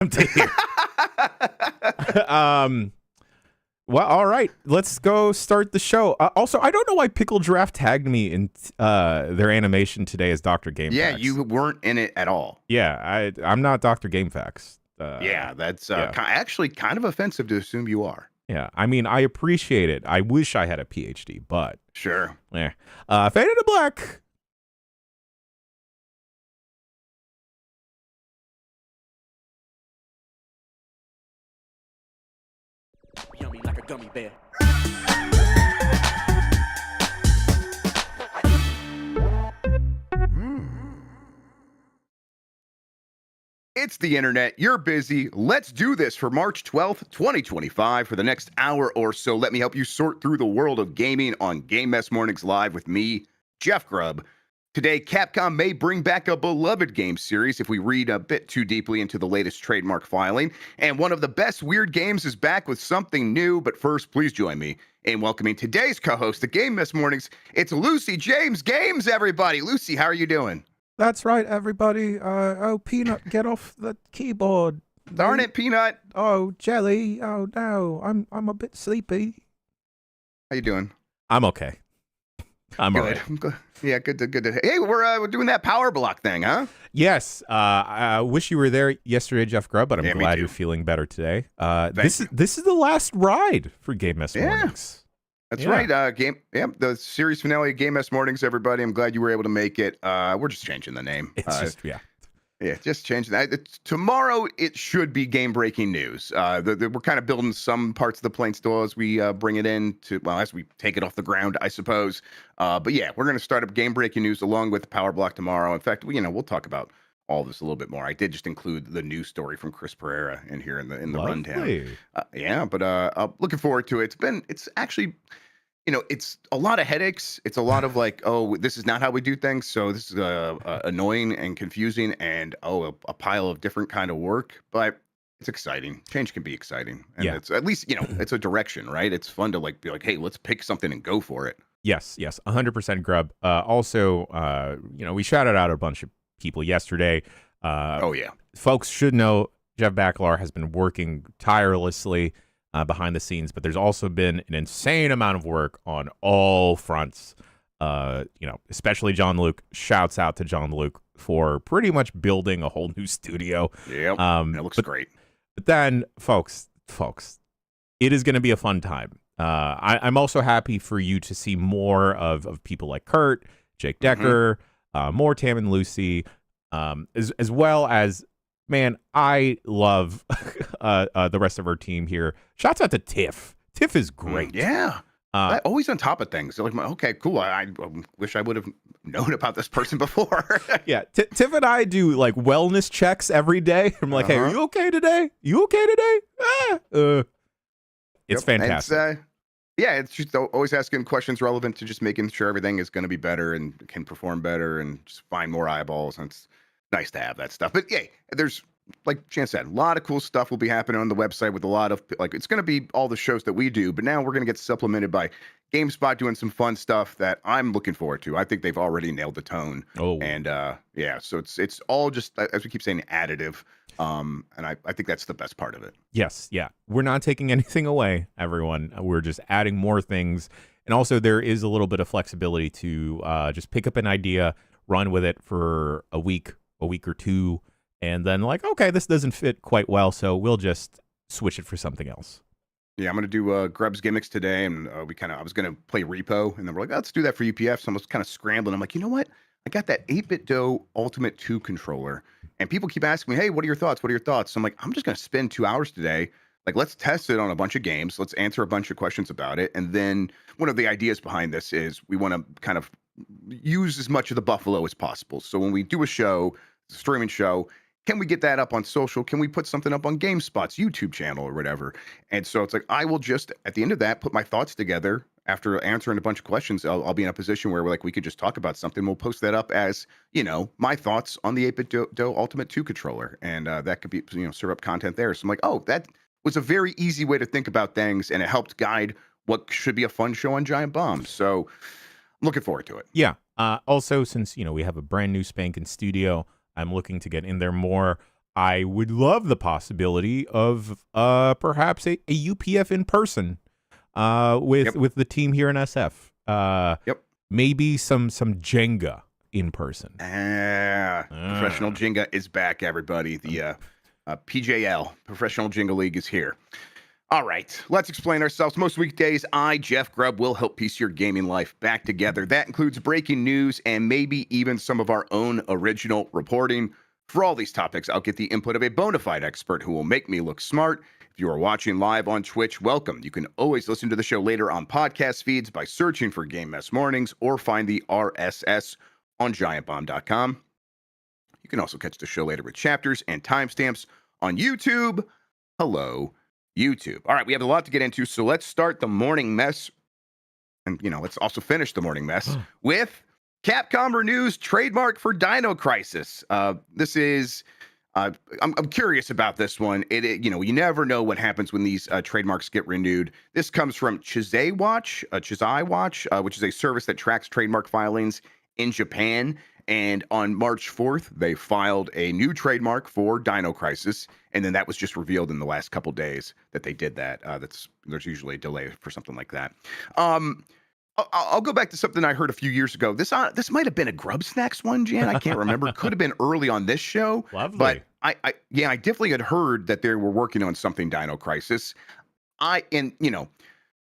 to hear. Well, all right, let's go start the show. Also, I don't know why Pickle Giraffe tagged me in their animation today as Dr. GameFAQs. Yeah, you weren't in it at all. Yeah, I'm not Dr. GameFAQs. Yeah, that's actually kind of offensive to assume you are. Yeah, I mean, I appreciate it. I wish I had a PhD, but sure. Yeah. Faded to Black. Yummy like a gummy bear. It's the internet. You're busy. Let's do this for March 12th, 2025. For the next hour or so, let me help you sort through the world of gaming on Game Mess Mornings Live with me, Jeff Grubb. Today, Capcom may bring back a beloved game series if we read a bit too deeply into the latest trademark filing. And one of the best weird games is back with something new. But first, please join me in welcoming today's co-host of Game Mess Mornings. It's Lucy James Games, everybody. Lucy, how are you doing? That's right, everybody. Oh, Peanut, get off the keyboard. Darn it, Peanut. Oh, Jelly. Oh, no. I'm a bit sleepy. How you doing? I'm okay. I'm good. all right. I'm good. Yeah, good to. Hey, we're doing that power block thing, huh? Yes. I wish you were there yesterday, Jeff Grubb, but I'm glad you're feeling better today. This is the last ride for Game Mess Mornings. That's right. The series finale of Game Mess Mornings, everybody. I'm glad you were able to make it. We're just changing the name. Just changing that. Tomorrow, it should be game-breaking news. We're kind of building some parts of the plane still as we bring it in as we take it off the ground, I suppose. But yeah, we're going to start up game-breaking news along with the Power Block tomorrow. In fact, we'll talk about all this a little bit more. I did just include the news story from Chris Pereira in here in the rundown. But looking forward to it. It's actually. It's a lot of headaches. It's a lot of like, oh, this is not how we do things. So this is annoying and confusing and, a pile of different kind of work. But it's exciting. Change can be exciting. And it's at least, it's a direction, right? It's fun to be like, hey, let's pick something and go for it. Yes, 100% Grub. Also, we shouted out a bunch of people yesterday. Folks should know Jeff Bakalar has been working tirelessly behind the scenes, but there's also been an insane amount of work on all fronts. Especially John Luke. Shouts out to John Luke for pretty much building a whole new studio. Yeah, it looks great. But then, folks, it is going to be a fun time. I'm also happy for you to see more of people like Kurt, Jake Decker, more Tam and Lucy, as well as. Man, I love the rest of our team here. Shouts out to Tiff. Tiff is great. Always on top of things. Like, okay, cool. I wish I would have known about this person before. Tiff and I do like wellness checks every day. I'm like, hey, are you okay today? You okay today? It's fantastic. It's just always asking questions relevant to just making sure everything is going to be better and can perform better and just find more eyeballs. And it's nice to have that stuff. But there's, like Chance said, a lot of cool stuff will be happening on the website with a lot of, it's going to be all the shows that we do, but now we're going to get supplemented by GameSpot doing some fun stuff that I'm looking forward to. I think they've already nailed the tone. And so it's all just, as we keep saying, additive. And I think that's the best part of it. Yes. Yeah. We're not taking anything away, everyone. We're just adding more things. And also there is a little bit of flexibility to just pick up an idea, run with it for a week or two, and then okay, this doesn't fit quite well, so we'll just switch it for something else. Yeah, I'm going to do Grubb's gimmicks today, and I was going to play Repo, and then we're like, let's do that for UPF, so I was kind of scrambling. I'm like, you know what? I got that 8BitDo Ultimate 2 controller, and people keep asking me, hey, what are your thoughts? So I'm like, I'm just going to spend 2 hours today. Like, let's test it on a bunch of games. Let's answer a bunch of questions about it. And then one of the ideas behind this is we want to kind of use as much of the Buffalo as possible. So when we do a show, streaming show, can we get that up on social? Can we put something up on GameSpot's YouTube channel or whatever? And so it's like, I will just, at the end of that, put my thoughts together. After answering a bunch of questions, I'll be in a position where we could just talk about something. We'll post that up as, my thoughts on the 8BitDo Ultimate 2 controller. And that could be, serve up content there. So I'm like, that was a very easy way to think about things. And it helped guide what should be a fun show on Giant Bomb. So I'm looking forward to it. Yeah. Also, since, we have a brand new spanking studio, I'm looking to get in there more. I would love the possibility of perhaps a UPF in person with the team here in SF. Maybe some Jenga in person. Professional Jenga is back, everybody. The PJL, Professional Jenga League, is here. All right, let's explain ourselves. Most weekdays, I, Jeff Grubb, will help piece your gaming life back together. That includes breaking news and maybe even some of our own original reporting. For all these topics, I'll get the input of a bona fide expert who will make me look smart. If you are watching live on Twitch, welcome. You can always listen to the show later on podcast feeds by searching for Game Mess Mornings or find the RSS on giantbomb.com. You can also catch the show later with chapters and timestamps on YouTube. Hello, YouTube. All right, we have a lot to get into, so let's start the morning mess. And, let's also finish the morning mess with Capcom renews trademark for Dino Crisis. This is, I'm curious about this one. You never know what happens when these trademarks get renewed. This comes from Chisei Watch, which is a service that tracks trademark filings in Japan. And on March 4th, they filed a new trademark for Dino Crisis, and then that was just revealed in the last couple days that they did that. There's usually a delay for something like that. I'll go back to something I heard a few years ago. This might have been a Grub Snacks one, Jan. I can't remember. It could have been early on this show. Lovely. But I definitely had heard that they were working on something Dino Crisis. A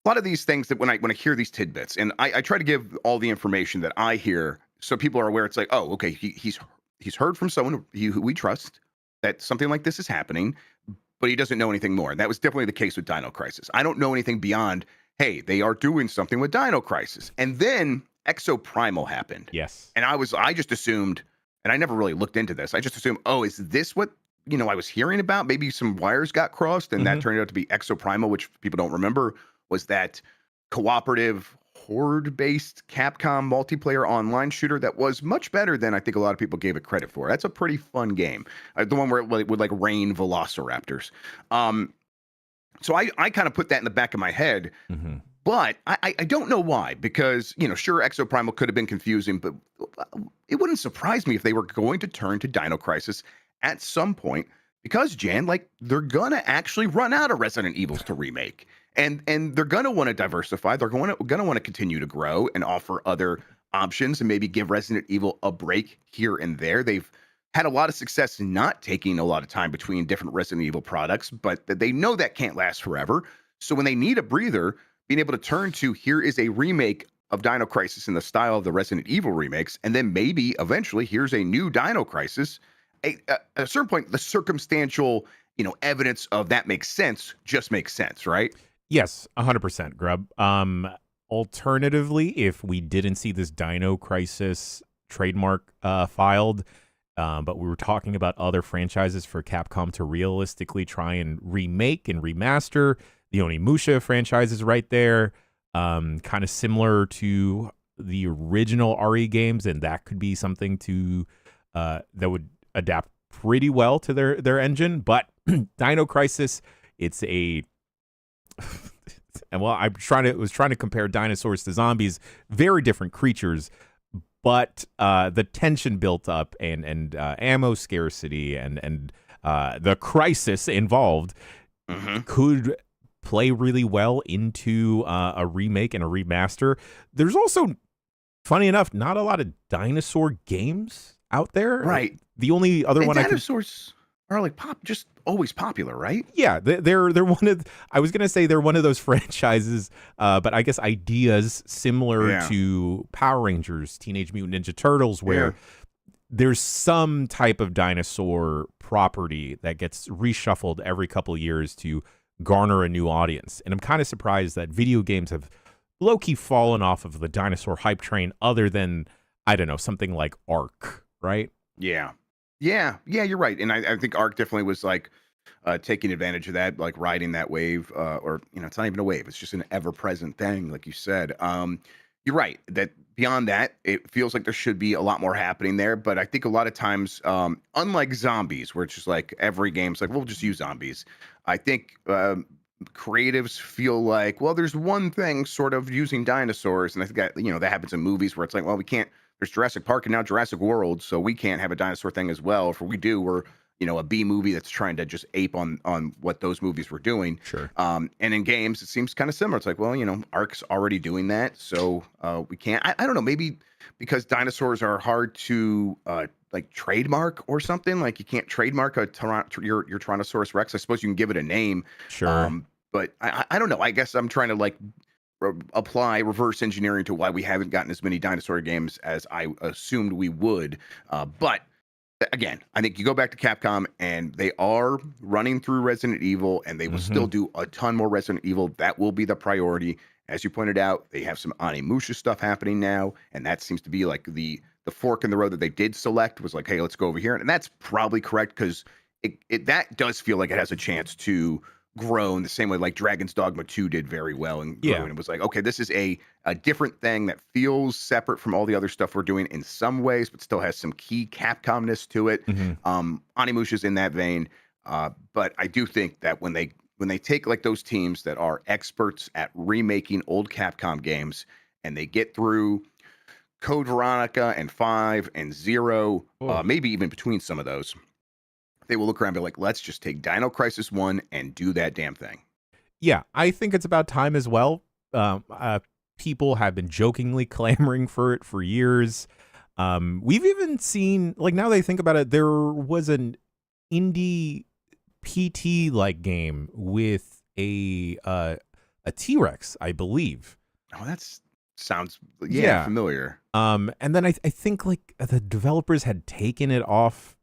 lot of these things that when I hear these tidbits, and I try to give all the information that I hear so people are aware. It's like, oh, okay, he's heard from someone who we trust that something like this is happening, but he doesn't know anything more. And that was definitely the case with Dino Crisis. I don't know anything beyond, hey, they are doing something with Dino Crisis. And then Exoprimal happened. Yes. And I just assumed, and I never really looked into this, I just assumed, oh, is this what, I was hearing about? Maybe some wires got crossed, and that turned out to be Exoprimal, which people don't remember, was that cooperative, horde-based Capcom multiplayer online shooter that was much better than I think a lot of people gave it credit for. That's a pretty fun game. The one where it would like rain velociraptors. So I kind of put that in the back of my head, but I don't know why, because, sure, Exoprimal could have been confusing, but it wouldn't surprise me if they were going to turn to Dino Crisis at some point, because, Jan, they're going to actually run out of Resident Evils to remake. And they're going to want to diversify. They're going to want to continue to grow and offer other options and maybe give Resident Evil a break here and there. They've had a lot of success not taking a lot of time between different Resident Evil products, but they know that can't last forever. So when they need a breather, being able to turn to, here is a remake of Dino Crisis in the style of the Resident Evil remakes, and then maybe eventually here's a new Dino Crisis. At a certain point, the circumstantial, evidence of that makes sense, right? Yes, 100%, Grub. Alternatively, if we didn't see this Dino Crisis trademark filed, but we were talking about other franchises for Capcom to realistically try and remake and remaster, the Onimusha franchise is right there, kind of similar to the original RE games, and that could be something that would adapt pretty well to their engine. But Dino Crisis, it's a and well, was trying to compare dinosaurs to zombies, very different creatures, but the tension built up and ammo scarcity and the crisis involved could play really well into a remake and a remaster. There's also, funny enough, not a lot of dinosaur games out there. Right. The only other one dinosaurs are just always popular, right? Yeah, they're one of. I was gonna say they're one of those franchises, but I guess ideas similar to Power Rangers, Teenage Mutant Ninja Turtles, where there's some type of dinosaur property that gets reshuffled every couple of years to garner a new audience. And I'm kind of surprised that video games have low-key fallen off of the dinosaur hype train, other than, I don't know, something like Ark, right? Yeah, you're right. And I think Ark definitely was taking advantage of that, riding that wave, or, it's not even a wave. It's just an ever-present thing, like you said. You're right that beyond that, it feels like there should be a lot more happening there. But I think a lot of times, unlike zombies, where it's just every game's we'll just use zombies. I think creatives feel like, well, there's one thing sort of using dinosaurs. And I think that, that happens in movies where it's well, we can't, there's Jurassic Park and now Jurassic World, so we can't have a dinosaur thing as well. If we do, we're, a B movie that's trying to just ape on what those movies were doing. Sure. And in games, it seems kind of similar. It's like, well, Ark's already doing that, so we can't. I don't know, maybe because dinosaurs are hard to like trademark or something. Like you can't trademark your Tyrannosaurus Rex. I suppose you can give it a name. Sure. But I don't know. I guess I'm trying to like apply reverse engineering to why we haven't gotten as many dinosaur games as I assumed we would. But again, I think you go back to Capcom and they are running through Resident Evil and they will still do a ton more Resident Evil. That will be the priority. As you pointed out, they have some Animusha stuff happening now, and that seems to be like the fork in the road that they did select was like, hey, let's go over here. And that's probably correct because that does feel like it has a chance to grow in the same way like Dragon's Dogma 2 did very well and grew. And it was like, okay, this is a different thing that feels separate from all the other stuff we're doing in some ways, but still has some key Capcomness to it. Animusha's in that vein. But I do think that when they take like those teams that are experts at remaking old Capcom games and they get through Code Veronica and 5 and 0, maybe even between some of those, they will look around and be like, let's just take Dino Crisis 1 and do that damn thing. Yeah, I think it's about time as well. People have been jokingly clamoring for it for years. We've even seen, like, now that I think about it, there was an indie PT-like game with a T-Rex, I believe. Oh, that sounds familiar. And then I think like the developers had taken it off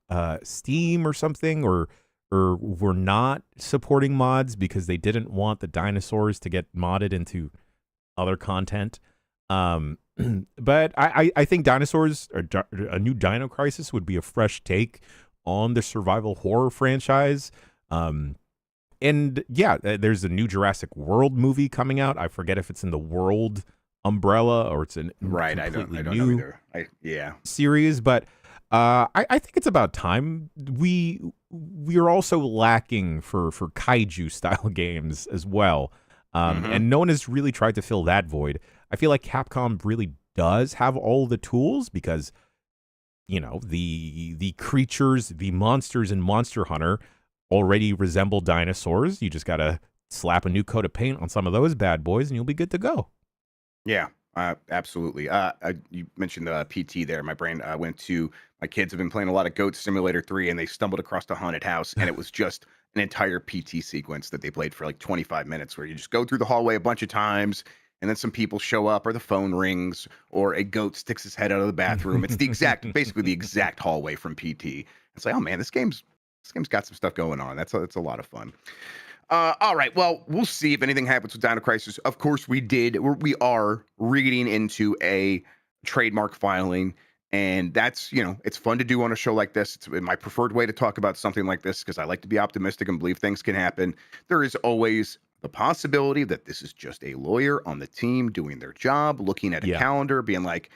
Steam or something, or were not supporting mods because they didn't want the dinosaurs to get modded into other content. But I think dinosaurs, or a new Dino Crisis, would be a fresh take on the survival horror franchise. And yeah, there's a new Jurassic World movie coming out. I forget if it's in the World umbrella or it's in I don't know either. Series, but I think it's about time. We are also lacking for kaiju style games as well, and no one has really tried to fill that void. I feel like Capcom really does have all the tools because the creatures, the monsters in Monster Hunter already resemble dinosaurs. You just gotta slap a new coat of paint on some of those bad boys, and you'll be good to go. Yeah. Absolutely. You mentioned the PT there. My brain went to my kids have been playing a lot of Goat Simulator 3 and they stumbled across a haunted house and it was just an entire PT sequence that they played for like 25 minutes where you just go through the hallway a bunch of times and then some people show up or the phone rings or a goat sticks his head out of the bathroom. It's basically the exact hallway from PT. It's like, oh man, this game's got some stuff going on. That's a lot of fun. All right. Well, we'll see if anything happens with Dino Crisis. Of course, we are reading into a trademark filing, and that's, it's fun to do on a show like this. It's my preferred way to talk about something like this because I like to be optimistic and believe things can happen. There is always the possibility that this is just a lawyer on the team doing their job, looking at a calendar, being like,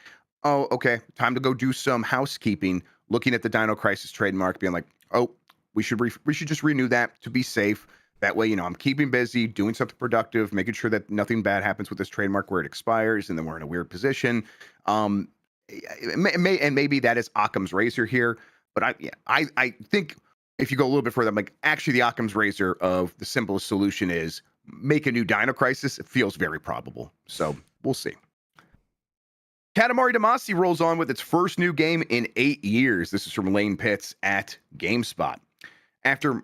oh, okay, time to go do some housekeeping, looking at the Dino Crisis trademark, being like, oh, we should just renew that to be safe. That way, I'm keeping busy, doing something productive, making sure that nothing bad happens with this trademark where it expires, and then we're in a weird position. And maybe that is Occam's razor here, but I think if you go a little bit further, I'm like, actually, the Occam's razor of the simplest solution is make a new Dino Crisis. It feels very probable, so we'll see. Katamari Damacy rolls on with its first new game in 8 years. This is from Lane Pitts at GameSpot. After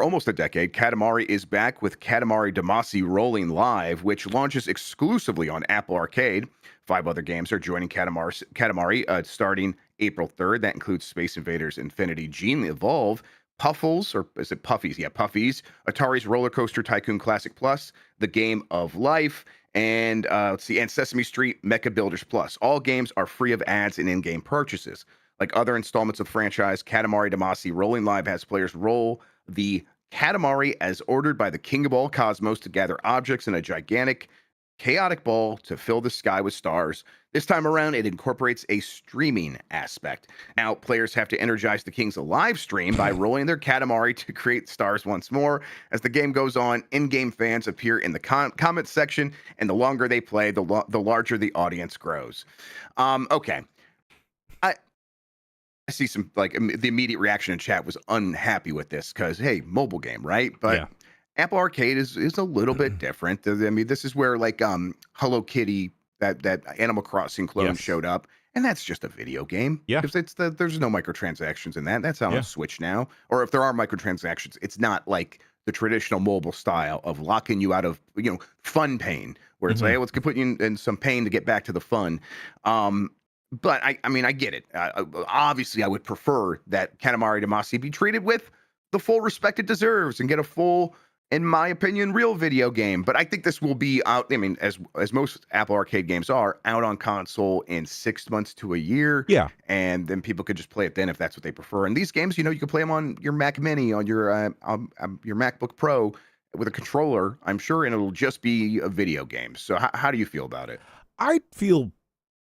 almost a decade, Katamari is back with Katamari Damacy Rolling Live, which launches exclusively on Apple Arcade. 5 other games are joining Katamari starting April 3rd. That includes Space Invaders Infinity Gene Evolve, Puffles, or is it Puffies? Yeah, Puffies, Atari's Roller Coaster Tycoon Classic Plus, The Game of Life, and and Sesame Street Mecha Builders Plus. All games are free of ads and in-game purchases. Like other installments of the franchise, Katamari Damacy Rolling Live has players roll the Katamari as ordered by the King of all cosmos to gather objects in a gigantic, chaotic ball to fill the sky with stars. This time around, it incorporates a streaming aspect. Now, players have to energize the King's live stream by rolling their Katamari to create stars once more. As the game goes on, in-game fans appear in the comment section, and the longer they play, the larger the audience grows. Okay. see some like the immediate reaction in chat was unhappy with this because hey, mobile game, right? But Yeah. Apple Arcade is a little bit different. I mean, this is where like Hello Kitty, that Animal Crossing clone Yes. showed up, and that's just a video game. Yeah. Because there's no microtransactions in that. That's on Yeah. a Switch now. Or if there are microtransactions, it's not like the traditional mobile style of locking you out of fun pain, where it's like, hey, let's put you in some pain to get back to the fun. But I mean, I get it. Obviously, I would prefer that Katamari Damacy be treated with the full respect it deserves and get a full, in my opinion, real video game. But I think this will be out. I mean, as most Apple Arcade games are, out on console in 6 months to a year. Yeah. And then people could just play it then if that's what they prefer. And these games, you can play them on your Mac Mini, on your MacBook Pro with a controller, I'm sure, and it'll just be a video game. So how do you feel about it? I feel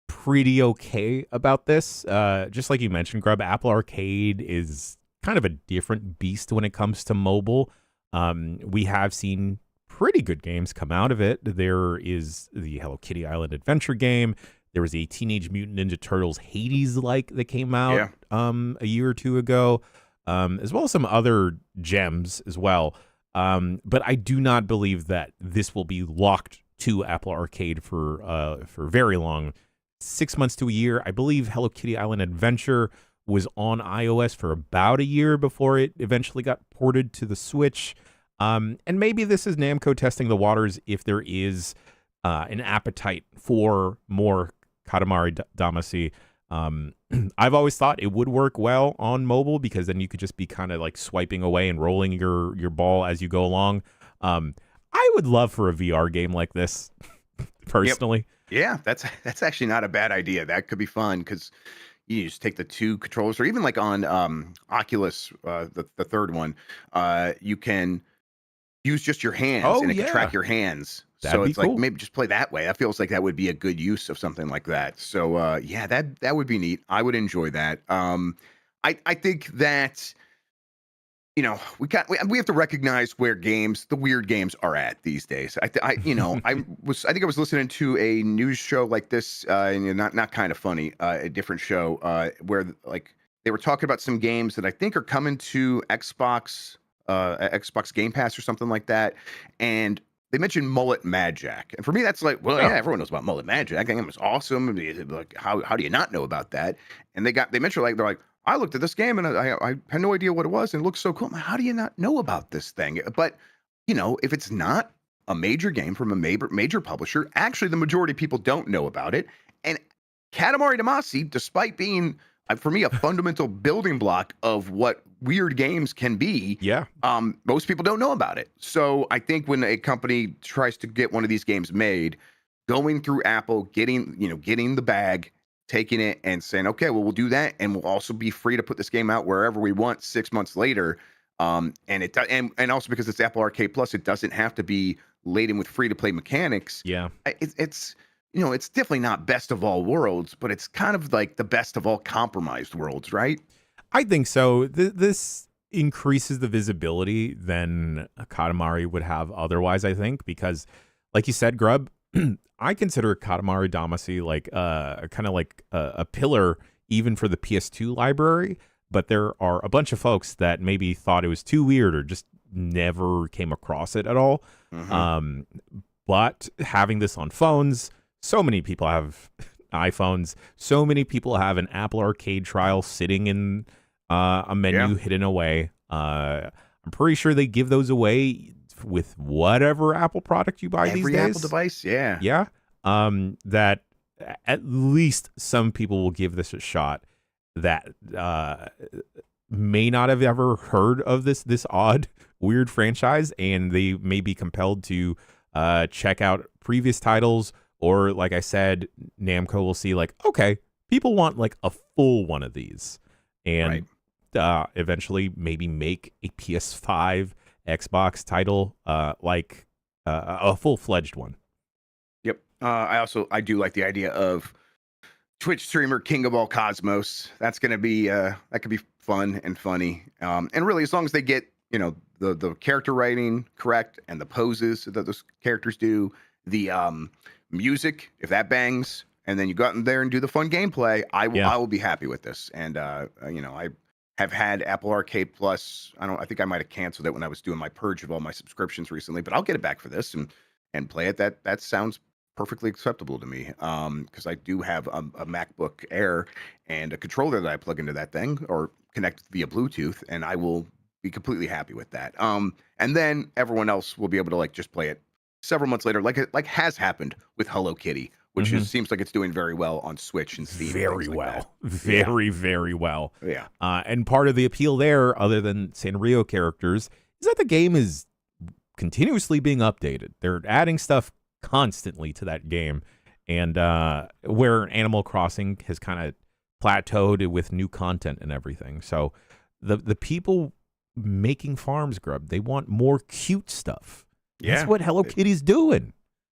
pretty okay about this. Just like you mentioned, Grub, Apple Arcade is kind of a different beast when it comes to mobile. We have seen pretty good games come out of it. There is the Hello Kitty Island Adventure game. There was a Teenage Mutant Ninja Turtles Hades-like that came out a year or two ago, as well as some other gems as well. But I do not believe that this will be locked to Apple Arcade for very long. 6 months to a year. I believe Hello Kitty Island Adventure was on iOS for about a year before it eventually got ported to the Switch. And maybe this is Namco testing the waters if there is an appetite for more Katamari Damacy. I've always thought it would work well on mobile because then you could just be kind of like swiping away and rolling your ball as you go along. I would love for a VR game like this, personally. Yep. Yeah, that's actually not a bad idea. That could be fun because you just take the two controllers, or even like on Oculus, the third one, you can use just your hands and it can track your hands. That'd so be it's cool. like maybe just play that way. That feels like that would be a good use of something like that. So yeah, that would be neat. I would enjoy that. I think that we have to recognize where the weird games are at these days. I think I was listening to a news show like this, and not kind of funny, a different show, where like they were talking about some games that I think are coming to Xbox Game Pass or something like that, and they mentioned Mullet Mad Jack, and for me that's like, well, yeah, everyone knows about Mullet Mad Jack. I think it's awesome. Like, how do you not know about that? And they mentioned like they're like, I looked at this game and I had no idea what it was, and it looks so cool. How do you not know about this thing? But if it's not a major game from a major publisher, actually the majority of people don't know about it. And Katamari Damacy, despite being for me a fundamental building block of what weird games can be, most people don't know about it. So I think when a company tries to get one of these games made, going through Apple, getting the bag, taking it and saying, okay, well, we'll do that, and we'll also be free to put this game out wherever we want 6 months later. And also because it's Apple Arcade Plus, it doesn't have to be laden with free to play mechanics. Yeah, it's definitely not best of all worlds, but it's kind of like the best of all compromised worlds, right? I think so. This increases the visibility than Katamari would have otherwise, I think, because like you said, Grub, I consider Katamari Damacy like kind of like a pillar even for the PS2 library, but there are a bunch of folks that maybe thought it was too weird or just never came across it at all. But having this on phones, so many people have iPhones, so many people have an Apple Arcade trial sitting in a menu hidden away. I'm pretty sure they give those away with whatever Apple product you buy these days. Every Apple device, yeah. That at least some people will give this a shot that may not have ever heard of this odd, weird franchise, and they may be compelled to check out previous titles, or like I said, Namco will see like, okay, people want like a full one of these, and eventually maybe make a PS5 Xbox title like a full-fledged one. Yep. I do like the idea of Twitch streamer King of All Cosmos. That's gonna be that could be fun and funny. And really, as long as they get the character writing correct and the poses that those characters do, the music, if that bangs, and then you go out in there and do the fun gameplay, I Yeah. will be happy with this. And you know, I have had Apple Arcade Plus. I think I might have canceled it when I was doing my purge of all my subscriptions recently, but I'll get it back for this and play it. That sounds perfectly acceptable to me. Because I do have a MacBook Air and a controller that I plug into that thing or connect via Bluetooth, and I will be completely happy with that. And then everyone else will be able to like just play it several months later, like has happened with Hello Kitty, which seems like it's doing very well on Switch and Steam. Very like well. that. Very well. Yeah. And part of the appeal there, other than Sanrio characters, is that the game is continuously being updated. They're adding stuff constantly to that game. And where Animal Crossing has kind of plateaued with new content and everything. So the people making farms, Grub, they want more cute stuff. Yeah. That's what Hello Kitty's doing.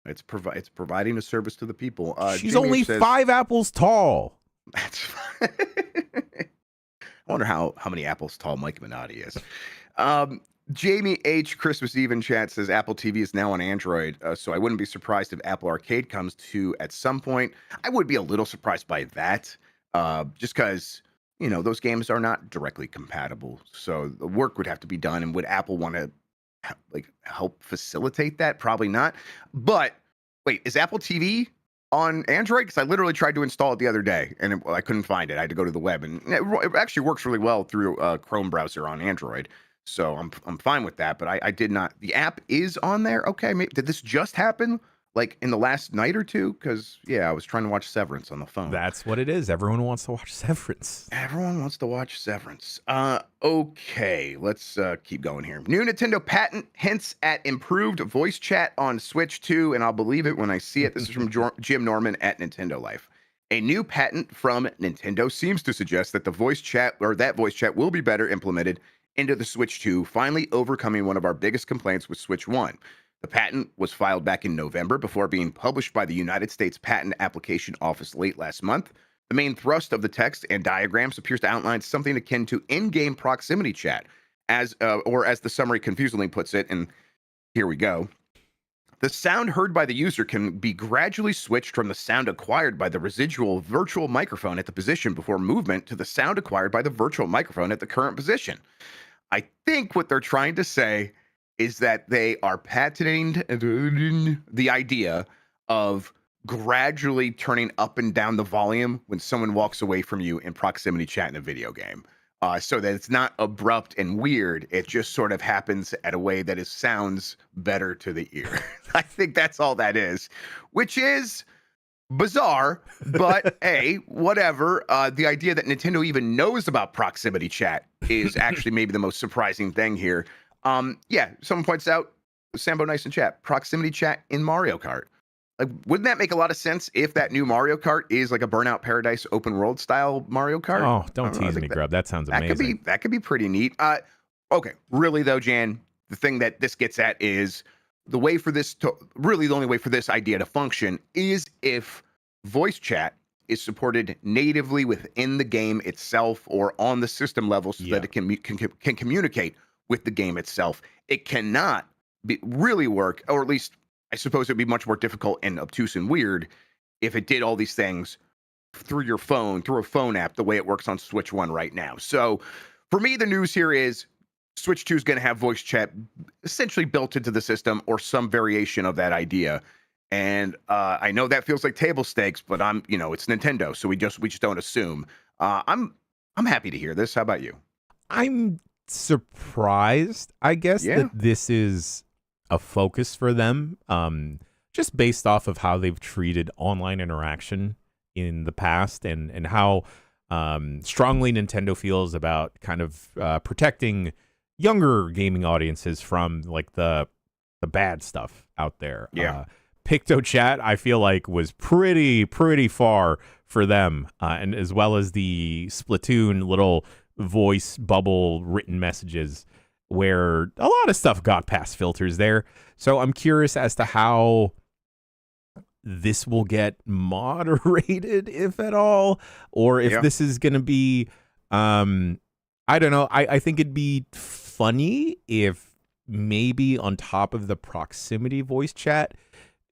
It's providing a service to the people. She's Jimmy only says, 5 apples tall. That's I wonder how many apples tall Mike Minotti is. Jamie H. Christmas Eve in chat says Apple TV is now on Android, so I wouldn't be surprised if Apple Arcade comes to at some point. I would be a little surprised by that, just because you know those games are not directly compatible. So the work would have to be done, and would Apple want to like help facilitate that? Probably not. But wait, is Apple TV on Android? Because I literally tried to install it the other day and I couldn't find it. I had to go to the web, and it actually works really well through a Chrome browser on Android. So I'm fine with that. But I did not. The app is on there. Okay, did this just happen like in the last night or two? Because yeah, I was trying to watch Severance on the phone. That's what it is. Everyone wants to watch Severance. Everyone wants to watch Severance. Okay, let's keep going here. New Nintendo patent hints at improved voice chat on Switch 2, and I'll believe it when I see it. This is from Jim Norman at Nintendo Life. A new patent from Nintendo seems to suggest that the voice chat will be better implemented into the Switch 2, finally overcoming one of our biggest complaints with Switch 1. The patent was filed back in November before being published by the United States Patent Application Office late last month. The main thrust of the text and diagrams appears to outline something akin to in-game proximity chat, as the summary confusingly puts it, and here we go. The sound heard by the user can be gradually switched from the sound acquired by the residual virtual microphone at the position before movement to the sound acquired by the virtual microphone at the current position. I think what they're trying to say is that they are patenting the idea of gradually turning up and down the volume when someone walks away from you in proximity chat in a video game. So that it's not abrupt and weird. It just sort of happens at a way that sounds better to the ear. I think that's all that is, which is bizarre, but hey, whatever. The idea that Nintendo even knows about proximity chat is actually maybe the most surprising thing here. Yeah, someone points out, Sambo Nice in chat, proximity chat in Mario Kart. Like, wouldn't that make a lot of sense if that new Mario Kart is like a Burnout Paradise open world style Mario Kart? Oh, don't tease me, Grub. That sounds amazing. That could be pretty neat. Okay, really though, Jan, the thing that this gets at is the way for this to really the only way for this idea to function is if voice chat is supported natively within the game itself or on the system level so that it can communicate with the game itself. It cannot really work, or at least I suppose it'd be much more difficult and obtuse and weird if it did all these things through your phone, through a phone app, the way it works on Switch 1 right now. So for me, the news here is Switch 2 is going to have voice chat essentially built into the system or some variation of that idea. And I know that feels like table stakes, but it's Nintendo, so we just don't assume. I'm happy to hear this. How about you? I'm surprised, I guess, that this is a focus for them, just based off of how they've treated online interaction in the past and how strongly Nintendo feels about kind of protecting younger gaming audiences from like the bad stuff out there. Picto Chat, I feel like, was pretty far for them, and as well as the Splatoon little voice bubble written messages where a lot of stuff got past filters there. So I'm curious as to how this will get moderated, if at all, or if this is going to be, I don't know. I think it'd be funny if maybe on top of the proximity voice chat,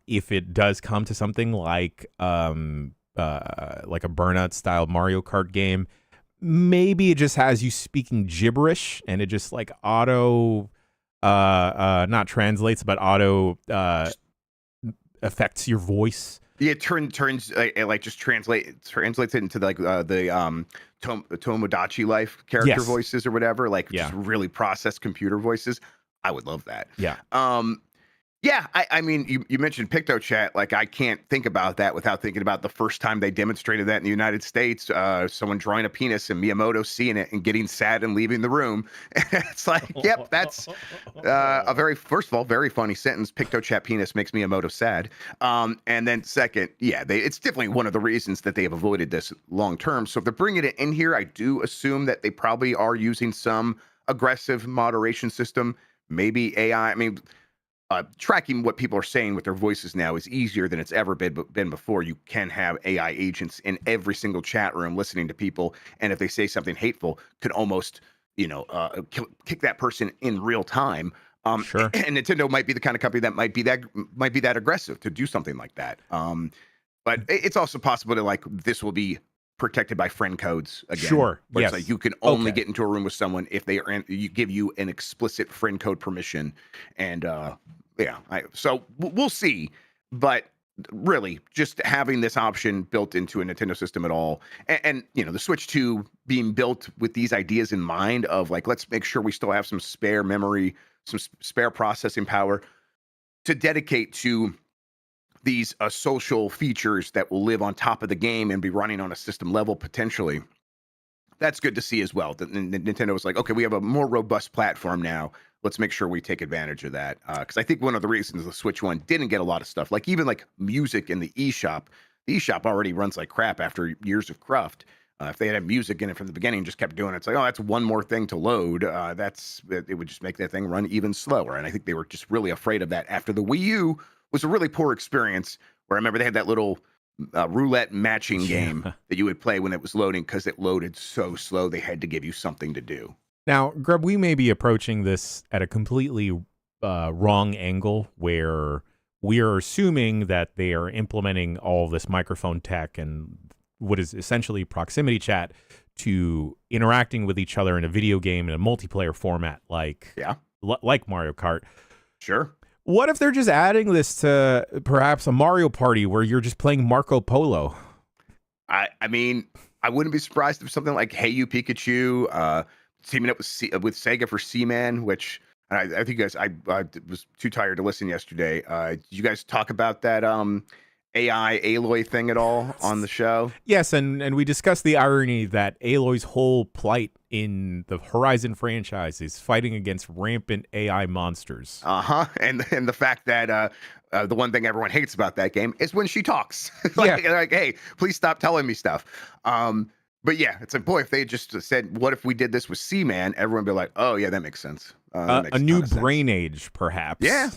if it does come to something like like a burnout style Mario Kart game. Maybe it just has you speaking gibberish and it just like auto not translates but auto affects your voice. Yeah, it turns it like just translates it into like the Tomodachi Life character voices or whatever, like just really processed computer voices. I would love that. Yeah. Yeah, I mean, you mentioned PictoChat. Like, I can't think about that without thinking about the first time they demonstrated that in the United States. Someone drawing a penis and Miyamoto seeing it and getting sad and leaving the room. It's like, yep, that's first of all, very funny sentence. PictoChat penis makes Miyamoto sad. And then second, yeah, it's definitely one of the reasons that they have avoided this long term. So if they're bringing it in here, I do assume that they probably are using some aggressive moderation system, maybe AI. I mean, tracking what people are saying with their voices now is easier than it's ever been before. You can have AI agents in every single chat room listening to people, and if they say something hateful, could almost, kick that person in real time. Sure. And Nintendo might be the kind of company that might be that aggressive to do something like that. But it's also possible that like this will be protected by friend codes again. Sure. Where Yes. it's like you can only get into a room with someone if you give you an explicit friend code permission, and so we'll see. But really, just having this option built into a Nintendo system at all, and the Switch 2 being built with these ideas in mind of like, let's make sure we still have some spare memory, some spare processing power to dedicate to these social features that will live on top of the game and be running on a system level potentially. That's good to see as well. Nintendo was like, okay, we have a more robust platform now. Let's make sure we take advantage of that. Because I think one of the reasons the Switch 1 didn't get a lot of stuff, like even like music in the eShop, the eShop already runs like crap after years of cruft. If they had music in it from the beginning, just kept doing it, it's like, oh, that's one more thing to load. It would just make that thing run even slower. And I think they were just really afraid of that after the Wii U was a really poor experience, where I remember they had that little roulette matching game that you would play when it was loading, because it loaded so slow they had to give you something to do. Now, Grub, we may be approaching this at a completely wrong angle, where we are assuming that they are implementing all this microphone tech and what is essentially proximity chat to interacting with each other in a video game in a multiplayer format, like Mario Kart. Sure. What if they're just adding this to perhaps a Mario Party where you're just playing Marco Polo? I mean, I wouldn't be surprised if something like Hey You Pikachu, teaming up with Sega for Seaman, which I think you guys, I was too tired to listen yesterday. Did you guys talk about that AI Aloy thing at all on the show? Yes, and we discussed the irony that Aloy's whole plight in the Horizon franchise is fighting against rampant AI monsters. And the fact that the one thing everyone hates about that game is when she talks. like, hey, please stop telling me stuff. But yeah, it's like, boy, if they just said, what if we did this with Seaman? Everyone would be like, oh yeah, that makes sense. A new Brain Age, perhaps. Yeah.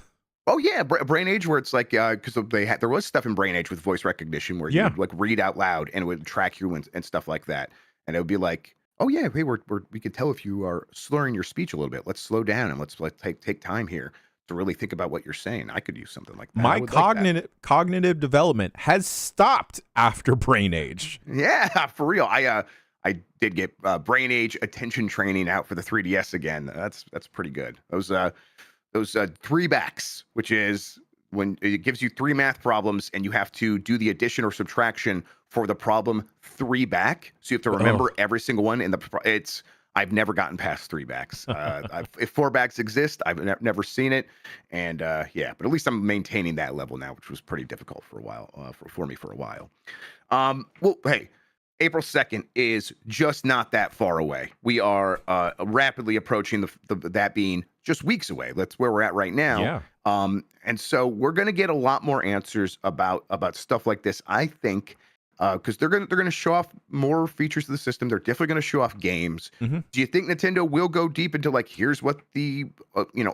Oh yeah, Brain Age, where it's like, because there was stuff in Brain Age with voice recognition where you would like read out loud and it would track you and stuff like that, and it would be like, oh yeah, hey, we can tell if you are slurring your speech a little bit. Let's slow down and let's take time here to really think about what you're saying. I could use something like that. My cognitive development has stopped after Brain Age. Yeah, for real. I did get Brain Age attention training out for the 3DS again. That's pretty good. Those three backs, which is when it gives you three math problems and you have to do the addition or subtraction for the problem three back. So you have to remember every single one. I've never gotten past three backs. If four backs exist, I've never seen it. And but at least I'm maintaining that level now, which was pretty difficult for a while, for me for a while. Well, hey, April 2nd is just not that far away. We are rapidly approaching that being just weeks away. That's where we're at right now. Yeah. And so we're going to get a lot more answers about stuff like this, I think, because they're going to show off more features of the system. They're definitely going to show off games. Mm-hmm. Do you think Nintendo will go deep into like, here's what the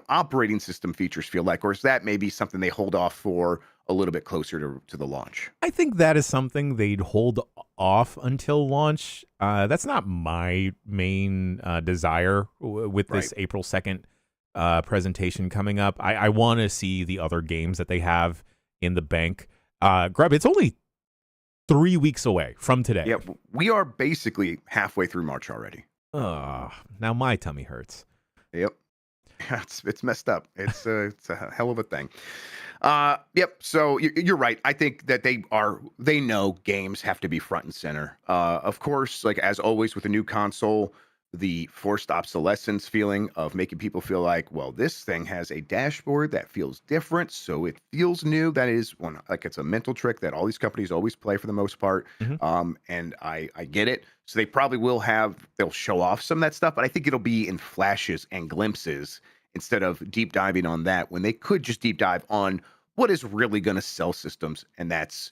operating system features feel like, or is that maybe something they hold off for a little bit closer to the launch? I think that is something they'd hold off until launch. That's not my main desire with this April 2nd presentation coming up. I want to see the other games that they have in the bank. Grub, it's only 3 weeks away from today. Yeah, we are basically halfway through March already. Now my tummy hurts. Yep. It's messed up. It's a hell of a thing. Yep. So you're right. I think that they know games have to be front and center. Of course, like as always with a new console, the forced obsolescence feeling of making people feel like, well, this thing has a dashboard that feels different, so it feels new. That is one, like it's a mental trick that all these companies always play for the most part. And I get it. So they'll show off some of that stuff, but I think it'll be in flashes and glimpses instead of deep diving on that, when they could just deep dive on what is really going to sell systems. And that's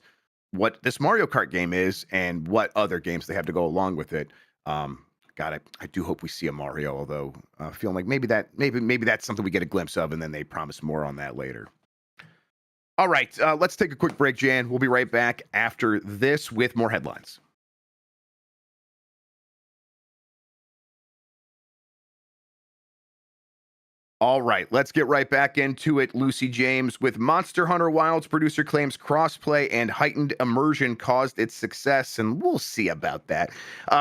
what this Mario Kart game is and what other games they have to go along with it. God, I do hope we see a Mario, although feeling like maybe that's something we get a glimpse of, and then they promise more on that later. All right, let's take a quick break, Jan. We'll be right back after this with more headlines. All right, let's get right back into it. Lucy James with Monster Hunter Wilds. Producer claims crossplay and heightened immersion caused its success, and we'll see about that.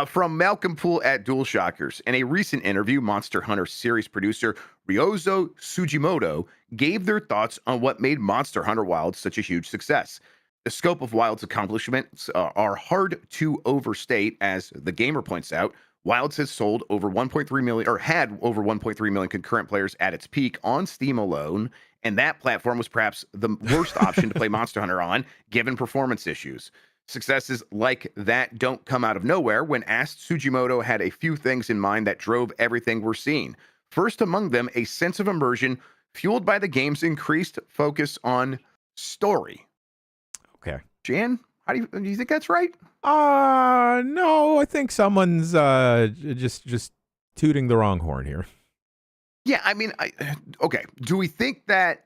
From Malcolm Poole at DualShockers. In a recent interview, Monster Hunter series producer Ryozo Sugimoto gave their thoughts on what made Monster Hunter Wilds such a huge success. The scope of Wilds' accomplishments are hard to overstate, as the gamer points out. Wilds has sold over 1.3 million, or had over 1.3 million concurrent players at its peak on Steam alone, and that platform was perhaps the worst option to play Monster Hunter on, given performance issues. Successes like that don't come out of nowhere. When asked, Sugimoto had a few things in mind that drove everything we're seeing. First among them, a sense of immersion fueled by the game's increased focus on story. Okay. Jan, do you think that's right? No, I think someone's just tooting the wrong horn here. Yeah, I mean, okay. Do we think that,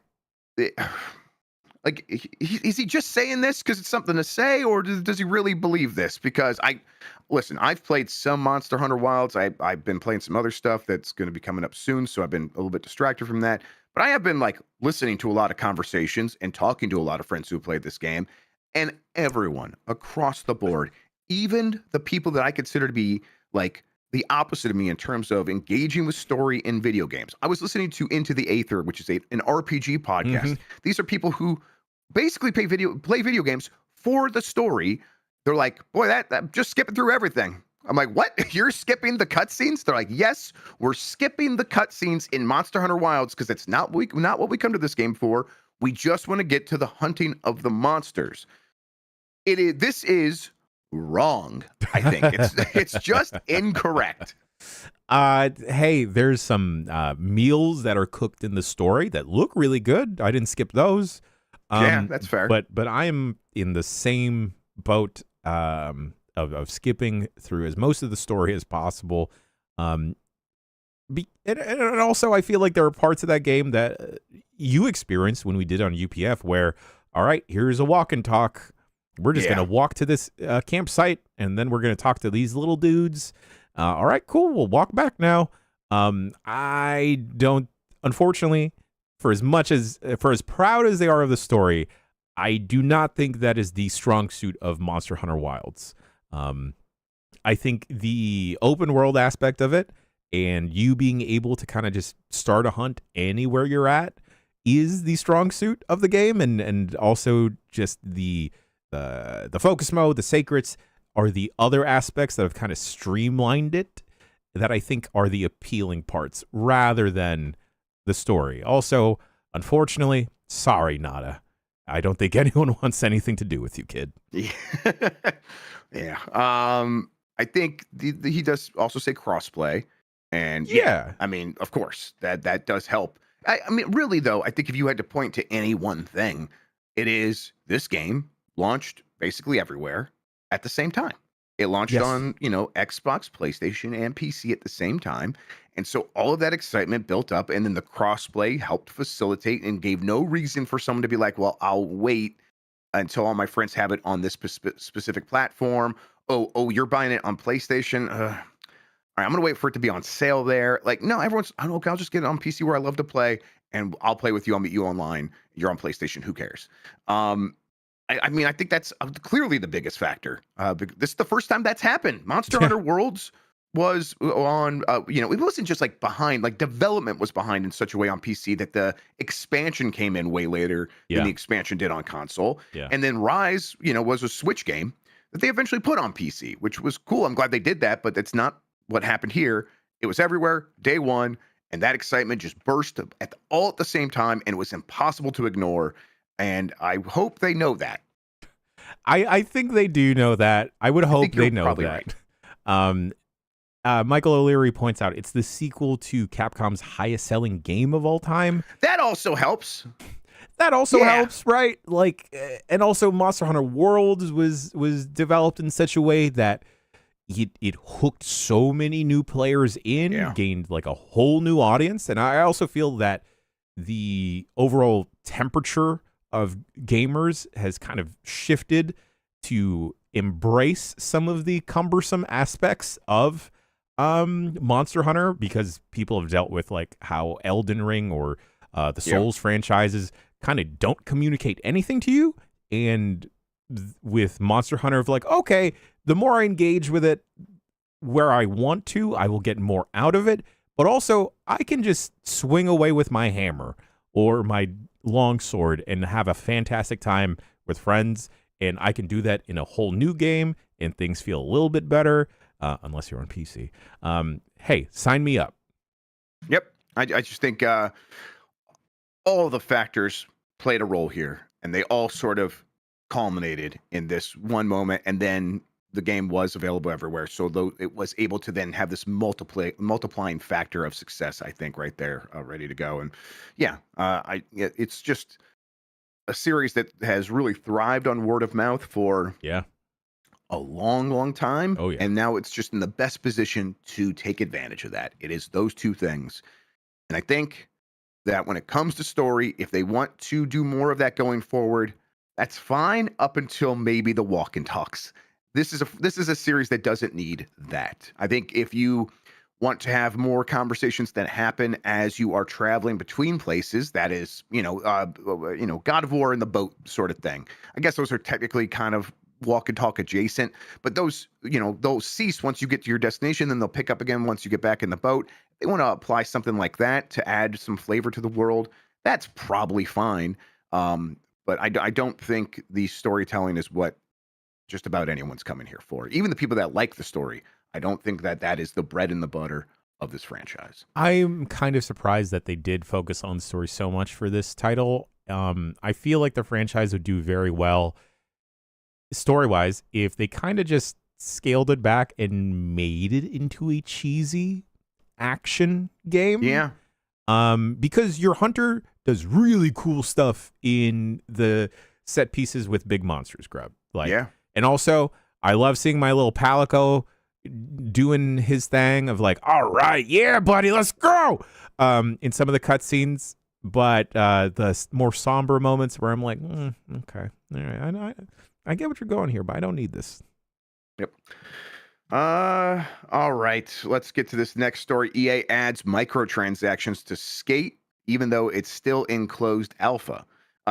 like, is he just saying this because it's something to say, or does he really believe this? Because I've played some Monster Hunter Wilds. I've been playing some other stuff that's going to be coming up soon, so I've been a little bit distracted from that. But I have been like listening to a lot of conversations and talking to a lot of friends who played this game. And everyone across the board, even the people that I consider to be like the opposite of me in terms of engaging with story in video games. I was listening to Into the Aether, which is an RPG podcast. These are people who basically play video games for the story. They're like, boy, that just skipping through everything. I'm like, what? You're skipping the cutscenes? They're like, yes, we're skipping the cutscenes in Monster Hunter Wilds because it's not what we come to this game for. We just want to get to the hunting of the monsters. This is wrong. I think it's just incorrect. Hey, there's some meals that are cooked in the story that look really good. I didn't skip those. Yeah, that's fair. But I'm in the same boat of skipping through as most of the story as possible. And also, I feel like there are parts of that game that you experienced when we did on UPF where, all right, here's a walk and talk. We're just going to walk to this campsite, and then we're going to talk to these little dudes. All right, cool. We'll walk back now. I don't, unfortunately, for as proud as they are of the story, I do not think that is the strong suit of Monster Hunter Wilds. I think the open world aspect of it and you being able to kind of just start a hunt anywhere you're at is the strong suit of the game, and also just the focus mode, the secrets are the other aspects that have kind of streamlined it that I think are the appealing parts rather than the story. Also, unfortunately, sorry, Nada. I don't think anyone wants anything to do with you, kid. Yeah. I think he does also say crossplay, and I mean, of course, that does help. I mean, really though, I think if you had to point to any one thing, it is this game launched basically everywhere at the same time. It launched on, Xbox, PlayStation, and PC at the same time. And so all of that excitement built up, and then the crossplay helped facilitate and gave no reason for someone to be like, well, I'll wait until all my friends have it on this specific platform. Oh, you're buying it on PlayStation? All right, I'm going to wait for it to be on sale there. Like, no, I'll just get it on PC where I love to play, and I'll play with you. I'll meet you online. You're on PlayStation. Who cares? I mean, I think that's clearly the biggest factor. This is the first time that's happened. Monster Hunter Worlds was on, it wasn't just like behind, like development was behind in such a way on PC that the expansion came in way later than the expansion did on console. Yeah. And then Rise, was a Switch game that they eventually put on PC, which was cool. I'm glad they did that, but that's not what happened here. It was everywhere, day one, and that excitement just burst all at the same time, and it was impossible to ignore. And I hope they know that. I think they do know that. I would hope they know that. Right. Michael O'Leary points out it's the sequel to Capcom's highest selling game of all time. That also helps. That also helps, right? Like, and also Monster Hunter Worlds was developed in such a way that it hooked so many new players in, gained like a whole new audience. And I also feel that the overall temperature of gamers has kind of shifted to embrace some of the cumbersome aspects of Monster Hunter, because people have dealt with like how Elden Ring or the Souls franchises kind of don't communicate anything to you. And with Monster Hunter of like, okay, the more I engage with it where I want to, I will get more out of it. But also I can just swing away with my hammer or my longsword and have a fantastic time with friends. And I can do that in a whole new game and things feel a little bit better. Unless you're on PC. Hey, sign me up. Yep. I just think all the factors played a role here, and they all sort of culminated in this one moment, and then the game was available everywhere. So though it was able to then have this multiplying factor of success, I think, right there, ready to go. And it's just a series that has really thrived on word of mouth for a long time. Oh, yeah. And now it's just in the best position to take advantage of that. It is those two things. And I think that when it comes to story, if they want to do more of that going forward, that's fine up until maybe the walk and talks. This is a series that doesn't need that. I think if you want to have more conversations that happen as you are traveling between places, that is, God of War in the boat sort of thing. I guess those are technically kind of walk and talk adjacent, but those they'll cease once you get to your destination, then they'll pick up again once you get back in the boat. They want to apply something like that to add some flavor to the world. That's probably fine. But I don't think the storytelling is what just about anyone's coming here for. Even the people that like the story, I don't think that is the bread and the butter of this franchise. I'm kind of surprised that they did focus on the story so much for this title. I feel like the franchise would do very well story-wise if they kind of just scaled it back and made it into a cheesy action game. Yeah. Because your hunter does really cool stuff in the set pieces with big monsters, Grub. And also, I love seeing my little Palico doing his thing of like, all right, yeah, buddy, let's go. In some of the cutscenes, but the more somber moments where I'm like, okay, all right, I get what you're going here, but I don't need this. Yep. All right. Let's get to this next story. EA adds microtransactions to Skate, even though it's still in closed alpha.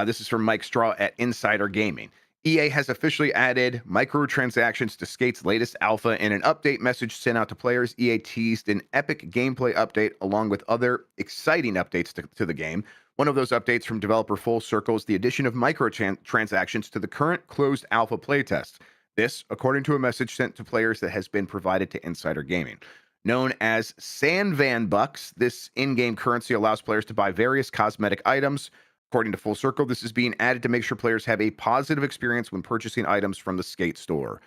This is from Mike Straw at Insider Gaming. EA has officially added microtransactions to Skate's latest alpha in an update message sent out to players. EA teased an epic gameplay update along with other exciting updates to the game. One of those updates from developer Full Circle is the addition of microtransactions to the current closed alpha playtest. This, according to a message sent to players that has been provided to Insider Gaming. Known as Sandvan Bucks, this in-game currency allows players to buy various cosmetic items. According to Full Circle, this is being added to make sure players have a positive experience when purchasing items from the Skate store.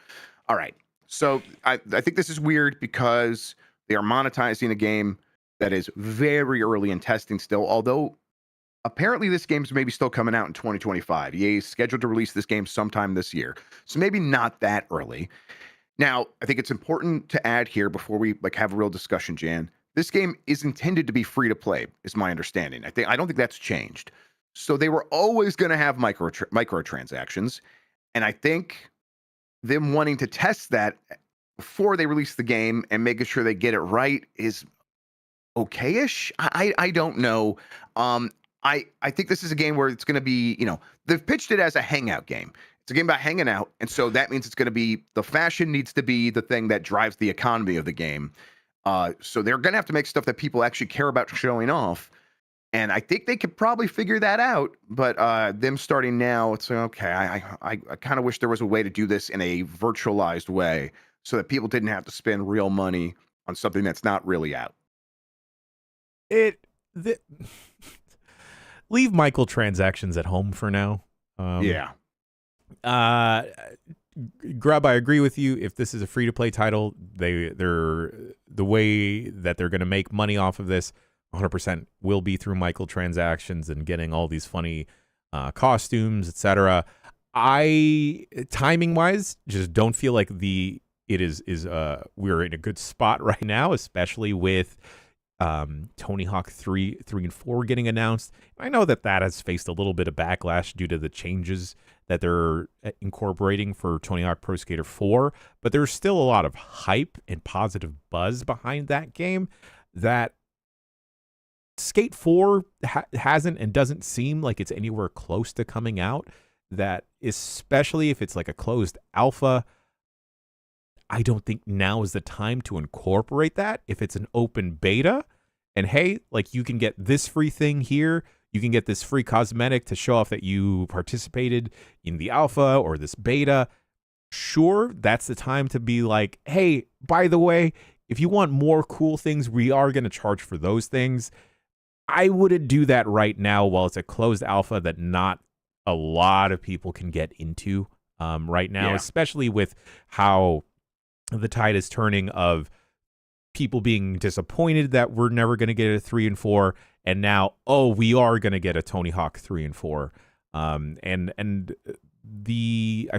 All right. So I think this is weird because they are monetizing a game that is very early in testing still, although apparently this game's maybe still coming out in 2025. EA is scheduled to release this game sometime this year. So maybe not that early. Now, I think it's important to add here before we have a real discussion, Jan. This game is intended to be free to play, is my understanding. I don't think that's changed. So they were always going to have microtransactions. And I think them wanting to test that before they release the game and making sure they get it right is okay-ish. I don't know. I think this is a game where it's going to be, they've pitched it as a hangout game. It's a game about hanging out, and so that means it's going to be the fashion needs to be the thing that drives the economy of the game. So they're going to have to make stuff that people actually care about showing off. And I think they could probably figure that out. But them starting now, it's like, okay, I kind of wish there was a way to do this in a virtualized way so that people didn't have to spend real money on something that's not really out. Leave microtransactions at home for now. Yeah. Grub, I agree with you. If this is a free-to-play title, they're the way that they're going to make money off of this 100% will be through microtransactions and getting all these funny costumes, etc. I timing-wise just don't feel like we're in a good spot right now, especially with Tony Hawk 3 and 4 getting announced. I know that has faced a little bit of backlash due to the changes that they're incorporating for Tony Hawk Pro Skater 4, but there's still a lot of hype and positive buzz behind that game that Skate 4 hasn't and doesn't seem like it's anywhere close to coming out. That especially if it's like a closed alpha, I don't think now is the time to incorporate that. If it's an open beta and hey, like you can get this free thing here, you can get this free cosmetic to show off that you participated in the alpha or this beta. Sure, that's the time to be like, hey, by the way, if you want more cool things, we are going to charge for those things. I wouldn't do that right now while it's a closed alpha that not a lot of people can get into right now, especially with how the tide is turning of people being disappointed that we're never going to get a 3 and 4, and now, we are going to get a Tony Hawk 3 and 4. I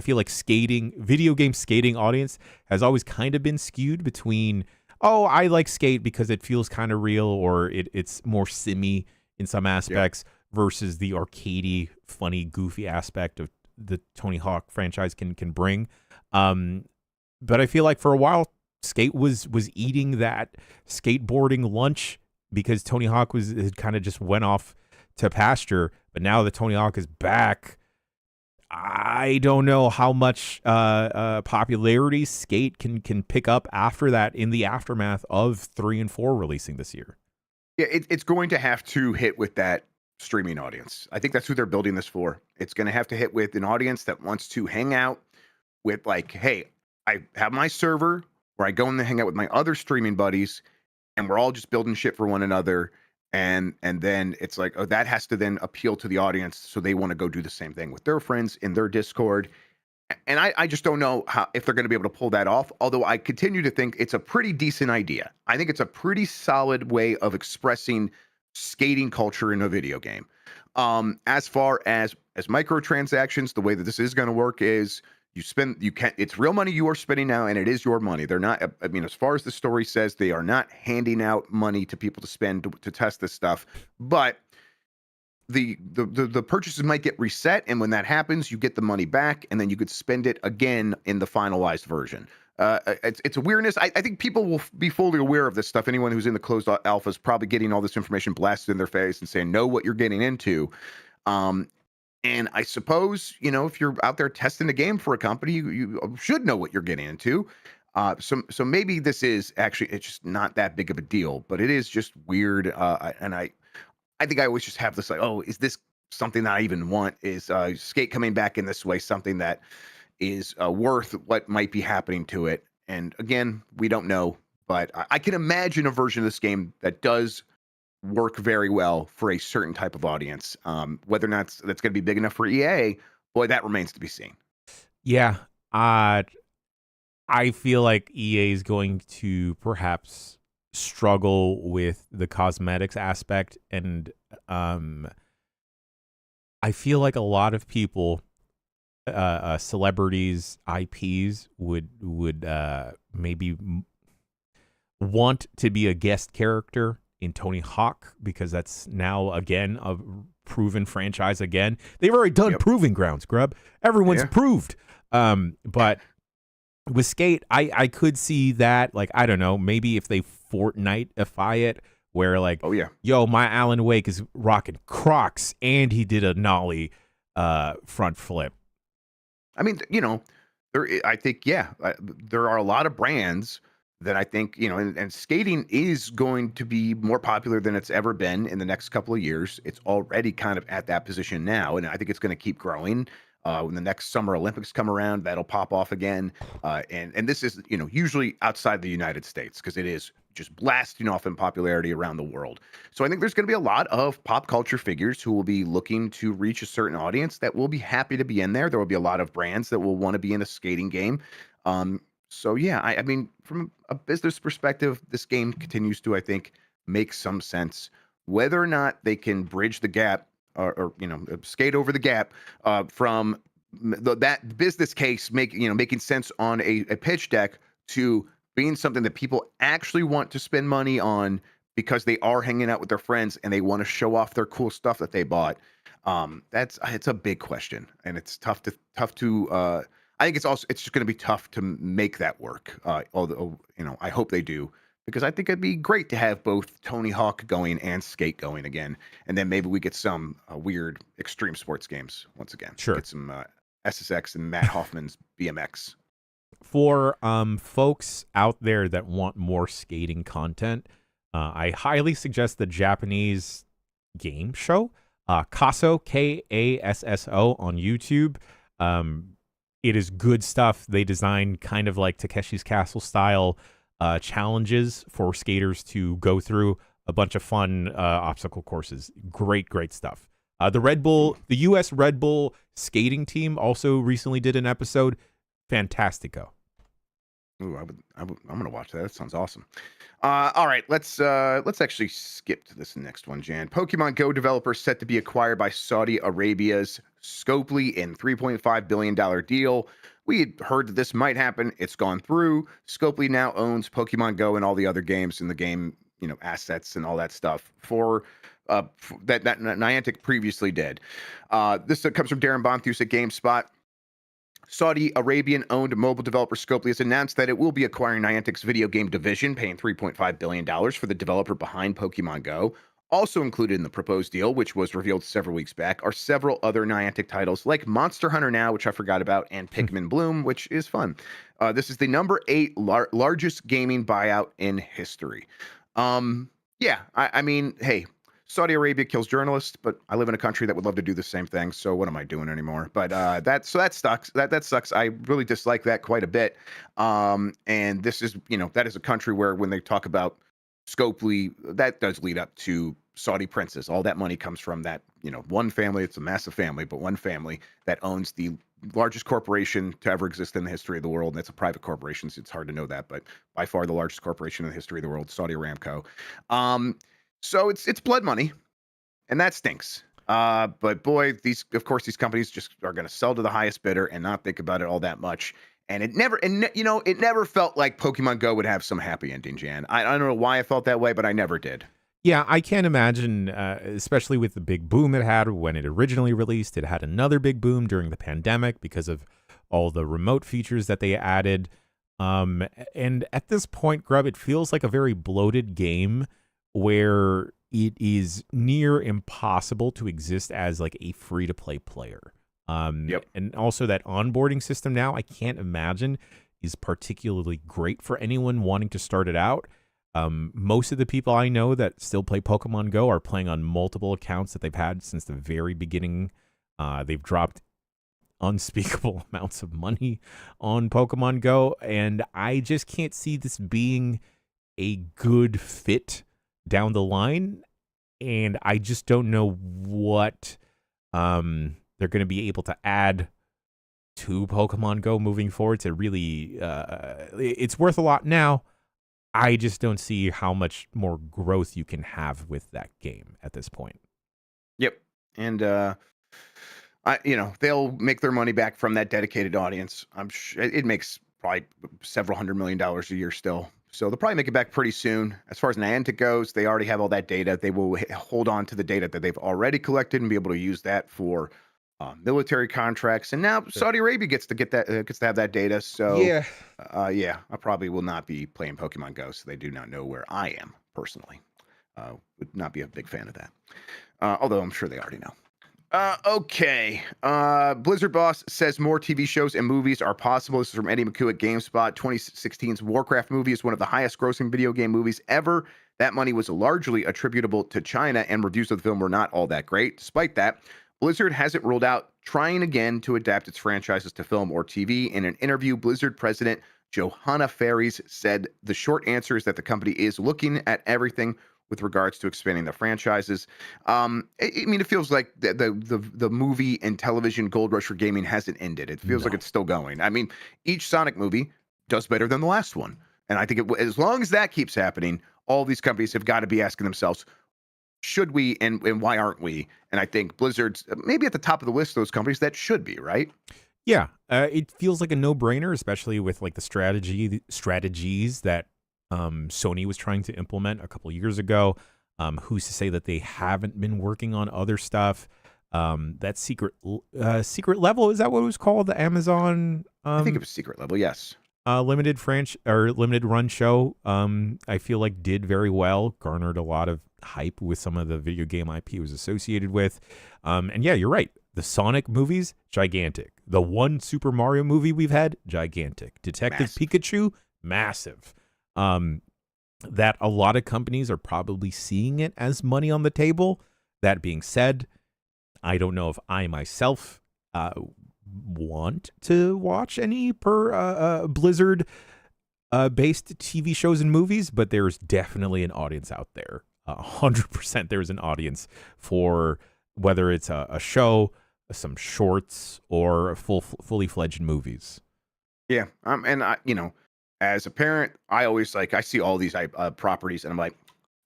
feel like video game skating audience has always kind of been skewed between, I like skate because it feels kind of real, or it's more simmy in some aspects, versus the arcadey, funny, goofy aspect of the Tony Hawk franchise can bring. But I feel like for a while, skate was eating that skateboarding lunch because Tony Hawk had kind of just went off to pasture. But now that Tony Hawk is back, I don't know how much popularity skate can pick up after that in the aftermath of 3 and 4 releasing this year. Yeah, it's going to have to hit with that streaming audience. I think that's who they're building this for. It's going to have to hit with an audience that wants to hang out with, like, hey, I have my server where I go and hang out with my other streaming buddies, and we're all just building shit for one another. And then it's like, that has to then appeal to the audience, so they want to go do the same thing with their friends in their Discord. And I just don't know if they're going to be able to pull that off, although I continue to think it's a pretty decent idea. I think it's a pretty solid way of expressing skating culture in a video game. As far as microtransactions, the way that this is going to work is it's real money you are spending now, and it is your money. They're not, as far as the story says, they are not handing out money to people to spend to test this stuff, but the purchases might get reset, and when that happens, you get the money back, and then you could spend it again in the finalized version. It's a weirdness. I think people will be fully aware of this stuff. Anyone who's in the closed alpha is probably getting all this information blasted in their face and saying, know what you're getting into. And I suppose, if you're out there testing the game for a company, you should know what you're getting into. So maybe this is actually, it's just not that big of a deal, but it is just weird. And I think I always just have this like, is this something that I even want? Is skate coming back in this way something that is worth what might be happening to it? And again, we don't know, but I can imagine a version of this game that does work very well for a certain type of audience. Whether or not that's going to be big enough for EA, boy, that remains to be seen. Yeah, I feel like EA is going to perhaps struggle with the cosmetics aspect, and I feel like a lot of people, celebrities, IPs would maybe want to be a guest character in Tony Hawk, because that's now again a proven franchise again. They've already done Proving Grounds, Grub. Everyone's proved. But with Skate, I could see that, like, I don't know, maybe if they Fortnite-ify it, where like, yo, my Alan Wake is rocking Crocs and he did a nollie front flip. I mean, I think, yeah, there are a lot of brands that I think, and skating is going to be more popular than it's ever been in the next couple of years. It's already kind of at that position now, and I think it's going to keep growing. When the next Summer Olympics come around, that'll pop off again. And this is, usually outside the United States because it is just blasting off in popularity around the world. So I think there's going to be a lot of pop culture figures who will be looking to reach a certain audience that will be happy to be in there. There will be a lot of brands that will want to be in a skating game. So yeah, I mean, from a business perspective, this game continues to, I think, make some sense. Whether or not they can bridge the gap or skate over the gap from that business case making sense on a pitch deck to being something that people actually want to spend money on because they are hanging out with their friends and they want to show off their cool stuff that they bought. It's a big question, and it's tough to. I think it's just going to be tough to make that work. Although I hope they do, because I think it'd be great to have both Tony Hawk going and skate going again, and then maybe we get some weird extreme sports games once again. Sure, get some SSX and Matt Hoffman's BMX. For folks out there that want more skating content, I highly suggest the Japanese game show, Kasso, Kasso, on YouTube. It is good stuff. They design kind of like Takeshi's Castle style challenges for skaters to go through, a bunch of fun obstacle courses. Great stuff. The U.S. Red Bull skating team also recently did an episode. Fantastico. Ooh, I'm gonna watch that. That sounds awesome. All right, let's actually skip to this next one, Jan. Pokemon Go developers set to be acquired by Saudi Arabia's Scopely in $3.5 billion deal. We had heard that this might happen. It's gone through. Scopely now owns Pokemon Go and all the other games in the game, assets and all that stuff for that Niantic previously did. This comes from Darren Bonthus at GameSpot. Saudi Arabian-owned mobile developer Scopely has announced that it will be acquiring Niantic's video game division, paying $3.5 billion for the developer behind Pokemon Go. Also included in the proposed deal, which was revealed several weeks back, are several other Niantic titles like Monster Hunter Now, which I forgot about, and Pikmin Bloom, which is fun. This is the number 8 largest gaming buyout in history. I mean, hey, Saudi Arabia kills journalists, but I live in a country that would love to do the same thing. So what am I doing anymore? But that sucks. That sucks. I really dislike that quite a bit. And this is, that is a country where when they talk about Scopely, that does lead up to Saudi princes. All that money comes from that, one family. It's a massive family, but one family that owns the largest corporation to ever exist in the history of the world. And it's a private corporation, so it's hard to know that, but by far the largest corporation in the history of the world, Saudi Aramco. So it's blood money, and that stinks. But boy, these companies just are going to sell to the highest bidder and not think about it all that much. And it never felt like Pokemon Go would have some happy ending, Jan. I don't know why I felt that way, but I never did. Yeah, I can't imagine, especially with the big boom it had when it originally released. It had another big boom during the pandemic because of all the remote features that they added. And at this point, Grub, it feels like a very bloated game where it is near impossible to exist as like a free-to-play player. And also that onboarding system now, I can't imagine is particularly great for anyone wanting to start it out. Most of the people I know that still play Pokemon Go are playing on multiple accounts that they've had since the very beginning. They've dropped unspeakable amounts of money on Pokemon Go, and I just can't see this being a good fit down the line, and I just don't know what they're going to be able to add to Pokemon Go moving forward to really it's worth a lot now. I just don't see how much more growth you can have with that game at this point. Yep. And they'll make their money back from that dedicated audience. I'm sure it makes probably several $100 million a year still. So they'll probably make it back pretty soon. As far as Niantic goes, they already have all that data. They will hold on to the data that they've already collected and be able to use that for military contracts. And now Saudi Arabia gets to have that data. So I probably will not be playing Pokemon Go. So they do not know where I am personally. Would not be a big fan of that. Although I'm sure they already know. Okay. Blizzard boss says more TV shows and movies are possible. This is from Eddie McHugh at GameSpot. 2016's Warcraft movie is one of the highest grossing video game movies ever. That money was largely attributable to China, and reviews of the film were not all that great. Despite that, Blizzard hasn't ruled out trying again to adapt its franchises to film or TV. In an interview, Blizzard president Johanna Faries said the short answer is that the company is looking at everything with regards to expanding the franchises. I mean, it feels like the movie and television gold rush for gaming hasn't ended. It feels like it's still going. I mean, each Sonic movie does better than the last one. And I think as long as that keeps happening, all these companies have got to be asking themselves, should we and why aren't we? And I think Blizzard's maybe at the top of the list of those companies that should be, right? Yeah, it feels like a no-brainer, especially with like the strategies that Sony was trying to implement a couple years ago. Who's to say that they haven't been working on other stuff? That secret level, is that what it was called? The Amazon I think it was Secret Level, yes. limited run show. I feel like did very well, garnered a lot of hype with some of the video game IP it was associated with. And yeah, you're right. The Sonic movies, gigantic. The one Super Mario movie we've had, gigantic. Detective Pikachu, massive. That a lot of companies are probably seeing it as money on the table. That being said, I don't know if I myself want to watch any Blizzard based TV shows and movies, but there's definitely an audience out there. 100% there's an audience for whether it's a show, some shorts, or fully fledged movies. Yeah, and I, as a parent, I always I see all these properties, and I'm like,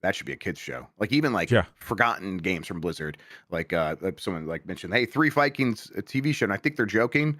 that should be a kids show. Like even forgotten games from Blizzard, like someone mentioned, hey, Three Vikings a TV show, and I think they're joking,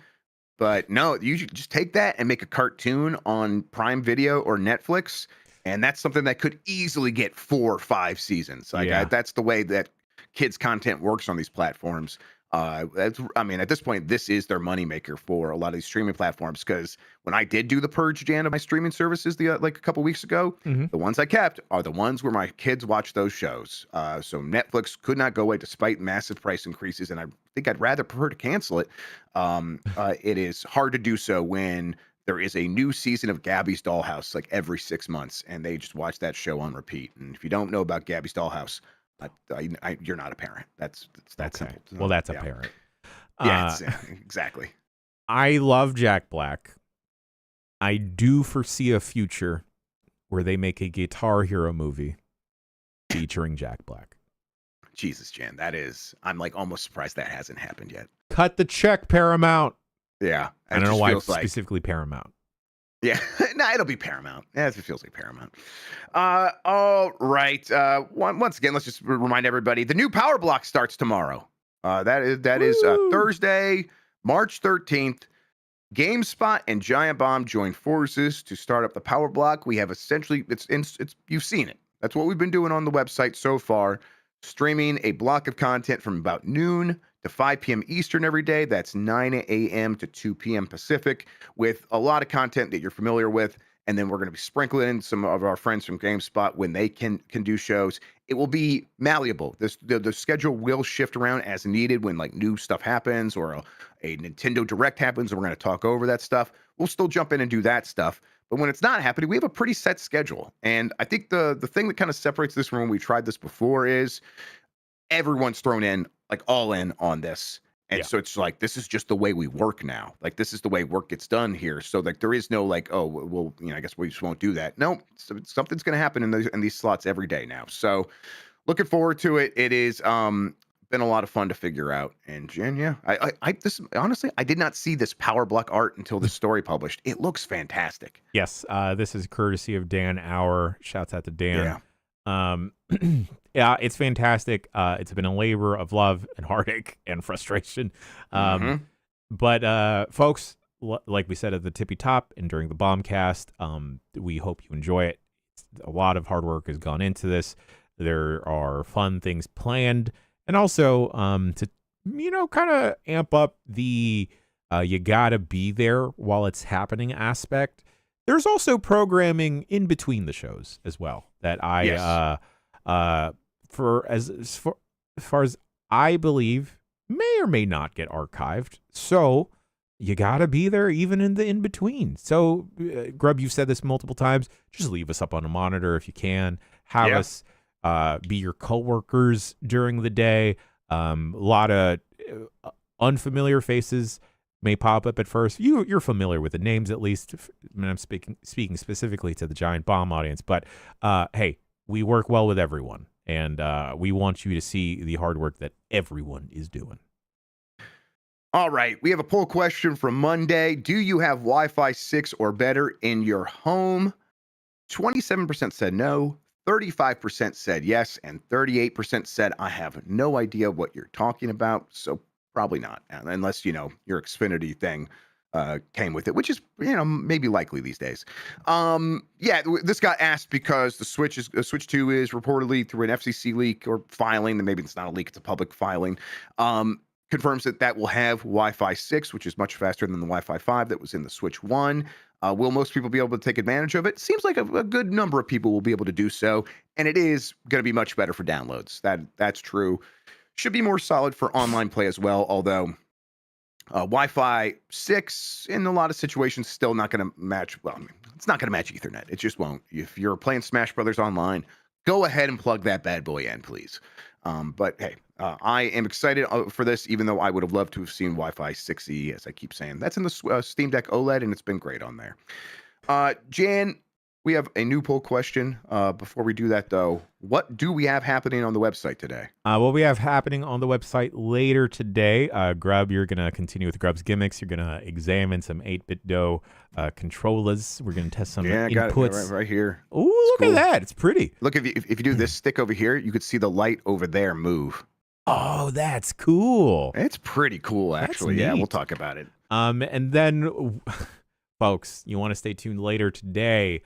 but no, you should just take that and make a cartoon on Prime Video or Netflix, and that's something that could easily get 4 or 5 seasons. That's the way that kids content works on these platforms. At this point, this is their moneymaker for a lot of these streaming platforms. Because when I did do the purge, Jan, of my streaming services, a couple weeks ago, the ones I kept are the ones where my kids watch those shows. So Netflix could not go away despite massive price increases, and I think I'd rather prefer to cancel it. It is hard to do so when there is a new season of Gabby's Dollhouse every 6 months, and they just watch that show on repeat. And if you don't know about Gabby's Dollhouse, you're not a parent. It's that simple. Well, that's a parent. Yeah, exactly. I love Jack Black. I do foresee a future where they make a Guitar Hero movie featuring Jack Black. Jesus, Jan, I'm almost surprised that hasn't happened yet. Cut the check, Paramount. Yeah. I don't know why specifically Paramount. Yeah, no, it'll be Paramount. Yeah, it feels like Paramount. All right. Once again, let's just remind everybody the new Power Block starts tomorrow. That is Thursday, March 13th. GameSpot and Giant Bomb join forces to start up the Power Block. We have essentially it's you've seen it. That's what we've been doing on the website so far, streaming a block of content from about noon to 5 p.m. Eastern every day. That's 9 a.m. to 2 p.m. Pacific, with a lot of content that you're familiar with. And then we're going to be sprinkling in some of our friends from GameSpot when they can do shows. It will be malleable. The schedule will shift around as needed when new stuff happens or a Nintendo Direct happens, and we're going to talk over that stuff. We'll still jump in and do that stuff. But when it's not happening, we have a pretty set schedule. And I think the thing that kind of separates this from when we tried this before is everyone's thrown in all in on this. And so it's this is just the way we work now. This is the way work gets done here. So there is no oh, well, I guess we just won't do that. No, something's going to happen in these slots every day now. So looking forward to it. It is been a lot of fun to figure out. And Jen, honestly, I did not see this Power Block art until the story published. It looks fantastic. Yes. This is courtesy of Dan Auer. Shouts out to Dan. Yeah, it's fantastic. It's been a labor of love and heartache and frustration. But folks, like we said at the tippy top and during the Bombcast, we hope you enjoy it. A lot of hard work has gone into this. There are fun things planned, and also to kind of amp up the you gotta be there while it's happening aspect. There's also programming in between the shows as well that I as far as I believe may or may not get archived. So you got to be there even in the in-between. So, Grub, you've said this multiple times. Just leave us up on a monitor if you can. Have us be your coworkers during the day. A lot of unfamiliar faces may pop up at first. You're familiar with the names at least. I mean, I'm speaking specifically to the Giant Bomb audience. But, hey, we work well with everyone. And we want you to see the hard work that everyone is doing. All right. We have a poll question from Monday. Do you have Wi-Fi 6 or better in your home? 27% said no. 35% said yes. And 38% said, I have no idea what you're talking about. So probably not. Unless, your Xfinity thing came with it, which is, maybe likely these days. This got asked because the Switch 2 is reportedly through an FCC leak or filing. And maybe it's not a leak, it's a public filing. Confirms that will have Wi-Fi 6, which is much faster than the Wi-Fi 5 that was in the Switch 1. Will most people be able to take advantage of it? Seems like a good number of people will be able to do so. And it is going to be much better for downloads. That's true. Should be more solid for online play as well, although Wi-Fi 6 in a lot of situations still not going to match. Well, it's not going to match Ethernet. It just won't. If you're playing Smash Brothers online, go ahead and plug that bad boy in, please. But hey, I am excited for this, even though I would have loved to have seen Wi-Fi 6E, as I keep saying. That's in the Steam Deck OLED, and it's been great on there. Jan, we have a new poll question. Before we do that, though, what do we have happening on the website today? What we have happening on the website later today, Grub, you're going to continue with Grub's gimmicks. You're going to examine some 8-bit DOE controllers. We're going to test some inputs. Got it right here. Ooh, look at that. It's pretty. Look, if you do this stick over here, you could see the light over there move. Oh, that's cool. It's pretty cool, actually. Yeah, we'll talk about it. And then, folks, you want to stay tuned later today.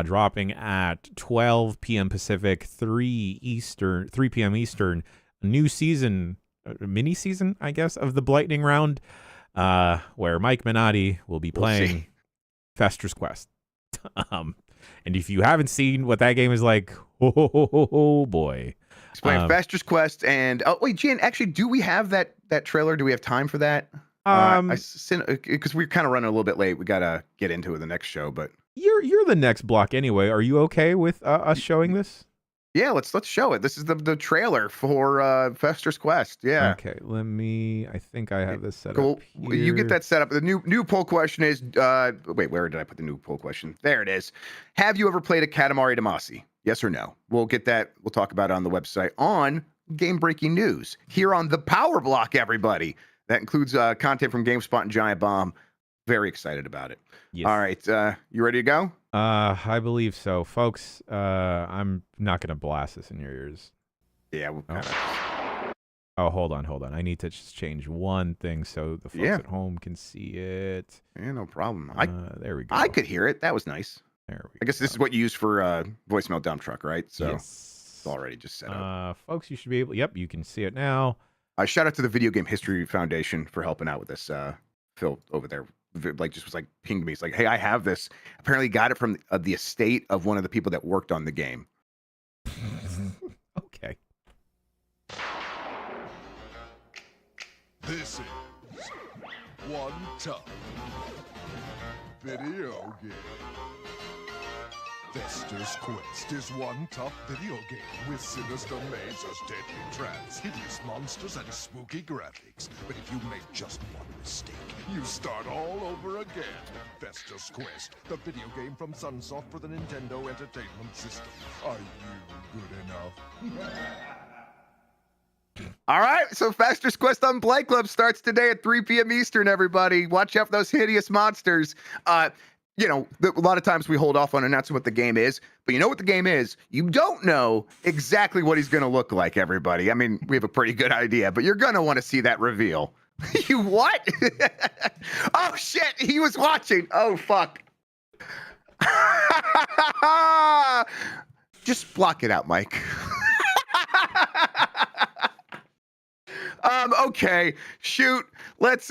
Dropping at 12 p.m. Pacific, 3 p.m. Eastern, a new season, mini season, I guess, of the Blightning round, where Mike Minotti will be playing Fester's Quest. And if you haven't seen what that game is like, oh boy. He's playing Fester's Quest, and wait, Jan, actually, do we have that trailer? Do we have time for that? Because we're kind of running a little bit late. We gotta get into it the next show, but. You're the next block anyway. Are you okay with us showing this? Yeah, let's show it. This is the trailer for Fester's Quest. Yeah. Okay, I think I have this set cool. up. Cool. You get that set up. The new poll question is wait, where did I put the new poll question? There it is. Have you ever played a Katamari Damacy? Yes or no? We'll get that. We'll talk about it on the website on Game Breaking News here on the Power Block, everybody. That includes content from GameSpot and Giant Bomb. Very excited about it. Yes. All right. You ready to go? I believe so. Folks, I'm not going to blast this in your ears. Yeah. We'll Oh, hold on. I need to just change one thing so the folks at home can see it. Yeah, no problem. There we go. I could hear it. That was nice. There we go. I guess this is what you use for voicemail dump truck, right? So yes. It's already just set up. Folks, you should be able. Yep, you can see it now. Shout out to the Video Game History Foundation for helping out with this. Phil over there. Was pinged me. It's like, hey, I have this. Apparently got it from the estate of one of the people that worked on the game. Okay. This is One Tough Video Game. Fester's Quest is one tough video game with sinister mazes, deadly traps, hideous monsters, and spooky graphics. But if you make just one mistake, you start all over again. Fester's Quest, the video game from Sunsoft for the Nintendo Entertainment System. Are you good enough? All right, so Fester's Quest on Blight Club starts today at 3 p.m. Eastern, everybody. Watch out for those hideous monsters. A lot of times we hold off on announcing what the game is, but you know what the game is? You don't know exactly what he's going to look like, everybody. I mean, we have a pretty good idea, but you're going to want to see that reveal. You what? Oh, shit, he was watching. Oh, fuck. Just block it out, Mike. Okay, shoot. Let's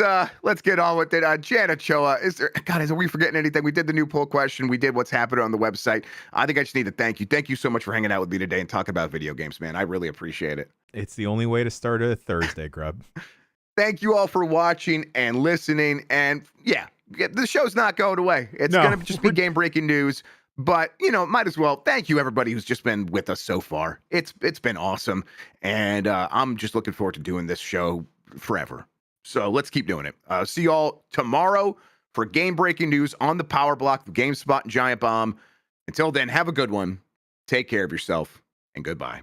get on with it. Janet Choa, are we forgetting anything? We did the new poll question. We did what's happening on the website. I think I just need to thank you. Thank you so much for hanging out with me today and talking about video games, man. I really appreciate it. It's the only way to start a Thursday, Grub. Thank you all for watching and listening. And yeah, the show's not going away. It's going to just be game-breaking news. But, might as well. Thank you, everybody who's just been with us so far. It's been awesome. And I'm just looking forward to doing this show forever. So let's keep doing it. See y'all tomorrow for game-breaking news on the Power Block, the GameSpot and Giant Bomb. Until then, have a good one. Take care of yourself, and goodbye.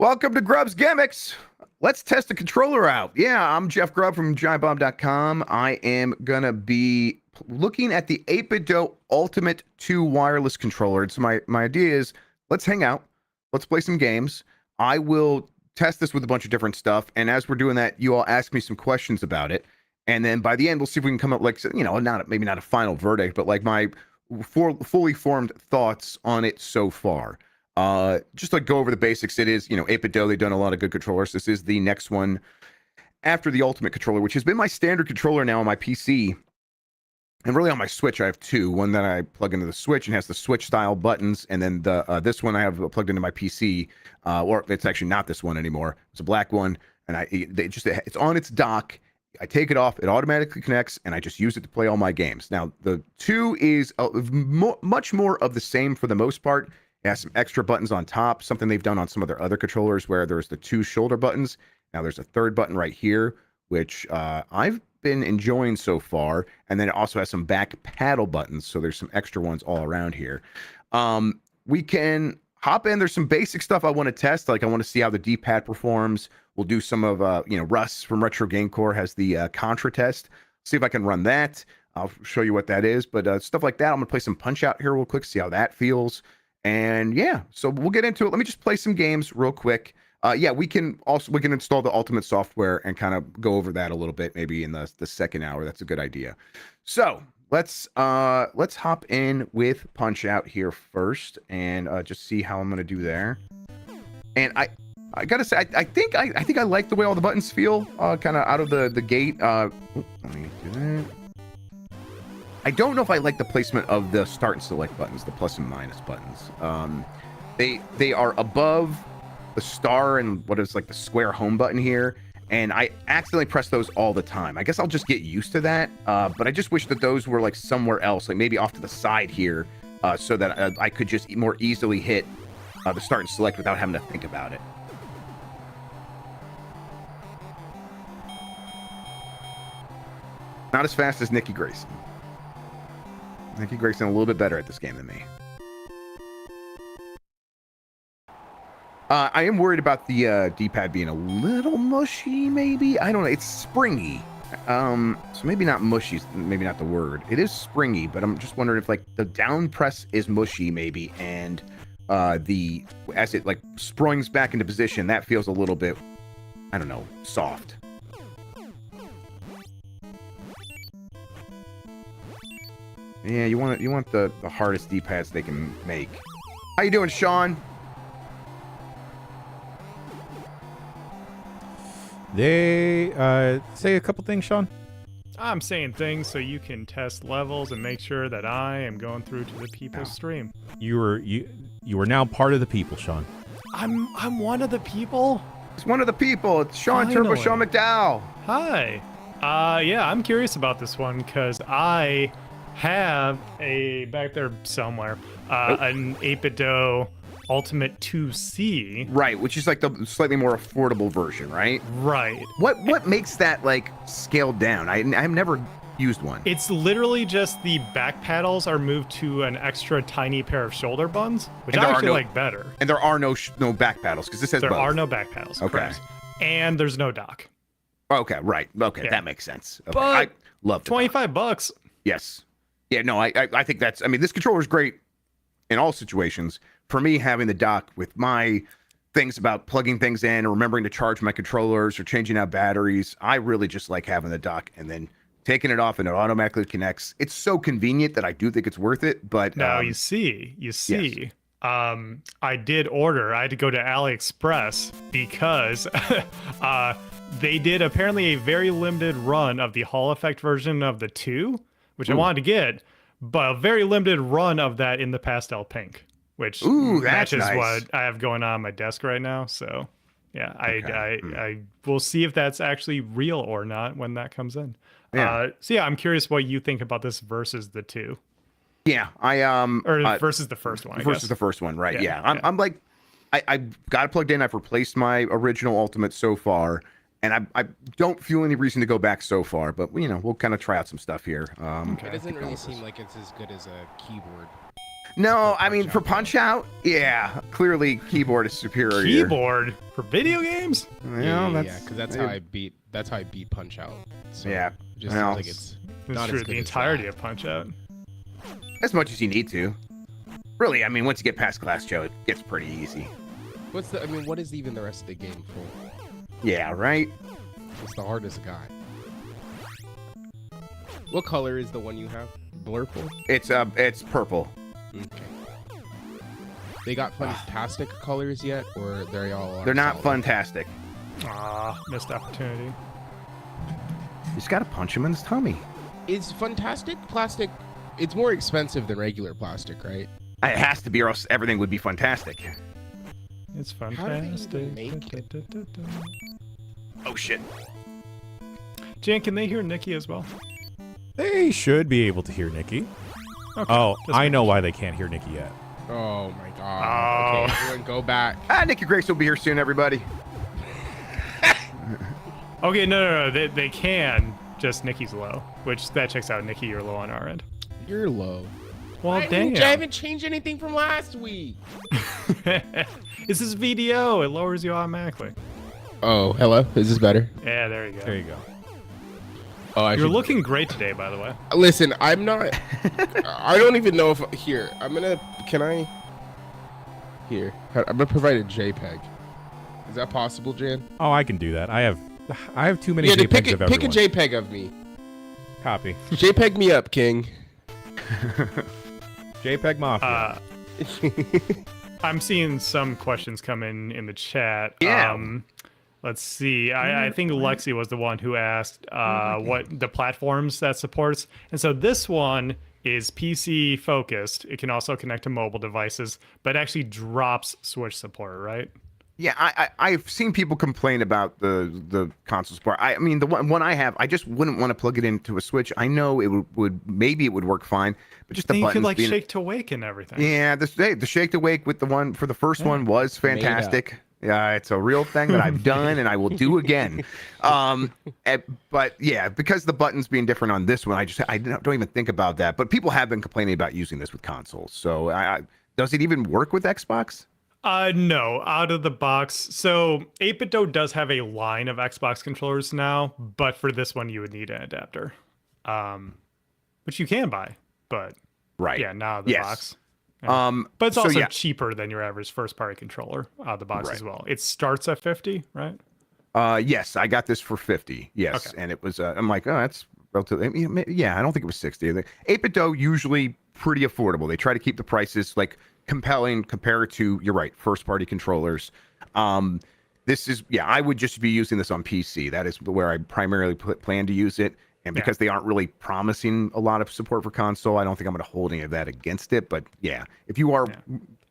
Welcome to Grubb's Gimmicks. Let's test the controller out. Yeah, I'm Jeff Grubb from GiantBomb.com. I am going to be looking at the 8BitDo Ultimate 2 wireless controller. So my idea is, let's hang out. Let's play some games. I will test this with a bunch of different stuff. And as we're doing that, you all ask me some questions about it. And then by the end, we'll see if we can come up, like, you know, maybe not a final verdict, but like my fully formed thoughts on it so far. Just like go over the basics. It is, you know, 8BitDo, they've done a lot of good controllers. This is the next one after the Ultimate controller, which has been my standard controller now on my PC. And really on my Switch, I have two. One that I plug into the Switch and has the Switch style buttons. And then this one I have plugged into my PC, or it's actually not this one anymore. It's a black one. And it's on its dock. I take it off, it automatically connects, and I just use it to play all my games. Now, the 2 is much more of the same for the most part. It has some extra buttons on top, something they've done on some of their other controllers where there's the 2 shoulder buttons. Now there's a third button right here, which I've been enjoying so far. And then it also has some back paddle buttons, so there's some extra ones all around here. We can hop in. There's some basic stuff I want to test. Like I want to see how the D-pad performs. We'll do some of, Russ from Retro Game Core has the Contra test. See if I can run that. I'll show you what that is. But stuff like that, I'm going to play some Punch-Out here real quick, see how that feels. And yeah, so we'll get into it. Let me just play some games real quick. We can install the Ultimate software and kind of go over that a little bit, maybe in the second hour. That's a good idea. So let's hop in with Punch-Out here first and just see how I'm going to do there. And I gotta say, I think I like the way all the buttons feel, kind of out of the gate. Let me do that. I don't know if I like the placement of the start and select buttons, the plus and minus buttons. They are above the star and what is like the square home button here, and I accidentally press those all the time. I guess I'll just get used to that. But I just wish that those were like somewhere else, like maybe off to the side here, so that I could just more easily hit the start and select without having to think about it. Not as fast as Nikki Grayson. Nikki Grayson a little bit better at this game than me. I am worried about the D-pad being a little mushy, maybe. I don't know. It's springy. So maybe not mushy, maybe not the word. It is springy, but I'm just wondering if like the down press is mushy maybe, and as it like springs back into position, that feels a little bit, I don't know, soft. Yeah, you want the hardest D-pads they can make. How you doing, Sean? They say a couple things, Sean. I'm saying things so you can test levels and make sure that I am going through to the people's stream. You are now part of the people, Sean. I'm one of the people. It's one of the people. It's Sean Finally. Turbo Sean McDowell. Hi. Yeah, I'm curious about this one because I have back there somewhere an 8BitDo Ultimate 2C. Right, which is like the slightly more affordable version, right? Right. What makes that like scaled down? I've never used one. It's literally just the back paddles are moved to an extra tiny pair of shoulder buttons, which I actually like better. And there are no back paddles because this has there both. are no back paddles. Okay. Correct. And there's no dock. Okay, right. Okay, Yeah. that makes sense. Okay. But I love $25. Yes. Yeah, no, I think that's, I mean, this controller is great in all situations. For me, having the dock with my things about plugging things in or remembering to charge my controllers or changing out batteries, I really just like having the dock and then taking it off and it automatically connects. It's so convenient that I do think it's worth it. But now you see, yes. I did order. I had to go to AliExpress because they did apparently a very limited run of the Hall effect version of the 2, which I wanted to get, but a very limited run of that in the pastel pink, which matches nice. what I have going on my desk right now. So yeah, I will see if that's actually real or not when that comes in. Yeah. So yeah, I'm curious what you think about this versus the 2. Yeah, Versus the first one. Versus the first one, right? Yeah, Yeah, I'm like, I've got it plugged in. I've replaced my original Ultimate so far, and I don't feel any reason to go back so far. But we'll kind of try out some stuff here. It doesn't really seem like it's as good as a keyboard. No, I mean for Punch Out, yeah, clearly keyboard is superior. Keyboard for video games? Yeah, because that's how I beat. That's how I beat Punch Out. So Yeah, it just well, sounds like it's It's not true. as good The as entirety that. of Punch Out. as much as you need to. Really, I mean, once you get past Glass Joe, it gets pretty easy. What's the? I mean, what is even the rest of the game for? Yeah, right. What's the hardest guy? What color is the one you have? Blurple. It's purple. Okay. They got fantastic colors yet, or they're all? They're not solid? fantastic. Ah, missed opportunity. You just gotta punch him in his tummy. Is fantastic plastic? It's more expensive than regular plastic, right? It has to be, or else everything would be fantastic. It's How do they fantastic. even make it? Oh shit. Jan, can they hear Nikki as well? They should be able to hear Nikki. Okay, Oh, just I know making why they can't hear Nikki yet. Oh my god. Okay, everyone go back. Nikki Grace will be here soon, everybody. Okay, no. They can. Just Nikki's low, which that checks out. Nikki, you're low on our end. You're low. Well, I damn. haven't changed anything from last week. This is VDO. It lowers you automatically. Oh, hello. Is this better? Yeah, there you go. There you go. Oh, I You're should- looking great today, by the way. Listen, I'm not. I don't even know if here. I'm gonna. Can I? Here, I'm gonna provide a JPEG. Is that possible, Jan? Oh, I can do that. I have too many Yeah, JPEGs pick of a everyone. JPEG of me. Copy. JPEG me up, King. JPEG Mafia. I'm seeing some questions come in the chat. Yeah. Let's see. I think Lexi was the one who asked what the platforms that supports. And so this one is PC focused. It can also connect to mobile devices, but actually drops Switch support, right? Yeah, I've seen people complain about the console support. I mean, the one I have, I just wouldn't want to plug it into a Switch. I know it would maybe it would work fine, but just the And you buttons could like being, shake to wake and everything. Yeah, the Shake to Wake with the one for the first one was fantastic. Yeah, it's a real thing that I've done and I will do again. But yeah, because the buttons being different on this one, I don't even think about that. But people have been complaining about using this with consoles. So does it even work with Xbox? No, out of the box. So 8BitDo does have a line of Xbox controllers now, but for this one you would need an adapter, which you can buy. But Right. yeah, not out of the Yes. box. Yeah. But it's so also yeah. cheaper than your average first-party controller out of the box Right. as well. It starts at 50, right? Yes, I got this for 50. Yes, Okay. and it was. I'm like, oh, that's relatively. Yeah, I don't think it was 60. 8BitDo usually pretty affordable. They try to keep the prices like compelling compared to. You're right, first-party controllers. This is I would just be using this on PC. That is where I primarily plan to use it. And because they aren't really promising a lot of support for console, I don't think I'm going to hold any of that against it. But yeah, if you are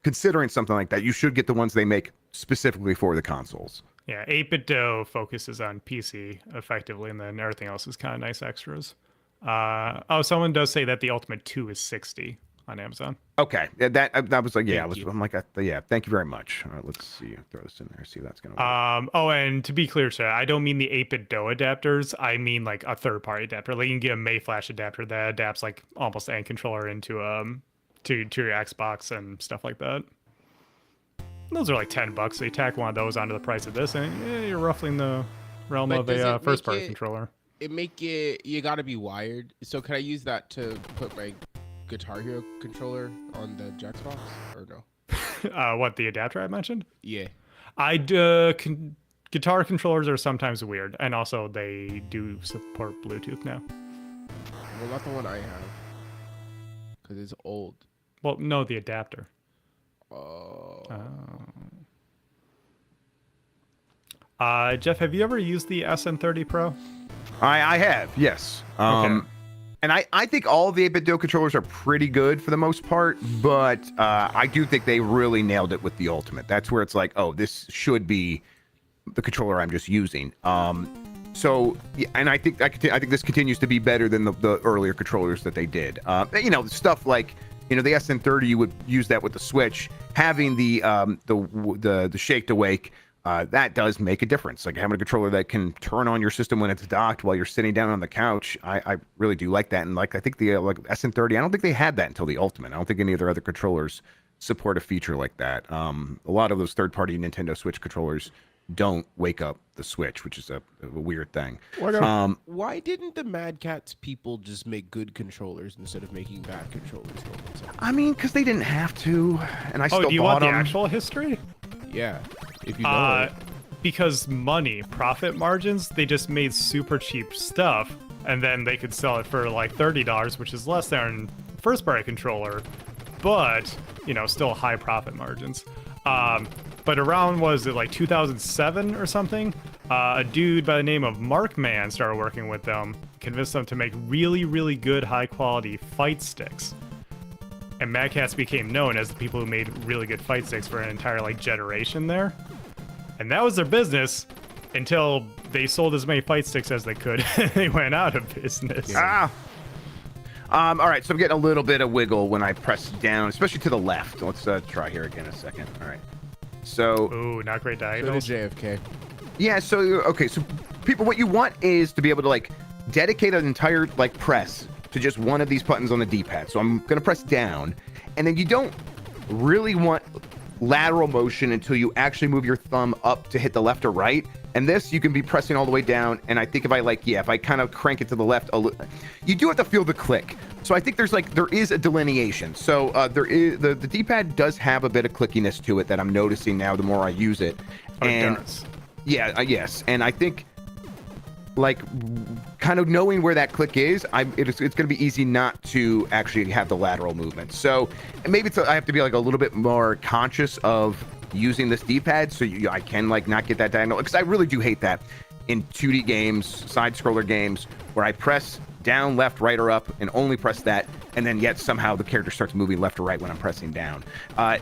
considering something like that, you should get the ones they make specifically for the consoles. Yeah, 8BitDo focuses on PC effectively, and then everything else is kind of nice extras. Someone does say that the Ultimate 2 is 60 on Amazon. Okay, that was like Thank you. I'm like thank you very much. All right, let's see, throw this in there, see if that's gonna work. And to be clear, sir, I don't mean the 8BitDo adapters. I mean like a third-party adapter. Like you can get a Mayflash adapter that adapts like almost any controller into to your Xbox and stuff like that. Those are like $10. So you tack one of those onto the price of this, and you're roughly in the realm But of does a it first-party make it- controller. You gotta be wired. So can I use that to put my Guitar Hero controller on the Xbox or no? What, the adapter I mentioned? Yeah. Guitar controllers are sometimes weird, and also they do support Bluetooth now. Well, not the one I have, because it's old. Well, no, the adapter. Oh. Jeff, have you ever used the SN30 Pro? I have, yes. Okay. And I think all the 8BitDo controllers are pretty good for the most part, but I do think they really nailed it with the Ultimate. That's where it's like, oh, this should be the controller I'm just using. So, yeah, and I think this continues to be better than the earlier controllers that they did. Stuff like, the SN30, you would use that with the Switch. Having the Shake to Wake that does make a difference. Like having a controller that can turn on your system when it's docked while you're sitting down on the couch, I really do like that. And like I think the like SN30, I don't think they had that until the Ultimate. I don't think any of their other controllers support a feature like that. A lot of those third-party Nintendo Switch controllers don't wake up the Switch, which is a weird thing. Why didn't the Mad Catz people just make good controllers instead of making bad controllers? I mean, because they didn't have to, and I still do you bought want the them. actual history? Yeah, if you know it. Because money, profit margins, they just made super cheap stuff, and then they could sell it for like $30, which is less than first-party controller, but you know, still high profit margins. But around, was it like 2007 or something? A dude by the name of Markman started working with them, convinced them to make really, really good, high-quality fight sticks. And Mad Catz became known as the people who made really good fight sticks for an entire like generation there. And that was their business until they sold as many fight sticks as they could. They went out of business. All right, so I'm getting a little bit of wiggle when I press down, especially to the left. Let's try here again a second. All right. So. Ooh, not great So diagonals. did JFK. Yeah, so, okay, so people, what you want is to be able to, like, dedicate an entire, like, press to just one of these buttons on the D-pad. So I'm going to press down, and then you don't really want lateral motion until you actually move your thumb up to hit the left or right. And this, you can be pressing all the way down, and I think if I kind of crank it to the left, you do have to feel the click. So I think there is a delineation. So there is, the D-pad does have a bit of clickiness to it that I'm noticing now the more I use it. It does. Yeah, yes, and I think, like, kind of knowing where that click is, it's going to be easy not to actually have the lateral movement. So maybe I have to be like a little bit more conscious of using this D-pad so I can like not get that diagonal, because I really do hate that in 2D games, side scroller games, where I press down, left, right, or up, and only press that, and then yet somehow the character starts moving left or right when I'm pressing down.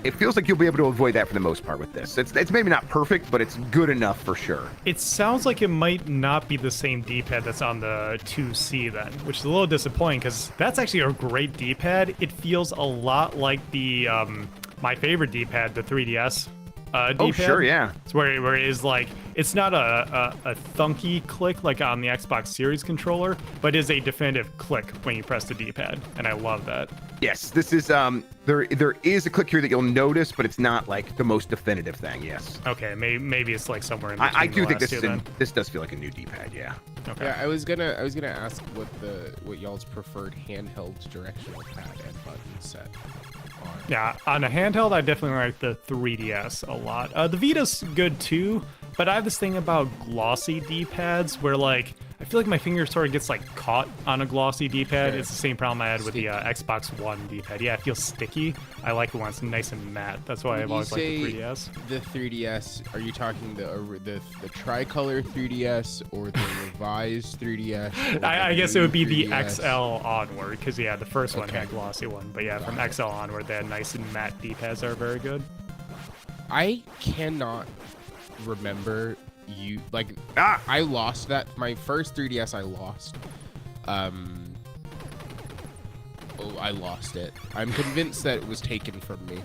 It feels like you'll be able to avoid that for the most part with this. It's maybe not perfect, but it's good enough for sure. It sounds like it might not be the same D-pad that's on the 2C then, which is a little disappointing because that's actually a great D-pad. It feels a lot like the my favorite D-pad, the 3DS D-pad. Oh, sure, yeah. It's where it is like, it's not a thunky click like on the Xbox Series controller, but is a definitive click when you press the D-pad, and I love that. Yes, this is there is a click here that you'll notice, but it's not like the most definitive thing. Yes. Okay, maybe it's like somewhere in between. I do think then. this does feel like a new D-pad. Yeah. Okay. Yeah, I was gonna ask what y'all's preferred handheld directional pad and button set are. Yeah, on a handheld, I definitely like the 3DS a lot. The Vita's good too, but I have this thing about glossy D-pads where like I feel like my finger sort of gets like caught on a glossy D-pad. Sure. It's the same problem I had with the Xbox One D-pad. Yeah, it feels sticky. I like it when it's nice and matte. That's why I've always liked the 3DS. The 3DS, are you talking the tricolor 3DS or the revised 3DS? I guess it would be the 3DS? XL onward, because yeah, the first one Okay. had a glossy one, but yeah, from XL onward, they had nice and matte D-pads that are very good. I cannot remember I lost that. My first 3DS I lost. I lost it. I'm convinced that it was taken from me,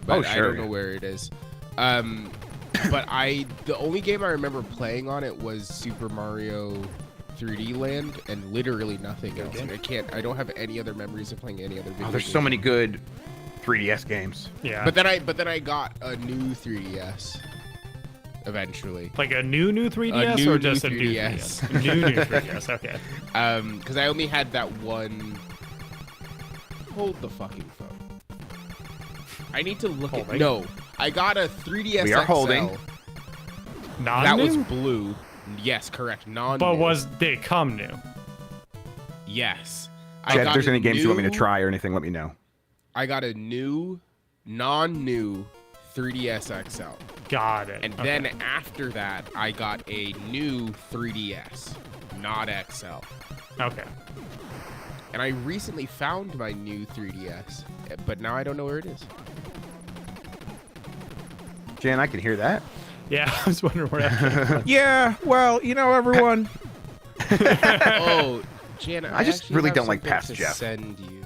but I don't know where it is. But the only game I remember playing on it was Super Mario 3D Land, and literally nothing else. I don't have any other memories of playing any other video There's game. so many good 3DS games. Yeah. But then I got a new 3DS eventually. Like a new 3DS new or just a new 3DS? 3DS? New 3DS, okay. Because I only had that one. Hold the fucking phone. I need to look at. No, I got a 3DS. We are XL. holding. That was Non-new? blue. Yes, correct. Non. But they come new? Yes. Chad, if there's any games you want me to try or anything, let me know. I got a new, non-new 3DS XL. Got it. And then after that, I got a new 3DS, not XL. Okay. And I recently found my new 3DS, but now I don't know where it is. Jan, I can hear that. Yeah, I was wondering where that came from. Yeah, well, you know, everyone. Oh, Jan, I just actually really have don't like something past to Jeff. Send you.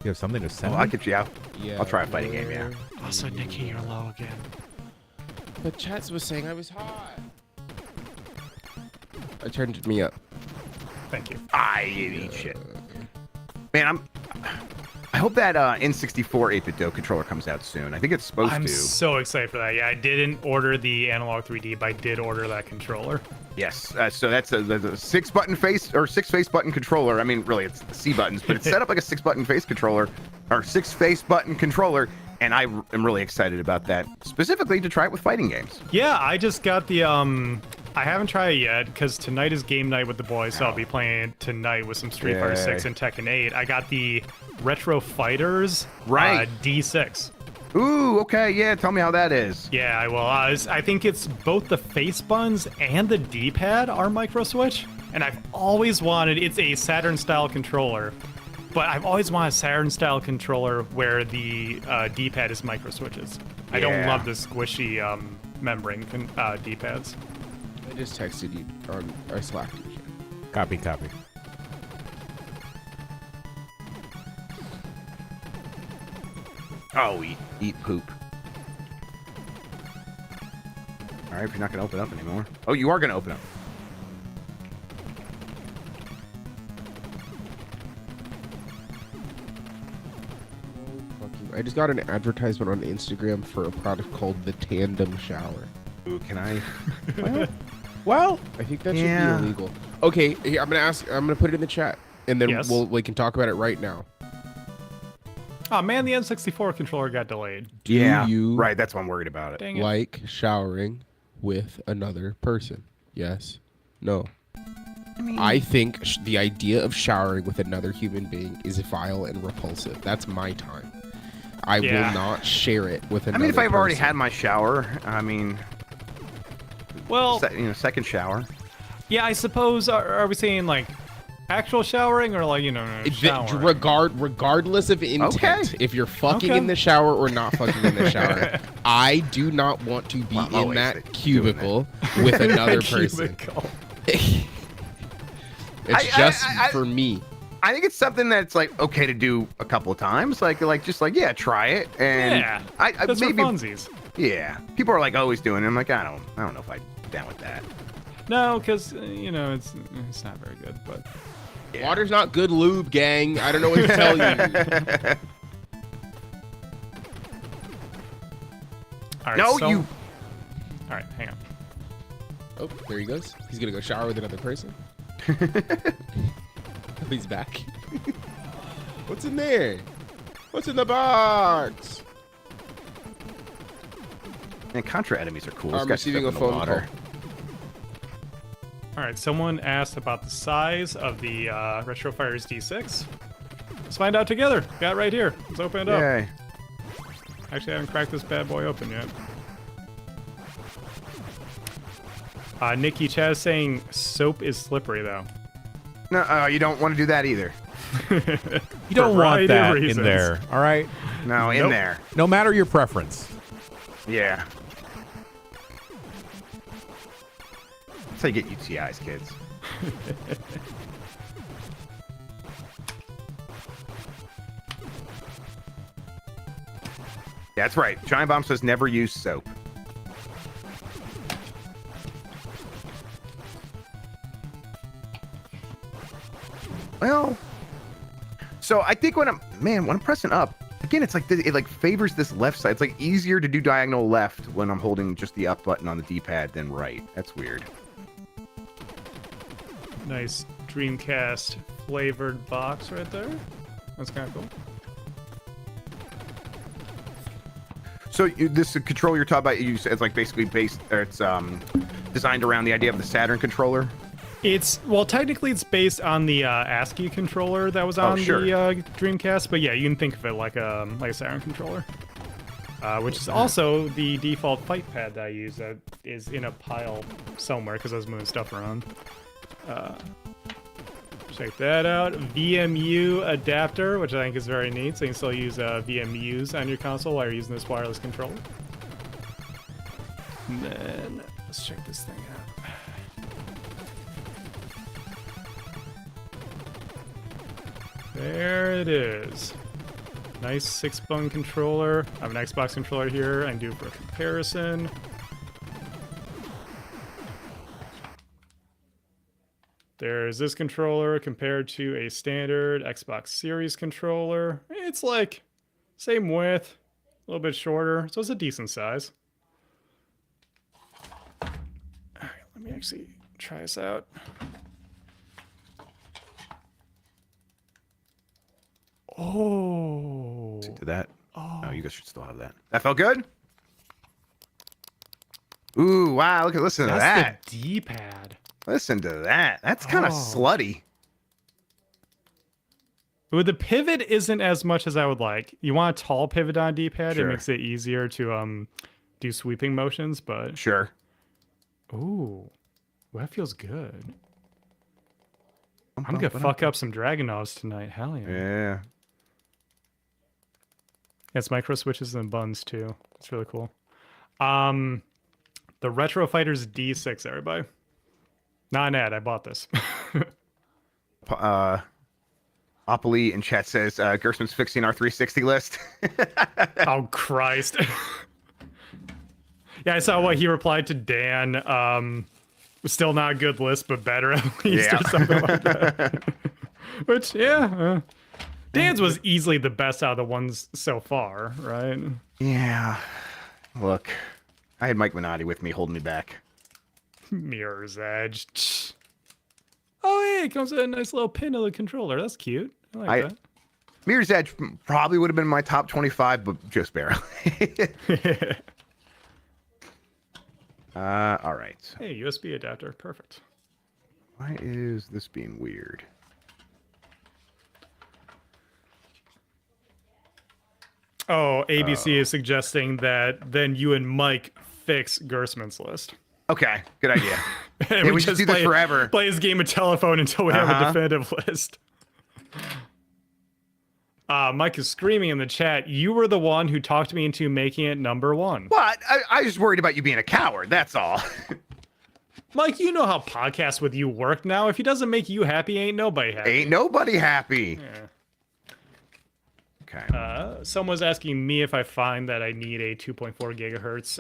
You have something to send Oh, me? I'll get you out. Yeah. I'll try a fighting game, yeah. Also, Nikki, you're low again. But chat was saying I was hot. I turned me up. Thank you. I eat shit. Man, I hope that N64 8-bit do controller comes out soon. I think it's supposed to. I'm so excited for that. Yeah, I didn't order the analog 3D, but I did order that controller. Yes. So that's the 6-button face or 6-face button controller. I mean, really, it's C buttons, but it's set up like a 6-button face controller or 6-face button controller. And I am really excited about that, specifically to try it with fighting games. Yeah, I just got the I haven't tried it yet because tonight is game night with the boys, so I'll be playing tonight with some Street Fighter 6 and Tekken 8. I got the Retro Fighters D6. Ooh, okay, yeah. Tell me how that is. Yeah, I will. I think it's both the face buttons and the D-pad are micro switch, and I've always wanted. It's a Saturn style controller. But I've always wanted a Saturn-style controller where the D-pad is micro switches. I don't love the squishy membrane D-pads. I just texted you on our Slack. Copy. Oh, eat poop. All right, if you're not going to open up anymore. Oh, you are going to open up. I just got an advertisement on Instagram for a product called the Tandem Shower. Ooh, can I? Well, I think that should be illegal. Okay, here, I'm gonna put it in the chat, and then we can talk about it right now. Oh man, the N64 controller got delayed. Do you right? That's why I'm worried about it. Dang it. Like showering with another person? Yes. No. I think the idea of showering with another human being is vile and repulsive. That's my time. I will not share it with another person. I mean, if I've already had my shower, I mean, well, second shower. Yeah, I suppose. Are we saying like actual showering or like showering? Regardless of intent, if you're fucking in the shower or not fucking in the shower, I do not want to be in that cubicle with another person. It's just for me. I think it's something that's like okay to do a couple of times, like try it, and that's maybe for funsies. Yeah, people are like always doing it. I'm like, I don't know if I'm down with that. No, because it's not very good, but water's not good lube, gang. I don't know what to tell you. All right, All right, hang on. Oh, there he goes. He's gonna go shower with another person. He's back. What's in there? What's in the box? And Contra enemies are cool. I'm receiving a phone call. All right, someone asked about the size of the Retro Fighters D6. Let's find out together. Got it right here. Let's open it up. Yay. Actually, I haven't cracked this bad boy open yet. Nikki Chaz saying soap is slippery though. No, you don't want to do that either. You don't want that in there, all right? No, in there. No matter your preference. Yeah. That's how you get UTIs, kids. Yeah, that's right. Giant Bomb says never use soap. Well, so I think when I'm pressing up, again, it's like it favors this left side. It's like easier to do diagonal left when I'm holding just the up button on the D-pad than right. That's weird. Nice Dreamcast flavored box right there. That's kind of cool. So this controller you're talking about, it's like basically based, or it's designed around the idea of the Saturn controller. Technically it's based on the ASCII controller that was on the Dreamcast, but yeah, you can think of it like a Saturn controller, which is also the default fight pad that I use that is in a pile somewhere because I was moving stuff around. Check that out. VMU adapter, which I think is very neat, so you can still use VMUs on your console while you're using this wireless controller. And then let's check this thing out. There it is. Nice 6-button controller. I have an Xbox controller here. I can do for a comparison. There's this controller compared to a standard Xbox Series controller. It's like same width, a little bit shorter, so it's a decent size. All right, let me actually try this out. Oh. Listen to that. Oh. Oh, you guys should still have that. That felt good? Ooh, wow. Listen to that. That's the D-pad. Listen to that. That's kind of slutty. Ooh, the pivot isn't as much as I would like. You want a tall pivot on D-pad. Sure. It makes it easier to do sweeping motions, but... Sure. Ooh, that feels good. I'm gonna fuck up some Dragunovs tonight. Hell yeah. Yeah. It's micro switches and buttons too. It's really cool. The Retro Fighters D6, everybody. Not an ad. I bought this. Opoly in chat says Gersman's fixing our 360 list. Oh Christ. Yeah, I saw what he replied to Dan. Still not a good list, but better at least, or something like that. Which, yeah. Dan's was easily the best out of the ones so far, right? Yeah. Look, I had Mike Minotti with me holding me back. Mirror's Edge. Oh, hey, it comes with a nice little pin of the controller. That's cute. I like that. Mirror's Edge probably would have been my top 25, but just barely. All right. Hey, USB adapter. Perfect. Why is this being weird? Oh, ABC is suggesting that then you and Mike fix Gersman's list. Okay, good idea. And we just do this forever. Play his game of telephone until we have a definitive list. Mike is screaming in the chat. You were the one who talked me into making it number one. What? I was worried about you being a coward. That's all. Mike, you know how podcasts with you work now. If he doesn't make you happy, ain't nobody happy. Ain't nobody happy. Yeah. Okay. Someone's asking me if I find that I need a 2.4 gigahertz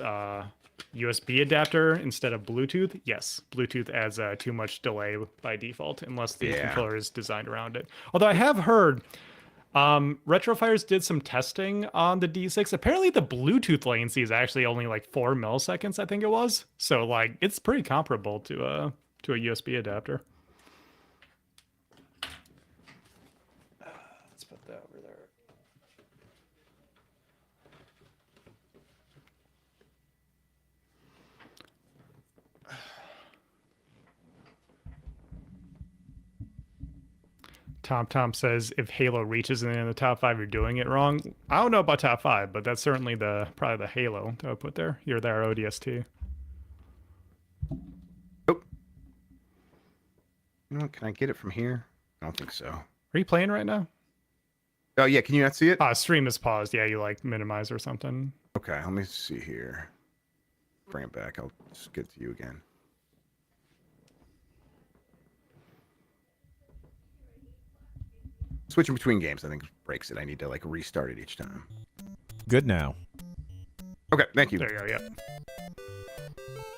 USB adapter instead of Bluetooth. Yes, Bluetooth adds too much delay by default unless the controller is designed around it. Although I have heard Retrofires did some testing on the D6. Apparently the Bluetooth latency is actually only like 4 milliseconds, I think it was. So like it's pretty comparable to a USB adapter. Let's put that over there. Tom says if Halo reaches in the top 5, you're doing it wrong. I don't know about top 5, but that's certainly probably the Halo that I would put there. You're there, ODST. Nope. You know what? Can I get it from here? I don't think so. Are you playing right now? Oh yeah, can you not see it? Stream is paused. Yeah, you like minimize or something. Okay, let me see here. Bring it back. I'll just get to you again. Switching between games, I think breaks it. I need to like restart it each time. Good now. Okay, thank you. There you go. Yep.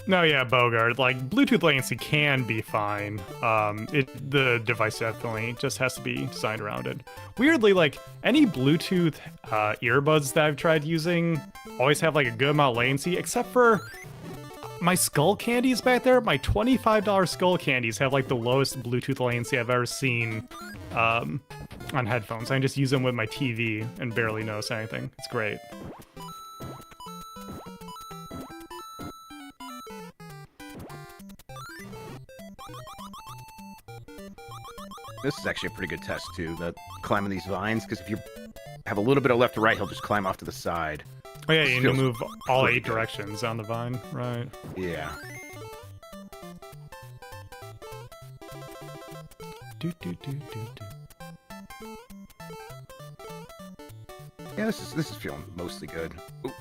No, yeah, Bogart. Like Bluetooth latency can be fine. The device definitely just has to be designed around it. Weirdly, like any Bluetooth earbuds that I've tried using always have like a good amount of latency, except for my Skull Candies back there. My $25 Skull Candies have like the lowest Bluetooth latency I've ever seen on headphones. I can just use them with my TV and barely notice anything. It's great. This is actually a pretty good test too, that climbing these vines, because if you have a little bit of left to right, he'll just climb off to the side. Oh yeah, you need to move all 8 directions on the vine, right? Yeah. Yeah, this is feeling mostly good. Ooh.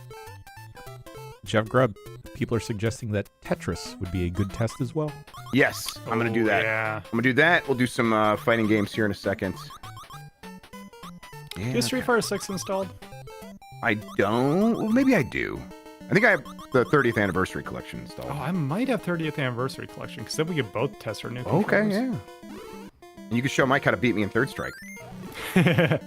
Jeff Grubb, people are suggesting that Tetris would be a good test as well. Yes, I'm gonna do that. Yeah. I'm gonna do that. We'll do some fighting games here in a second. Do you have Street Fighter 6 installed? I don't. Well, maybe I do. I think I have the 30th anniversary collection installed. Oh, I might have 30th anniversary collection because then we could both test our new Okay, controllers. yeah. And you can show Mike how to beat me in Third Strike. I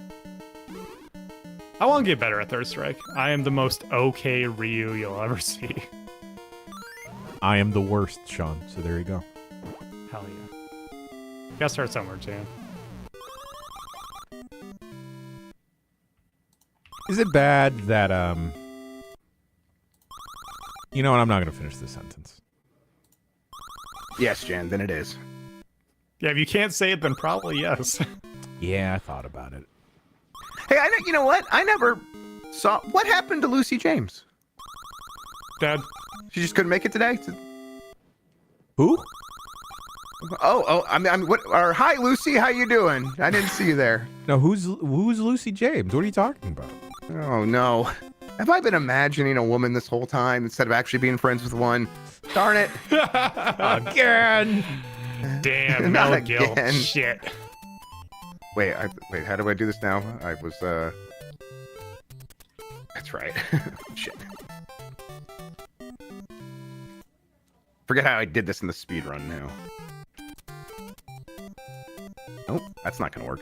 want to get better at Third Strike. I am the most okay Ryu you'll ever see. I am the worst, Sean. So there you go. Hell yeah. Gotta start somewhere, Jan. Is it bad that you know what? I'm not going to finish this sentence. Yes, Jan, then it is. Yeah, if you can't say it, then probably yes. Yeah, I thought about it. Hey, you know what? I never saw... What happened to Lucy James? Dad. She just couldn't make it today? Who? I mean, what? Hi, Lucy. How you doing? I didn't see you there. No, who's Lucy James? What are you talking about? Oh, no. Have I been imagining a woman this whole time instead of actually being friends with one? Darn it. Again. Damn, Not Mel Gil. again. Shit. Wait, how do I do this now? I was, That's right. Shit. Forget how I did this in the speed run now. Nope, that's not gonna work.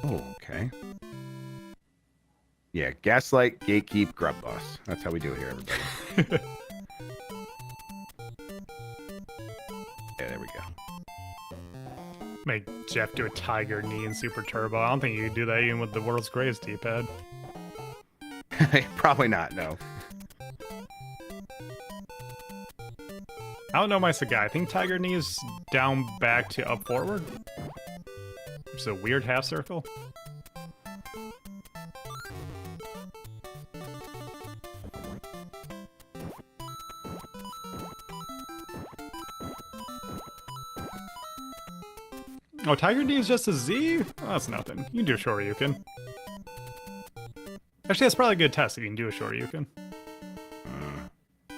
Oh, okay. Yeah, gaslight, gatekeep, grub boss. That's how we do it here, everybody. Yeah, there we go. Make Jeff do a tiger knee in Super Turbo. I don't think you can do that even with the world's greatest D-pad. Probably not, no. I don't know my Sagai. I think tiger knee is down, back to up, forward. Which is a weird half circle. Oh, tiger knee is just a Z? Oh, that's nothing. You can do a Shoryuken. Actually, that's probably a good test if you can do a Shoryuken.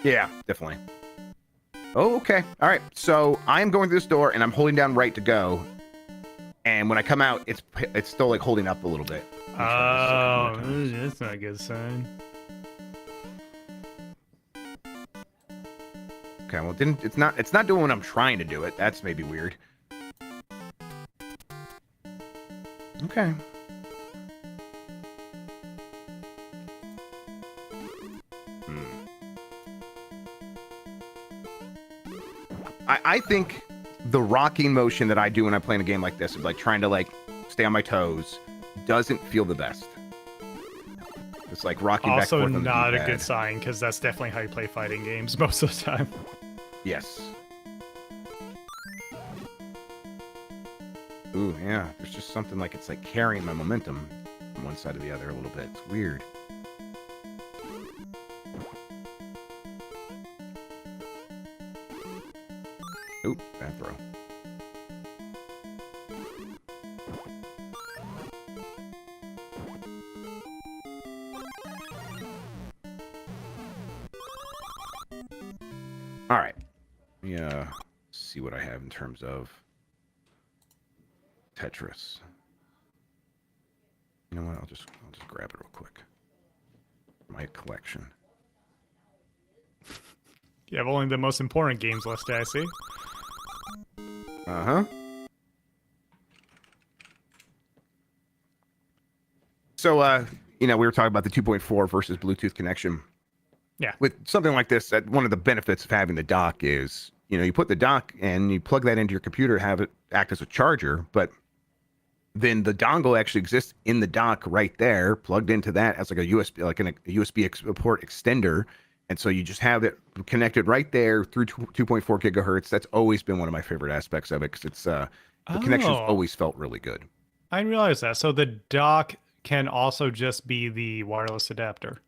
Yeah, definitely. Oh, okay. All right. So I'm going through this door and I'm holding down right to go. And when I come out, it's still like holding up a little bit. Oh, that's not a good sign. Okay, well, it's not doing what I'm trying to do it. That's maybe weird. Okay. I think the rocking motion that I do when I'm playing a game like this, of like trying to like stay on my toes, doesn't feel the best. It's like rocking back and Also forth on the not a D-pad. good sign, because that's definitely how you play fighting games most of the time. Yes. Ooh, yeah. There's just something like it's like carrying my momentum from one side to the other a little bit. It's weird. Oop, bad throw. All right. Let me see what I have in terms of Tetris. You know what? I'll just grab it real quick. My collection. You have only the most important games listed, I see. Uh-huh. So, we were talking about the 2.4 versus Bluetooth connection. Yeah. With something like this, one of the benefits of having the dock is, you put the dock and you plug that into your computer, have it act as a charger, but then the dongle actually exists in the dock right there, plugged into that as like a USB, like a USB port extender. And so you just have it connected right there through 2.4 gigahertz. That's always been one of my favorite aspects of it, because it's the connection's always felt really good. I didn't realize that. So the dock can also just be the wireless adapter.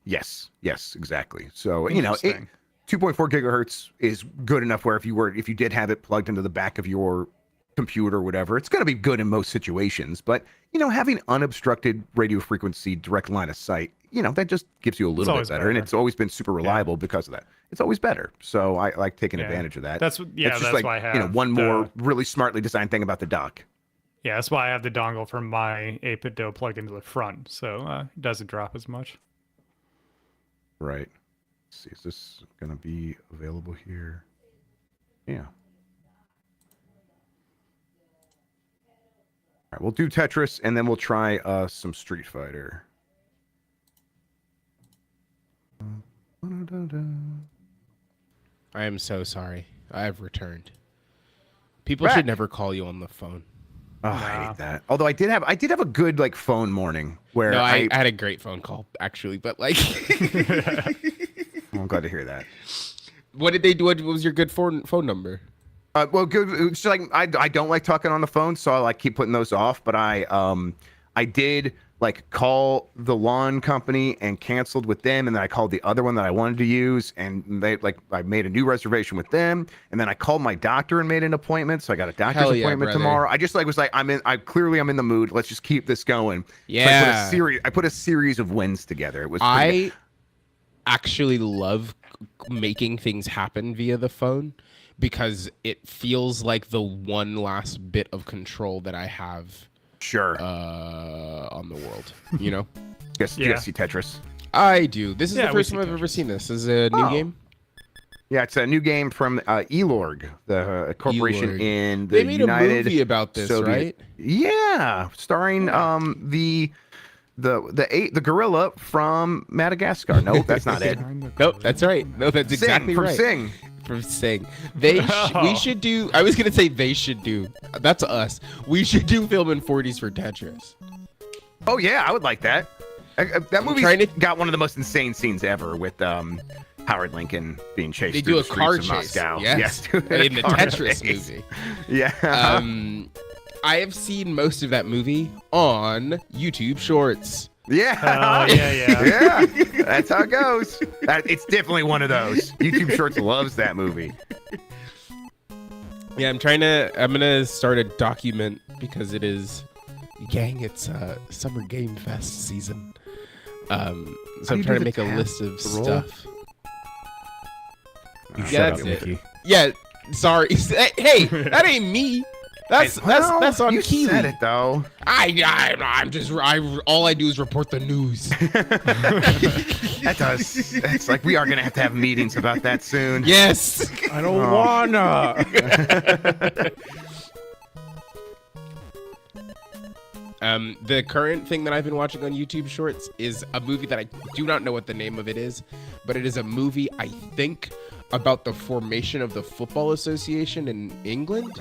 Yes, exactly. So 2.4 gigahertz is good enough where if you did have it plugged into the back of your computer or whatever, it's going to be good in most situations. But having unobstructed radio frequency direct line of sight, that just gives you a little bit better. And it's always been super reliable because of that. It's always better. So I like taking advantage of that. That's why I have more really smartly designed thing about the dock. Yeah, that's why I have the dongle from my 8-bit DOE plugged into the front, so it doesn't drop as much. Right. Let's see, is this going to be available here? Yeah. All right, we'll do Tetris, and then we'll try some Street Fighter. I am so sorry. I have returned. People should never call you on the phone. Oh, I hate that. Although I did have a good like phone morning where No, I had a great phone call actually, but like I'm glad to hear that. What did they do? What was your good phone number? Well, good. It's like I don't like talking on the phone, so I like keep putting those off. But I did like call the lawn company and canceled with them, and then I called the other one that I wanted to use, and they like I made a new reservation with them, and then I called my doctor and made an appointment, so I got a doctor's appointment tomorrow. I just like was like I'm in the mood. Let's just keep this going. Yeah, so I put a series of wins together. It was I actually love making things happen via the phone because it feels like the one last bit of control that I have. Sure. On the world, you know. Yes, yeah. See Tetris. I do. This is the first time I've ever seen this. This is a new game. Yeah, it's a new game from Elorg, the corporation in the They made United a movie about this, Soviet. right? Yeah, starring the gorilla from Madagascar. Nope, that's not it. Nope, that's right. No, that's exactly right. From Sing. We should do. I was gonna say they should do. That's us. We should do film in 40s for Tetris. Oh yeah, I would like that. That movie got one of the most insane scenes ever with Howard Lincoln being chased. They through do a the car streets of chase. Moscow. Yes, in the Tetris movie. Yeah. I have seen most of that movie on YouTube Shorts. Yeah. Yeah. That's how it goes. It's definitely one of those. YouTube Shorts loves that movie. Yeah, I'm gonna start a document because it is, gang, it's Summer Game Fest season. So I'm trying to make a list of stuff. Yeah, that's it. Yeah, sorry. Hey, that ain't me. That's on you Kiwi. You said it though. All I do is report the news. That does. It's like we are gonna have to have meetings about that soon. Yes. I don't wanna. The current thing that I've been watching on YouTube Shorts is a movie that I do not know what the name of it is, but it is a movie, I think, about the formation of the Football Association in England.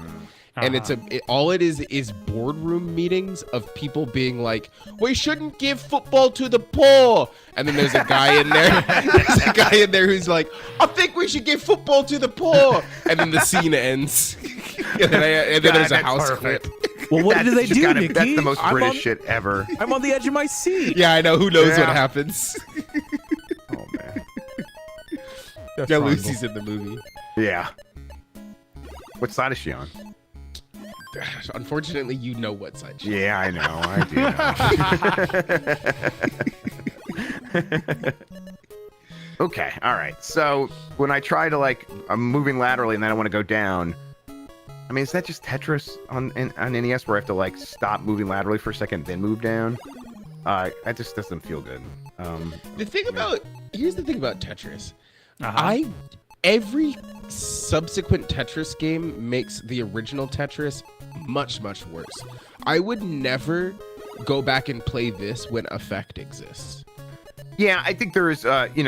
And all it is boardroom meetings of people being like, we shouldn't give football to the poor. And then there's a guy in there. Who's like, I think we should give football to the poor. And then the scene ends. and then there's a house clip. Well, what did they do, Nikki? That's the most British shit ever. I'm on the edge of my seat. Yeah, I know. Who knows what happens? Oh, man. Yeah, Lucy's in the movie. Yeah. What side is she on? Unfortunately, you know what side she's on. Yeah, I know. I do know. Okay, all right. So when I try to I'm moving laterally and then I want to go down. I mean, is that just Tetris on NES where I have to stop moving laterally for a second, then move down? That just doesn't feel good. Here's the thing about Tetris. Every subsequent Tetris game makes the original Tetris much, much worse. I would never go back and play this when Effect exists. Yeah, I think there is,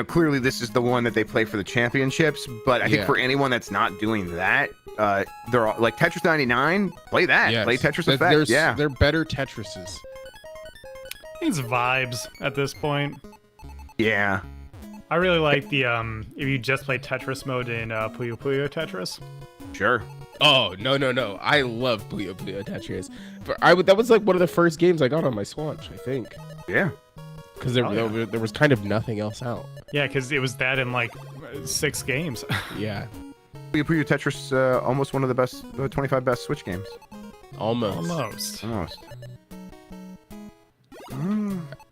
clearly this is the one that they play for the championships, but I think for anyone that's not doing that, they're all, like Tetris 99, play that. Yes. Play Tetris Effect. They're better Tetrises. It's vibes at this point. Yeah. I really like the if you just play Tetris mode in Puyo Puyo Tetris. Sure. Oh no! I love Puyo Puyo Tetris. That was one of the first games I got on my Swatch, I think. Yeah. Because there was kind of nothing else out. Yeah, because it was that in 6 games. Yeah. Puyo Puyo Tetris, almost one of the best 25 best Switch games. Almost.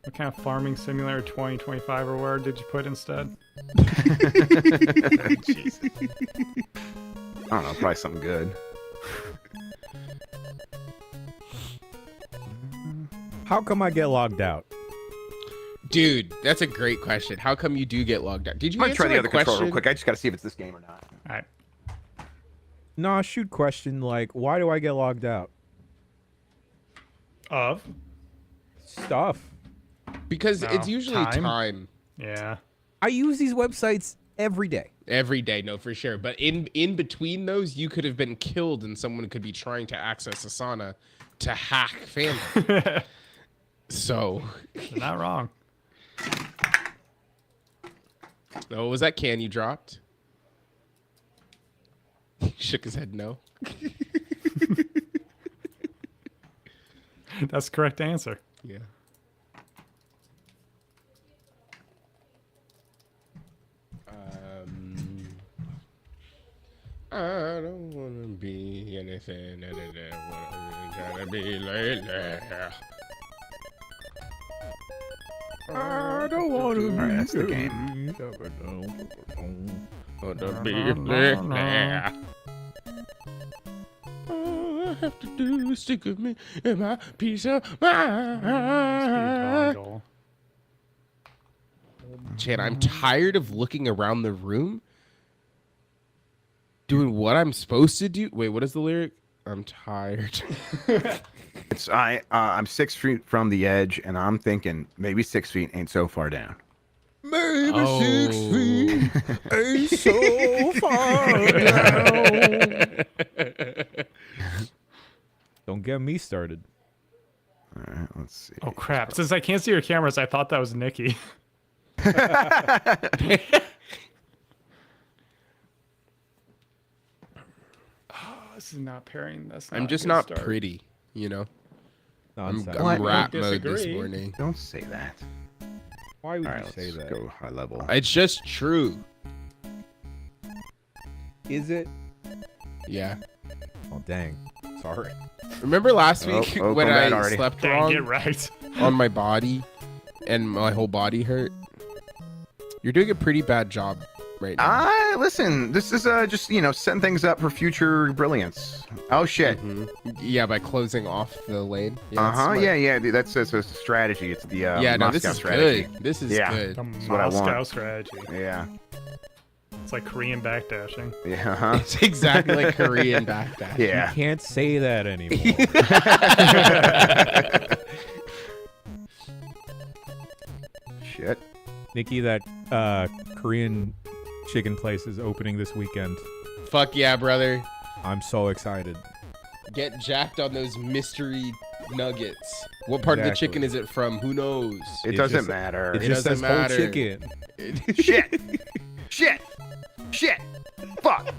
What kind of farming simulator 2025 or where did you put instead? Jesus. I don't know, probably something good. How come I get logged out? Dude, that's a great question. How come you do get logged out? Did you I'm gonna answer try the my other controller question? real quick. I just got to see if it's this game or not. All right. Nah, shoot question. Like, why do I get logged out? Of? Stuff. Because No, it's usually time? time. Yeah. I use these websites every day. Every day, no, for sure. But in between those, you could have been killed and someone could be trying to access Asana to hack fandom. So. You're not wrong. Oh, was that can you dropped? He shook his head no. That's the correct answer. Yeah. I don't want to be anything other than what I've been trying to be lately. I don't want to. All right, that's the game. Want to be lately. All I have to do is think of me and my peace of mind. Chad, I'm tired of looking around the room doing what I'm supposed to do. Wait, what is the lyric? I'm tired. I'm 6 feet from the edge, and I'm thinking maybe 6 feet ain't so far down. Maybe 6 feet ain't so far down. Don't get me started. All right, let's see. Oh, crap. Since I can't see your cameras, I thought that was Nikki. This is not pairing. That's not I'm just a good not start. pretty, you know? I'm Nonsense. rap I mode this disagree. morning. Don't say that. Why would All right, you say let's that? go high level. It's just true. Is it? Yeah. Oh, dang. Sorry. Remember last Oh, week oh, when come I bad already. slept Dang, wrong get right. on my body and my whole body hurt? You're doing a pretty bad job right now. Listen, this is just, setting things up for future brilliance. Oh, shit. Yeah, by closing off the lane. Yeah, that's Uh-huh, smart. yeah, that's a strategy. It's the Yeah, no, this Moscow is strategy. good. This is Yeah. good. The what I want. Moscow strategy. Yeah, It's like Korean backdashing. yeah, uh-huh. It's exactly like Korean backdash. Yeah. You can't say that anymore. Shit. Nikki, that Korean chicken place is opening this weekend. Fuck yeah, brother. I'm so excited. Get jacked on those mystery nuggets. What part of the Exactly. chicken is it from? Who knows? It It doesn't just- matter. It just doesn't says whole matter. chicken. Shit. Shit. Shit. Fuck.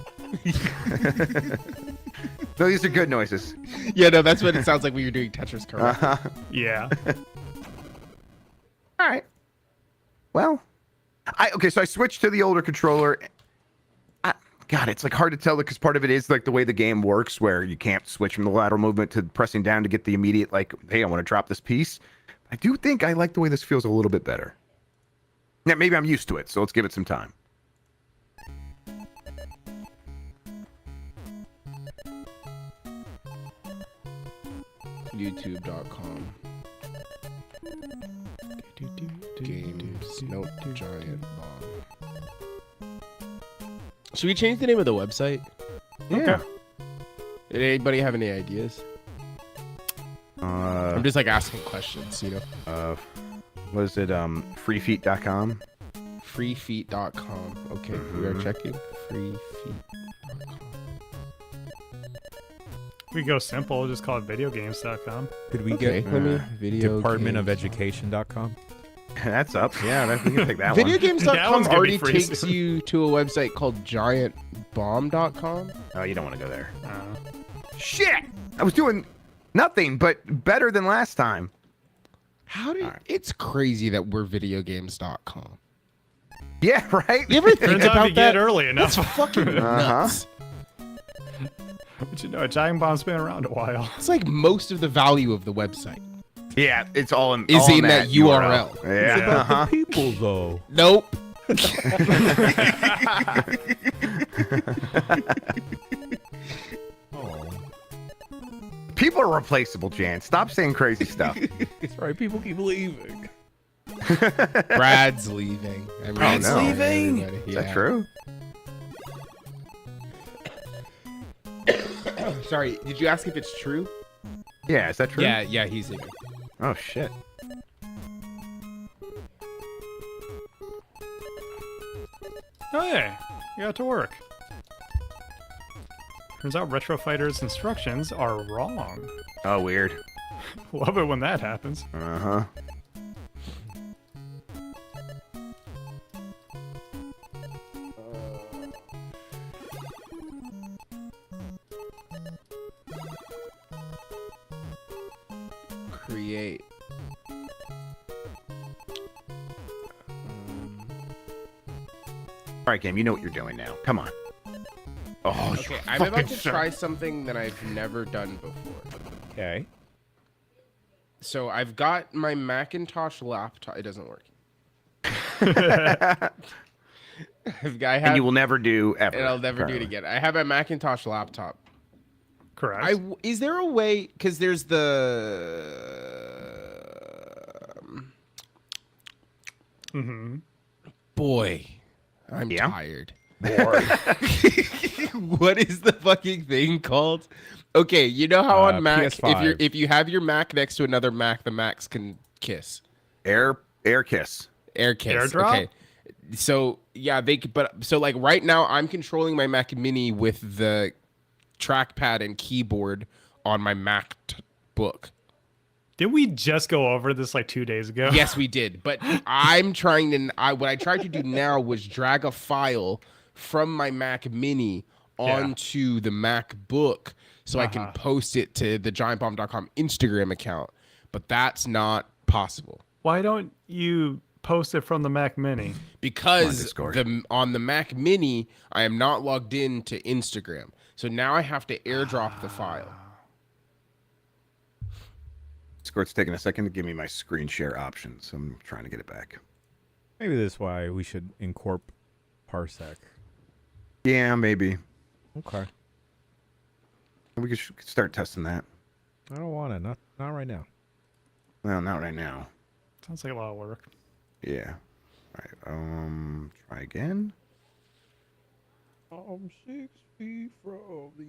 No, these are good noises. Yeah, no, that's what it sounds like when you're doing Tetris correct. Uh-huh. Yeah. All right. Well, so I switched to the older controller. God, it's like hard to tell because part of it is like the way the game works, where you can't switch from the lateral movement to pressing down to get the immediate like, hey, I want to drop this piece. I do think I like the way this feels a little bit better. Yeah, maybe I'm used to it, so let's give it some time. YouTube.com. Games. Nope. Giant bomb. Should we change the name of the website? Yeah. Did anybody have any ideas? I'm just like asking questions, you know. Was it freefeet.com? Freefeet.com. Okay, we are checking. Freefeet.com. We go simple. We'll just call it videogames.com. Could we Okay, get let me video Department of games. Education.com? That's up. Yeah, we can pick that one. That Videogames.com one's gonna be already free takes soon. you to a website called giantbomb.com. Oh, you don't want to go there. Uh, Shit! I was doing nothing but better than last time. How did it's crazy that we're videogames.com. Yeah, right? You ever think turns out if about you that? get early enough. That's fucking nuts. But you know, a giant bomb's been around a while. It's like most of the value of the website. Yeah, it's all in, Is all in that URL. Yeah. It's about uh-huh. the people, though. Nope. People are replaceable, Jan. Stop saying crazy stuff. That's right. People keep leaving. Brad's leaving. Brad's leaving? Is that true? Sorry, did you ask if it's true? Yeah, is that true? Yeah, he's leaving. Oh, shit. Oh, yeah. You got to work. Turns out Retro Fighter's instructions are wrong. Oh, weird. Love it when that happens. Uh-huh. Create. All right, game. You know what you're doing now. Come on. Oh, Okay, I'm about to try something that I've never done before. Okay. So I've got my Macintosh laptop. It doesn't work. And you will never do ever. And I'll never do it again. I have a Macintosh laptop. Correct. Is there a way? Because there's the. Boy, I'm tired. What is the fucking thing called? Okay, you know how on Mac, PS5. if you have your Mac next to another Mac, the Macs can kiss. Air kiss. Air kiss. AirDrop? Okay. So yeah, so like right now I'm controlling my Mac Mini with the trackpad and keyboard on my MacBook. Did we just go over this like 2 days ago? Yes, we did. But I'm trying to. What I tried to do now was drag a file from my Mac Mini onto the MacBook so I can post it to the giantbomb.com Instagram account. But that's not possible. Why don't you post it from the Mac Mini? Because on the Mac Mini, I am not logged in to Instagram. So now I have to airdrop the file. Discord's taking a second to give me my screen share options. So I'm trying to get it back. Maybe that's why we should incorporate Parsec. Yeah, maybe. Okay. We could start testing that. I don't want it. Not right now. Well, not right now. Sounds like a lot of work. Yeah. All right. Try again. I'm 6 feet from the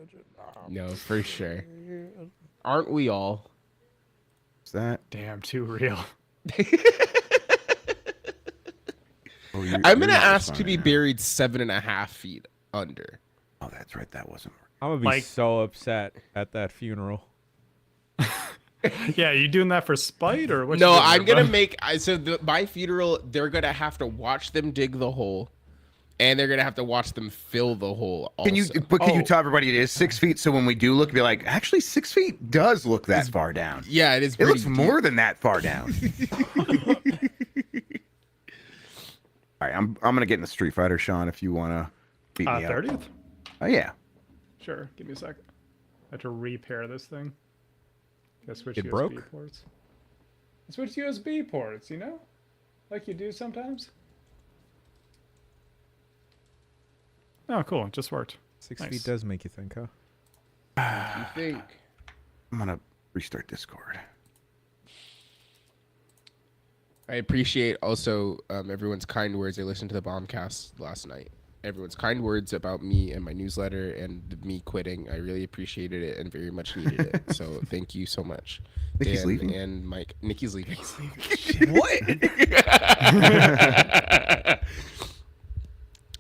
edge. No, for sure. Aren't we all? Is that? Damn, too real. I'm going to ask to be buried 7.5 feet under. Oh, that's right. That wasn't working. I'm going to be so upset at that funeral. Yeah, you doing that for spite or what? No, I'm going to make... my funeral, they're going to have to watch them dig the hole. And they're going to have to watch them fill the hole also. Can you tell everybody it is 6 feet? So when we do look, be like, actually 6 feet does look that far down. Yeah, it is. It looks more than that far down. All right, I'm going to get in the Street Fighter, Sean, if you want to beat me up. 30th? Oh, yeah. Sure, give me a second. I have to repair this thing. Gotta switch It USB broke? ports. Switch USB ports, you know? Like you do sometimes. Oh, cool. It just worked. 6 Nice. feet does make you think, huh? You think? I'm going to restart Discord. I appreciate also everyone's kind words. I listened to the Bombcast last night. Everyone's kind words about me and my newsletter and me quitting. I really appreciated it and very much needed it. So thank you so much. Nikki's Dan leaving. And Mike. Nikki's leaving. What?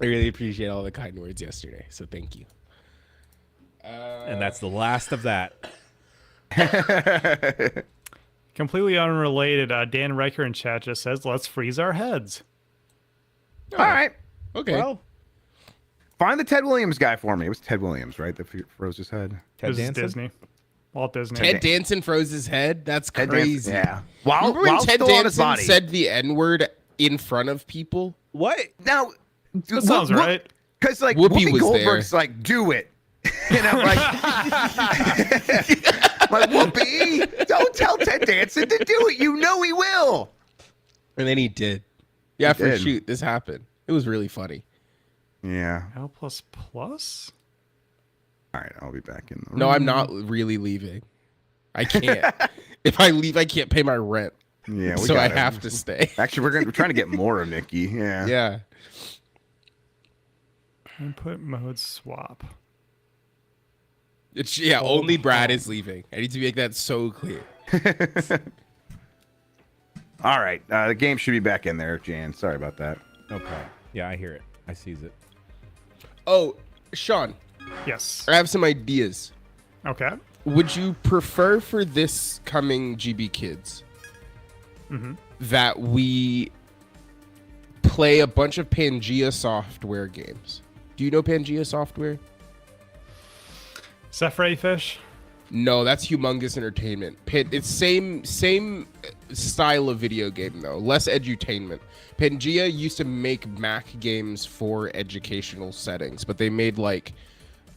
I really appreciate all the kind words yesterday. So thank you. And that's the last of that. Completely unrelated, Dan Riker in chat just says, let's freeze our heads. All right. Okay. Well, Find the Ted Williams guy for me. It was Ted Williams, right? That froze his head. Ted This is Danson? Disney. Walt Disney. Ted Danson froze his head? That's Ted crazy. Danson, yeah. While Remember when Ted still on his Danson body. said the N-word in front of people? What? Now, That sounds right. Because like Whoopi Whoopi was Goldberg's like, do it. And I'm like, like Whoopi, don't tell Ted Danson to do it. You know he will. And then he did. Yeah, He did. shoot, this happened. It was really funny. Yeah. L++? All right, I'll be back in the room. No, I'm not really leaving. I can't. If I leave, I can't pay my rent. Yeah, so I have to stay. Actually, we're trying to get more of Nikki. Yeah. Yeah. Input mode swap. It's only Brad is leaving. I need to make that so clear. All right, the game should be back in there, Jan. Sorry about that. No problem. Yeah, I hear it. I sees it. Oh, Sean, Yes. I have some ideas. Okay. Would you prefer for this coming GB Kids that we play a bunch of Pangea software games? Do you know Pangea software? Is that Freddy Fish? No, that's Humongous Entertainment. It's same style of video game though, less edutainment. Pangea used to make Mac games for educational settings, but they made like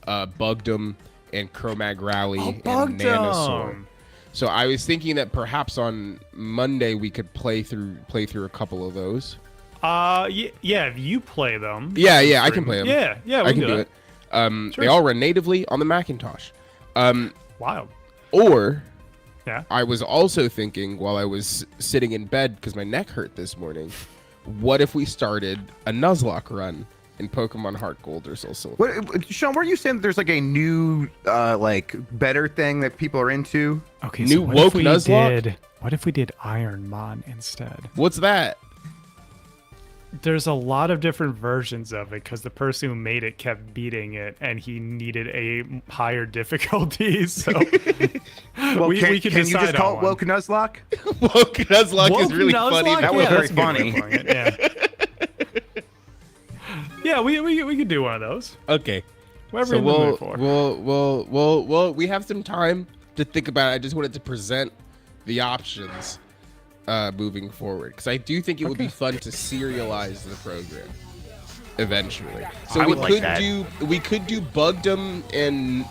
Bugdom and Chromag Rally and Nanosaur. So I was thinking that perhaps on Monday we could play through a couple of those. Yeah, if you play them. Yeah, I can play them. Yeah, I can do it. Sure. They all run natively on the Macintosh. Wild. Or Yeah. I was also thinking while I was sitting in bed because my neck hurt this morning, what if we started a Nuzlocke run in Pokemon Heart Gold or Soul Silver? What, Sean, were you saying that there's like a new, like better thing that people are into? Okay, New so what woke if we Nuzlocke? what if we did Ironmon instead? What's that? There's a lot of different versions of it because the person who made it kept beating it and he needed a higher difficulty. So Well, we could can you decide just call on it Woke Nuzlocke? Woke Nuzlocke is Woke really Nuzlocke? funny. That was Yeah, very that's a good way funny. of putting it, yeah, we could do one of those. Okay. Whatever So you're in the mood for. we have some time to think about it. I just wanted to present the options moving forward because I do think it would be fun to serialize the program eventually. So I we would like could that. do Bugdom and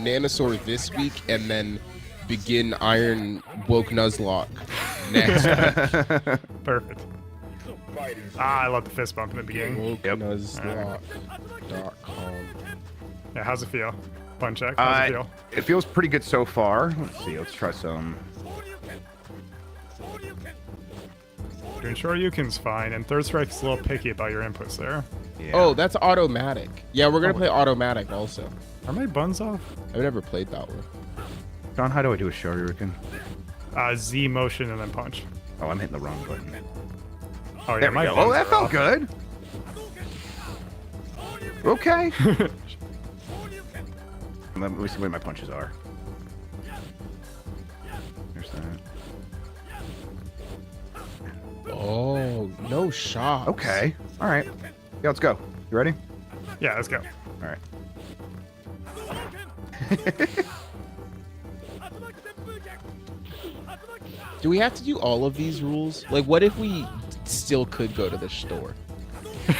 Nanosaur this week and then begin Iron Woke Nuzlocke next week. Perfect. I love the fist bump in the beginning. WokeNuzlocke.com. Yeah, how's it feel? Fun check. How's it feel? It feels pretty good so far. Let's see. Let's try some. Doing Shoryuken's fine, and Third Strike's a little picky about your inputs there. Yeah. Oh, that's automatic. Yeah, we're gonna play automatic also. Are my buns off? I've never played that one. John, how do I do a Shoryuken? Z motion and then punch. Oh, I'm hitting the wrong button. Oh yeah, There we my go. Oh, buns that are felt off. good. Okay. Let me see where my punches are. There's that. Oh, no shot. Okay. All right. Yeah, let's go. You ready? Yeah, let's go. All right. Do we have to do all of these rules? Like, what if we still could go to the store?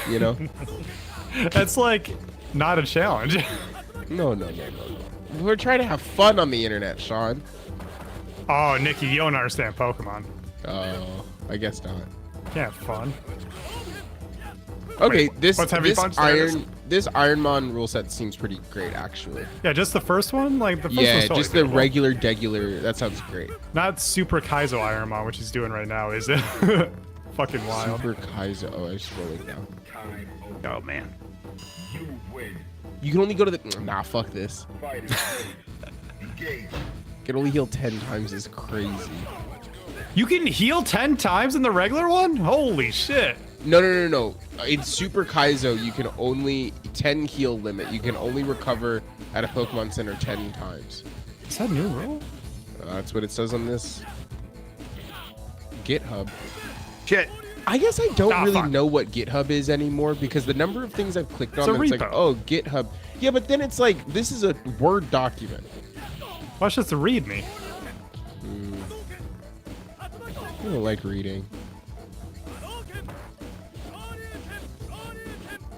You know? That's like not a challenge. No. We're trying to have fun on the internet, Sean. Oh, Nikki, you don't understand Pokemon. Oh, I guess not. Can't have fun. Okay, Wait, this what's Heavy Punch there? this Ironmon rule set seems pretty great, actually. Yeah, just the first one? Like, the first Yeah, one's totally just the doable. regular, degular. That sounds great. Not Super Kaizo Ironmon, which he's doing right now, is it? Fucking wild. Super Kaizo. Oh, I'm scrolling down. Oh man. You can only go to the. Nah, fuck this. Can only heal 10 times is crazy. You can heal 10 times in the regular one? Holy shit. No. In Super Kaizo, you can only 10 heal limit. You can only recover at a Pokemon Center 10 times. Is that a new rule? That's what it says on this GitHub. Shit. I guess I don't really fuck. know what GitHub is anymore because the number of things I've clicked It's on, a it's like, repo. oh, GitHub. Yeah, but then it's like, this is a Word document. Well, it's just a readme. I don't like reading.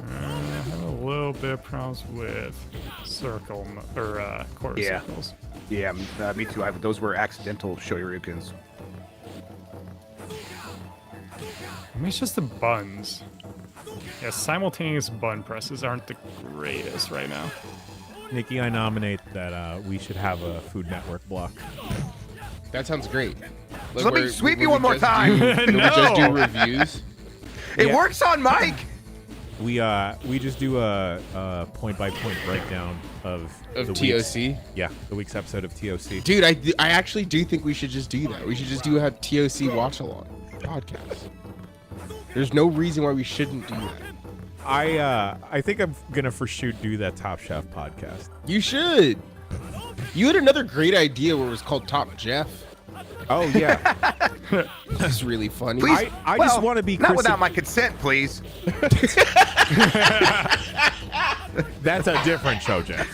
I have a little bit of problems with quarter Yeah. circles. Yeah, me too. Those were accidental Shoryukens. I mean, it's just the buns. Yeah, simultaneous bun presses aren't the greatest right now. Nikki, I nominate that we should have a Food Network block. That sounds great. Like, Let me sweep you one more time. We just do reviews. It works on Mike. We just do a point by point breakdown of the TOC. The week's episode of TOC. Dude, I actually do think we should just do that. We should just do a TOC watch along podcast. There's no reason why we shouldn't do that. I think I'm gonna for shoot do that Top Chef podcast. You should. You had another great idea where it was called Top Jeff. Oh yeah, That's really funny. Please, I just want to be not Chris without my consent, please. That's a different show, Jeff.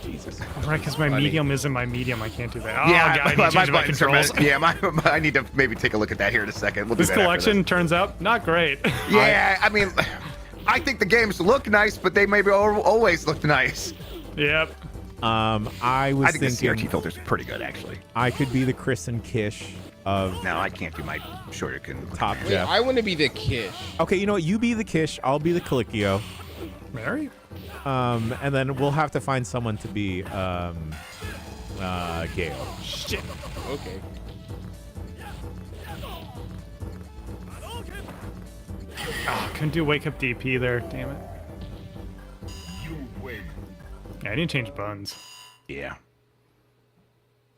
Jesus. Right, because my medium isn't my medium. I can't do that. Oh, Yeah, God, I need to change my buttons are controls. messed- yeah, I need to maybe take a look at that here in a second. We'll do This that after collection turns out not great. this. Yeah, I mean, I think the games look nice, but they maybe always looked nice. Yep. I was I think the thinking CRT filter's pretty good, actually. I could be the Chris and Kish of No, I can't do my shorter Top Wait, Jeff. I want to be the Kish. Okay, you know what? You be the Kish. I'll be the Calicchio. Mary? And then we'll have to find someone to be Gale. Shit. Okay. Oh, couldn't do wake up DP there. Damn it. Yeah, I need to change buttons. Yeah.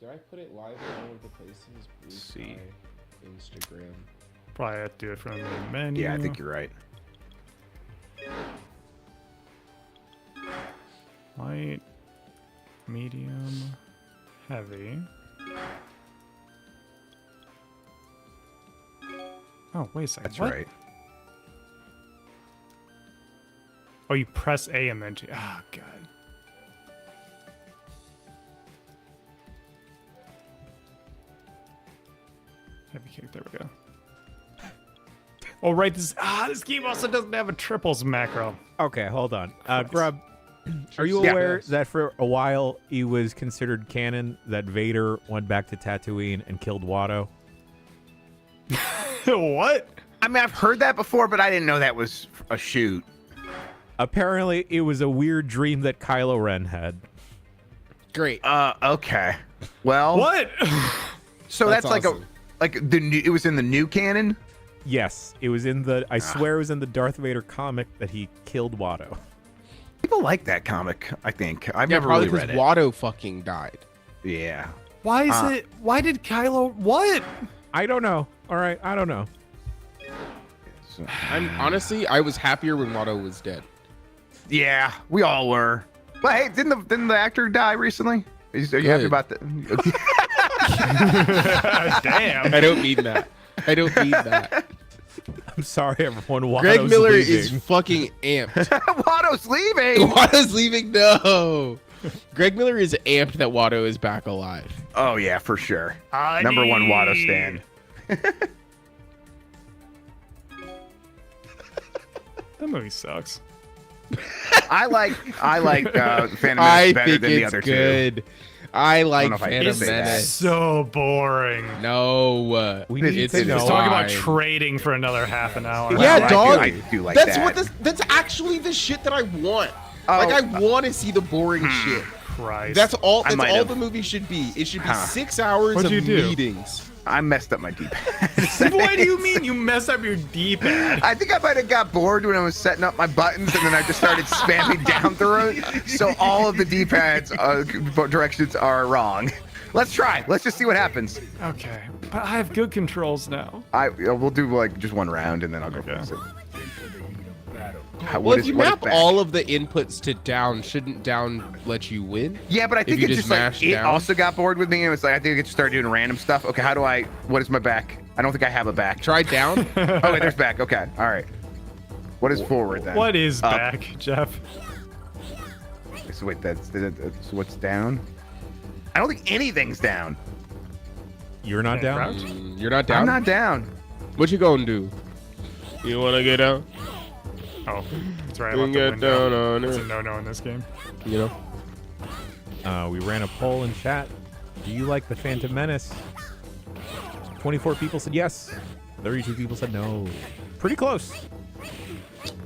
Did I put it live in all of the places? Blue See. Sky, Instagram. Probably have to do it from the menu. Yeah, I think you're right. Light, medium, heavy. Oh, wait a second. That's what? right. Oh, you press A and then G. Oh, God. Heavy kick. There we go. Oh, right. This game also doesn't have a triples macro. Okay, hold on. Grub, are you Yeah. aware that for a while it was considered canon that Vader went back to Tatooine and killed Watto? What? I mean, I've heard that before, but I didn't know that was a shoot. Apparently, it was a weird dream that Kylo Ren had. Great. Okay. Well, What? so that's like awesome. the new. It was in the new canon. Yes, it was in the. I swear it was in the Darth Vader comic that he killed Watto. People like that comic. I think I've Yeah, never probably really because read it. Watto fucking died. Yeah. Why is it? Why did Kylo? What? I don't know. All right, I don't know. So, Honestly, I was happier when Watto was dead. yeah, we all were. But hey, didn't the actor die recently? Are you happy Good. about that? Damn. I don't mean that. I don't mean that. I'm sorry, everyone. Watto's Greg Miller leaving. is fucking amped. Watto's leaving. Watto's leaving? No. Greg Miller is amped that Watto is back alive. Oh yeah, for sure. Number one Watto stand. That movie sucks. I like Phantom Menace I better think than the it's other good. I like know if I Phantom can It's say that. Menace. so boring. No. We need it's to know. Let's talk about fine. trading for another half an hour. Yeah, Well, dog. I do like that's that. what that's actually the shit that I want. Oh, Like I want to see the boring shit. Christ. That's all. I That's might all have. the movie should be. It should be Huh. 6 hours What'd of you do? meetings. I messed up my D-pad. What do you mean you messed up your D-pad? I think I might have got bored when I was setting up my buttons, and then I just started spamming down through it. So all of the D-pads directions are wrong. Let's try. Let's just see what happens. Okay, but I have good controls now. We'll do like just one round, and then I'll go Okay. for it. Well, if you map all of the inputs to down, shouldn't down let you win? Yeah, but I think you it just just like mash it down? also got bored with me, and it's like I think it just started doing random stuff. Okay, how do I? What is my back? I don't think I have a back. Try down. Oh, wait, there's back. Okay, all right. What is forward then? What is Up. back, Jeff? So wait, that's what's down. I don't think anything's down. You're not Yeah, down? crouch? You're not down. I'm not down. What you gonna do? You wanna get down? Oh, that's right. I You left can the get down window. on It's a it. no-no in this game. You know. We ran a poll in chat. Do you like the Phantom Menace? 24 people said yes. 32 people said no. Pretty close.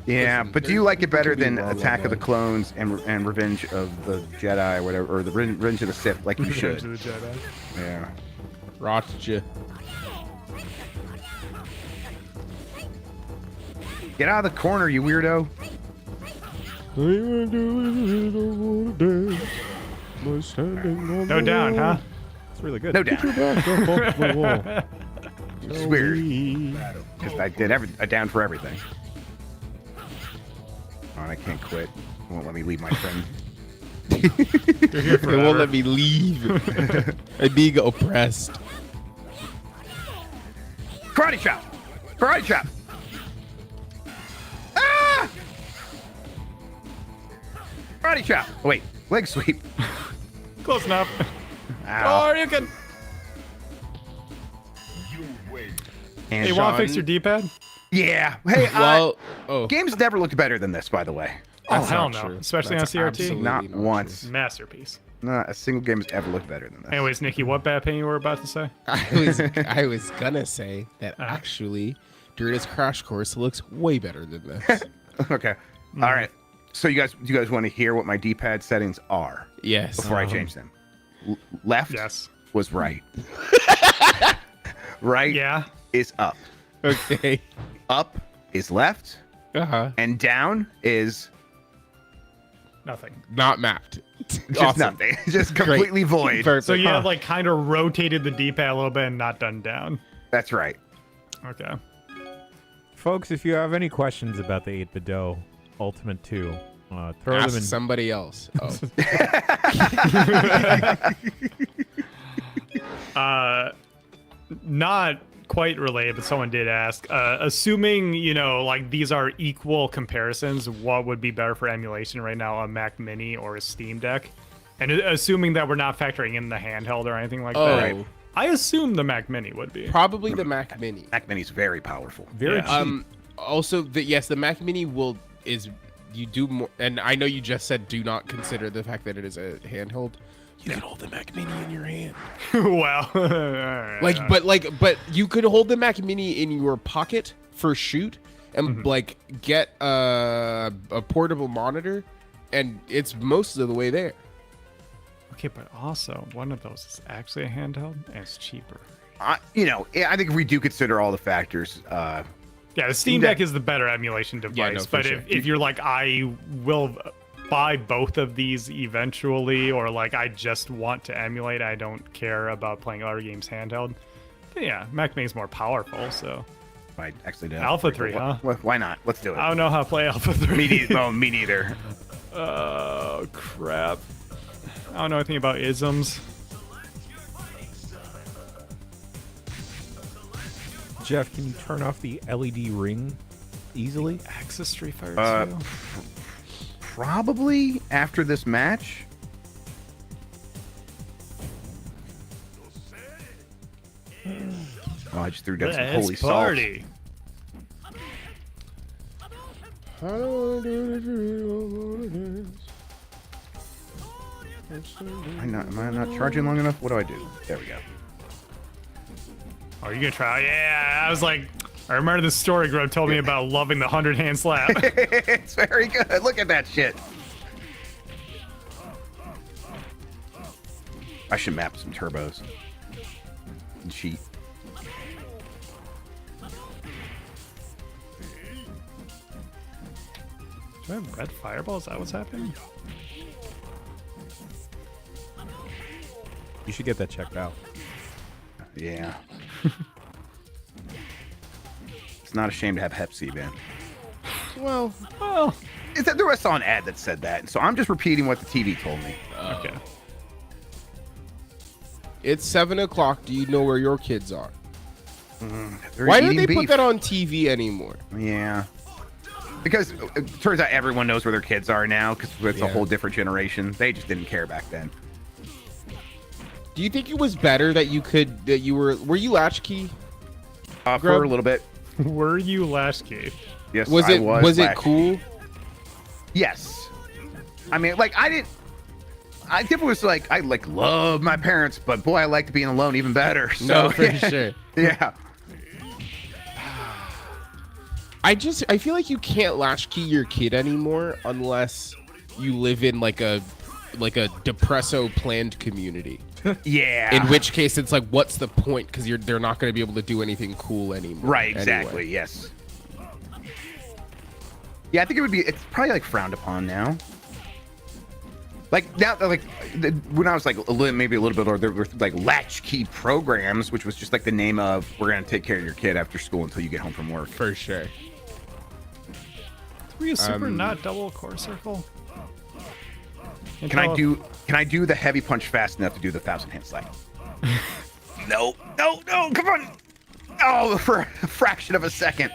Yeah, Listen, but do you like it better there could than be wrong Attack of the online. Clones and Revenge of the Jedi or whatever, or the Revenge of the Sith, like you Revenge should? of the Jedi. Yeah. Rotcha. Get out of the corner, you weirdo. No down, huh? It's really good. No doubt. wall. It's weird. Because I did a down for everything. Oh, and I can't quit. It won't let me leave my friend. You're here It forever. won't let me leave. I'm being oppressed. Karate chop! Karate chop! Ah! Karate chop! Oh, wait, leg sweep. Close enough. Ow. Or you can. And Hey, want to Sean- fix your D-pad? yeah. Hey, Well, oh, games never looked better than this, by the way. Oh, that's hell not no. true. Especially That's on CRT. absolutely Not not once. true. Masterpiece. Not a single game has ever looked better than this. Anyways, Nikki, what bad pain you were about to say? I was gonna say that actually, Doritos Crash Course looks way better than this. Okay. All right. So do you guys want to hear what my D-pad settings are Yes. before I change them? Left Yes. was right. Right Yeah. is up. Okay. Up is left, Uh-huh. and down is Nothing. Not mapped. just Awesome. nothing. Just completely void. Perfect. So you have like kind of rotated the D-pad a little bit and not done down. That's right. Okay. Folks, if you have any questions about the 8-bit dough Ultimate 2, throw Ask them in. somebody else. Oh. Not quite related, but someone did ask. Assuming, like these are equal comparisons, what would be better for emulation right now, a Mac Mini or a Steam Deck? And assuming that we're not factoring in the handheld or anything like that. Oh. I assume the Mac Mini would be. Probably the Mac Mini. Mac Mini's very powerful. Very Yeah. cheap. Also, yes, the Mac Mini you do more, and I know you just said do not consider the fact that it is a handheld. You can hold the Mac Mini in your hand. Well, alright. But you could hold the Mac Mini in your pocket for shoot, and like get a portable monitor, and it's most of the way there. Okay, but also one of those is actually a handheld and it's cheaper. I think if we do consider all the factors, Yeah, the Steam Deck is the better emulation device, Yeah, no, for but sure. if you're like, I will buy both of these eventually, or like I just want to emulate, I don't care about playing other games handheld, then yeah, Mac Mini's more powerful, so. I actually did. Alpha 3, huh? Why not? Let's do it. I don't know how to play Alpha 3. Me neither. Oh, crap. I don't know anything about isms. Jeff, can you turn off the LED ring easily? Access Street Fighter 2. Probably after this match. Oh, I just threw down some holy Let's salt. party. Am I not charging long enough? What do I do? There we go. Oh, you gonna try? Yeah, I was like, I remember the story Grub told me about loving the 100-hand slap. It's very good. Look at that shit. I should map some turbos. And cheat. Do I have red fireball? Is that what's happening? You should get that checked out. Yeah. It's not a shame to have Hep C, man. Well, There was an ad that said that, so I'm just repeating what the TV told me. Okay. it's 7:00. Do you know where your kids are? They're Why don't eating they put beef. that on TV anymore? Yeah. Because it turns out everyone knows where their kids are now because it's a Yeah. whole different generation. They just didn't care back then. Do you think it was better that you were you latchkey? For Grub? a little bit. Were you latchkey? Yes, Was I it was it latchkey. cool? Yes. I mean, like, I think it was like, I like love my parents, but boy, I liked being alone even better. So, No, for sure. Yeah. I feel like you can't latchkey your kid anymore unless you live in like a depresso planned community. Yeah. In which case it's like, what's the point? Because they're not going to be able to do anything cool anymore. Right. Exactly. Anyway. Yes. Yeah, I think it's probably like frowned upon now. Like now, like when I was like maybe a little bit older, there were like latchkey programs, which was just like the name of we're gonna take care of your kid after school until you get home from work. For sure. Were you super not double core circle? Can I do the heavy punch fast enough to do the 1,000 hand slap? No, come on! Oh, for a fraction of a second.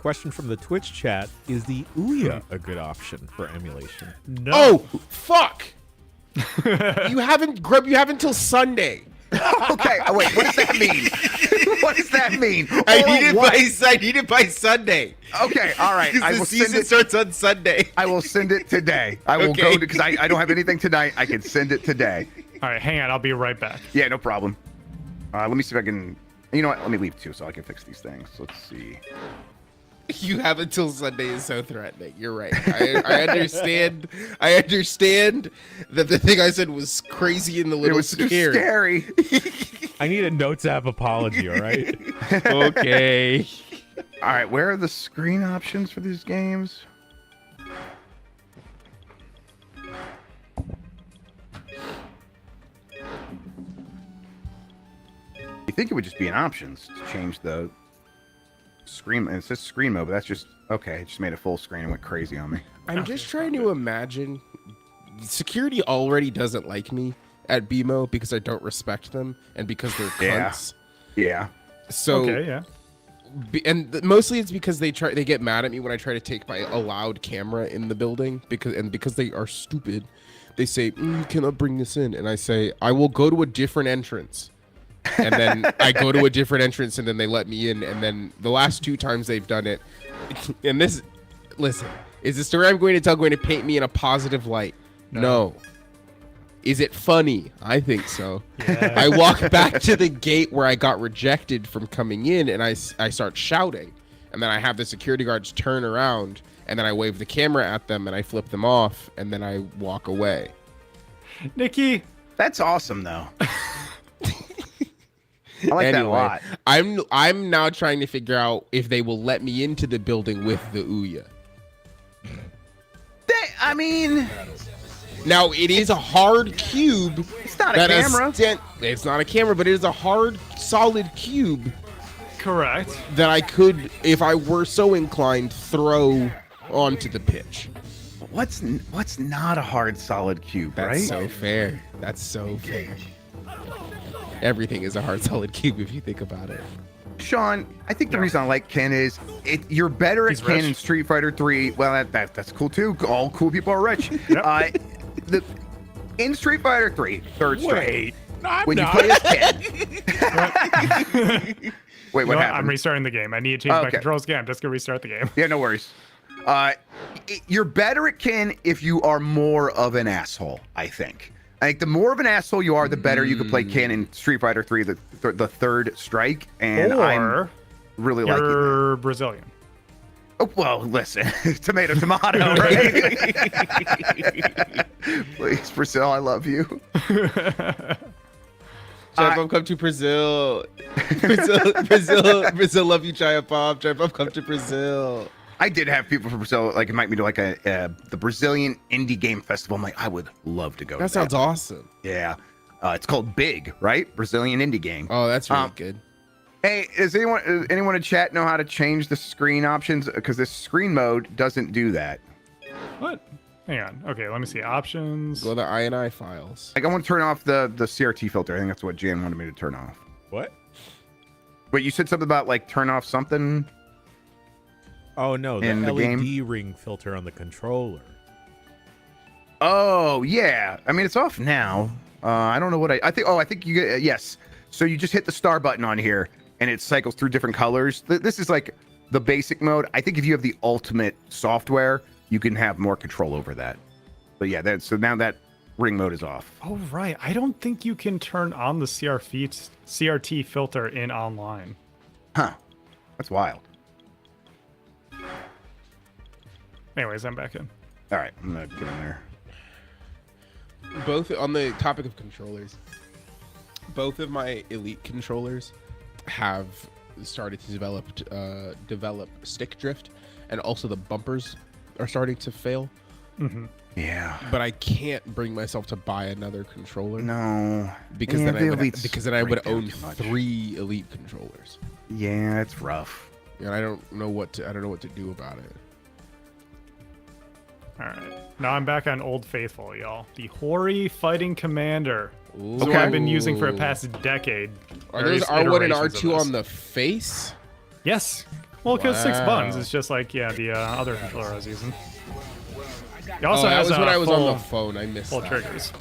Question from the Twitch chat: is the Ouya a good option for emulation? No. Oh, fuck! You haven't till Sunday. Okay, wait, what does that mean? What does that mean? I need it by Sunday. Okay, all right. I will season send it. starts on Sunday. I will send it today. I will go because I don't have anything tonight. I can send it today. All right, hang on. I'll be right back. Yeah, no problem. Let me see if I can. You know what? Let me leave too, so I can fix these things. Let's see. You have until Sunday is so threatening. You're right. I understand. I understand that the thing I said was crazy and a little scary. I need a notes app apology. All right. Okay. All right. Where are the screen options for these games? You think it would just be in options to change the screen? It says screen mode, but that's just okay. It just made it full screen and went crazy on me. I'm just trying to imagine. Security already doesn't like me at BMO because I don't respect them and because they're cunts. Yeah. So Okay, yeah. And mostly it's because they get mad at me when I try to take my allowed camera in the building because they are stupid. They say, you cannot bring this in, and I say I will go to a different entrance. And then I go to a different entrance and then they let me in. And then the last 2 times they've done it. And this, listen, is the story I'm going to tell going to paint me in a positive light? No. Is it funny? I think so. Yeah. I walk back to the gate where I got rejected from coming in and I start shouting. And then I have the security guards turn around and then I wave the camera at them and I flip them off and then I walk away. Nikki. That's awesome, though. I like that a lot. I'm now trying to figure out if they will let me into the building with the Ouya. I mean, now it is a hard cube. It's not a camera. It's not a camera, but it is a hard, solid cube. Correct. That I could, if I were so inclined, throw onto the pitch. What's not a hard, solid cube, right? That's so fair. That's so fair. Everything is a hard, solid cube if you think about it. Sean, I think the reason I like Ken is you're better at Ken in Street Fighter 3. Well, that's cool too. All cool people are rich. Yep. In Street Fighter 3, third strike. Wait, no, when you play as Ken. Wait, what happened? I'm restarting the game. I need to change my controls again. I'm just gonna restart the game. Yeah, no worries. You're better at Ken if you are more of an asshole, I think. I think the more of an asshole you are, the better you can play Ken in Street Fighter 3, the third strike. And I'm really liking that. You're Brazilian. Oh, well, listen, tomato, right? Please, Brazil, I love you. Jai-Bob, come to Brazil. Brazil, love you, Jai-Bob. Jai-Bob, come to Brazil. I did have people from Brazil like invite me to like the Brazilian indie game festival. I'm like, I would love to go. That sounds awesome. Yeah, it's called Big, right? Brazilian indie game. Oh, that's really good. Hey, does anyone in chat know how to change the screen options? Because this screen mode doesn't do that. What? Hang on. Okay, let me see. Options. Go to the INI files. Like I want to turn off the CRT filter. I think that's what Jan wanted me to turn off. What? Wait, you said something about like turn off something? Oh no, the in the LED game? ring filter on the controller. Oh yeah. I mean, it's off now. I don't know what I think. Oh, I think you get yes. So you just hit the star button on here, and it cycles through different colors. This is like the basic mode. I think if you have the ultimate software, you can have more control over that. But yeah, so now that ring mode is off. Oh right. I don't think you can turn on the CRT filter in online. Huh. That's wild. Anyways, I'm back in. All right, I'm gonna get in there. Both on the topic of controllers, both of my elite controllers have started to develop stick drift, and also the bumpers are starting to fail. Mm-hmm. Yeah, but I can't bring myself to buy another controller. No, because yeah, then I would own 3 elite controllers. Yeah, it's rough, and I don't know what to do about it. All right, now I'm back on Old Faithful, y'all. The Hori Fighting Commander. Ooh. That's what I've been using for the past decade. Are those R1 and R2 on the face? Yes. Well, because 6 buttons. It's just like the other controller I was using. It also has that was when I was full, on the phone. I missed full that. triggers.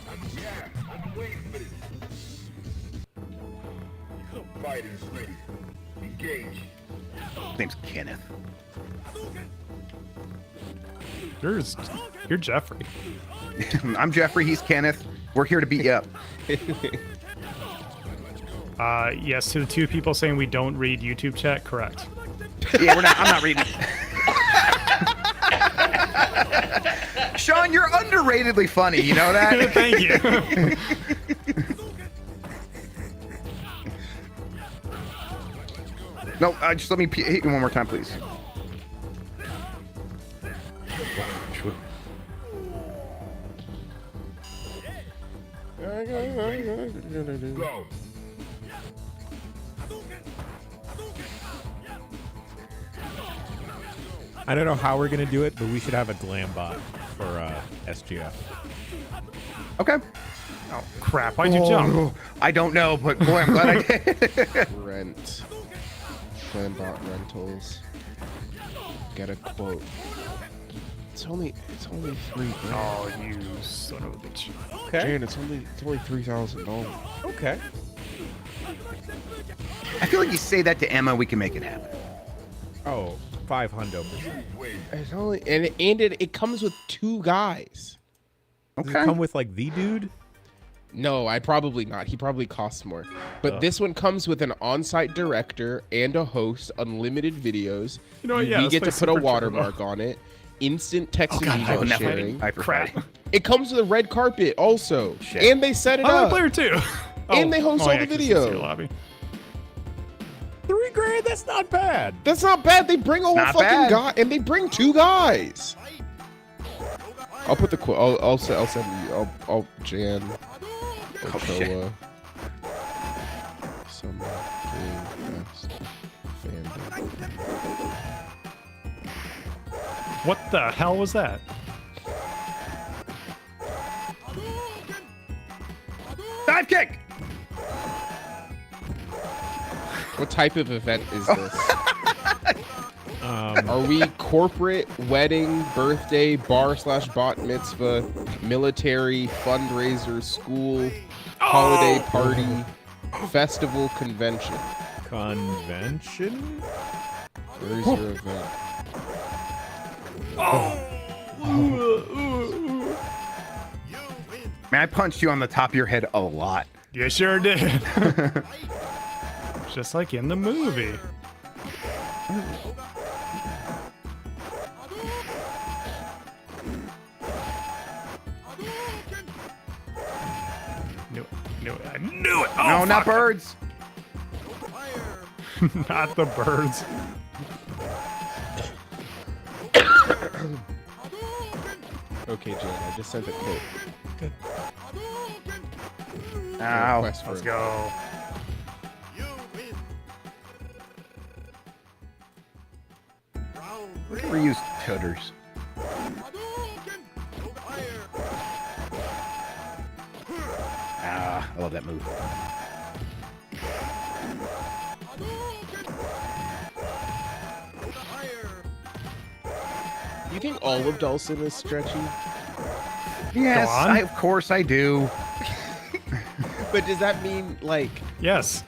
His name's Kenneth. You're Jeffrey. I'm Jeffrey. He's Kenneth. We're here to beat you up. Yes, to the 2 people saying we don't read YouTube chat, correct. Yeah, I'm not reading. Sean, you're underratedly funny. You know that? Thank you. No, just let me hit you one more time, please. Go. I don't know how we're gonna do it, but we should have a glam bot for SGF. Okay. Oh crap! Why'd you jump? I don't know, but boy, I'm glad I did. Rent. Glambot rentals. Get a quote. It's only $3 grand. Oh, you son of a bitch. Okay. Jan, it's only $3,000. Okay. I feel like you say that to Emma, we can make it happen. Oh, 500%. It's only and it comes with 2 guys. Does it come with like the dude? No, I probably not. He probably costs more. But this one comes with an on-site director and a host, unlimited videos. You know what? Yeah, we get to put a watermark on it. Instant text and video sharing. Crap. It comes with a red carpet also. Shit. And they set it up. Player 2. And they host all the video. Lobby. $3 grand? That's not bad. That's not bad. They bring a whole Not fucking bad. guy, and they bring 2 guys. I'll put the quote. I'll send you. I'll Jan. Ochoa. Some game best fandom. What the hell was that? Dive kick. What type of event is this? Are we corporate, wedding, birthday, bar/bot mitzvah, military, fundraiser, school, holiday party, festival, convention? Convention? Where's your event? Man, I punched you on the top of your head a lot. You sure did. Just like in the movie. I knew it. No, not birds. Not the birds. Okay, Jan, I just sent a quote. Good. Ow. Request for Let's go. Look at reused toters. Ah, I love that move. You think all of Dawson is stretchy? Yes, Go on. of course I do. But does that mean like Yes.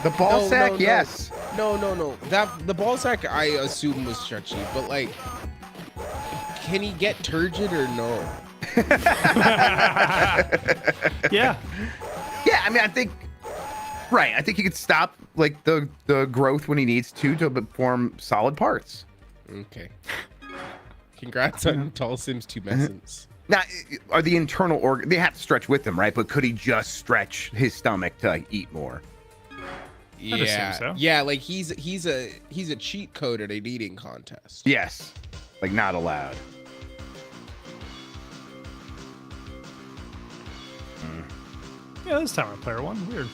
The ball No, sack, no, no. yes. No. That the ball sack I assume was stretchy, but like, can he get turgid or no? Yeah. Yeah, I mean, I think, right. I think he could stop like the growth when he needs to form solid parts. Okay. Congrats on Tall Sims 2 Messence. Now, are the internal organ? They have to stretch with them, right? But could he just stretch his stomach to like eat more? Yeah, so. yeah. Like he's a cheat code at an eating contest. Yes, like not allowed. Yeah, this time I player one. Weird.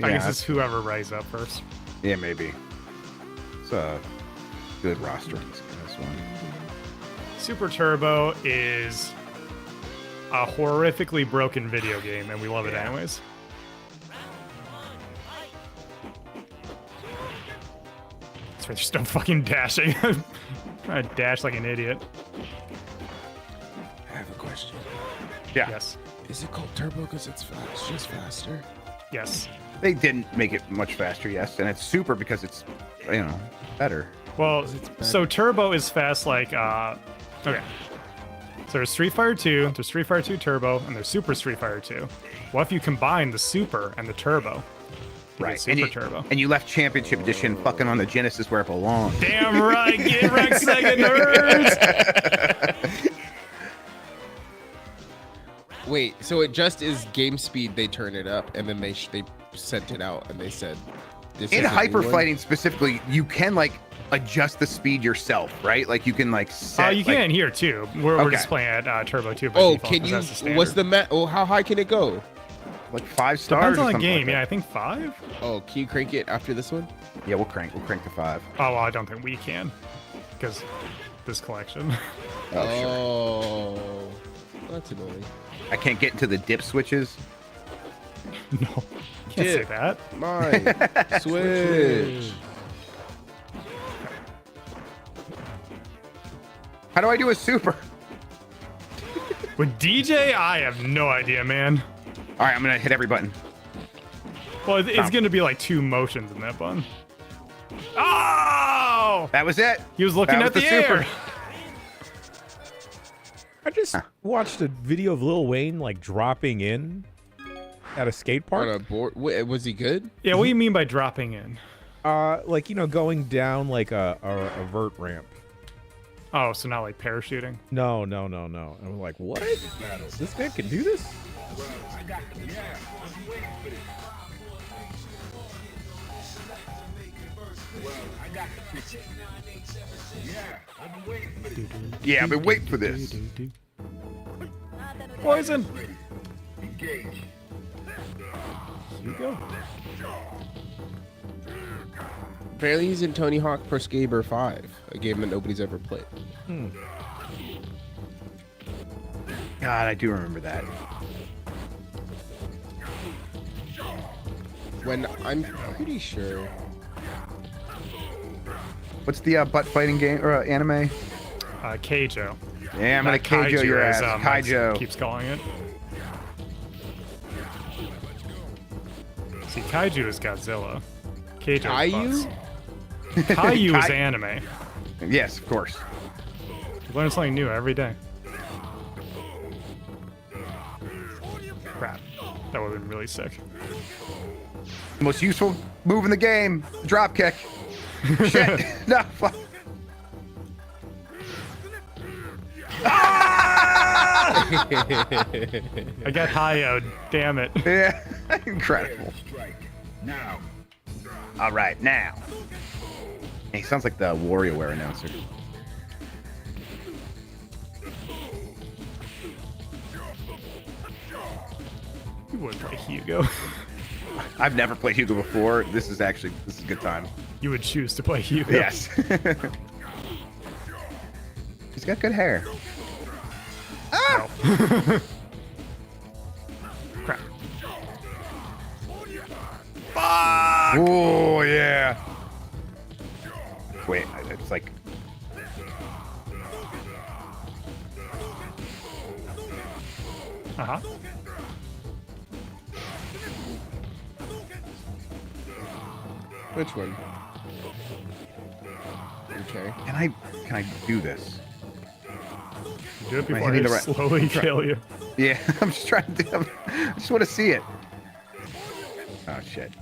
I guess it's whoever rises up first. Yeah, maybe. It's a good roster. This one. Super Turbo is a horrifically broken video game, and we love it anyways. That's right, just don't fucking dashing. I dash like an idiot. I have a question. Yeah. Yes. Is it called Turbo because it's fast, just faster? Yes. They didn't make it much faster, yes, and it's super because it's, better. Well, so Turbo is fast like, okay. So there's Street Fighter 2, there's Street Fighter 2 Turbo, and there's Super Street Fighter 2. What if you combine the Super and the Turbo? Right. Super Turbo. And you left Championship Edition fucking on the Genesis where it belongs. Damn right, get wrecked, Sega nerds! Wait, so it just is game speed, they turn it up, and then they sent it out, and they said... This In is a new hyper one? fighting specifically, you can like adjust the speed yourself, right? Like you can like set. You can here too. We're just playing at Turbo 2. by Oh, default, can 'cause you? that's the What's standard. the how high can it go? like 5 stars. Depends or on the something game. like Yeah, I that. think 5. Oh, can you crank it after this one? Yeah, we'll crank to 5. Oh, well, I don't think we can, because this collection. Oh, that's annoying. I can't get into the dip switches. No, can't say Dip. that. Mine. Switch. How do I do a super? With DJ, I have no idea, man. All right, I'm gonna hit every button. Well, it's going to be like 2 motions in that button. Oh! That was it. He was looking That at was the the super. air. I just watched a video of Lil Wayne like dropping in at a skate On park. a board. Wait, was he good? Yeah, what do you mean by dropping in? Like going down like a vert ramp. Oh, so not like parachuting? No. I'm like, what? This man can do this? Yeah, I've been waiting for this. Poison! Here you go. Apparently, he's in Tony Hawk Pro Skater 5, a game that nobody's ever played. God, I do remember that. When I'm pretty sure. What's the butt fighting game or anime? Keijo. Yeah, I'm gonna Not Keijo your as, ass. Max Keijo. keeps calling it. See, Kaiju is Godzilla. Keijo is Caillou? butts. Caillou is Kai- anime. Yes, of course. You learn something new every day. Crap. That would have been really sick. The most useful move in the game. Drop kick. Shit. No. Fuck. I got high-oed. Damn it. Yeah. Incredible. Now. All right, now. He sounds like the WarioWare announcer. You wouldn't play Hugo. I've never played Hugo before. This is a good time. You would choose to play Hugo. Yes. He's got good hair. No. Crap. Oh yeah. Wait, it's like. Uh-huh. Which one? Okay. Can I do this? Do it Am I before hitting I the right- slowly kill you. Yeah, I'm just trying to do. I just want to see it. Oh shit.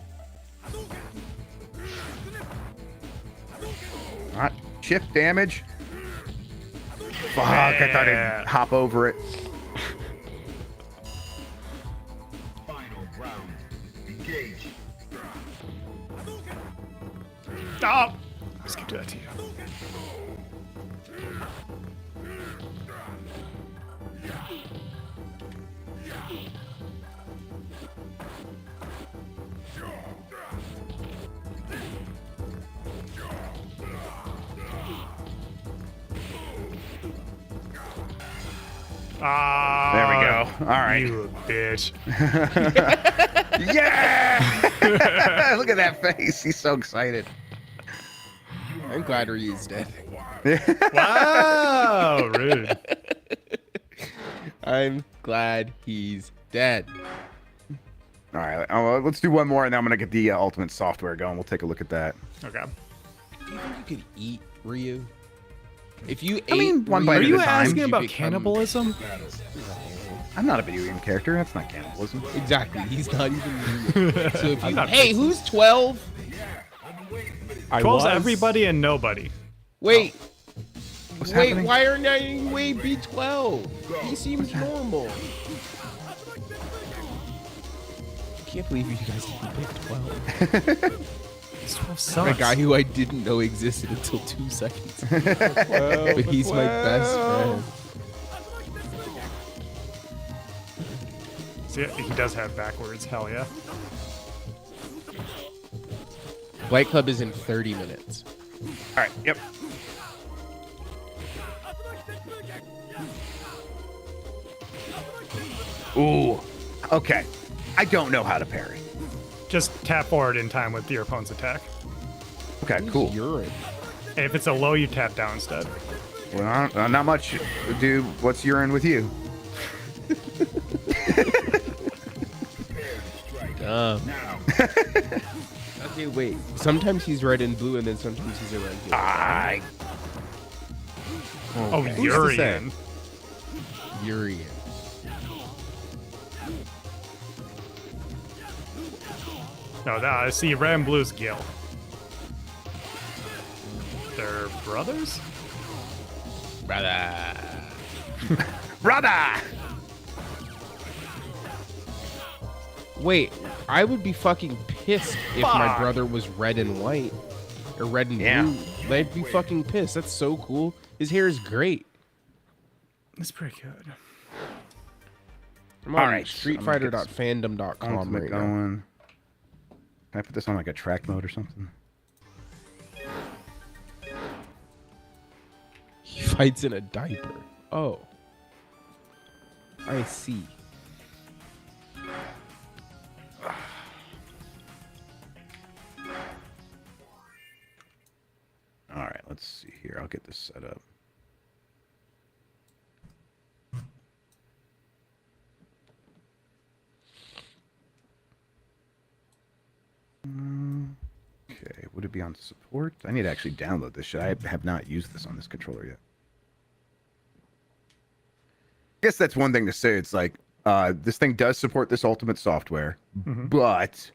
Not chip damage. Fuck, I thought I'd hop over it. Final round. Engage. Oh! I skipped that to you. Ah, There we go. All right. You bitch. Yeah! Look at that face. He's so excited. I'm glad Ryu's dead. Wow, rude. I'm glad he's dead. All right. Let's do one more, and then I'm going to get the ultimate software going. We'll take a look at that. Okay. Do you think you could eat Ryu? If you I mean, ate one Ryu, bite Are at a you time. asking you about become- cannibalism? I'm not a video game character. That's not cannibalism. Exactly. He's not even Ryu. So if I'm you, not hey, who's 12? 12's everybody and nobody. Wait. What's Wait, happening? why are not Wade be 12? He seems normal. Can't believe you guys didn't pick 12. It's 12 A sucks. guy who I didn't know existed until 2 seconds. But he's my best friend. See, he does have backwards. Hell yeah. Blight Club is in 30 minutes. All right. Yep. Ooh. Okay. I don't know how to parry. Just tap forward in time with your opponent's attack. Okay, cool. Urine. And if it's a low, you tap down instead. Well, not much, dude. What's urine with you? Okay, wait. Sometimes he's red and blue, and then sometimes he's a regular. I. Oh, to say? Urian. Urian. No, I see red and blue's Gil. They're brothers? Brother. Brother! Wait, I would be fucking pissed if my Fuck. brother was red and white. Or red and Yeah. blue. I'd be fucking pissed. That's so cool. His hair is great. That's pretty good. I'm All on right, so I'm gonna get streetfighter.fandom.com Ultimate right now. going. Can I put this on like a track mode or something? He fights in a diaper. Oh. I see. All right, let's see here. I'll get this set up. Okay, would it be on support? I need to actually download this shit. I have not used this on this controller yet. I guess that's one thing to say. It's like, this thing does support this ultimate software, but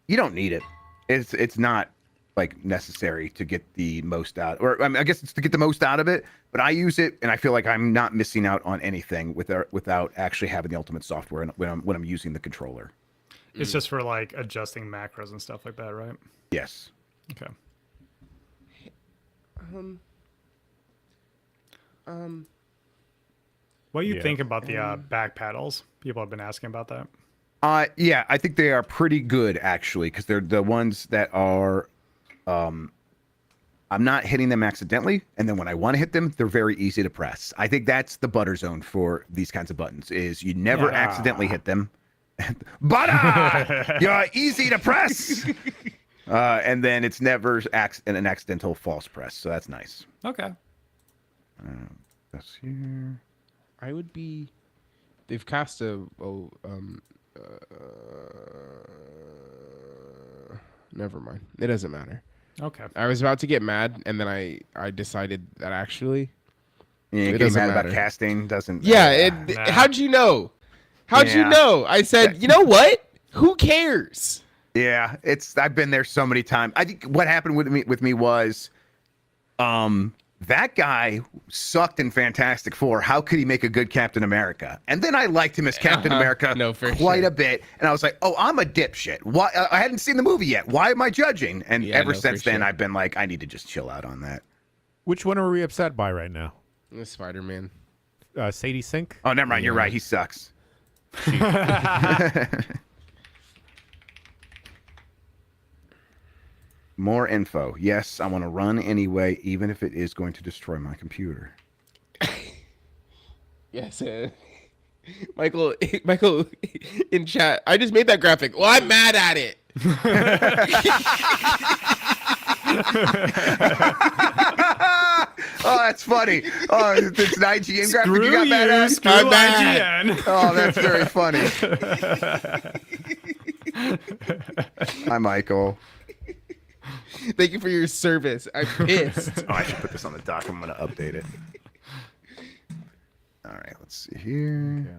you don't need it. It's not like necessary to get the most out, or I mean, I guess it's to get the most out of it. But I use it, and I feel like I'm not missing out on anything without actually having the ultimate software when I'm using the controller. It's just for like adjusting macros and stuff like that, right? Yes. Okay. What do you Yeah. think about the back paddles? People have been asking about that. Yeah, I think they are pretty good actually, because they're the ones that are, I'm not hitting them accidentally, and then when I want to hit them, they're very easy to press. I think that's the butter zone for these kinds of buttons: is you never Yeah. accidentally hit them. Butter, you're easy to press, and then it's never an accidental false press. So that's nice. Okay. That's here. I would be. They've cast never mind. It doesn't matter. Okay. I was about to get mad, and then I decided that actually. Yeah, It getting doesn't mad about matter. casting doesn't. Yeah. Nah. How'd you know? How'd you Yeah. know? I said, you know what? Who cares? Yeah, I've been there so many times. I think what happened with me was, that guy sucked in Fantastic Four. How could he make a good Captain America? And then I liked him as Captain America quite a bit. And I was like, oh, I'm a dipshit. Why? I hadn't seen the movie yet. Why am I judging? And ever since then, I've been like, I need to just chill out on that. Which one are we upset by right now? Spider-Man. Sadie Sink? Oh, never mind. You're right. He sucks. More info. Yes, I want to run anyway, even if it is going to destroy my computer. Yes, Michael in chat. I just made that graphic. Well, I'm mad at it. Oh, that's funny. Oh, it's an IGN graphic you got mad at? Screw IGN. Oh, that's very funny. Hi, Michael. Thank you for your service. I'm pissed. Oh, I should put this on the dock. I'm going to update it. All right, let's see here.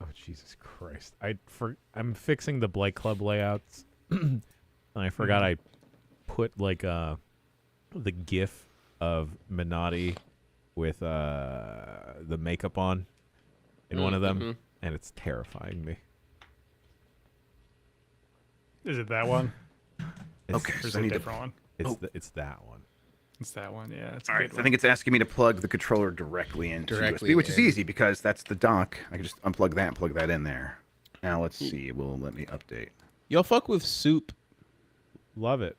Oh, Jesus Christ. I'm fixing the Blight Club layouts. And I forgot I put like the GIF of Minotti with the makeup on in one of them, and it's terrifying me. Is it that one? Okay, There's so a different one. It's that one. It's that one, yeah. It's all right, so I think it's asking me to plug the controller directly into USB, which is easy because that's the dock. I can just unplug that and plug that in there. Now let's see. It will let me update. Y'all fuck with soup. Love it.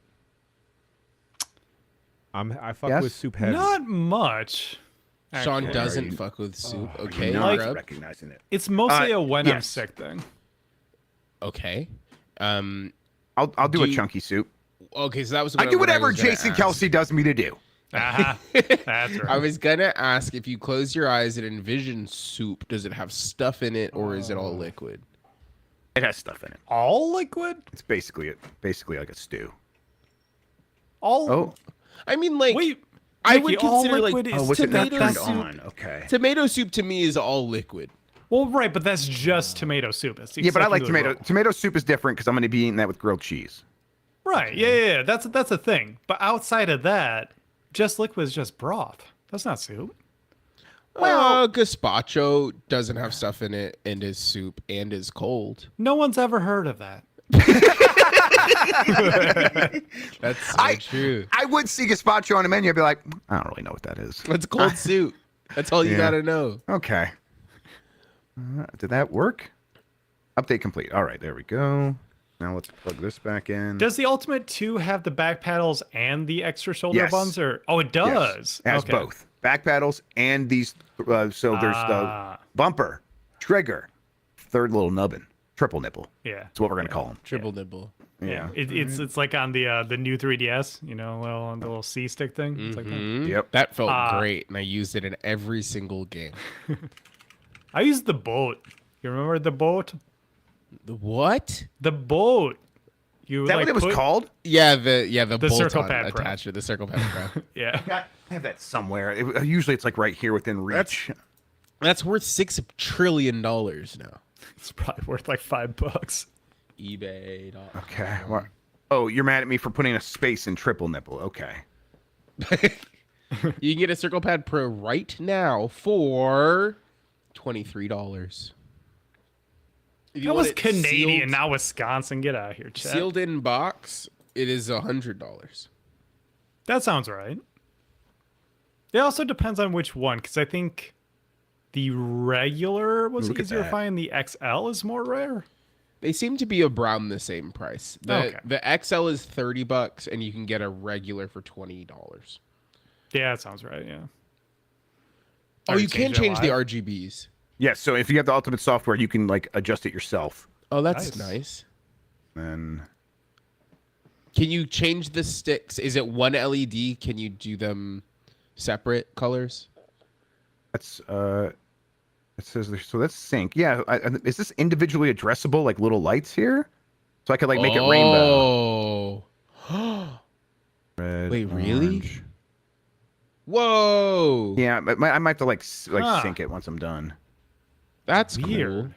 I fuck with soup heads. Not much. Sean doesn't fuck with soup. Okay, not Grub? recognizing it. It's mostly a when I'm sick thing. Okay. I'll do a chunky soup. Okay, so that was. I do whatever Jason Kelsey does me to do. That's right. I was gonna ask, if you close your eyes and envision soup, does it have stuff in it or is it all liquid? It has stuff in it. All liquid? It's basically like a stew. All. Oh, I mean, like, Wait, I would Mickey, all consider like liquid is what's it not tomato turned soup. on? Okay. Tomato soup to me is all liquid. Well, right, but that's just tomato soup. It's Yeah, but I like exactly tomato. Tomato soup is different because I'm going to be eating that with grilled cheese. Right. Yeah. That's a thing. But outside of that, just liquid is just broth. That's not soup. Well, gazpacho doesn't have stuff in it and is soup and is cold. No one's ever heard of that. That's so true. I would see gazpacho on a menu. I'd be like, I don't really know what that is. It's cold soup. That's all you gotta know. Okay. Did that work? Update complete. All right, there we go. Now let's plug this back in. Does the Ultimate 2 have the back paddles and the extra shoulder Yes. buns? Or it does. Yes. It has both back paddles and these. So there's the bumper, trigger, third little nubbin, triple nipple. Yeah, That's what we're gonna call them. Triple nibble. Yeah. It's like on the new 3DS. You know, on the little C stick thing. It's like that. Yep. That felt great, and I used it in every single game. I used the boat. You remember the boat? The what? The boat. Is that what it was called? Yeah, the bolt circle on pad attached to the circle pad pro. Yeah. I have that somewhere. Usually it's like right here within reach. That's worth $6 trillion now. It's probably worth like $5. eBay. Okay. Well, oh, you're mad at me for putting a space in triple nipple. Okay. You can get a Circle Pad Pro right now for $23. That was Canadian, not Wisconsin. Get out of here, Chad. Sealed in box, it is $100. That sounds right. It also depends on which one, because I think the regular was easier to find. The XL is more rare. They seem to be around the same price. The XL is $30, and you can get a regular for $20. Yeah, that sounds right. Yeah. Oh, you can change the RGBs. Yes. So if you have the Ultimate software, you can like adjust it yourself. Oh, that's nice. And can you change the sticks? Is it one LED? Can you do them separate colors? That's it says there, so that's sync. Yeah. Is this individually addressable, like little lights here? So I could like make it rainbow. Oh. Red, Wait, really? orange. Whoa. Yeah, I might have to like sync it once I'm done. That's weird.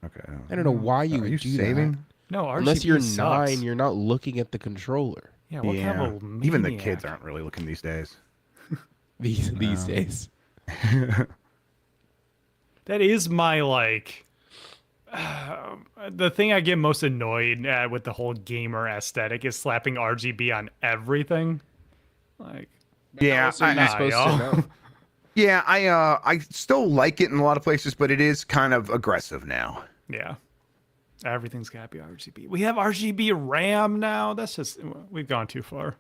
Cool. Okay. I don't know why you would do saving? that. No, RGB Unless you're sucks. 9, you're not looking at the controller. Yeah, what kind of Even the kids aren't really looking these days. these days. That is my like the thing I get most annoyed at with the whole gamer aesthetic is slapping RGB on everything. Like, Yeah, You're supposed to know. yeah, I still like it in a lot of places, but it is kind of aggressive now. yeah, everything's got to be RGB. We have RGB RAM now. That's just we've gone too far.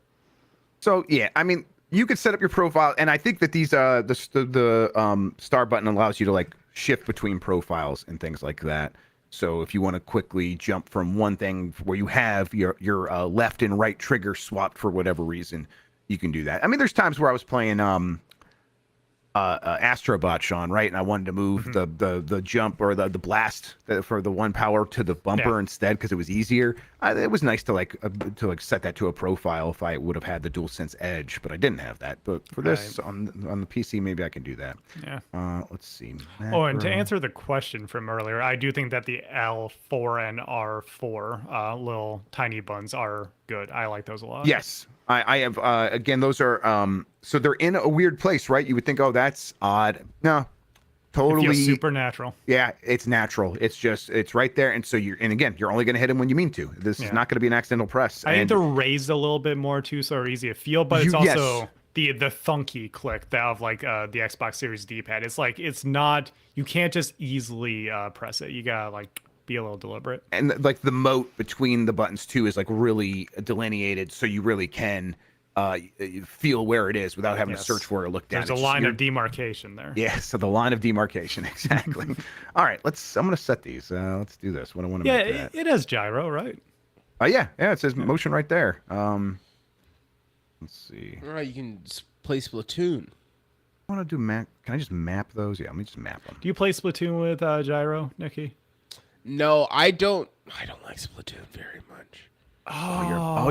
So yeah, I mean, you could set up your profile, and I think that these the star button allows you to like shift between profiles and things like that. So if you want to quickly jump from one thing where you have your left and right trigger swapped for whatever reason, you can do that. I mean, there's times where I was playing Astrobot, Sean, right? And I wanted to move the jump or the blast for the one power to the bumper instead because it was easier. It was nice to set that to a profile if I would have had the DualSense Edge, but I didn't have that. But for this on the PC, maybe I can do that. Yeah. Let's see. Oh, and to answer the question from earlier, I do think that the L4 and R4 little tiny buttons are good. I like those a lot. Yes. I have, again, those are, so they're in a weird place, right? You would think, oh, that's odd. No, totally. It feels supernatural. Yeah, it's natural. It's right there. And so and again, you're only going to hit them when you mean to. This is not going to be an accidental press. I think they're raised a little bit more too, so they're easy to feel, but it's also the thunky click that of like the Xbox Series D-pad. It's like, it's not, you can't just easily press it. You gotta like be a little deliberate. And like the moat between the buttons too is like really delineated, so you really can feel where it is without having to search for it or look down. There's a line of demarcation there. Yeah, so the line of demarcation, exactly. All right, I'm gonna set these. Let's do this. What I want to make that. It has gyro, right? Yeah, it says motion right there. Let's see. All right, you can play Splatoon. I want to do map. Can I just map those? Yeah, let me just map them. Do you play Splatoon with gyro, Nikki? No, I don't like Splatoon very much.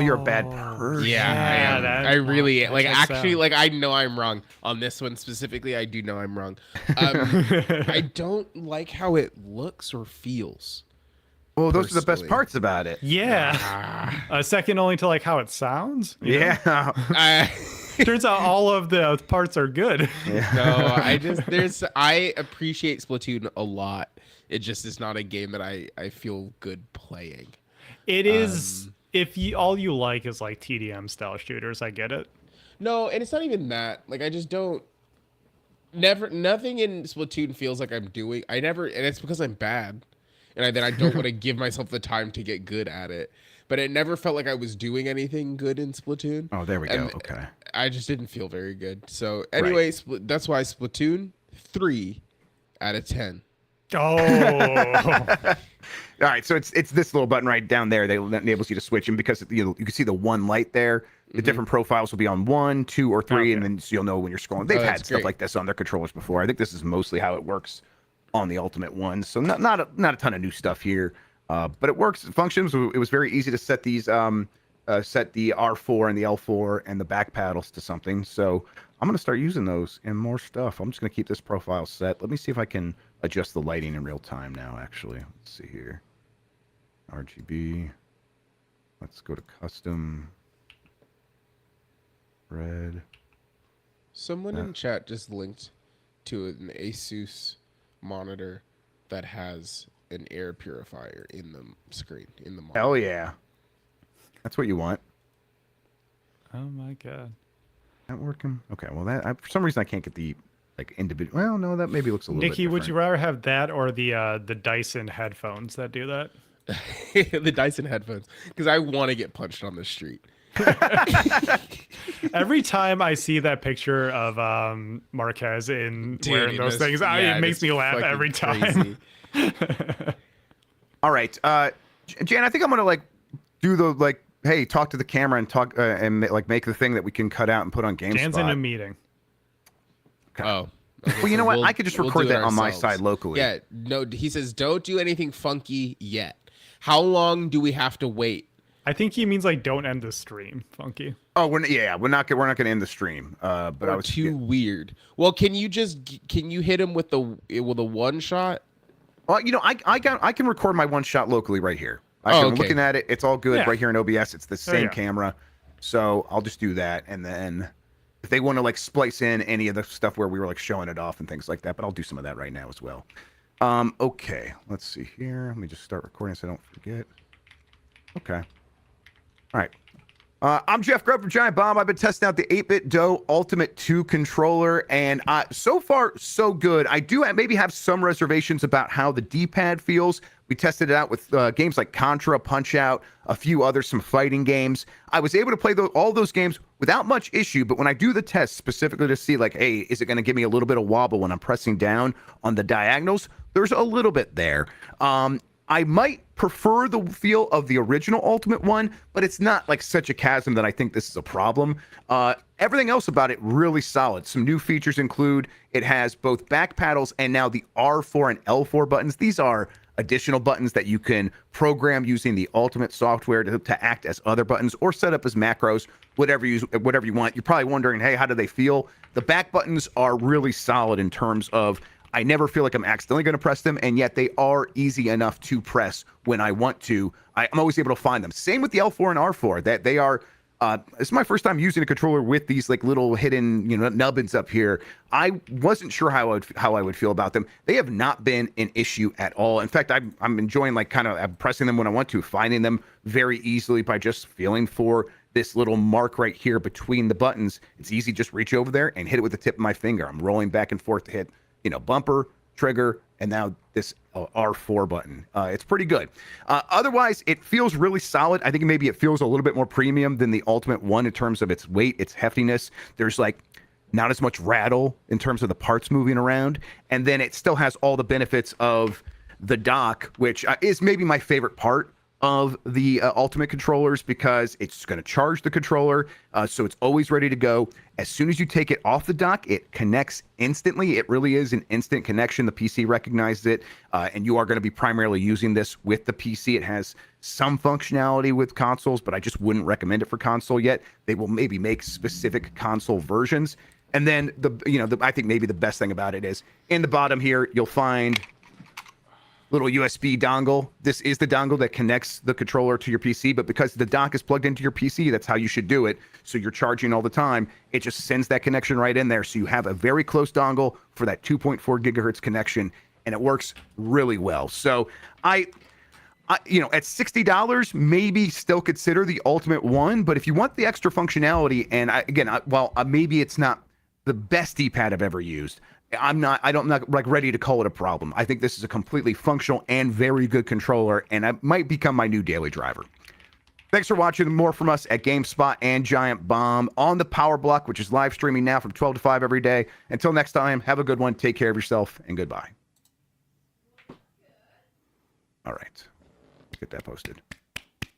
You're a bad person. Yeah, I really like. Actually, like I know I'm wrong on this one specifically. I do know I'm wrong. I don't like how it looks or feels. Well, those are the best parts about it. Yeah. Second only to like how it sounds. Yeah. Turns out all of the parts are good. Yeah. No, I appreciate Splatoon a lot. It just is not a game that I feel good playing. It is all you like is like TDM style shooters, I get it. No, and it's not even that. Like I just don't nothing in Splatoon feels like I'm doing. And it's because I'm bad. And then I don't want to give myself the time to get good at it. But it never felt like I was doing anything good in Splatoon. Oh, there we go. Okay. I just didn't feel very good. So anyway, that's why Splatoon 3 out of 10. Oh. All right, so it's this little button right down there that enables you to switch, and because you can see the one light there, the different profiles will be on 1, 2, or 3, and then so you'll know when you're scrolling. They've had stuff like this on their controllers before. I think this is mostly how it works on the Ultimate one. So not a ton of new stuff here, but it works. It functions. It was very easy to set these set the R4 and the L4 and the back paddles to something. So I'm going to start using those in more stuff. I'm just going to keep this profile set. Let me see if I can adjust the lighting in real time now, actually. Let's see here. RGB. Let's go to custom. Red. Someone in chat just linked to an Asus monitor that has an air purifier in the screen, in the monitor. Hell yeah. That's what you want. Oh my god. That working? Okay, well for some reason I can't get the like individual. Well, no, that maybe looks a little bit Nikki, would you rather have that or the Dyson headphones that do that? The Dyson headphones, because I want to get punched on the street. Every time I see that picture of Marquez wearing those things, it makes me laugh every time. All right, Jan, I think I'm gonna do the hey, talk to the camera and talk and make the thing that we can cut out and put on GameSpot. Jan's in a meeting. Okay. Oh. Well, you know what? I could just record that on my side locally. Yeah, no, he says don't do anything funky yet. How long do we have to wait? I think he means don't end the stream, Funky. Oh, we're not gonna end the stream. But I was too weird. Well, can you hit him with a one shot? Well, I can record my one shot locally right here. I'm looking at it. It's all good right here in OBS. It's the same camera, so I'll just do that, and then if they want to like splice in any of the stuff where we were like showing it off and things like that. But I'll do some of that right now as well. Okay, let's see here. Let me just start recording so I don't forget. Okay. All right. I'm Jeff Grubb from Giant Bomb. I've been testing out the 8-Bit Dough Ultimate 2 controller, and so far, so good. I do maybe have some reservations about how the D-pad feels. We tested it out with games like Contra, Punch-Out, a few others, some fighting games. I was able to play all those games without much issue, but when I do the test specifically to see, like, hey, is it going to give me a little bit of wobble when I'm pressing down on the diagonals? There's a little bit there. I might prefer the feel of the original Ultimate one, but it's not like such a chasm that I think this is a problem. Everything else about it really solid. Some new features include it has both back paddles and now the R4 and L4 buttons. These are additional buttons that you can program using the Ultimate software to act as other buttons or set up as macros, whatever you want. You're probably wondering, hey, how do they feel? The back buttons are really solid in terms of I never feel like I'm accidentally going to press them, and yet they are easy enough to press when I want to. I'm always able to find them. Same with the L4 and R4. That they are. It's my first time using a controller with these like little hidden, nubbins up here. I wasn't sure how I would feel about them. They have not been an issue at all. In fact, I'm enjoying like kind of pressing them when I want to, finding them very easily by just feeling for this little mark right here between the buttons. It's easy, just reach over there and hit it with the tip of my finger. I'm rolling back and forth to hit bumper, trigger, and now this R4 button. It's pretty good. Otherwise, it feels really solid. I think maybe it feels a little bit more premium than the Ultimate one in terms of its weight, its heftiness. There's like not as much rattle in terms of the parts moving around. And then it still has all the benefits of the dock, which is maybe my favorite part of the Ultimate controllers, because it's going to charge the controller, so it's always ready to go. As soon as you take it off the dock, it connects instantly. It really is an instant connection. The PC recognizes it, and you are going to be primarily using this with the PC. It has some functionality with consoles, but I just wouldn't recommend it for console yet. They will maybe make specific console versions. And then I think maybe the best thing about it is in the bottom here, you'll find little USB dongle. This is the dongle that connects the controller to your PC, but because the dock is plugged into your PC, that's how you should do it. So you're charging all the time. It just sends that connection right in there. So you have a very close dongle for that 2.4 gigahertz connection, and it works really well. So I at $60, maybe still consider the Ultimate one, but if you want the extra functionality, and maybe it's not the best D-pad I've ever used, I'm not like ready to call it a problem. I think this is a completely functional and very good controller, and it might become my new daily driver. Thanks for watching. More from us at GameSpot and Giant Bomb on the Power Block, which is live streaming now from 12 to 5 every day. Until next time, have a good one. Take care of yourself, and goodbye. All right. Let's get that posted.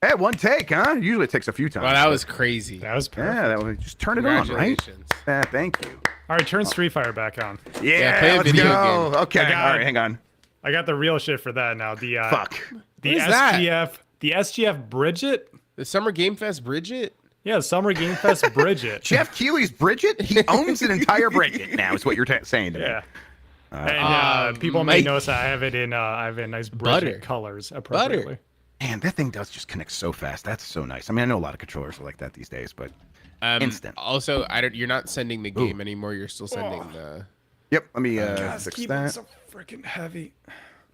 Hey, one take, huh? Usually it takes a few times. Well, that was crazy. That was perfect. Yeah, just turn it on, right? Thank you. All right, turn Street Fighter back on. Yeah, play a let's video go. game. Okay, all right, hang on. I got the real shit for that now. The What is that? the SGF Bridget. The Summer Game Fest Bridget? Yeah, Summer Game Fest Bridget. Jeff Keighley's Bridget? He owns an entire Bridget now, is what you're saying to me. Yeah. And people may notice I have it in I have it in nice Bridget Butter. colors appropriately. Butter. Man, that thing does just connect so fast. That's so nice. I mean, I know a lot of controllers are like that these days, but instant. Also, you're not sending the game anymore. You're still sending the. Yep, let me Guys, fix keep that. it so freaking heavy.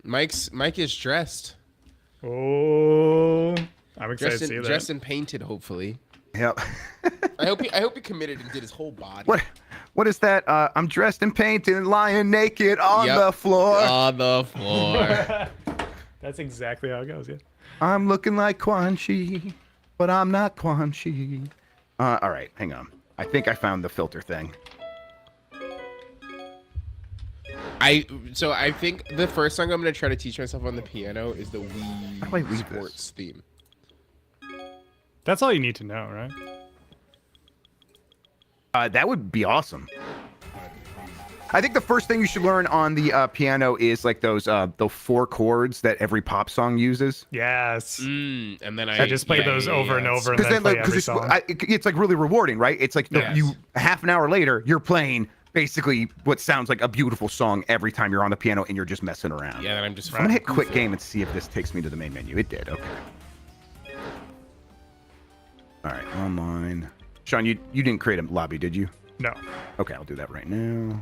Mike is dressed. Oh, I'm excited to see that. Dressed and painted, hopefully. Yep. I hope he committed and did his whole body. What is that? I'm dressed and painted and lying naked on the floor. On the floor. That's exactly how it goes, yeah. I'm looking like Quan Chi, but I'm not Quan Chi. All right, hang on. I think I found the filter thing. I think the first song I'm gonna try to teach myself on the piano is the Wii Sports theme. That's all you need to know, right? That would be awesome. I think the first thing you should learn on the piano is like those the 4 chords that every pop song uses. Yes. And then I just play those over and over, and then play every song. It's like really rewarding, right? It's like you half an hour later, you're playing basically what sounds like a beautiful song every time you're on the piano and you're just messing around. Yeah, and I'm gonna hit quick game and see if this takes me to the main menu. It did. Okay. All right, online. Sean, you didn't create a lobby, did you? No. Okay, I'll do that right now.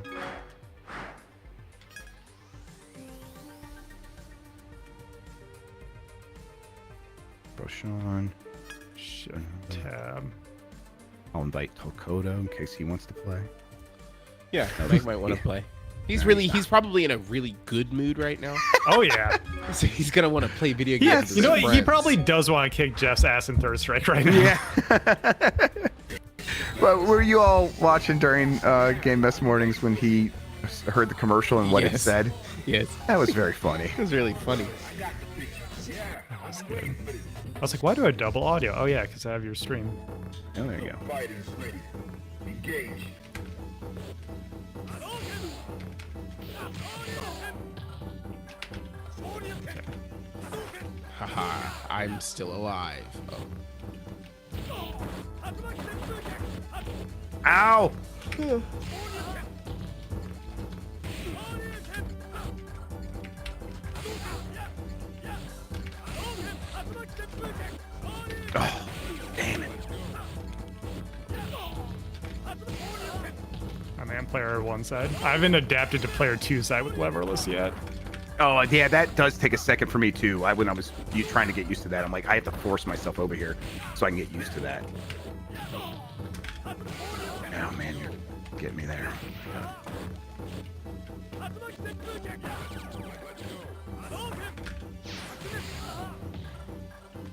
Roshan. Shift tab. I'll invite Tokoto in case he wants to play. Yeah, Mike might want to play. He's probably in a really good mood right now. Oh yeah. So he's gonna want to play video games. Yes. with You know his what? He friends. probably does want to kick Jeff's ass in Third Strike right now. Yeah. But were you all watching during Game Mess mornings when he heard the commercial and what it Yes. said? Yes, That was very funny. it was really funny. That was good. I was like, why do I double audio? Oh yeah, because I have your stream. Oh, there you go. Fighters ready. Engage. Haha, I'm still alive. Oh. Ow! Oh, damn it. I'm on player 1 side. I haven't adapted to player 2 side with leverless yet. Oh, yeah, that does take a second for me, too. When I was trying to get used to that, I'm like, I have to force myself over here so I can get used to that. Oh, man, you're getting me there.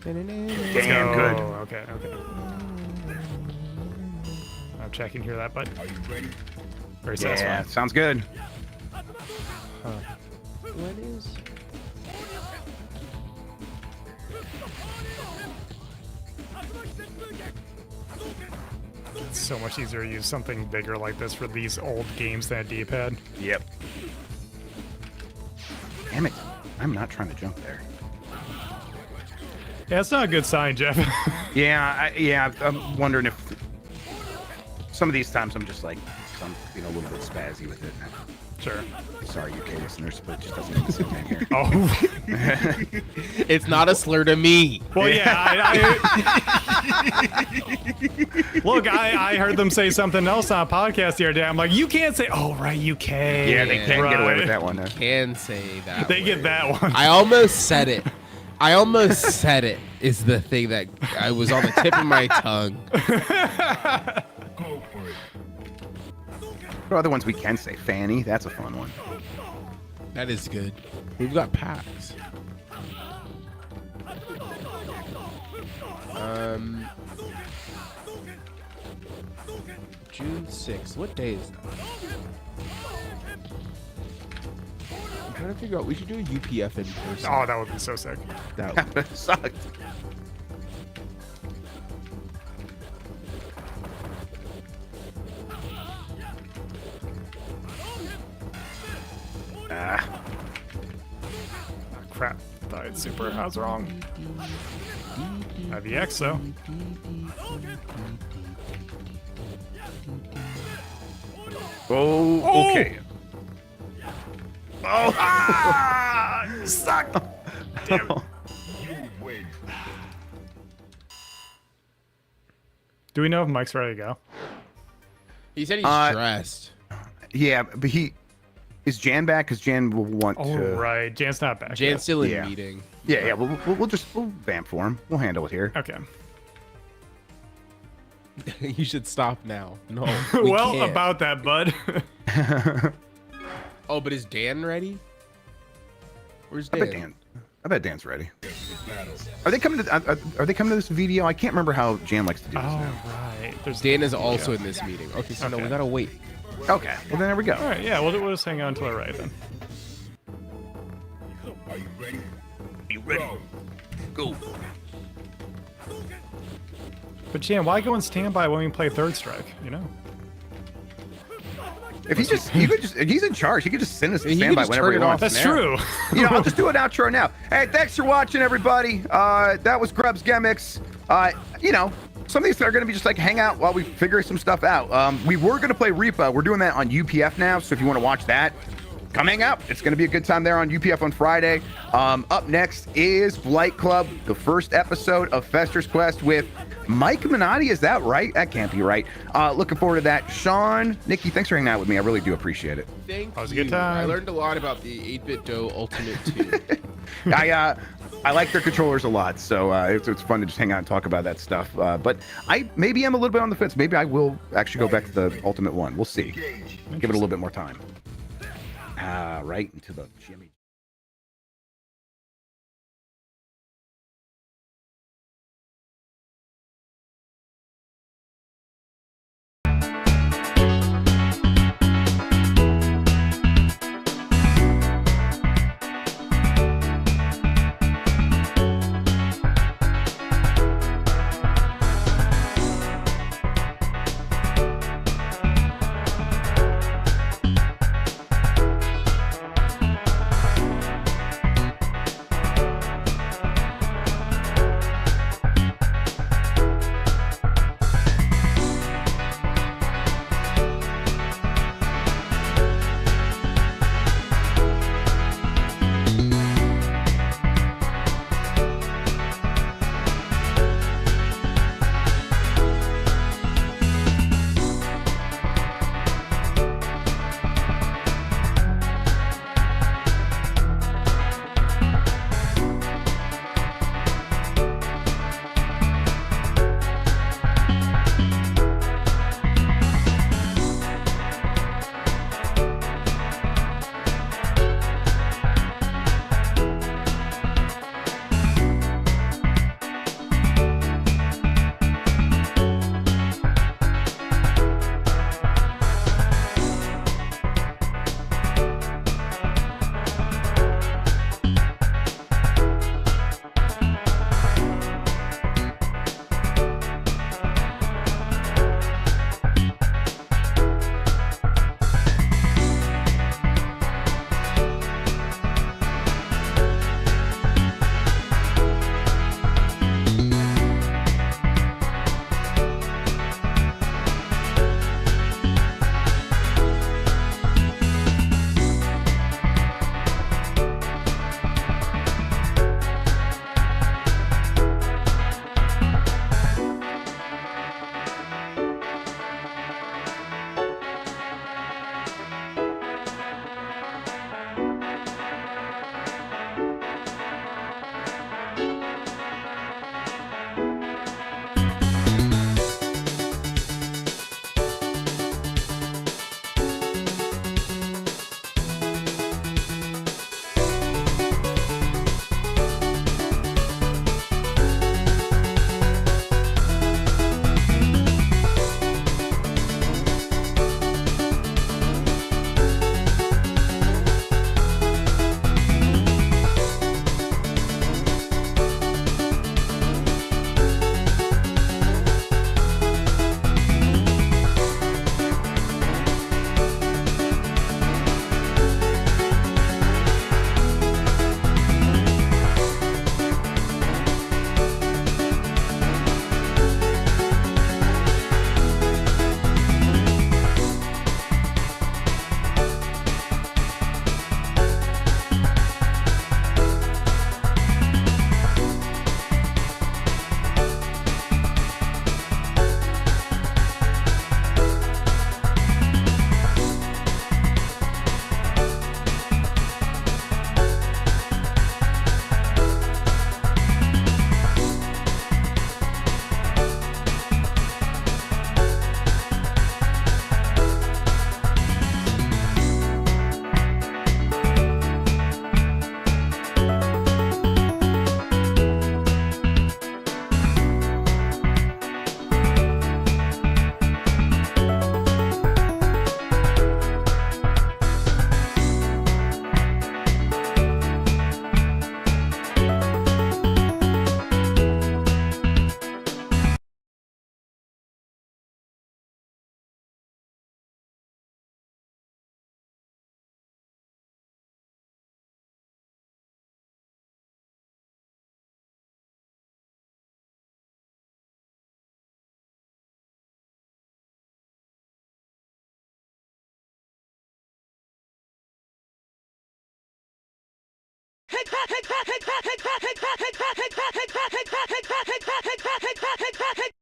Damn good. Oh, okay. I'm checking here that, but very Yeah, satisfying. sounds good. What is? It's so much easier to use something bigger like this for these old games than a D-pad. Yep. Damn it. I'm not trying to jump there. Yeah, it's not a good sign, Jeff. Yeah, I'm wondering if some of these times I'm just like, I'm being a little bit spazzy with it. Sure. Sorry, UK listeners, but it just doesn't make sense in here. Oh. It's not a slur to me. Well, yeah. Look, I heard them say something else on a podcast the other day. I'm like, you can't say, oh, right, UK. Yeah, they can't get away with that one. Can say that. They get word. that one. I almost said it. Is the thing that I was on the tip of my tongue. What are other ones we can say? Fanny, that's a fun one. That is good. We've got packs. June 6th. What day is that? I'm trying to figure out. We should do a UPF in person. Oh, that would be so sick. That would- Sucked. Crap. Died super. I was wrong. IVX, though. Oh, okay. Oh, ah, you suck. Damn it. Do we know if Mike's ready to go? He said he's stressed. Yeah, but is Jan back? Because Jan will want Oh, to. right. Jan's not back. Jan's yet. still in Yeah. meeting. Yeah. We'll vamp for him. We'll handle it here. Okay. You should stop now. No. we Well, can't. about that, bud. Oh, but is Dan ready? Where's I Dan? bet Dan's ready. Are they coming to? Are they coming to this video? I can't remember how Jan likes to do this Oh, now. right. There's Dan is also in this meeting. Okay, so no, we Okay. gotta wait. Okay. Well, then there we go. All right. Yeah. We'll just hang on till I right then. Are you ready? Be ready. Go. But Jan, why go on standby when we play Third Strike? You know. If he's in charge. He could just send us to He could standby just whenever turn he it off wants. That's now. true. You know, I'll just do an outro now. Hey, thanks for watching, everybody. That was Grub's Gimmicks. You know, some of these are going to be just like hang out while we figure some stuff out. We were going to play Repo. We're doing that on UPF now, so if you want to watch that, come hang out. It's going to be a good time there on UPF on Friday. Up next is Blight Club, the first episode of Fester's Quest with Mike Minotti, is that right? That can't be right. Looking forward to that. Sean, Nikki, thanks for hanging out with me. I really do appreciate it. Thank That was a you. good time. I learned a lot about the 8-bit dough Ultimate 2. I like their controllers a lot, so it's fun to just hang out and talk about that stuff. But maybe I'm a little bit on the fence. Maybe I will actually go back to the Ultimate one. We'll see. Give it a little bit more time. Right into the Jimmy. Hey,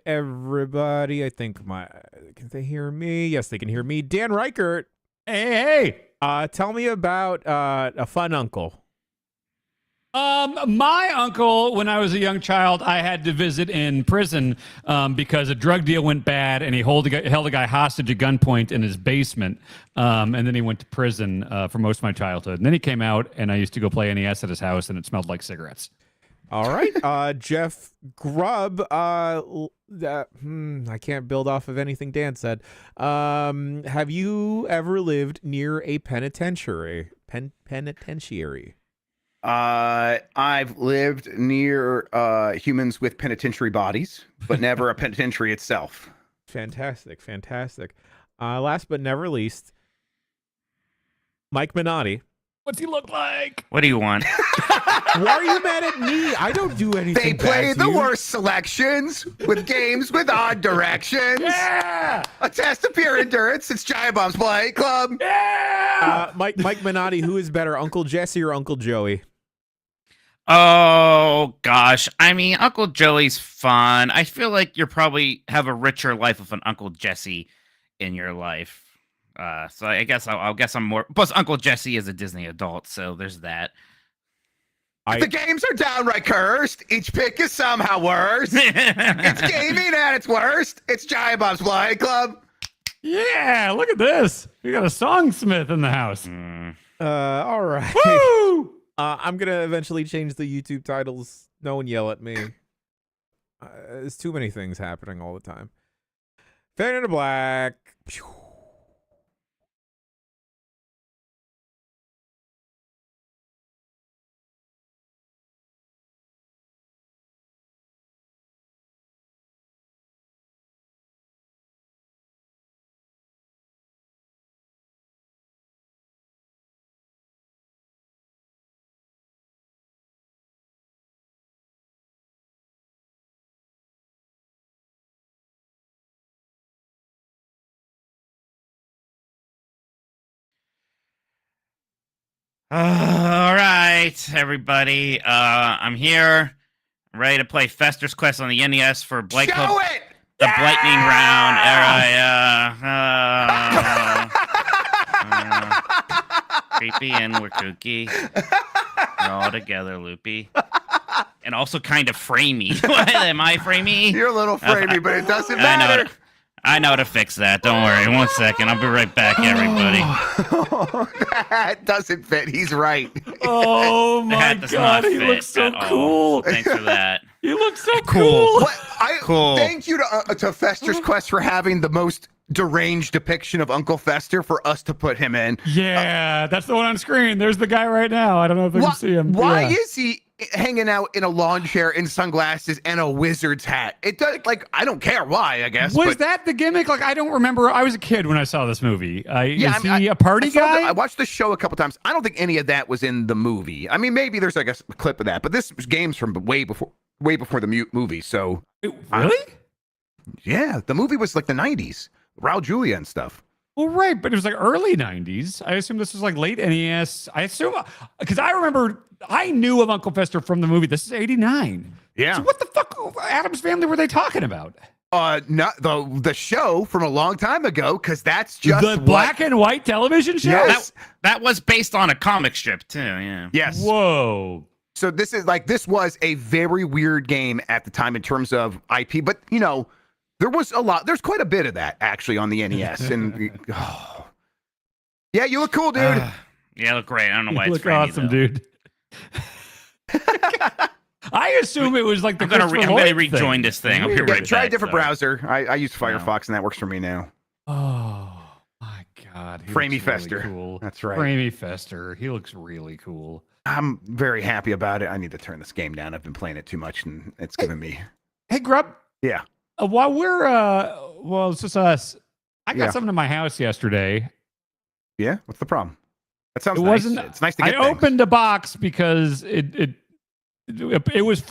everybody. I think can they hear me? Yes, they can hear me. Dan Reichert. Hey. Tell me about a fun uncle. My uncle, when I was a young child, I had to visit in prison because a drug deal went bad, and he held a guy hostage at gunpoint in his basement, and then he went to prison for most of my childhood. And then he came out, and I used to go play NES at his house, and it smelled like cigarettes. All right, Jeff Grubb. I can't build off of anything Dan said. Have you ever lived near a penitentiary? Penitentiary. I've lived near humans with penitentiary bodies, but never a penitentiary itself. Fantastic. Last but never least, Mike Minotti. What's he look like? What do you want? Why are you mad at me? I don't do anything. They play bad to the you. worst selections with games with odd directions. Yeah! A test of pure endurance. It's Giant Bomb's Blight Club. Yeah! Mike Minotti, who is better, Uncle Jesse or Uncle Joey? Oh gosh, I mean, Uncle Joey's fun. I feel like you probably have a richer life of an Uncle Jesse in your life. So I guess I'll guess I'm more. Plus, Uncle Jesse is a Disney adult, so there's that. The games are downright cursed. Each pick is somehow worse. It's gaming at its worst. It's Giant Bomb's Blight Club. Yeah, look at this. We got a songsmith in the house. All right. Woo! I'm gonna eventually change the YouTube titles. No one yell at me. There's too many things happening all the time. Fade into black. Pew. All right, everybody. I'm here. I'm ready to play Fester's Quest on the NES for Blight Club. Show it! The Blightning round. Creepy and we're kooky. We're all together, loopy. And also kind of framey. Am I framey? You're a little framey, but it doesn't matter. I know how to fix that. Don't worry. 1 second. I'll be right back, everybody. That doesn't fit. He's right. Oh my does god, not he fit looks so at all. cool. Thanks for that. He looks so Cool. cool. Cool. Thank you to Fester's Quest for having the most deranged depiction of Uncle Fester for us to put him in. Yeah, that's the one on screen. There's the guy right now. I don't know if you can see him. Why Yeah. is he hanging out in a lawn chair and sunglasses and a wizard's hat? It does, like, I don't care why, I guess. Was but that the gimmick? Like, I don't remember. I was a kid when I saw this movie. Yeah, is he a party guy? I watched the show a couple times. I don't think any of that was in the movie. I mean, maybe there's like a clip of that, but this game's from way before the movie. So Really? yeah, the movie was like the 90s. Raul Julia and stuff. Well, right, but it was like early 90s. I assume this was like late NES. I assume, because I remember, I knew of Uncle Fester from the movie. This is 89. Yeah. So what the fuck, Addams Family, were they talking about? Not the show from a long time ago, because that's just The black and white television show? Yes. That was based on a comic strip, too. Yeah. Yes. Whoa. So this was a very weird game at the time in terms of IP, but you know, there's quite a bit of that actually on the NES. And yeah, you look cool, dude. Yeah, look great. I don't know why You it's look framey, awesome, though. dude. I assume it was like the I'm gonna Christopher rejoin Lloyd this thing. I'll be Weird. right Try a back, different though. browser. I use Firefox and that works for me now. Oh my god. He Framey looks Fester. Really cool. That's right. Framey Fester. He looks really cool. I'm very happy about it. I need to turn this game down. I've been playing it too much and it's giving me. Hey, Grub. Yeah. While we're well, it's just us. I got Yeah. something to my house yesterday. Yeah. What's the problem? That sounds It nice. wasn't. It's nice to I get things. opened a box because it was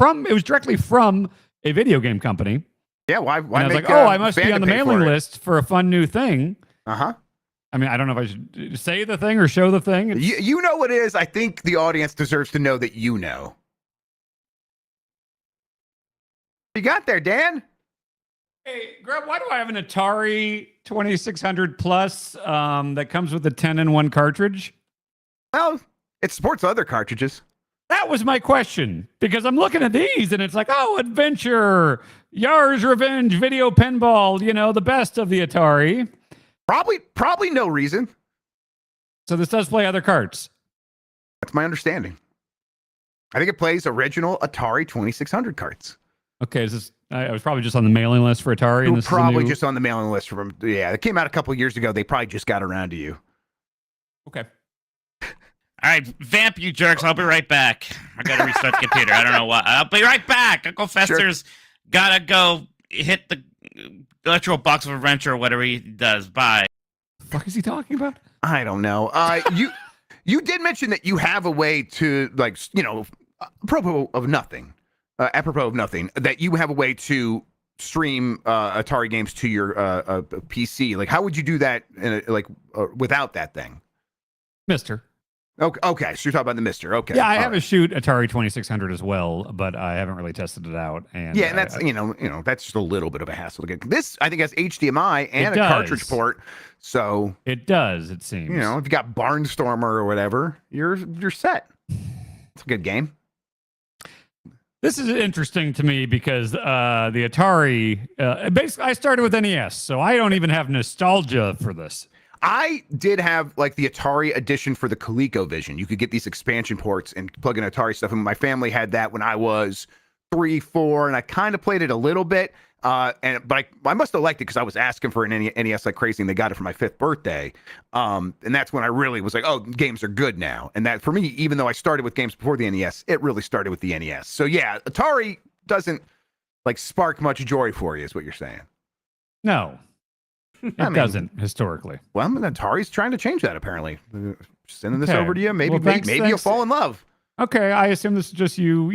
directly from a video game company. Yeah. Why And I was make, like, oh, I must be fan on to the pay mailing for it? list for a fun new thing. Uh-huh. I mean, I don't know if I should say the thing or show the thing. It's- You know what it is. I think the audience deserves to know that you know. You got there, Dan? Hey, Grub, why do I have an Atari 2600 Plus that comes with a 10-in-1 cartridge? Well, it supports other cartridges. That was my question, because I'm looking at these and it's like, oh, Adventure, Yar's Revenge, Video Pinball, the best of the Atari. Probably no reason. So this does play other carts. That's my understanding. I think it plays original Atari 2600 carts. Okay, is this? I was probably just on the mailing list for Atari. You And were this probably is a new... just on the mailing list from. Yeah, it came out a couple of years ago. They probably just got around to you. Okay. All right, vamp, you jerks. I'll be right back. I got to restart the computer. I don't know why. I'll be right back. Uncle Fester's got to go hit the electrical box of adventure or whatever he does. Bye. The fuck is he talking about? I don't know. You did mention that you have a way to, like, apropos of nothing, that you have a way to stream Atari games to your PC. Like, how would you do that without that thing? Mister. Okay, so you're talking about the Mister. Okay. Yeah, I have a shoot Atari 2600 as well, but I haven't really tested it out. And yeah, and that's that's just a little bit of a hassle to get. This I think has HDMI and a cartridge port, so it does. It seems. If you got Barnstormer or whatever, you're set. It's a good game. This is interesting to me because the Atari, basically, I started with NES, so I don't even have nostalgia for this. I did have like the Atari edition for the ColecoVision. You could get these expansion ports and plug in Atari stuff. And my family had that when I was 3, 4, and I kind of played it a little bit. But I must have liked it because I was asking for an NES like crazy, and they got it for my 5th birthday. And that's when I really was like, oh, games are good now. And that for me, even though I started with games before the NES, it really started with the NES. So yeah, Atari doesn't like spark much joy for you, is what you're saying. No. It doesn't historically. Well, Atari's trying to change that apparently. Sending this Okay. over to you. Maybe Well, maybe you'll fall in love. Okay, I assume this is just you.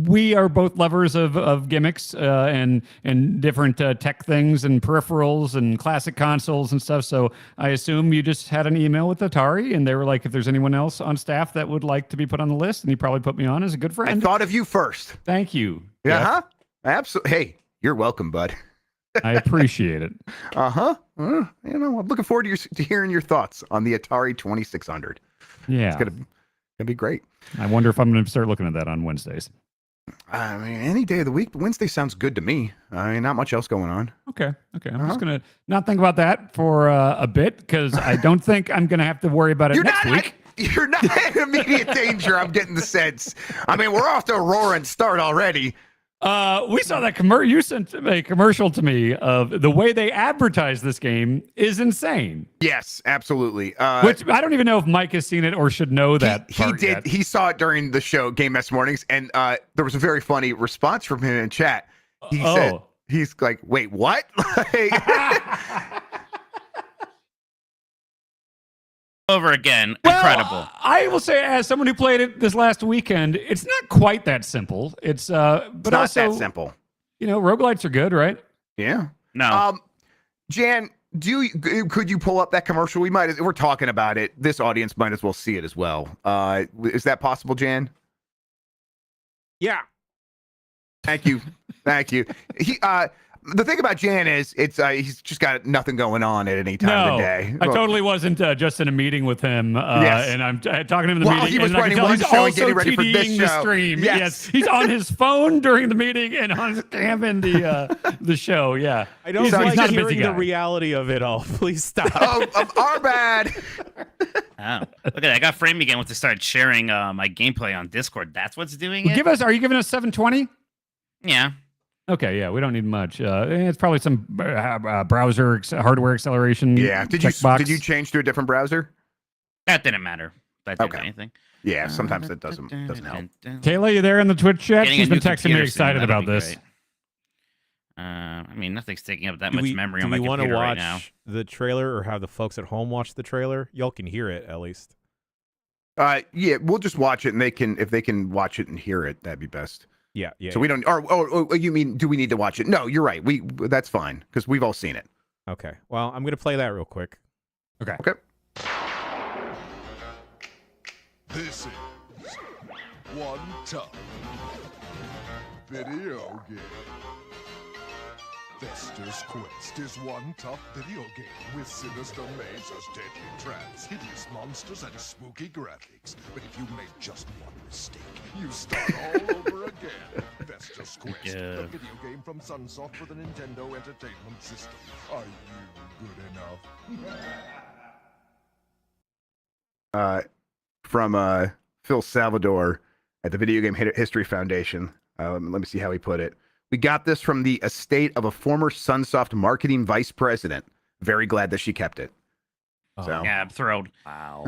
We are both lovers of gimmicks and different tech things and peripherals and classic consoles and stuff. So I assume you just had an email with Atari, and they were like, if there's anyone else on staff that would like to be put on the list, and you probably put me on as a good friend. I thought of you first. Thank you. Yeah, absolutely. Hey, you're welcome, bud. I appreciate it. I'm looking forward to hearing your thoughts on the Atari 2600. Yeah, it's gonna be great. I wonder if I'm going to start looking at that on Wednesdays. I mean, any day of the week, but Wednesday sounds good to me. I mean, not much else going on. Okay. I'm just going to not think about that for a bit because I don't think I'm going to have to worry about it next week. You're not in immediate danger. I'm getting the sense. I mean, we're off to a roaring start already. We saw that you sent a commercial to me of the way they advertise this game is insane. Yes, absolutely. Which I don't even know if Mike has seen it or should know that. He did. Yet. He saw it during the show Game Mess Mornings, and there was a very funny response from him in chat. He said, he's like, wait, what? Over again. Incredible. I will say, as someone who played it this last weekend, it's not quite that simple. It's but not also that simple. Roguelites are good, right? Yeah. No. Jan, could you pull up that commercial? We're talking about it. This audience might as well see it as well. Is that possible, Jan? Yeah. Thank you. Thank you. The thing about Jan is he's just got nothing going on at any time of the day. I totally wasn't just in a meeting with him, and I'm talking to him in the meeting. He was and running one he's show and also getting ready for this TDing show. the stream. Yes. He's on his phone during the meeting and on his cam in the show. Yeah, I don't he's like not a busy hearing the guy. reality of it all. Please stop. Our bad. Oh, look at that! I got framed again with to start sharing my gameplay on Discord. That's what's doing it. Are you giving us 720? Yeah. Okay, yeah, we don't need much. It's probably some browser hardware acceleration. Yeah. Did you change to a different browser? That didn't matter. That didn't do anything. Yeah, sometimes it doesn't help. Kayla, you there in the Twitch chat? Getting She's a been new texting me computer excited soon, about that'd be this. great. I mean, nothing's taking up that much memory on my Do we want to computer watch right now. the trailer or have the folks at home watch the trailer? Y'all can hear it at least. Yeah, we'll just watch it, and if they can watch it and hear it, that'd be best. Yeah. So we don't. Or you mean? Do we need to watch it? No, you're right. That's fine because we've all seen it. Okay. Well, I'm gonna play that real quick. Okay. This is one tough video game. Fester's Quest is one tough video game with sinister mazes, deadly traps, hideous monsters, and spooky graphics. But if you make just one mistake, you start all over again. Fester's Quest, the video game from Sunsoft for the Nintendo Entertainment System. Are you good enough? From Phil Salvador at the Video Game History Foundation. Let me see how he put it. We got this from the estate of a former Sunsoft marketing vice president. Very glad that she kept it. So. Yeah, I'm thrilled. Wow.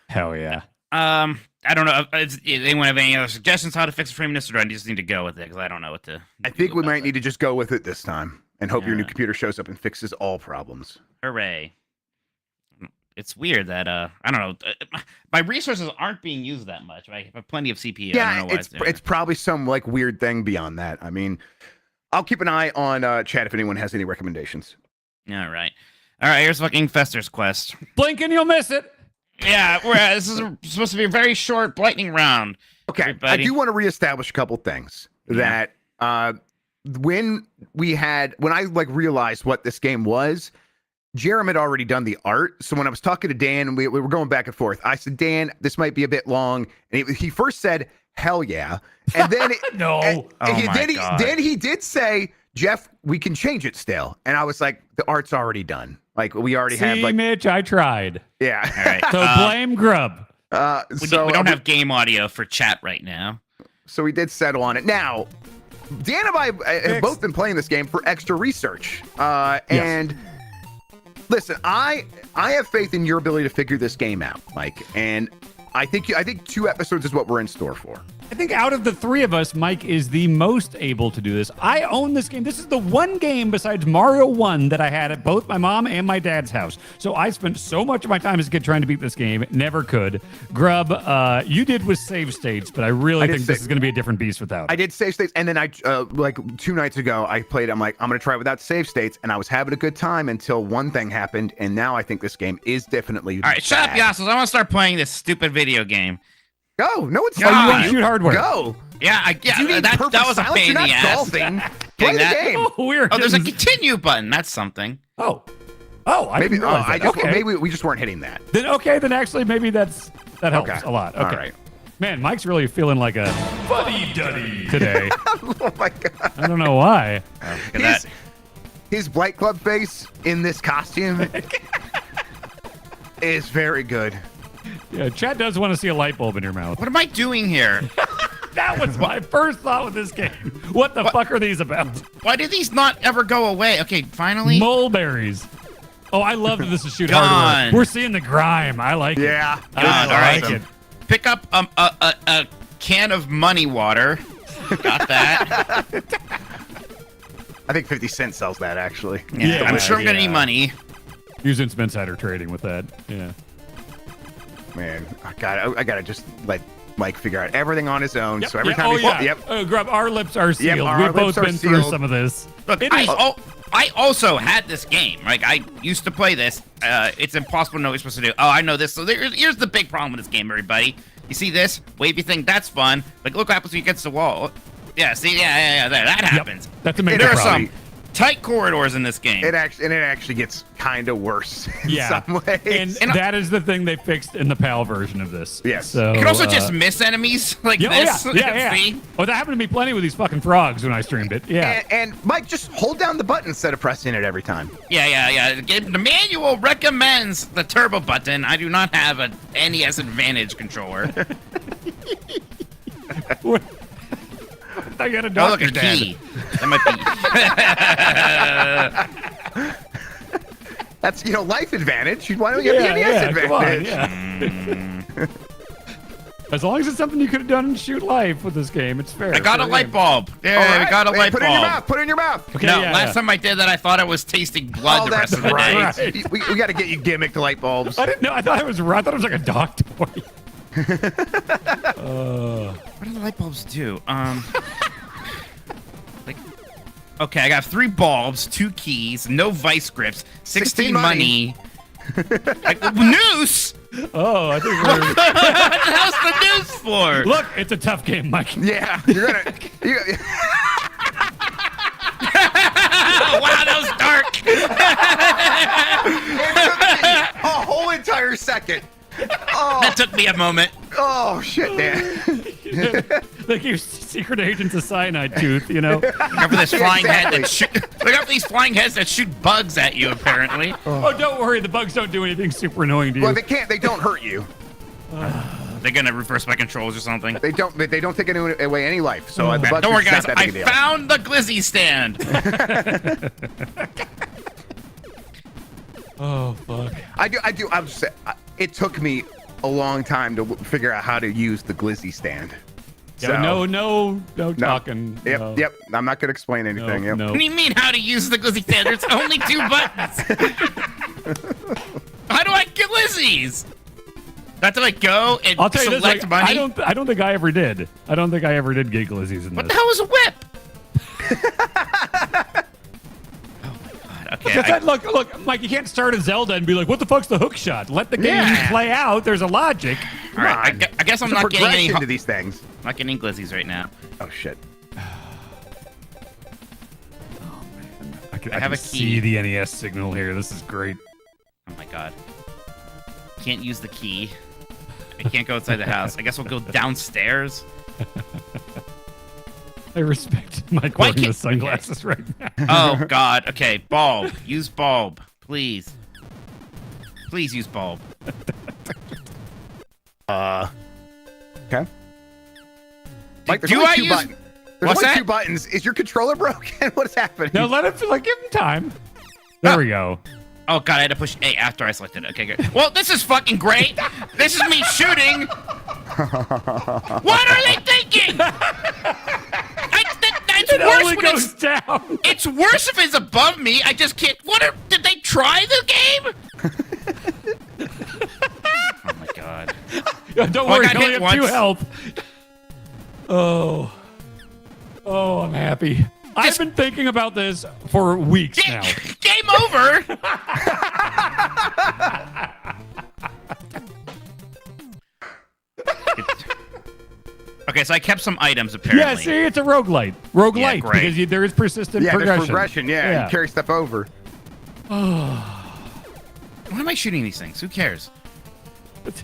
Hell yeah. I don't know. Anyone have any other suggestions how to fix a frame this, or do I just need to go with it? Because I don't know what to. I think we might need to just go with it this time and hope your new computer shows up and fixes all problems. Hooray. It's weird that I don't know. My resources aren't being used that much. I have plenty of CPU. Yeah, I don't know why it's probably some like weird thing beyond that. I mean, I'll keep an eye on chat if anyone has any recommendations. All right. Here's fucking Fester's Quest. Blink and you'll miss it. Yeah, this is supposed to be a very short Blightning round. Okay, everybody. I do want to reestablish a couple things that when I like realized what this game was. Jerem had already done the art, so when I was talking to Dan, we were going back and forth. I said, Dan, this might be a bit long, and he first said, hell yeah, and then then he did say, Jeff, we can change it still, and I was like, the art's already done. Like we already have. Like, Mitch, I tried. Yeah. All right. So blame Grub. We don't have game audio for chat right now, so we did settle on it. Now, Dan and I have both been playing this game for extra research, and. Listen, I have faith in your ability to figure this game out, Mike, and I think 2 episodes is what we're in store for. I think out of the 3 of us, Mike is the most able to do this. I own this game. This is the one game besides Mario 1 that I had at both my mom and my dad's house. So I spent so much of my time as a kid trying to beat this game. Never could. Grub, you did with save states, but I really think this is going to be a different beast without it. I did save states, and then I like 2 nights ago, I played. I'm like, I'm going to try it without save states, and I was having a good time until one thing happened, and now I think this game is definitely all right, shut up, Yassos. I want to start playing this stupid video game. Go. No, it's you want to shoot hardware. Go. Yeah, that was a pain in the ass. Golfing. Play the game. Oh, weird. Oh, there's a continue button. That's something. Oh, I didn't realize that. Maybe we just weren't hitting that. Then actually maybe that helps a lot. Okay. All right. Man, Mike's really feeling like a fuddy-duddy today. Oh my god. I don't know why. His Blight Club face in this costume is very good. Yeah, Chad does want to see a light bulb in your mouth. What am I doing here? That was my first thought with this game. What the fuck are these about? Why do these not ever go away? Okay, finally. Mulberries. Oh, I love that this is shoot hardware. We're seeing the grime. I like it. Yeah. I like it. Pick up a can of money water. Got that. I think 50 Cent sells that, actually. Yeah, I'm sure I'm going to need money. Using some insider trading with that. Yeah. Man, I gotta just let Mike figure out everything on his own. So every time Grub, our lips are sealed. We've both been through some of this. Look, I also had this game. Like, I used to play this. It's impossible to know what you're supposed to do. Oh, I know this. So here's the big problem with this game, everybody. You see this wavy thing? That's fun. Like, look what happens when you get to the wall. Yeah, see? Yeah, that happens. That's a major There are problem. some tight corridors in this game. It actually gets kind of worse in some ways. And that is the thing they fixed in the PAL version of this. Yes. So, you can also just miss enemies like this. Yeah. See? Oh, that happened to me plenty with these fucking frogs when I streamed it. Yeah. And Mike, just hold down the button instead of pressing it every time. Yeah. The manual recommends the turbo button. I do not have a NES Advantage controller. I got a Oh, doctor look, a key. That might be. That's, life advantage. Why don't you get the NES advantage? Come on, as long as it's something you could have done in shoot life with this game, it's fair. I got a light bulb. Yeah, right. I got a light bulb. Put it in your mouth. Okay, no, last time I did that, I thought I was tasting blood the rest of the day. Right. We got to get you gimmicked light bulbs. I didn't know. I thought it was like a dog toy. What do the light bulbs do? Okay, I got 3 bulbs, 2 keys, no vice grips, 16 money. Noose? Oh, I think what the hell's the noose for? Look, it's a tough game, Mike. Yeah, you're gonna. Wow, took me a moment. Oh shit, Dan. Like your secret agent's a cyanide tooth, you know? Look out for this flying head Exactly. that shoot. Look out for these flying heads that shoot bugs at you. Apparently. Oh, don't worry. The bugs don't do anything super annoying to you. Well, they can't. They don't hurt you. They're gonna reverse my controls or something. They don't. They don't take away any life. So the bugs Don't worry, are guys. not that I big a deal. found the glizzy stand. Oh, fuck. I do. I'm just saying, it took me a long time to figure out how to use the glizzy stand. Yeah, no talking. Yep, no. yep. I'm not gonna explain anything. Yep. No. What do you mean how to use the glizzy stand? There's only 2 buttons. How do I get glizzies? That's how I go and I'll tell you this, select like, money. I don't think I ever did. I don't think I ever did get glizzies in What this. the hell is a whip? Oh my god. Okay. Look, Mike, you can't start a Zelda and be like, what the fuck's the hook shot? Let the game play out. There's a logic. All right. I guess I'm There's a not getting any. progression to these things. Not getting glizzies right now. Oh shit. I have can a see key. the NES signal here. This is great. Oh my god. Can't use the key. I can't go outside the house. I guess we'll go downstairs. I respect Mike Why wearing the can't- sunglasses right now. Oh god. Okay. Bulb. Use bulb. Please. Please use bulb. Okay. Mike, there's Do only I 2 use- buttons. There's What's only that? 2 buttons. Is your controller broken? What is happening? No, let it, like, give him time. There we go. Oh god, I had to push A after I selected it. Okay, good. Well, this is fucking great. This is me shooting. What are they thinking? It's It worse only when goes it's, down. it's worse if it's above me. I just can't. Did they try the game? Oh my god. Don't I worry, got you only hit have 2 once. health. Oh, I'm happy. I've been thinking about this for weeks now. Game over. Okay, so I kept some items apparently. Yeah, see, it's a roguelite. Roguelite, great. because there is persistent Yeah, progression. there's progression. Yeah, you carry stuff over. Why am I shooting these things? Who cares?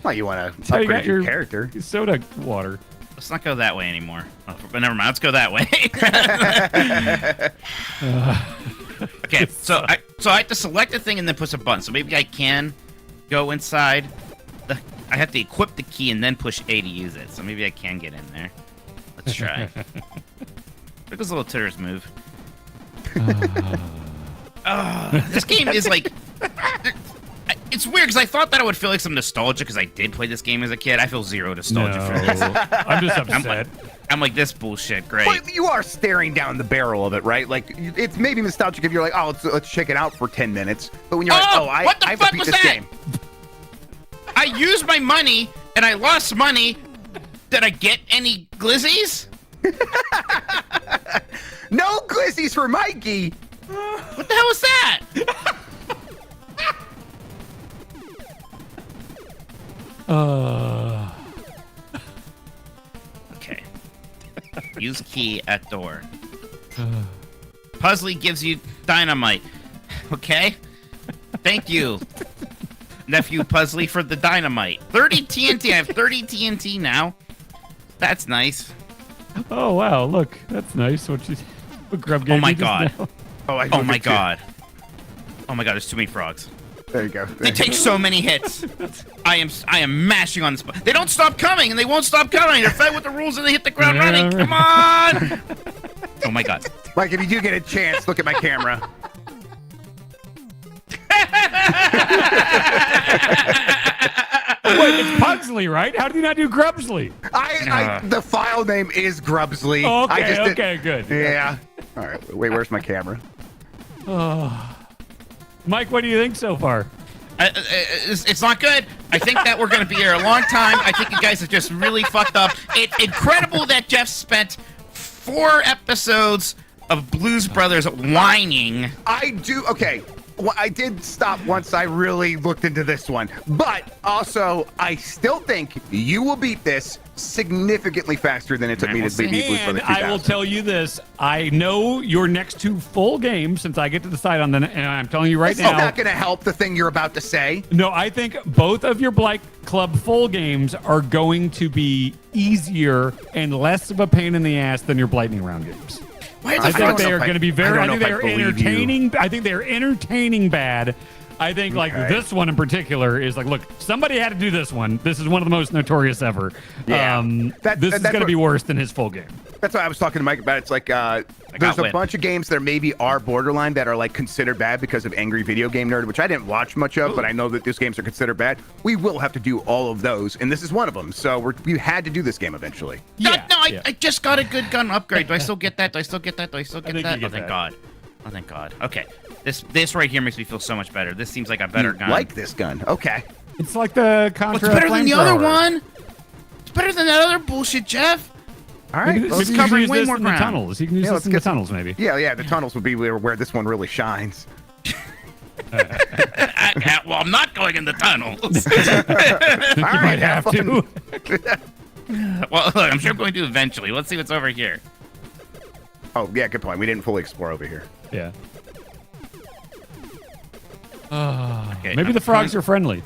Well, you want to how you upgrade got your your- character. Soda water. Let's not go that way anymore. Oh, but never mind. Let's go that way. Okay, so I have to select a thing and then push a button. So maybe I can go inside. I have to equip the key and then push A to use it. So maybe I can get in there. Let's try. Look those little titters move. This game is like... It's weird because I thought that I would feel like some nostalgia because I did play this game as a kid. I feel zero nostalgia for this. I'm just upset. I'm like, this bullshit, great. But you are staring down the barrel of it, right? Like, it's maybe nostalgic if you're like, oh, let's check it out for 10 minutes. But when you're like, I what the have to fuck beat was this that? game. I used my money and I lost money. Did I get any glizzies? No glizzies for Mikey. What the hell was that? Okay. Use key at door. Puzzly gives you dynamite. Okay? Thank you, nephew Puzzly, for the dynamite. 30 TNT. I have 30 TNT now. That's nice. Oh, wow, look. That's nice. What Grub gave Oh my you just god. now. Oh my god. Oh my god, there's too many frogs. There you go. They take so many hits. I am mashing on this. They don't stop coming, and they won't stop coming. They're fed with the rules, and they hit the ground running. Come on! Oh my god. Mike, if you do get a chance, look at my camera. Wait, it's Pugsley, right? How did you not do Grubsley? The file name is Grubsley. Oh, okay, I just okay, good. Yeah. All right. Wait, where's my camera? Mike, what do you think so far? It's not good. I think that we're going to be here a long time. I think you guys have just really fucked up. It's incredible that Jeff spent 4 episodes of Blues Brothers whining. I do. Okay. Well, I did stop once I really looked into this one. But also, I still think you will beat this significantly faster than it took me to beat Blues Brothers 2000. I will tell you this. I know your next 2 full games, since I get to decide on them, and I'm telling you right now. It's not going to help the thing you're about to say. No, I think both of your Blight Club full games are going to be easier and less of a pain in the ass than your Blightning round games. I think they are going to be very. I think they are entertaining. I think they are entertaining bad. I think like this one in particular is like, look, somebody had to do this one. This is one of the most notorious ever. Yeah. This is going to be worse than his full game. That's why I was talking to Mike about it. It's like there's a bunch of games that maybe are borderline that are like considered bad because of Angry Video Game Nerd, which I didn't watch much of, but I know that these games are considered bad. We will have to do all of those, and this is one of them. So we had to do this game eventually. I just got a good gun upgrade. Do I still get that? Do I still get that? Oh, thank God. Oh, thank God. Okay. This right here makes me feel so much better. This seems like a better gun. Like this gun. Okay. It's like the Contra. What's better than the other one? It's better than that other bullshit, Jeff. All right. It's covering way more ground. The tunnels. You can use this in the tunnels, maybe. Yeah. The tunnels would be where this one really shines. Well, I'm not going in the tunnels. You might have to. Well, look, I'm sure I'm going to eventually. Let's see what's over here. Oh, yeah, good point. We didn't fully explore over here. Yeah. Okay, maybe the frogs are friendly.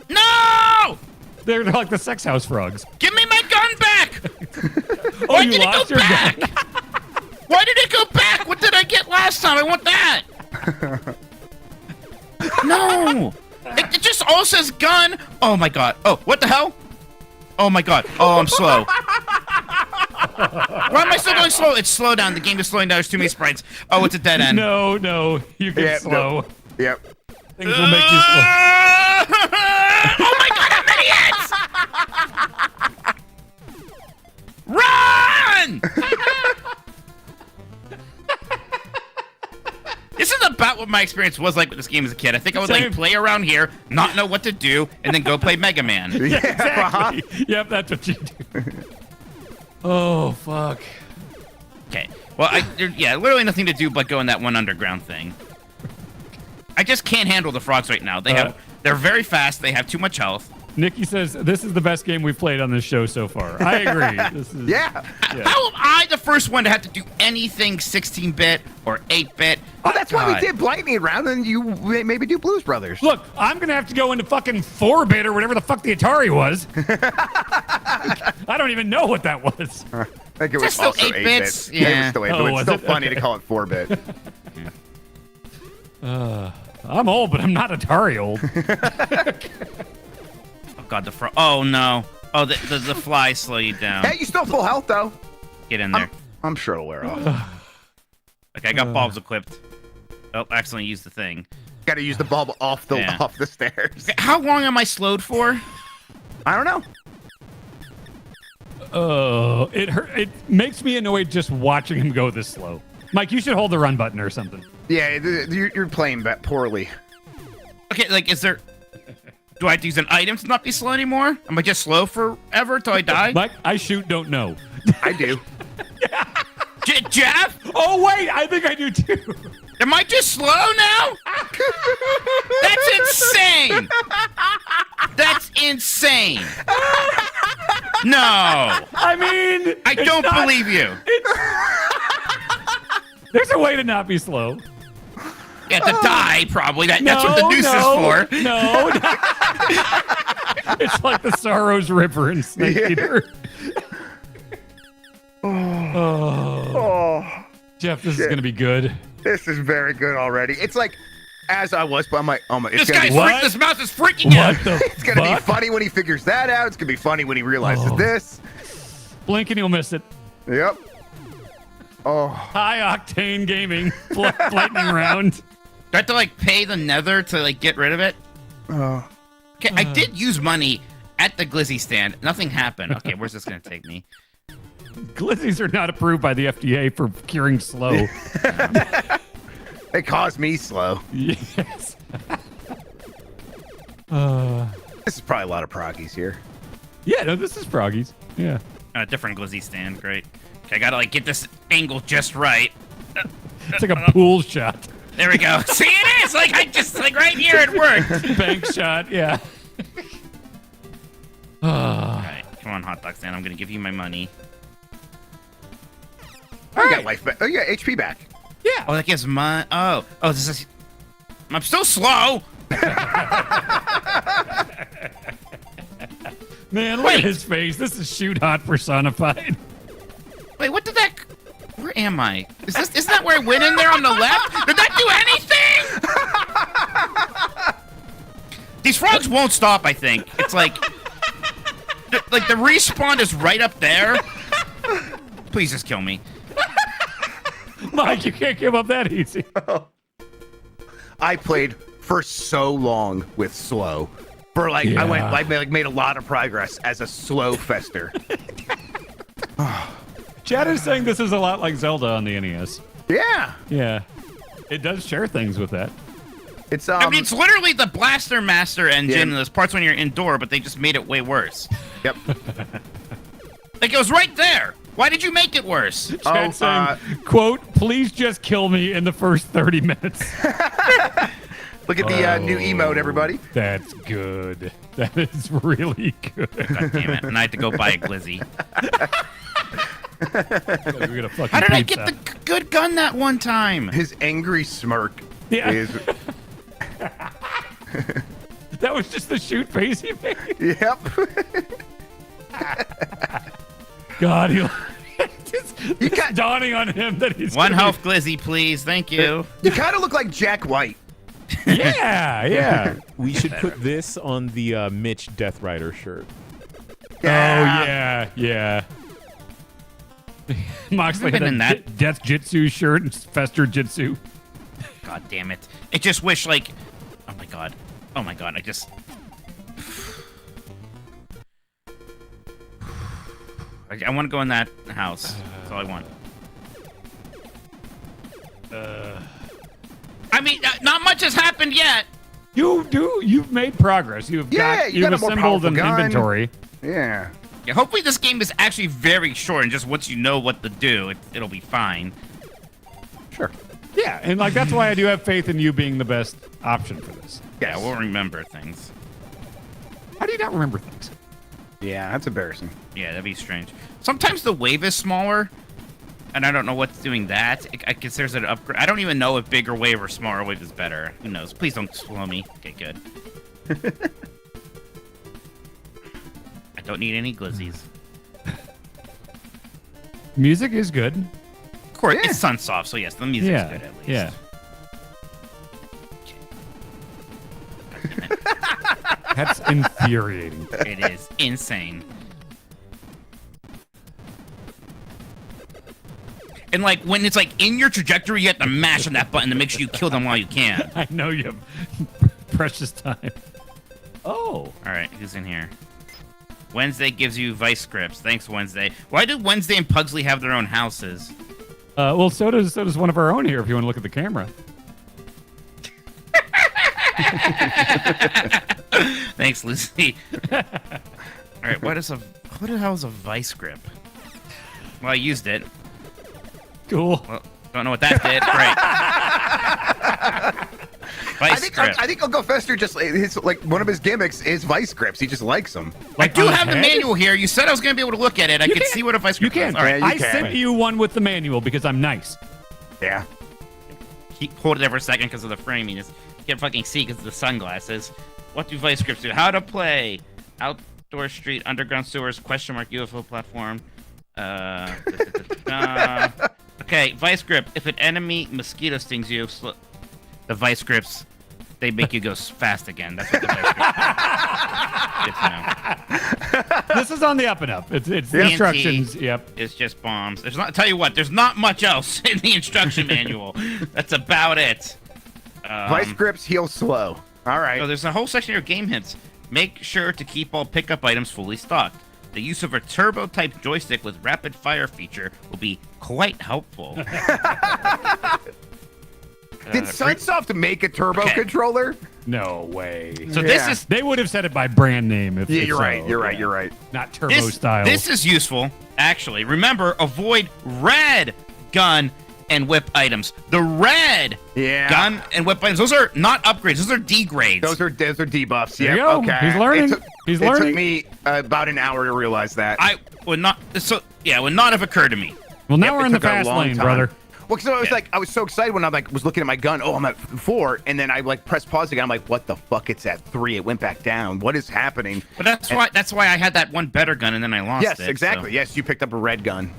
No! They're like the sex house frogs. Give me my gun back! Why did it go back? Why did it go back? What did I get last time? I want that. No! It just all says gun. Oh my God. Oh, what the hell? Oh my God. Oh, I'm slow. Why am I still going slow? It's slow down. The game is slowing down. There's too many sprites. Oh, it's a dead end. No. You get slow. No. Yep. Things will make you slow. Oh my God, how many hits? Run! This is about what my experience was like with this game as a kid. I think I would like play around here, not know what to do, and then go play Mega Man. Yeah, exactly. Yep, that's what you do. Oh, fuck. Okay. Well, literally nothing to do but go in that one underground thing. I just can't handle the frogs right now. They're very fast. They have too much health. Nikki says this is the best game we've played on this show so far. I agree. Yeah. How am I the first one to have to do anything 16-bit or 8-bit? Oh, that's why we did Blightning round, and you maybe do Blues Brothers. Look, I'm going to have to go into fucking 4-bit or whatever the fuck the Atari was. I don't even know what that was. I think it was still also 8 bits. Yeah, it was still 8 bits. It's still funny to call it 4-bit. I'm old, but I'm not Atari old. Oh God, the frog. Oh no. Oh, the flies slow you down. Hey, you still full health though. Get in there. I'm sure it'll wear off. Okay, I got bulbs equipped. Oh, accidentally used the thing. Got to use the bulb off the stairs. Okay, how long am I slowed for? I don't know. It makes me annoyed just watching him go this slow. Mike, you should hold the run button or something. Yeah, you're playing that poorly. Okay, like, do I have to use an item to not be slow anymore? Am I just slow forever till I die? Mike, I shoot, don't know. I do. Jeff? Oh, wait, I think I do too. Am I just slow now? That's insane. That's insane. No. I mean, I don't believe you. There's a way to not be slow. You have to die, probably. That's what the noose is for. No. It's like the Sorrows River in Snake Eater. Jeff, this is going to be good. This is very good already. It's like, as I was, but I'm like, oh my, this mouse is freaking out. It's going to be funny when he figures that out. It's going to be funny when he realizes this. Blink and you'll miss it. Yep. Oh. High octane gaming. Blightning round. Do I have to like pay the nether to like get rid of it? Okay, I did use money at the glizzy stand. Nothing happened. Okay, where's this going to take me? Glizzies are not approved by the FDA for curing slow. They cause me slow. Yes. This is probably a lot of proggies here. Yeah, no, this is froggies. Yeah. Different glizzy stand. Great. Okay, I gotta like get this angle just right. It's like a pool shot. There we go. See, it is like I just like right here it worked. Bank shot. Yeah. All right, come on, hot dog stand. I'm gonna give you my money. You got life back. Oh, you got HP back. Yeah. Oh, that gives my. Oh, this is. I'm still slow. Man, look at his face. This is shoot hot personified. Wait, what did that? Where am I? Isn't that where I went in there on the left? Did that do anything? These frogs won't stop. I think it's like the respawn is right up there. Please just kill me. Mike, you can't give up that easy. I played for so long with slow. For like, Yeah. I made a lot of progress as a slow fester. Chad is saying this is a lot like Zelda on the NES. Yeah, Yeah. It does share things with that. it's I mean, it's literally the Blaster Master engine. Yeah. And those parts when you're indoor, but they just made it way worse. Yep. Like it was right there. Why did you make it worse? Chad saying, quote, please just kill me in the first 30 minutes. Look at the new emote, everybody. That's good. That is really good. God damn it! And I had to go buy a glizzy. How did I get the good gun that one time? His angry smirk Yeah. is. That was just the shoot face he made. Yep. God, it's dawning on him that he's One gonna health glizzy, please. Thank you. You kind of look like Jack White. Yeah. We should put this on the Mitch Death Rider shirt. Oh yeah. Moxley Been had in a that. Death Jitsu shirt and Fester Jitsu. God damn it! I just wish like, oh my god! I just. I want to go in that house. That's all I want. I mean, not much has happened yet. You've made progress. You've Yeah, you got a more assembled powerful an gun. inventory. Yeah. Yeah, hopefully this game is actually very short, and just once you know what to do, it'll be fine. Sure. Yeah, and like that's why I do have faith in you being the best option for this. Yeah, we'll remember things. How do you not remember things? Yeah, that's embarrassing. Yeah, that'd be strange. Sometimes the wave is smaller, and I don't know what's doing that. I guess there's an upgrade. I don't even know if bigger wave or smaller wave is better. Who knows? Please don't slow me. Okay, good. I don't need any glizzies. Music is good. Of course, it's Sunsoft, so yes, the music's good at least. Yeah. That's infuriating. It is insane. And like when it's like in your trajectory, you have to mash on that button to make sure you kill them while you can. I know you have precious time. Oh. All right, who's in here? Wednesday gives you vice scripts. Thanks, Wednesday. Why do Wednesday and Pugsley have their own houses? Well, so does one of our own here. If you want to look at the camera. Thanks, Lucy. All right, what the hell is a vice grip? Well, I used it. Cool. Well, don't know what that did. Great. Vice grip. I think Uncle Fester just like one of his gimmicks is vice grips. He just likes them. I do have the manual here. You said I was going to be able to look at it. I could see what a vice grip You was. can. All right. I sent you one with the manual because I'm nice. Yeah. Hold it there for a second because of the framing. You can't fucking see because of the sunglasses. What do vice grips do? How to play. Outdoor street, underground sewers, question mark, UFO platform. Okay, vice grip. If an enemy mosquito stings you, the vice grips, they make you go fast again. That's what the vice grips do. This is on the up and up. It's the instructions. Yep. It's just bombs. There's not. Tell you what. There's not much else in the instruction manual. That's about it. Vice grips heal slow. All right. So there's a whole section here of game hints. Make sure to keep all pickup items fully stocked. The use of a turbo-type joystick with rapid fire feature will be quite helpful. Did Sunsoft make a turbo controller? No way. So this is. They would have said it by brand name. If You're so. right. You're right. You're right. Not turbo style. This is useful, actually. Remember, avoid red gun and whip items. The red gun and whip items, those are not upgrades. Those are degrades. Those are debuffs. There Yeah. you go. Okay. He's learning. He's It learning. took me about an hour to realize that. I would not. So yeah, would not have occurred to me. Well, now Yep, we're it in the took a fast long lane, time. brother. Well, because I was like, I was so excited when I was looking at my gun. Oh, I'm at 4, and then I like pressed pause again. I'm like, what the fuck? It's at 3. It went back down. What is happening? But that's why I had that one better gun and then I lost Yes, it. exactly. So. Yes, you picked up a red gun.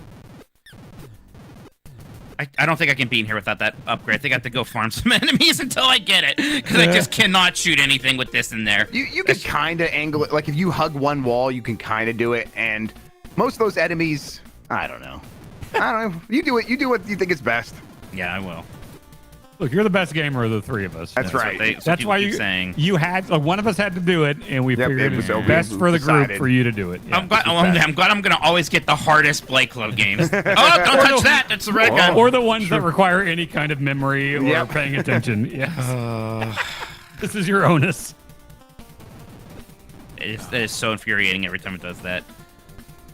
I don't think I can be in here without that upgrade. I think I have to go farm some enemies until I get it, because I just cannot shoot anything with this in there. You can kind of angle it. Like if you hug one wall, you can kind of do it. And most of those enemies, I don't know. You do it. You do what you think is best. Yeah, I will. Look, you're the best gamer of the three of us. That's right. That's why you had one of us had to do it, and we figured it was best for the group for you to do it. Yeah, I'm glad I'm gonna always get the hardest Blight Club games. Oh, don't touch that! That's the red gun. Or the ones that require any kind of memory or paying attention. Yes. This is your onus. It is so infuriating every time it does that.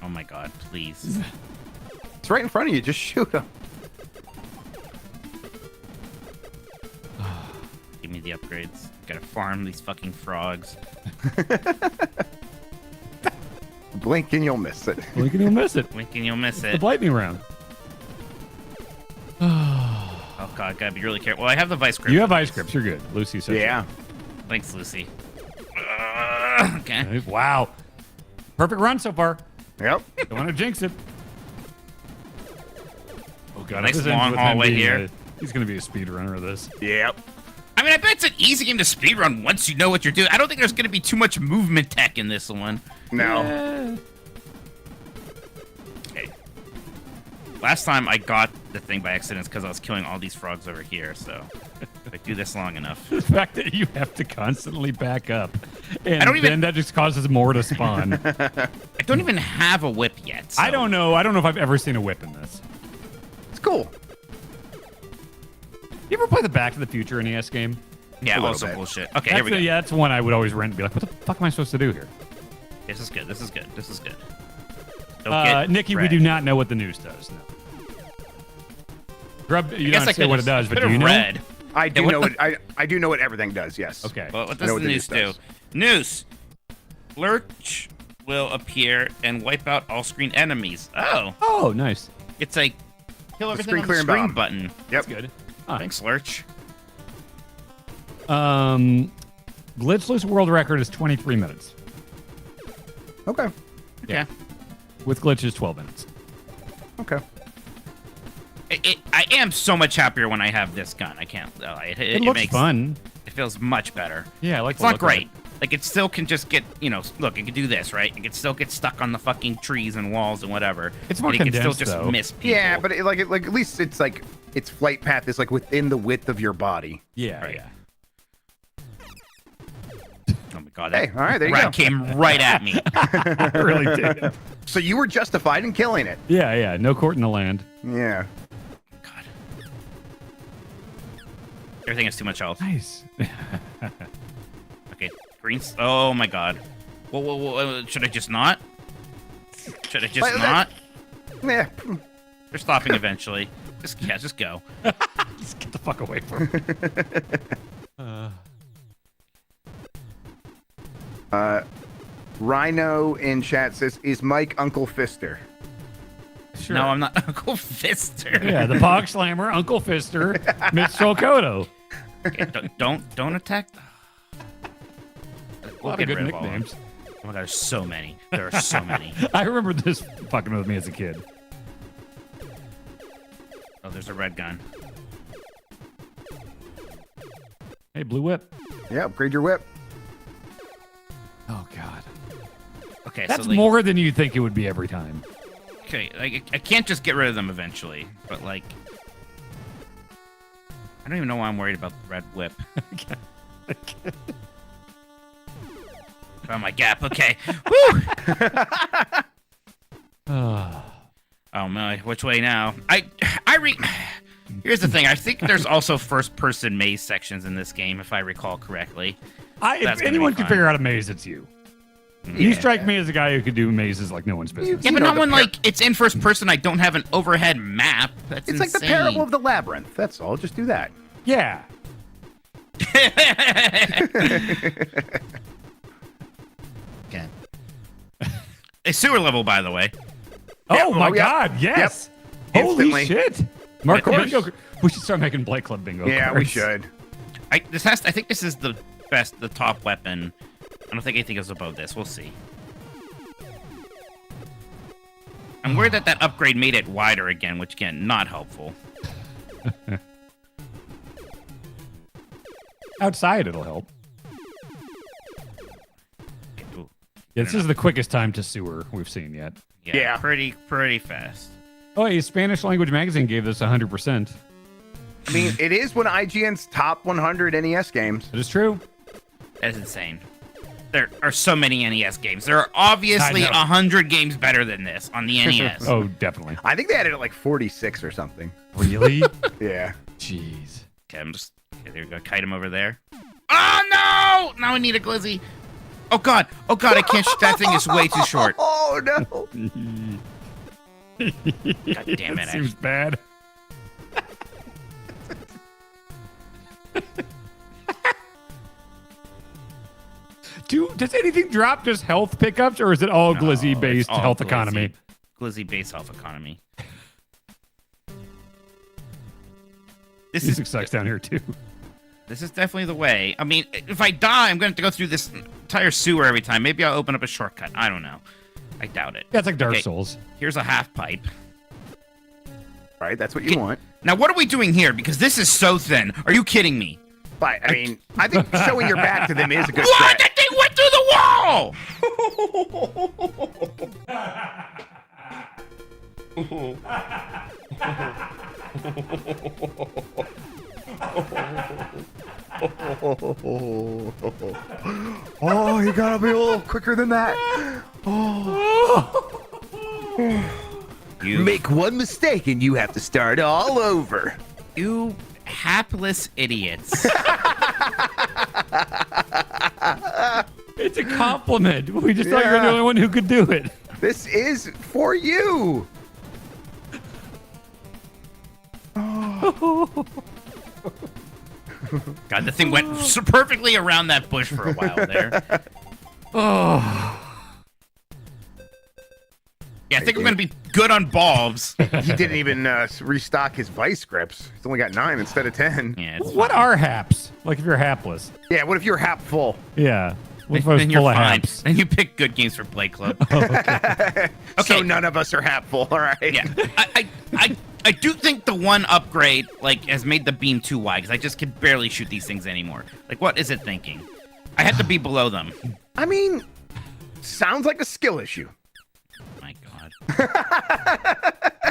Oh my god! Please. It's right in front of you. Just shoot him. Give me the upgrades. Gotta farm these fucking frogs. Blink and you'll miss it. Blink and you'll miss it. Blink and you'll miss The it. Blightning round. Oh god, gotta be really careful. Well, I have the vice grip. You have ice grips. You're good. Lucy says. Yeah. Thanks, Lucy. Okay. Wow. Perfect run so far. Yep. Don't want to jinx it. Oh god. Nice if this ends long with him hallway being here. He's gonna be a speedrunner of this. Yep. I mean, I bet it's an easy game to speedrun once you know what you're doing. I don't think there's gonna be too much movement tech in this one. No. Okay. Last time I got the thing by accident because I was killing all these frogs over here, so if I do this long enough. The fact that you have to constantly back up, and I don't even- then that just causes more to spawn. I don't even have a whip yet. So. I don't know. I don't know if I've ever seen a whip in this. It's cool. You ever play the Back to the Future NES game? Yeah, A little also bit. bullshit. Okay, here we go. Yeah, that's one I would always rent and be like, what the fuck am I supposed to do here? This is good. This is good. This is good. Don't get Nikki, we red. do not know what the news does. No. Grub, you guess don't I say what it does, but could do you know? read. I do what know the- what I do know what everything does. Yes. Okay. Well, what I does know the what the noose do? noose does. Noose. Lurch will appear and wipe out all screen enemies. Oh, Oh, nice. it's a kill everything screen on the clearing screen bomb. button. Yep. That's good. Ah. Thanks, Lurch. Glitch Loose world record is 23 minutes. Okay. Yeah. With glitches, 12 minutes. Okay. I am so much happier when I have this gun. I can't. It looks makes, fun. It feels much better. Yeah, I like It's the not look of great. it. Like, it still can just get, look, it can do this, right? It can still get stuck on the fucking trees and walls and whatever. It's more and it can condensed, still just though. miss people. Yeah, but at least it's like its flight path is like within the width of your body. Yeah, Right. yeah. Oh my god. Hey, That all right, there you rat go. came right at me. I really did. So you were justified in killing it. Yeah, yeah. No court in the land. Yeah. God. Everything has too much health. Nice. Okay, greens. Oh my god. Whoa. Should I just not? Should I just Wait, not? Yeah. They're stopping eventually. Just go. Just get the fuck away from me. Rhino in chat says, "Is Mike Uncle Fister?" Sure. No, I'm not Uncle Fister. Yeah, the Pog Slammer, Uncle Fister, Mitch Sokoto. Okay, don't attack. A lot of good rid all of them. nicknames. Oh my god, there's so many. There are so many. I remember this fucking with me as a kid. Oh, there's a red gun. Hey, Blue Whip. Yeah, upgrade your whip. Oh, God. Okay, That's so like, more than you think it would be every time. okay, like I can't just get rid of them eventually, but like I don't even know why I'm worried about the red whip. Found my gap. Okay. Woo! Oh my, which way now? Here's the thing. I think there's also first-person maze sections in this game, if I recall correctly. If That's gonna anyone be can fun. figure out a maze, it's you. You strike me as a guy who could do mazes like no one's business. Yeah, but not when like it's in first person. I don't have an overhead map. That's It's insane. like the Parable of the Labyrinth. That's all. Just do that. Yeah. Okay. A sewer level, by the way. Oh my God! Yes. Yep. Holy Instantly. shit! Mark Of course. bingo. We should start making Blight Club bingo. Yeah, we cards. should. I think this is the top weapon. I don't think anything goes above this. We'll see. I'm worried that upgrade made it wider again, which again, not helpful. Outside, it'll help. Ooh, Yeah, this is the quickest time to sewer we've seen yet. Yeah. pretty fast. Oh, a Spanish language magazine gave this 100%. I mean, it is one of IGN's top 100 NES games. It is true. That's insane. There are so many NES games. There are obviously I know. 100 games better than this on the NES. Oh, definitely. I think they had it at like 46 or something. Really? Yeah. Jeez. Okay, there we go. Kite him over there. Oh no! Now I need a glizzy. Oh god! Oh god! I can't. That thing is way too short. Oh no! God damn it! That seems bad. Does anything drop just health pickups, or is it all glizzy based health economy? Glizzy based health economy. Music sucks down here too. This is definitely the way. I mean, if I die, I'm going to have to go through this entire sewer every time. Maybe I'll open up a shortcut. I don't know. I doubt it. That's like Dark Souls. Here's a half pipe. All right, that's what you want. Now, what are we doing here? Because this is so thin. Are you kidding me? But I mean, I think showing your back to them is a good What? strat. That thing went through the wall! Oh, you gotta be a little quicker than that. You Make one mistake and you have to start all over. You hapless idiots. It's a compliment. We just thought you were the only one who could do it. This is for you. God, the thing went so perfectly around that bush for a while there. Oh. Yeah, I think I'm going to be good on bulbs. He didn't even restock his vice grips. He's only got 9 instead of 10. Yeah, it's What fine. are haps? Like if you're hapless. Yeah, what if you're half full? Yeah. What if I was Then you're full of fine. haps? Then you pick good games for Play Club. Okay. So Okay. none of us are half full, all right? Yeah, I do think the one upgrade like has made the beam too wide because I just can barely shoot these things anymore. Like, what is it thinking? I had to be below them. I mean, sounds like a skill issue. My God.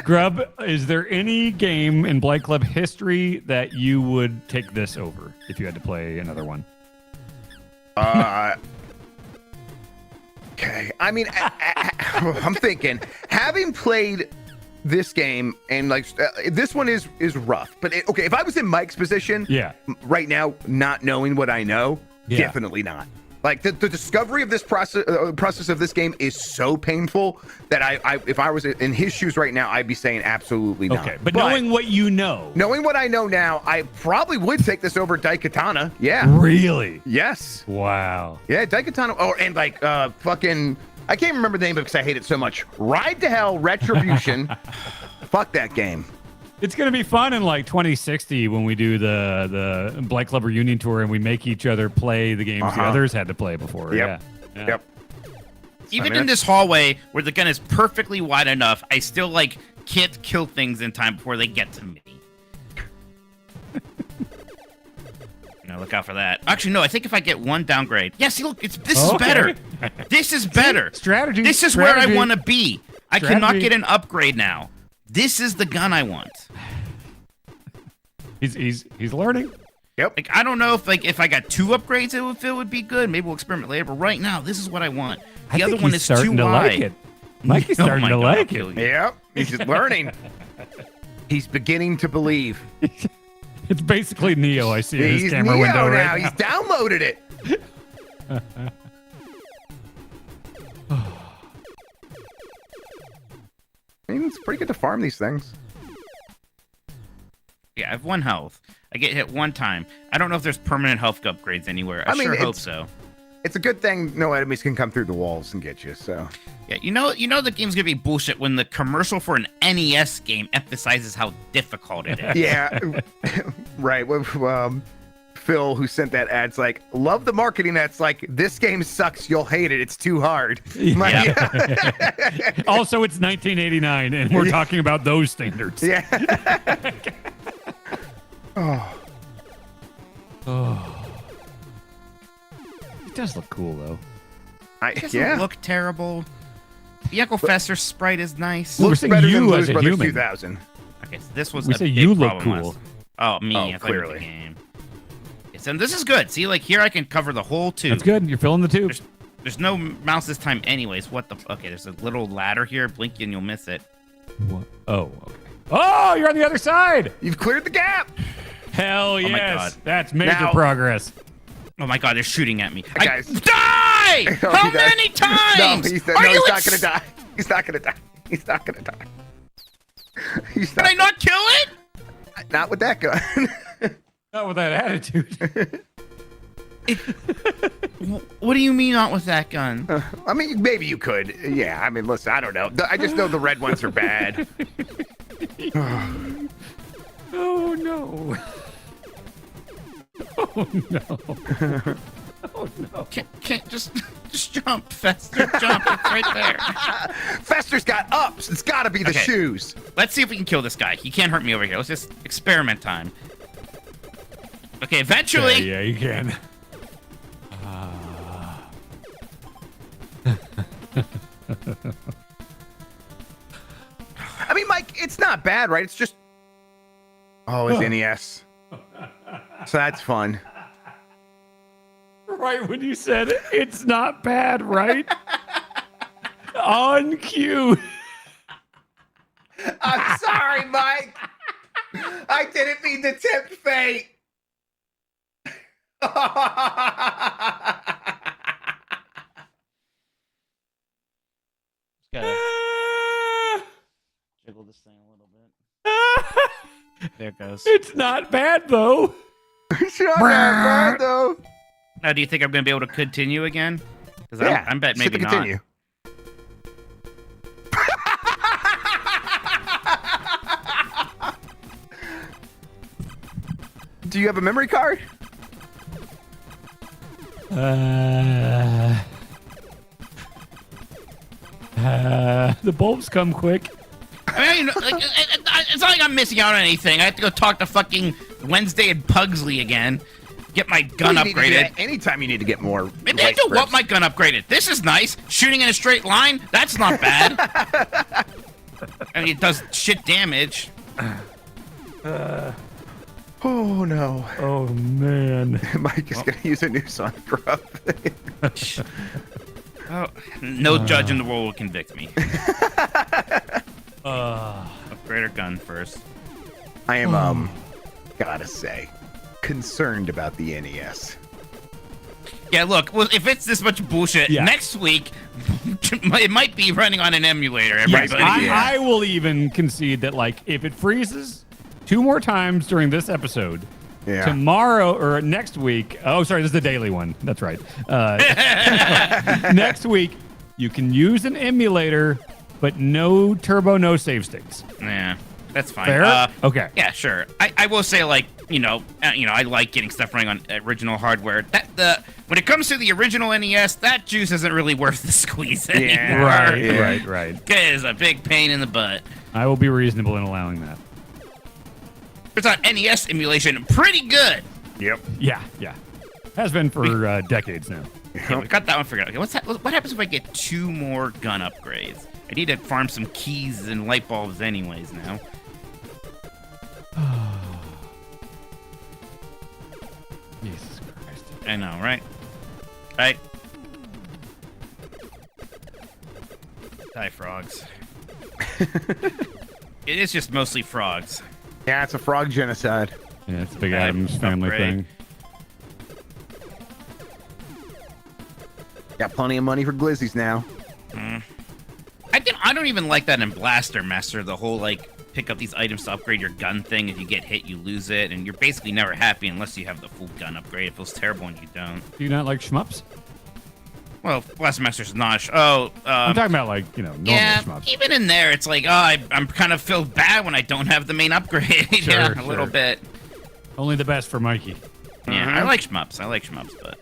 Grub, is there any game in Blight Club history that you would take this over if you had to play another one? Okay. I mean, I'm thinking, having played this game and like this one is rough, but okay, if I was in Mike's position, Yeah. right now, not knowing what I know, Yeah. definitely not. Like the discovery of this process of this game is so painful that I if I was in his shoes right now, I'd be saying absolutely not. Okay, but knowing what you know. Knowing what I know now, I probably would take this over Daikatana. Yeah. Really? Yes. Wow. Yeah, Daikatana. Oh, and like fucking, I can't remember the name because I hate it so much. Ride to Hell Retribution. Fuck that game. It's going to be fun in like 2060 when we do the Blight Club reunion tour and we make each other play the games the others had to play before. Yep. Yeah. Yep. Even in this hallway where the gun is perfectly wide enough, I still like can't kill things in time before they get to me. Now look out for that. Actually, no. I think if I get one downgrade, yeah. See, look, this is better. This is better. Strategy. This is where I want to be. I cannot Strategy. get an upgrade now. This is the gun I want. He's learning. Yep. Like I don't know if I got 2 upgrades, it would be good. Maybe we'll experiment later. But right now, this is what I want. The other one is starting too to wide. like it. Mikey's Oh starting my to God, like I'll it. kill you. Yep. He's learning. He's beginning to believe. It's basically Neo. I see in his He's camera Neo window now. right He's downloaded it. It's pretty good to farm these things. Yeah, I have 1 health. I get hit 1 time. I don't know if there's permanent health upgrades anywhere. I sure hope so. It's a good thing no enemies can come through the walls and get you. So yeah, you know the game's gonna be bullshit when the commercial for an NES game emphasizes how difficult it is. Yeah, right. Phil, who sent that ad's like, love the marketing. That's like, this game sucks. You'll hate it. It's too hard. Yeah. Also, it's 1989, and we're talking about those standards. Yeah. Oh. It does look cool, though. It doesn't look terrible. The Uncle Fester sprite is nice. We're saying you as a Brothers human. 2000. Okay, so this was We a say big you look problem cool. last- Oh, me. I thought you meant the game. Okay, so this is good. See, like here I can cover the whole tube. That's good. You're filling the tube. There's no mouse this time anyways. What the... Okay, there's a little ladder here. Blink and you'll miss it. What? Oh, okay. Oh, you're on the other side. You've cleared the gap. Hell yes. my God. That's major Now- progress. Oh my god, they're shooting at me. Guys. Die! No, How he does. many times? He's Are not you going to die. He's not going to die. He's not going to die. He's Did I not kill it? Not with that gun. Not with that attitude. What do you mean not with that gun? I mean, maybe you could. Yeah, I mean, listen, I don't know. I just know the red ones are bad. Oh, no. Oh, no. Oh, no. Can't just jump, Fester. Jump. It's right there. Fester's got ups. It's got to be the Okay. shoes. Let's see if we can kill this guy. He can't hurt me over here. Let's just experiment time. Okay, eventually. Yeah, you can. I mean, Mike, it's not bad, right? It's just... Oh, it's NES. So that's fun. Right when you said it, it's not bad, right? On cue. I'm sorry, Mike. I didn't mean to tempt fate. Gotta jiggle this thing a little bit. There it goes. It's not bad, though. It's not that bad, though. Now, do you think I'm going to be able to continue again? Because Yeah, I'm bet should maybe not. continue. Do you have a memory card? The bulbs come quick. I mean, like, it's not like I'm missing out on anything. I have to go talk to fucking Wednesday and Pugsley again. Get my gun You need to do upgraded. that anytime you need to get more. Maybe I do want my gun upgraded. This is nice. Shooting in a straight line, that's not bad. I mean, it does shit damage. Oh no. Oh, man. Mike is gonna use a noose on Grub. Oh, no judge in the world will convict me. Uh, Upgrade our gun first. I am gotta say, concerned about the NES. Yeah, look, well, if it's this much bullshit, Yeah. next week it might be running on an emulator. yes, Everybody. I will even concede that, like, if it freezes 2 more times during this episode, Yeah. tomorrow or next week. Oh, sorry, this is the daily one. That's right. Next week, you can use an emulator, but no turbo, no save states. Yeah, that's fine. Fair? Okay. Yeah, sure. I will say, like, I like getting stuff running on original hardware. When it comes to the original NES, that juice isn't really worth the squeeze anymore. Right. It is a big pain in the butt. I will be reasonable in allowing that. It's on NES emulation, pretty good. Yep. Yeah. Has been for decades now. Okay, we got that one figured out. Okay, what happens if I get 2 more gun upgrades? I need to farm some keys and light bulbs anyways now. Jesus Christ. I know, right? Right? Die, frogs. It is just mostly frogs. Yeah, it's a frog genocide. Yeah, it's a big Bad Adams family upgrade. thing. Got plenty of money for glizzies now. I don't even like that in Blaster Master. The whole like pick up these items to upgrade your gun thing. If you get hit, you lose it, and you're basically never happy unless you have the full gun upgrade. It feels terrible when you don't. Do you not like shmups? Well, Blaster Master's not. I'm talking about like normal shmups. Even in there, it's like I'm kind of feel bad when I don't have the main upgrade. Sure, a little bit. Only the best for Mikey. Yeah, I like shmups. But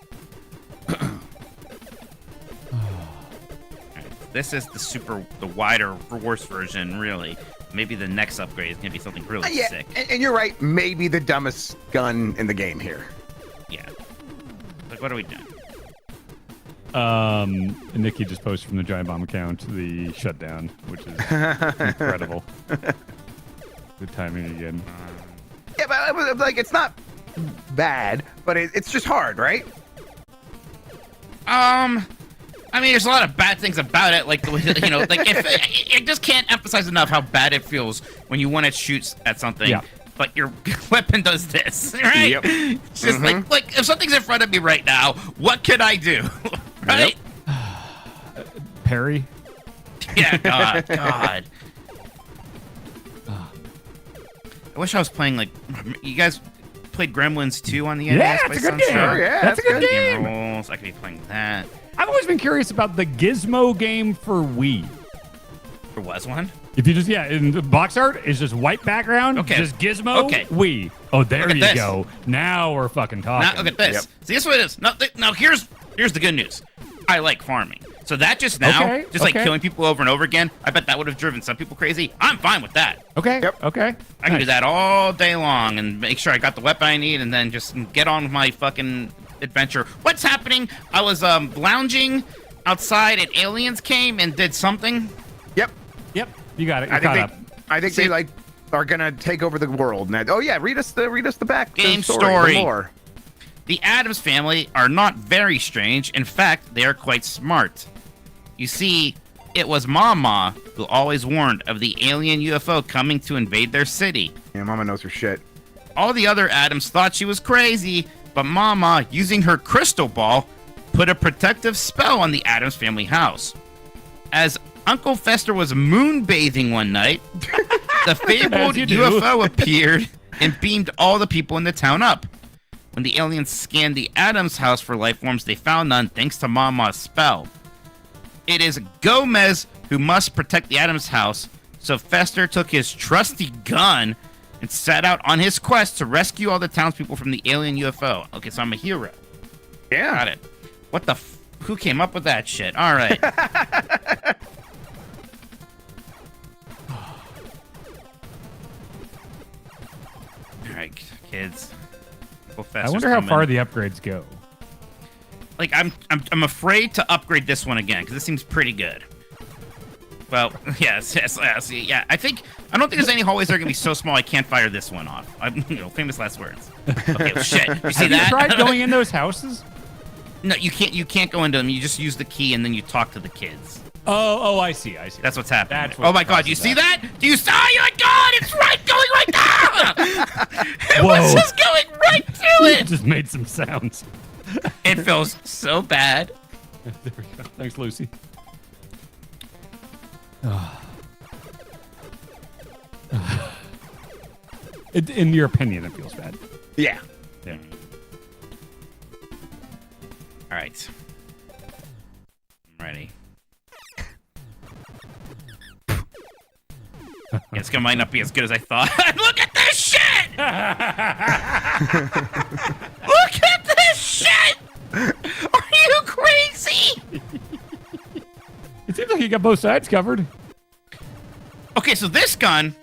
this is the wider, worse version, really. Maybe the next upgrade is gonna be something really sick. And you're right. Maybe the dumbest gun in the game here. Yeah. Like, what are we doing? Nikki just posted from the Giant Bomb account the shutdown, which is incredible. Good timing again. Yeah, but like it's not bad, but it's just hard, right? I mean, there's a lot of bad things about it, like the way, like if it just can't emphasize enough how bad it feels when you want to shoot at something, but your weapon does this, right? Yep. It's just like if something's in front of me right now, what could I do, right? Yep. Parry. Yeah, God. I wish I was playing like you guys played Gremlins 2 on the NES. Yeah, that's a good game. That's a good game. Rules. I could be playing that. I've always been curious about the Gizmo game for Wii. There was one? If you just, in the box art, it's just white background. Okay. Just Gizmo, Wii. Oh, there you go. Now we're fucking talking. Now, look at this. Yep. See, this is what it is. Now here's the good news. I like farming. So that just now, like killing people over and over again, I bet that would have driven some people crazy. I'm fine with that. Okay. Yep. Okay. I can do that all day long and make sure I got the weapon I need and then just get on with my fucking adventure. What's happening? I was lounging outside and aliens came and did something. Yep. You got it. I think they like are gonna take over the world. Now, read us the back game story. The lore. The Addams family are not very strange. In fact, they are quite smart. You see, it was Mama who always warned of the alien UFO coming to invade their city. Yeah, Mama knows her shit. All the other Addams thought she was crazy, but Mama, using her crystal ball, put a protective spell on the Addams family house. As Uncle Fester was moonbathing one night, the fabled UFO appeared and beamed all the people in the town up. When the aliens scanned the Addams house for life forms, they found none thanks to Mama's spell. It is Gomez who must protect the Addams house, so Fester took his trusty gun and set out on his quest to rescue all the townspeople from the alien UFO. Okay, so I'm a hero. Yeah. Got it. What the who came up with that shit? All right. All right, kids. I wonder how far the upgrades go. Like I'm afraid to upgrade this one again because it seems pretty good. Well, yes, yeah. I don't think there's any hallways that are gonna be so small I can't fire this one off. Famous last words. Okay, well, shit. You see that? Have you tried going in those houses? No, you can't. You can't go into them. You just use the key and then you talk to the kids. Oh, I see. That's what's happening. That's what oh my God, you see that? Do you see? Oh my God, it's right going right there. It was just going right through it. It just made some sounds. It feels so bad. There we go. Thanks, Lucy. In your opinion, it feels bad. Yeah. Yeah. All right. I'm ready. It's might not be as good as I thought. Look at this shit! Look at this shit! Are you crazy? It seems like you got both sides covered. Okay, so this gun,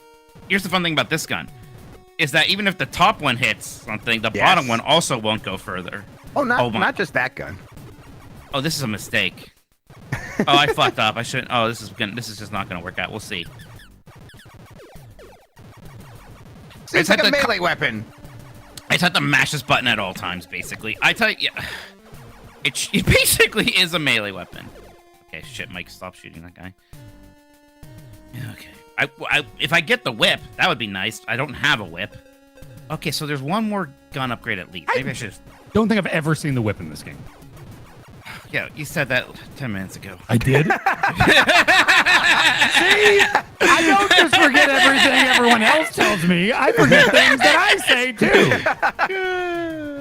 here's the fun thing about this gun, is that even if the top one hits something, the bottom one also won't go further. Oh, not just that gun. Oh, this is a mistake. Oh, I fucked up. I shouldn't. Oh, this is just not gonna work out. We'll see. It's like a melee weapon. I just have to mash this button at all times, basically. I tell you, it basically is a melee weapon. Okay, shit, Mike, stop shooting that guy. Okay. If I get the whip, that would be nice. I don't have a whip. Okay, so there's one more gun upgrade at least. Maybe I should. Don't think I've ever seen the whip in this game. Yeah, you said that 10 minutes ago. I did. See, I don't just forget everything everyone else tells me. I forget things that I say too.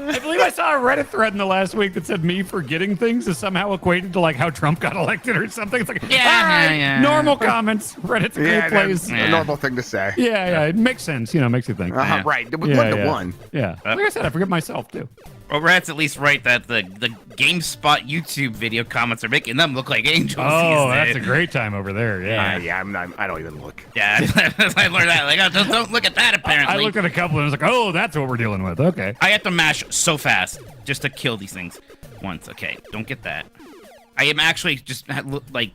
I believe I saw a Reddit thread in the last week that said me forgetting things is somehow equated to like how Trump got elected or something. It's like, Yeah. normal comments. Reddit's a great place. A normal thing to say. Yeah, it makes sense. Makes you think. Right. One to one. Yeah. Like I said, I forget myself too. Well, Rat's at least right that the GameSpot YouTube video comments are making them look like angels. Oh, that's a great time over there. Yeah. I'm not. I don't even look. Yeah, I learned that. Like, just don't look at that. Apparently, I looked at a couple and I was like, oh, that's what we're dealing with. Okay. I have to mash so fast just to kill these things once. Okay, don't get that. I am actually just like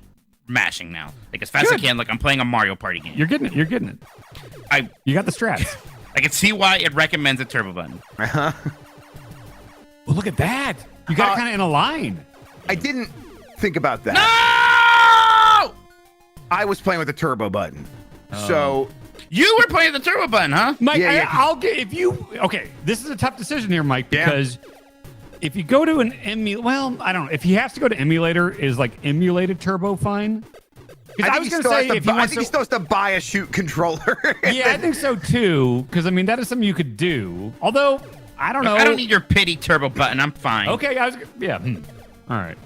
mashing now, like as fast as I can, like I'm playing a Mario Party game. You're getting it. You got the strats. I can see why it recommends a turbo button. Well, look at that. You got it kind of in a line. I didn't think about that. No! I was playing with the turbo button. So you were playing the turbo button, huh? Mike, I'll get if you. Okay, this is a tough decision here, Mike, because if you go to an well, I don't know. If he has to go to emulator, is like emulated turbo fine? I was going to say, if I think he still has to buy a shoot controller. Yeah, I think so too. Because I mean, that is something you could do. Although I don't know. I don't need your pity turbo button. I'm fine. Okay, All right.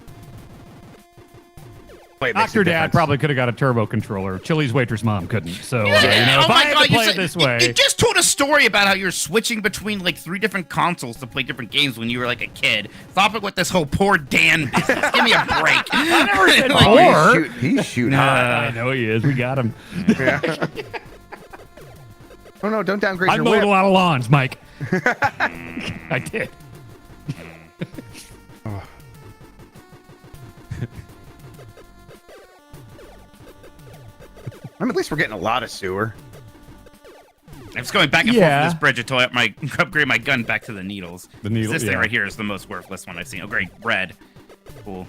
Wait, Dr. Dad probably could have got a turbo controller. Chili's waitress mom couldn't. So, if oh I had to play it this way. You just told a story about how you're switching between like 3 different consoles to play different games when you were like a kid. Stop it with this whole poor Dan business. Give me a break. I never said poor. He's shooting hard. I know he is. We got him. Yeah. Oh, no, don't downgrade your I mowed whip. a lot of lawns, Mike. I did. At least we're getting a lot of sewer. I'm just going back and forth from this bridge until I upgrade my gun back to the needles. The needles. This thing right here is the most worthless one I've seen. Oh, great, red. Cool.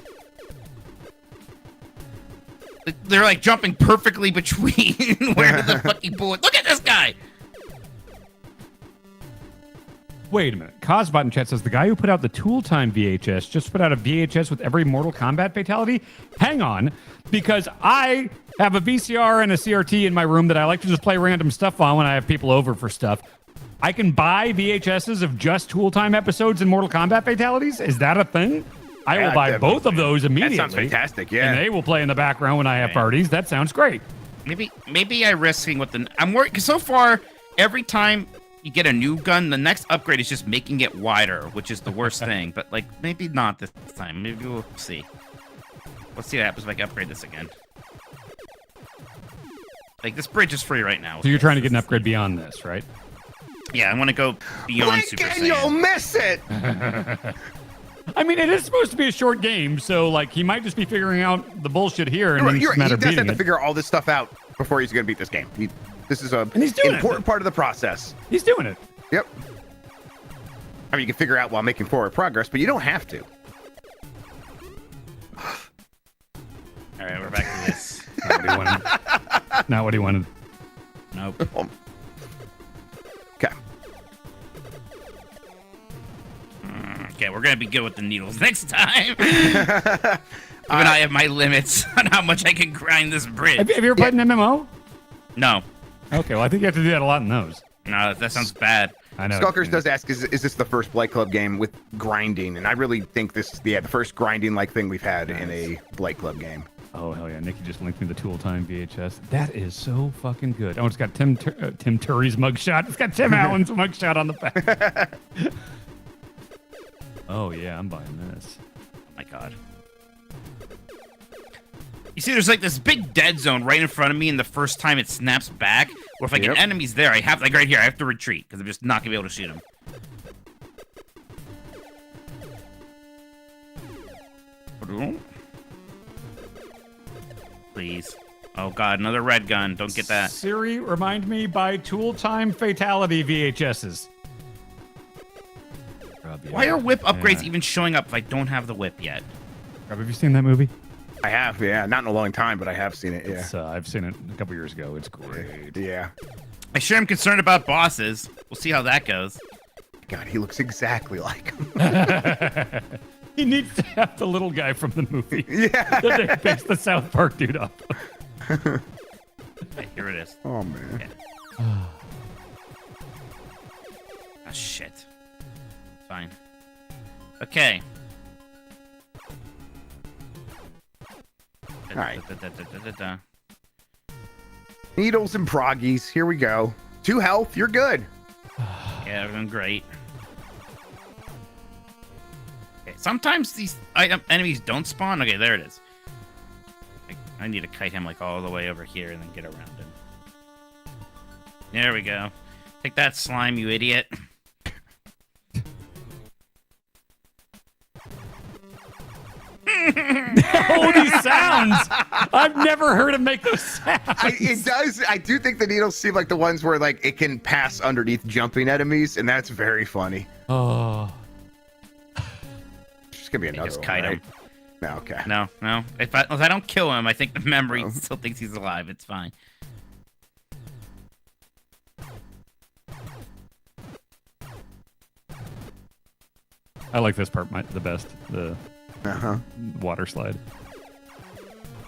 They're like jumping perfectly between where the fucking bullet. Look at this guy. Wait a minute. Cosbot in chat says the guy who put out the Tool Time VHS just put out a VHS with every Mortal Kombat fatality. Hang on, because I have a VCR and a CRT in my room that I like to just play random stuff on when I have people over for stuff. I can buy VHSs of just Tool Time episodes and Mortal Kombat fatalities. Is that a thing? I will buy both of those immediately. That sounds fantastic. Yeah, and they will play in the background when I have parties. That sounds great. Maybe I'm risking with the. I'm worried because so far every time you get a new gun, the next upgrade is just making it wider, which is the worst thing. But like maybe not this time. Maybe we'll see. Let's see what happens if I can upgrade this again. Like this bridge is free right now. So you're trying to get an upgrade beyond this, right? Yeah, I want to go beyond Super Saiyan. You'll miss it. I mean, it is supposed to be a short game, so like he might just be figuring out the bullshit here, and then it's just a matter of he does beating have to it. figure all this stuff out before he's going to beat this game. This is an important part of the process. He's doing it. Yep. I mean, you can figure out while making forward progress, but you don't have to. All right, we're back to this. Not what he wanted. Nope. Okay. Okay, we're gonna be good with the needles next time. Even I have my limits on how much I can grind this bridge. Have you ever played an MMO? No. Okay, well I think you have to do that a lot in those. No, that sounds bad. I know. Skulkers does ask, is this the first Blight Club game with grinding? And I really think this is the first grinding-like thing we've had in a Blight Club game. Oh, hell yeah. Nikki just linked me the Tool Time VHS. That is so fucking good. Oh, it's got Tim Turry's mugshot. It's got Tim Allen's mugshot on the back. Oh, yeah, I'm buying this. Oh, my God. You see, there's like this big dead zone right in front of me, and the first time it snaps back, or if like an enemy's there, I have, like right here, I have to retreat, because I'm just not going to be able to shoot him. Please. Oh, God, another red gun. Don't get that. Siri, remind me, buy Tool Time Fatality VHSs. Why are whip upgrades even showing up if I don't have the whip yet? Rob, have you seen that movie? I have, yeah. Not in a long time, but I have seen it, yeah. I've seen it a couple years ago. It's great. Yeah. I sure am concerned about bosses. We'll see how that goes. God, he looks exactly like him. He needs to have the little guy from the movie. Yeah. That they based the South Park dude off of. Okay, here it is. Oh man. Oh shit. Fine. Okay. All right. Needles and proggies. Here we go. 2 health. You're good. Yeah, everything great. Okay, sometimes these enemies don't spawn. Okay, there it is. I need to kite him like all the way over here and then get around him. There we go. Take that, slime, you idiot. Oh, these sounds! I've never heard him make those sounds. It does. I do think the needles seem like the ones where like it can pass underneath jumping enemies, and that's very funny. Oh. Just gonna be another Just one, kite right? him. No, okay. No. If I don't kill him, I think the memory still thinks he's alive. It's fine. I like this part the best. The water slide.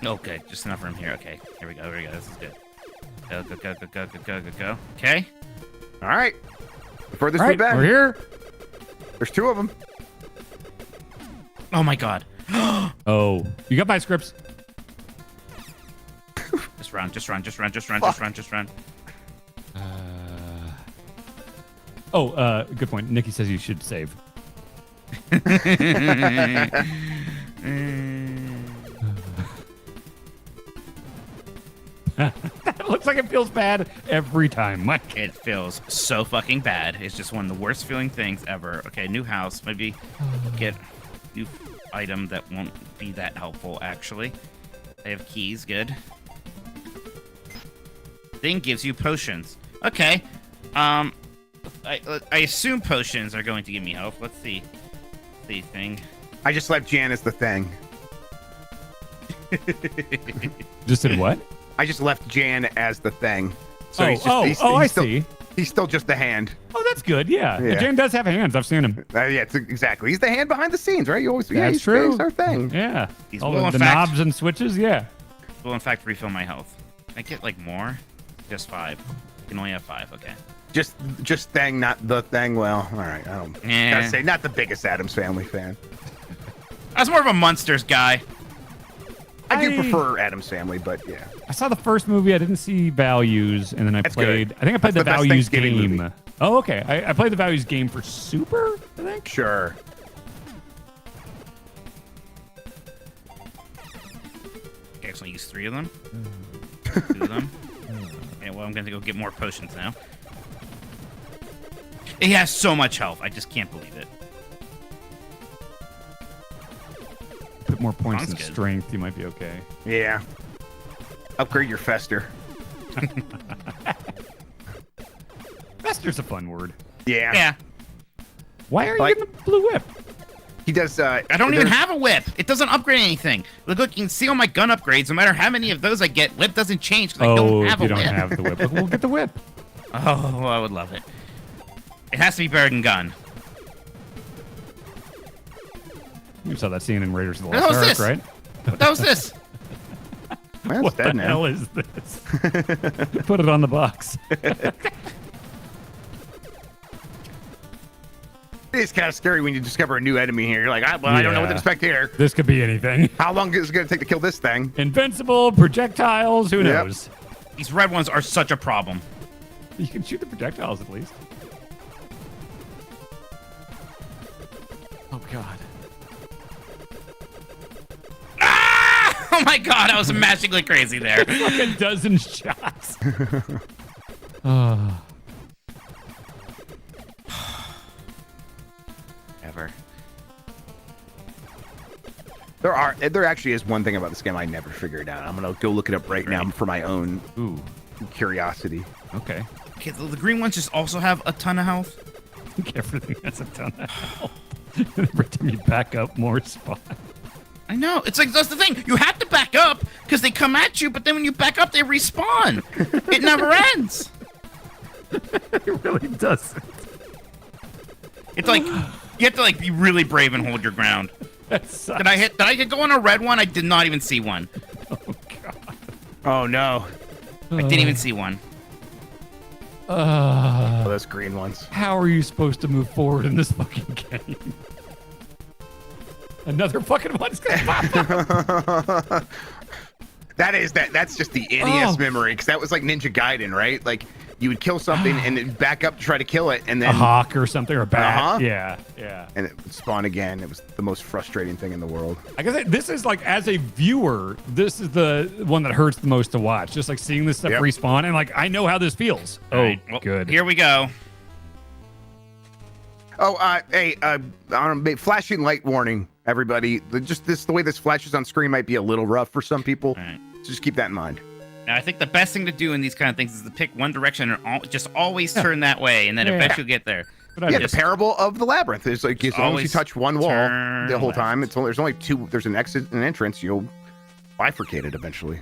Okay, just enough room here. Okay, here we go. This is good. Go. Okay. All right. The furthest All we've right, been. we're here. There's 2 of them. Oh my god. Oh, you got my scripts. Just run. Good point. Nikki says you should save. That looks like it feels bad every time, Mike. It feels so fucking bad. It's just one of the worst feeling things ever. Okay, new house. Maybe get new item that won't be that helpful, actually. I have keys. Good. Thing gives you potions. Okay. I assume potions are going to give me health. Let's see. Thing. I just left Jan as the thing. Just did what? I just left Jan as the thing. So I see. He's still just the hand. Oh, that's good. Yeah. Yeah. Jan does have hands. I've seen him. Yeah, exactly. He's the hand behind the scenes, right? You always. That's true. He's our thing. Yeah. These All will, the in fact- knobs and switches. Yeah. Will in fact refill my health. Can I get like more? Just 5. You can only have 5. Okay. Just thing, not the thing. Well, all right. I don't. Gotta say, not the biggest Addams Family fan. I was more of a Munsters guy. I do prefer Addams Family, but yeah. I saw the first movie. I didn't see Values, and then I That's played. good. I think I played That's the the best Values Thanksgiving game. movie. Oh, okay. I played the Values game for Super. I think. Sure. Okay, so I use 3 of them. 2 of them. Okay, well, I'm going to go get more potions now. It has so much health. I just can't believe it. Put more points Sounds in good. strength. You might be okay. Yeah. Upgrade your Fester. Fester's a fun word. Yeah. Yeah. Why are you Like- in the blue whip? He does. I don't even have a whip. It doesn't upgrade anything. Look, you can see all my gun upgrades. No matter how many of those I get, whip doesn't change because I don't have a you whip. don't have the whip. We'll get the whip. Oh, I would love it. It has to be better than gun. You saw that scene in Raiders of the What the hell Lost is Ark, this? right? What the hell is this? Well, What it's dead the now. hell is this? Put it on the box. It's kind of scary when you discover a new enemy here. You're like, I don't know what to Yeah. expect here. This could be anything. How long is it going to take to kill this thing? Invincible, projectiles, who Yep. knows? These red ones are such a problem. You can shoot the projectiles at least. Oh, God. Ah! Oh my god, I was magically crazy there. Like a dozen shots. Oh. Ever. There actually is one thing about this game I never figured out. I'm going to go look it up right now for my own Ooh. curiosity. Okay. Okay, the green ones just also have a ton of health. I think everything has a ton of health. Every time you back up, more spot. I know. It's like, that's the thing. You have to back up because they come at you, but then when you back up, they respawn. It never ends. It really doesn't. It's like, you have to like be really brave and hold your ground. Did I go on a red one? I did not even see one. Oh god. Oh no. I didn't even see one. Oh, those green ones. How are you supposed to move forward in this fucking game? Another fucking one's gonna pop up. That's just the NES memory, because that was like Ninja Gaiden, right? Like you would kill something and then back up to try to kill it, and then a hawk or something, or a bat. Yeah. And it would spawn again. It was the most frustrating thing in the world. I guess this is like, as a viewer, this is the one that hurts the most to watch. Just like seeing this stuff respawn, and like I know how this feels. Right, well, good. Here we go. Oh, hey, I don't know, flashing light warning, everybody. The way this flashes on screen might be a little rough for some people. Right. So just keep that in mind. Now, I think the best thing to do in these kind of things is to pick one direction and just always turn that way, and then eventually you'll get there. Yeah, the parable of the labyrinth is like, as long as you touch one wall the whole time, there's only two. There's an exit and entrance. You'll bifurcate it eventually.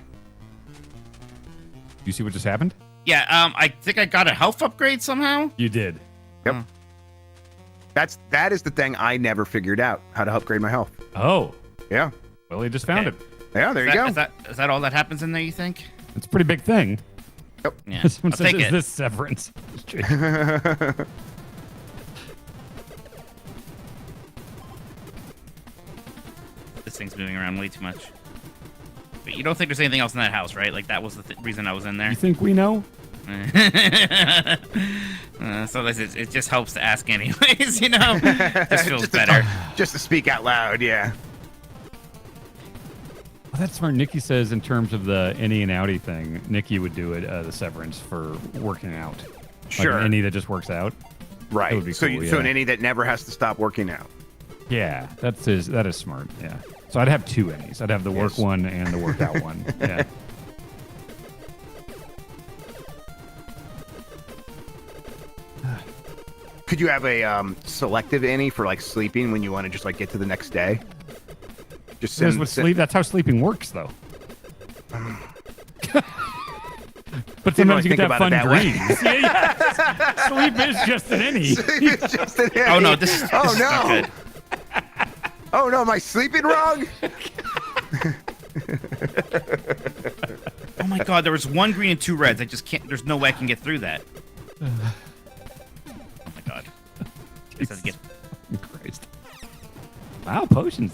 You see what just happened? Yeah, I think I got a health upgrade somehow. You did. Yep. That is the thing I never figured out, how to upgrade my health. Oh. Yeah. Well, he just found it. Yeah, there you go. Is that all that happens in there, you think? It's a pretty big thing. Yep. Yeah. Someone says, is this Severance? This thing's moving around way too much. But you don't think there's anything else in that house, right? Like, that was the reason I was in there. You think we know? So it just helps to ask anyways, you know? Just feels better. Just to speak out loud, yeah. Well, that's smart. Nikki says in terms of the innie and outie thing, Nikki would do it, the Severance for working out. Sure. Like an innie that just works out. Right. That would be so, cool, so an innie that never has to stop working out. Yeah, that is smart. Yeah. So I'd have two innies. I'd have the work one and the workout one. Yeah. Could you have a selective innie for like sleeping when you want to just like get to the next day? Just sleep. That's how sleeping works, though. But sometimes you get to have fun dreams. Yeah. Sleep is just an innie. Sleep is just an innie. Oh no, this is not good. Oh no, am I sleeping wrong? Oh my god, there was one green and two reds. I just can't. There's no way I can get through that. Oh my god. This has to get. Christ. Wow, potions.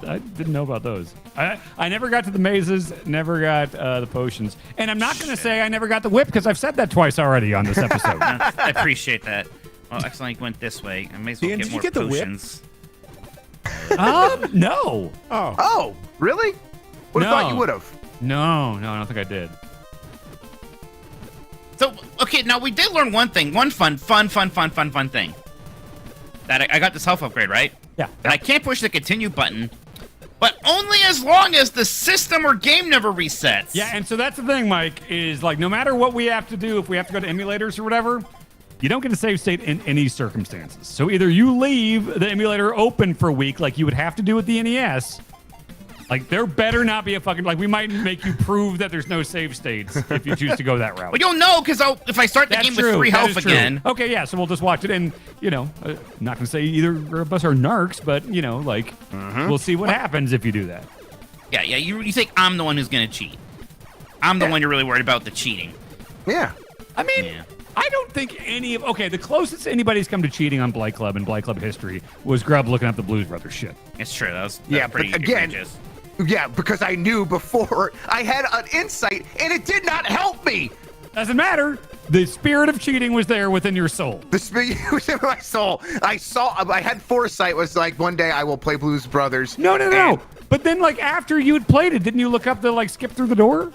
I didn't know about those. I never got to the mazes, never got the potions. And I'm not going to say I never got the whip, because I've said that twice already on this episode. I appreciate that. Well, excellent, you went this way. I may as well Dan, get did more you get the whip? potions. No. Oh, really? Would have thought you would have. No, I don't think I did. So, okay, now we did learn one thing. One fun thing. That I got this health upgrade, right? Yeah. And I can't push the continue button, but only as long as the system or game never resets. Yeah, and so that's the thing, Mike, is like no matter what we have to do, if we have to go to emulators or whatever, you don't get a save state in any circumstances. So either you leave the emulator open for a week like you would have to do with the NES. Like, there better not be a fucking... Like, we might make you prove that there's no save states if you choose to go that route. Well, you'll know, because if I start the game with 3 health again... Okay, yeah, so we'll just watch it, and, you know, not going to say either of us are narcs, but, you know, like, we'll see what happens if you do that. Yeah, you think I'm the one who's going to cheat. I'm the one you're really worried about the cheating. Yeah. I mean... Yeah. I don't think any of... Okay, the closest anybody's come to cheating on Blight Club and Blight Club history was Grub looking up the Blues Brothers shit. It's true. That was pretty egregious. Yeah, because I knew before. I had an insight, and it did not help me. Doesn't matter. The spirit of cheating was there within your soul. The spirit was in my soul. I had foresight. Was like, one day I will play Blues Brothers. No. But then, like, after you had played it, didn't you look up the, like, skip through the door?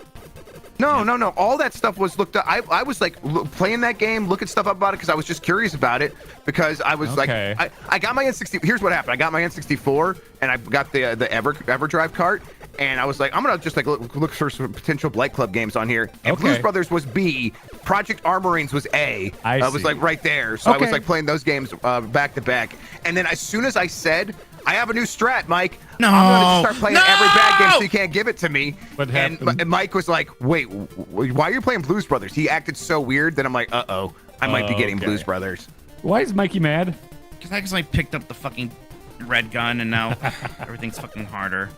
No. All that stuff was looked up. I was like playing that game, looking stuff up about it because I was just curious about it. Because I was like, I got my N64. Here's what happened. I got my N64 and I got the EverDrive cart, and I was like, I'm gonna just like look for some potential Blight Club games on here. And Blues Brothers was B, Project Armorings was A. I was like right there, so I was like playing those games back to back. And then as soon as I said, I have a new strat, Mike. No. I'm going to start playing every bad game so you can't give it to me. What happened? And Mike was like, wait, why are you playing Blues Brothers? He acted so weird that I'm like, uh-oh, I might be getting Blues Brothers. Why is Mikey mad? Because I accidentally picked up the fucking red gun, and now everything's fucking harder.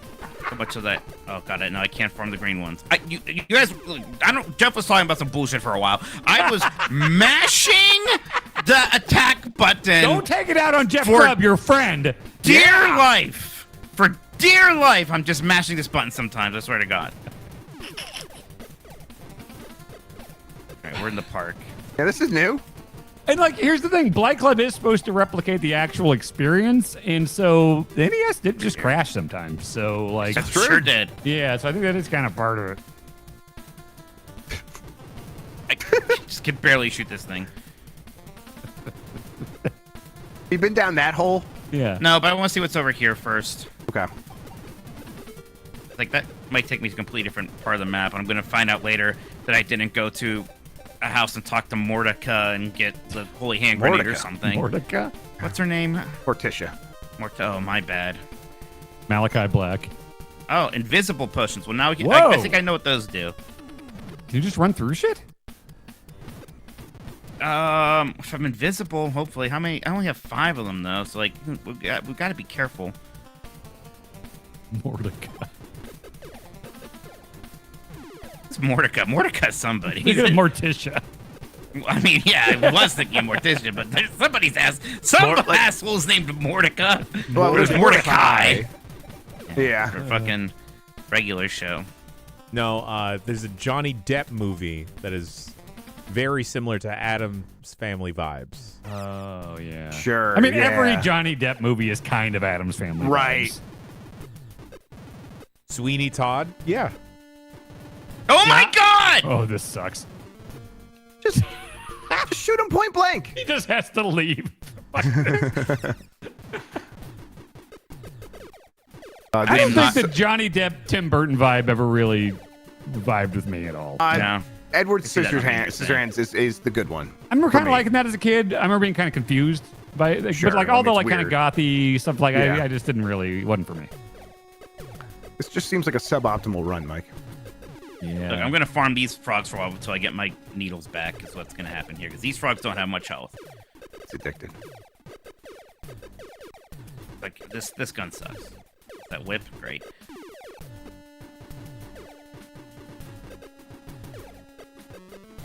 How much of that? Oh god, no, I can't farm the green ones. You guys, I don't. Jeff was talking about some bullshit for a while. I was mashing the attack button. Don't take it out on Jeff Grubb, your friend. Dear life, for dear life, I'm just mashing this button sometimes. I swear to God. All right, we're in the park. Yeah, this is new. And like, here's the thing: Blight Club is supposed to replicate the actual experience, and so the NES did just crash sometimes. So like, That's true. Sure did. Yeah, so I think that is kind of part of it. I just can barely shoot this thing. You been down that hole? Yeah. No, but I want to see what's over here first. Okay. Like that might take me to a completely different part of the map. I'm gonna find out later that I didn't go to a house and talk to Mordecai and get the holy hand grenade or something. Mordecai? What's her name? Morticia. Oh, my bad. Malachi Black. Oh, invisible potions. Well, now we can, Whoa. I think I know what those do. Can you just run through shit? If I'm invisible, hopefully. How many? I only have 5 of them though, so like we've got to be careful. Mordecai. It's Mordecai. Mordecai's somebody. Look at Morticia. I mean, yeah, I was thinking Morticia, but there's somebody's ass. Some asshole's named Mordecai. Well, it was Mordecai. Yeah. For fucking regular show. No, there's a Johnny Depp movie that is very similar to Addams Family vibes. Oh, yeah. Sure. I mean, yeah. every Johnny Depp movie is kind of Addams Family. Right. vibes. Sweeney Todd? Yeah. Oh my God! Oh, this sucks. Just shoot him point blank. He just has to leave. I don't think the Johnny Depp, Tim Burton vibe ever really vibed with me at all. No. Edward Scissorhands is the good one. I remember kind of liking that as a kid. I remember being kind of confused by it. Sure, But like all the like kind of gothy stuff, like Yeah. I just didn't really, wasn't for me. This just seems like a suboptimal run, Mike. Yeah. Look, I'm gonna farm these frogs for a while until I get my needles back. Is what's gonna happen here because these frogs don't have much health. It's addicted. Like this gun sucks. That whip, great.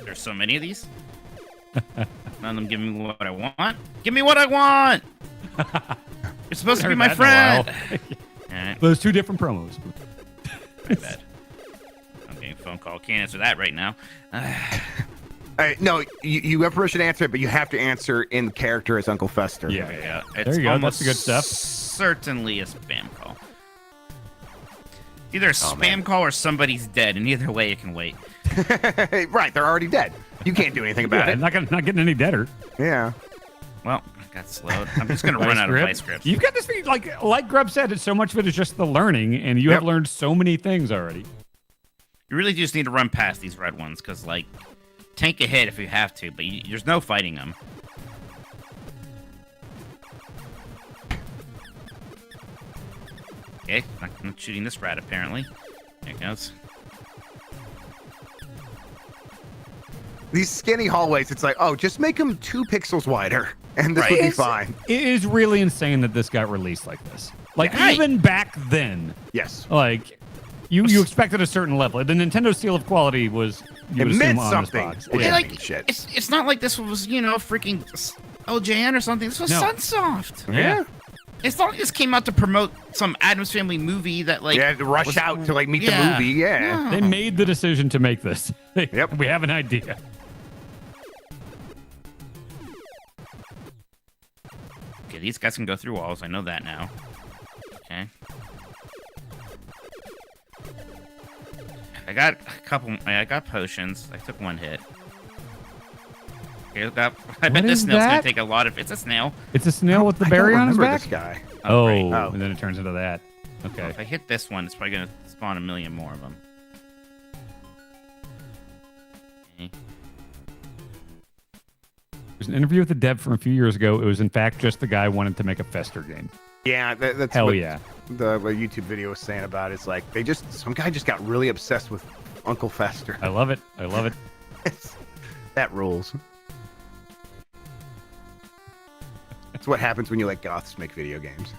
There's so many of these. None of them give me what I want. Give me what I want. You're supposed to be my friend. Alright. There's 2 different promos. My bad. I'm getting a phone call. Can't answer that right now. No, you have permission to answer it, but you have to answer in character as Uncle Fester. Yeah. It's There you go. almost That's the good stuff. Certainly a spam call. Either a spam call or somebody's dead, and either way, it can wait. Right, they're already dead. You can't do anything about Yeah, it. not getting any deader. Yeah. Well, I got slowed. I'm just gonna run out of vice grips. You've got this thing, like Grubb said, it's so much of it is just the learning, and you have learned so many things already. You really just need to run past these red ones, because, like, tank a hit if you have to, but there's no fighting them. Okay, not shooting this rat, apparently. There it goes. These skinny hallways, it's like, oh, just make them 2 pixels wider, and this would be fine. It is really insane that this got released like this. Like, Yeah, even back then, Yes. like, you expected a certain level. The Nintendo seal of quality was, you It would meant assume, on something. this box. It Yeah, didn't like, mean shit. it's not like this was, freaking LJN or something. This was No. Sunsoft. Yeah. It's not like this came out to promote some Addams Family movie that, like... Yeah, to rush out to, like, meet the movie. Yeah. They made the decision to make this. Yep. We have an idea. Okay, these guys can go through walls. I know that now. Okay. I got a couple... I got potions. I took 1 hit. Okay, I bet this is snail's gonna that? take a lot of... It's a snail. It's a snail with the I berry don't on his remember back? this guy. Oh, great. Oh. and then it turns into that. So Okay. if I hit this one, it's probably gonna spawn 1,000,000 more of them. Okay. There's an interview with the dev from a few years ago. It was, in fact, just the guy wanted to make a Fester game. Yeah, that's Hell what yeah. the YouTube video was saying about it. It's like, some guy just got really obsessed with Uncle Fester. I love it. I love it. That rules. That's what happens when you let goths make video games.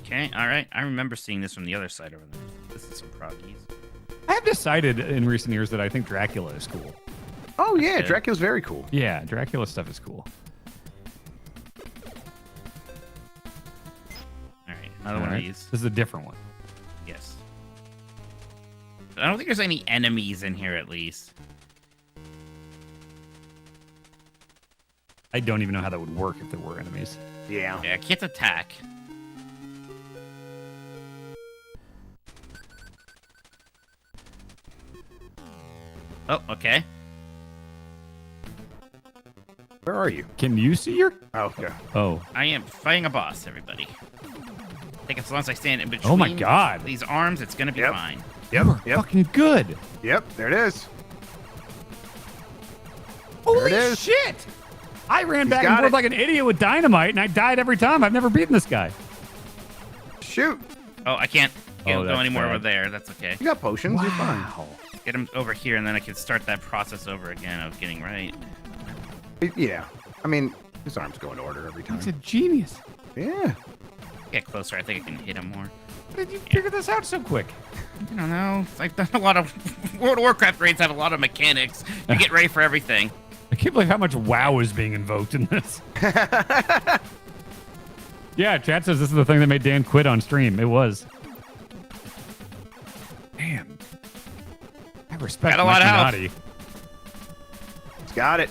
Okay, all right. I remember seeing this from the other side over there. This is some proggies. I have decided in recent years that I think Dracula is cool. Oh yeah, good. Dracula's very cool. Yeah, Dracula stuff is cool. All right, another one of these. This is a different one. Yes. I don't think there's any enemies in here, at least. I don't even know how that would work if there were enemies. Yeah. Yeah, I can't attack. Oh, okay. Where are you? Can you see your? Oh, yeah. Oh. I am fighting a boss, everybody. I think as long as I stand in between Oh my God. these arms, it's going to be fine. Yep. Fucking good. Yep. There it is. Holy it is. shit! I ran back and got forth it. like an idiot with dynamite, and I died every time. I've never beaten this guy. Shoot. Oh, I can't go that's anymore bad. over there. That's okay. You got potions. You're fine. Wow. Get him over here, and then I can start that process over again of getting right. Yeah. I mean, his arms go in order every time. He's a genius. Yeah. Get closer. I think I can hit him more. How did you figure this out so quick? I don't know. I've done a lot of World of Warcraft raids. Have a lot of mechanics. You get ready for everything. I can't believe how much WoW is being invoked in this. Yeah, chat says this is the thing that made Dan quit on stream. It was. Man. I respect Got a lot of health. Mike He's got it.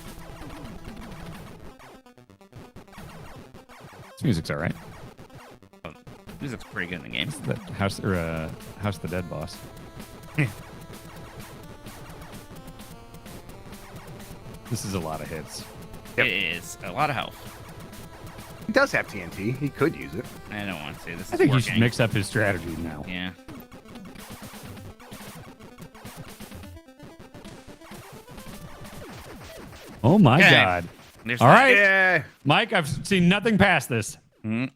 This music's all right. Oh, music's pretty good in the game. This is the House of the Dead boss. This is a lot of hits. Yep. It is a lot of health. He does have TNT. He could use it. I don't want to. This is I think working. you should mix up his strategy now. Yeah. Oh my Okay. God. There's All that. right. Yeah. Mike, I've seen nothing past this. Mhm.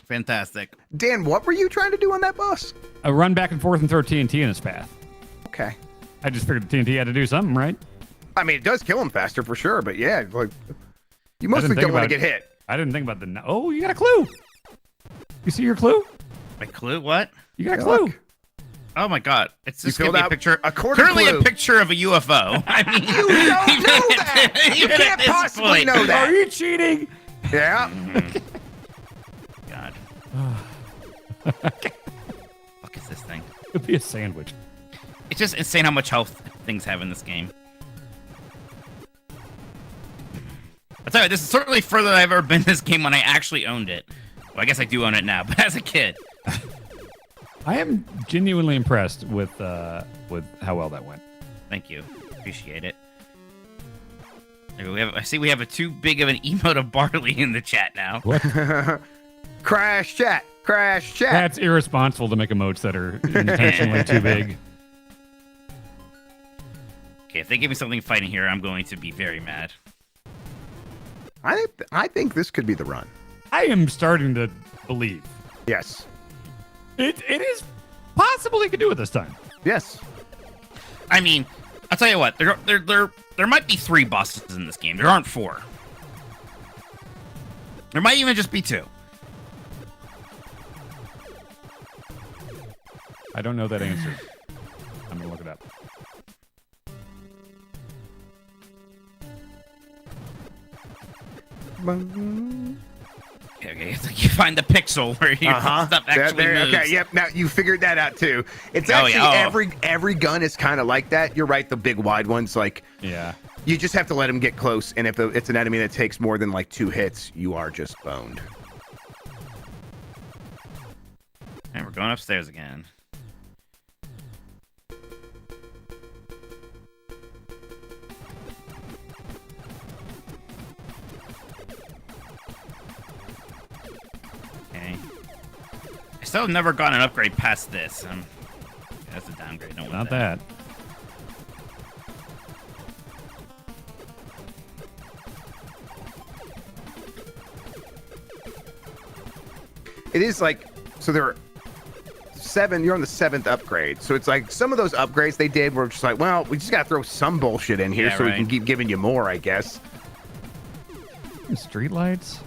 Fantastic. Dan, what were you trying to do on that boss? I run back and forth and throw TNT in his path. Okay. I just figured the TNT had to do something, right? I mean, it does kill him faster for sure, but yeah, like you I mostly didn't think don't want to about- get hit. I didn't think about the... Oh, you got a clue. You see your clue? My clue? What? You got a Yeah, clue. look. Oh my God! It's just filled gonna be a out picture. a quarter Currently, clue. a picture of a UFO. I mean, You don't know that. You even at can't this possibly point. know that. Are you cheating? Yeah. God. Fuck is this thing? It'd be a sandwich. It's just insane how much health things have in this game. I'll tell you, this is certainly further than I've ever been in this game when I actually owned it. Well, I guess I do own it now, but as a kid. I am genuinely impressed with how well that went. Thank you. Appreciate it. I see we have a too big of an emote of barley in the chat now. What? Crash chat. Crash chat. That's irresponsible to make emotes that are intentionally too big. Okay, if they give me something fighting here, I'm going to be very mad. I think this could be the run. I am starting to believe Yes. it is possible he could do it this time. Yes. I mean, I'll tell you what. There might be 3 bosses in this game. There aren't 4. There might even just be 2. I don't know that answer. I'm gonna look it up. Okay, it's like you find the pixel where your stuff actually moves. Okay, yep. Now you figured that out too. It's Oh, actually yeah. every gun is kind of like that. You're right. The big wide ones, like Yeah. you just have to let them get close. And if it's an enemy that takes more than like 2 hits, you are just boned. And we're going upstairs again. Okay. I still have never gotten an upgrade past this. That's a downgrade. Don't want Not that. It is like, so there are 7, you're on the 7th upgrade. So it's like some of those upgrades they did were just like, well, we just got to throw some bullshit in here Yeah, so we right. can keep giving you more, I guess. some streetlights.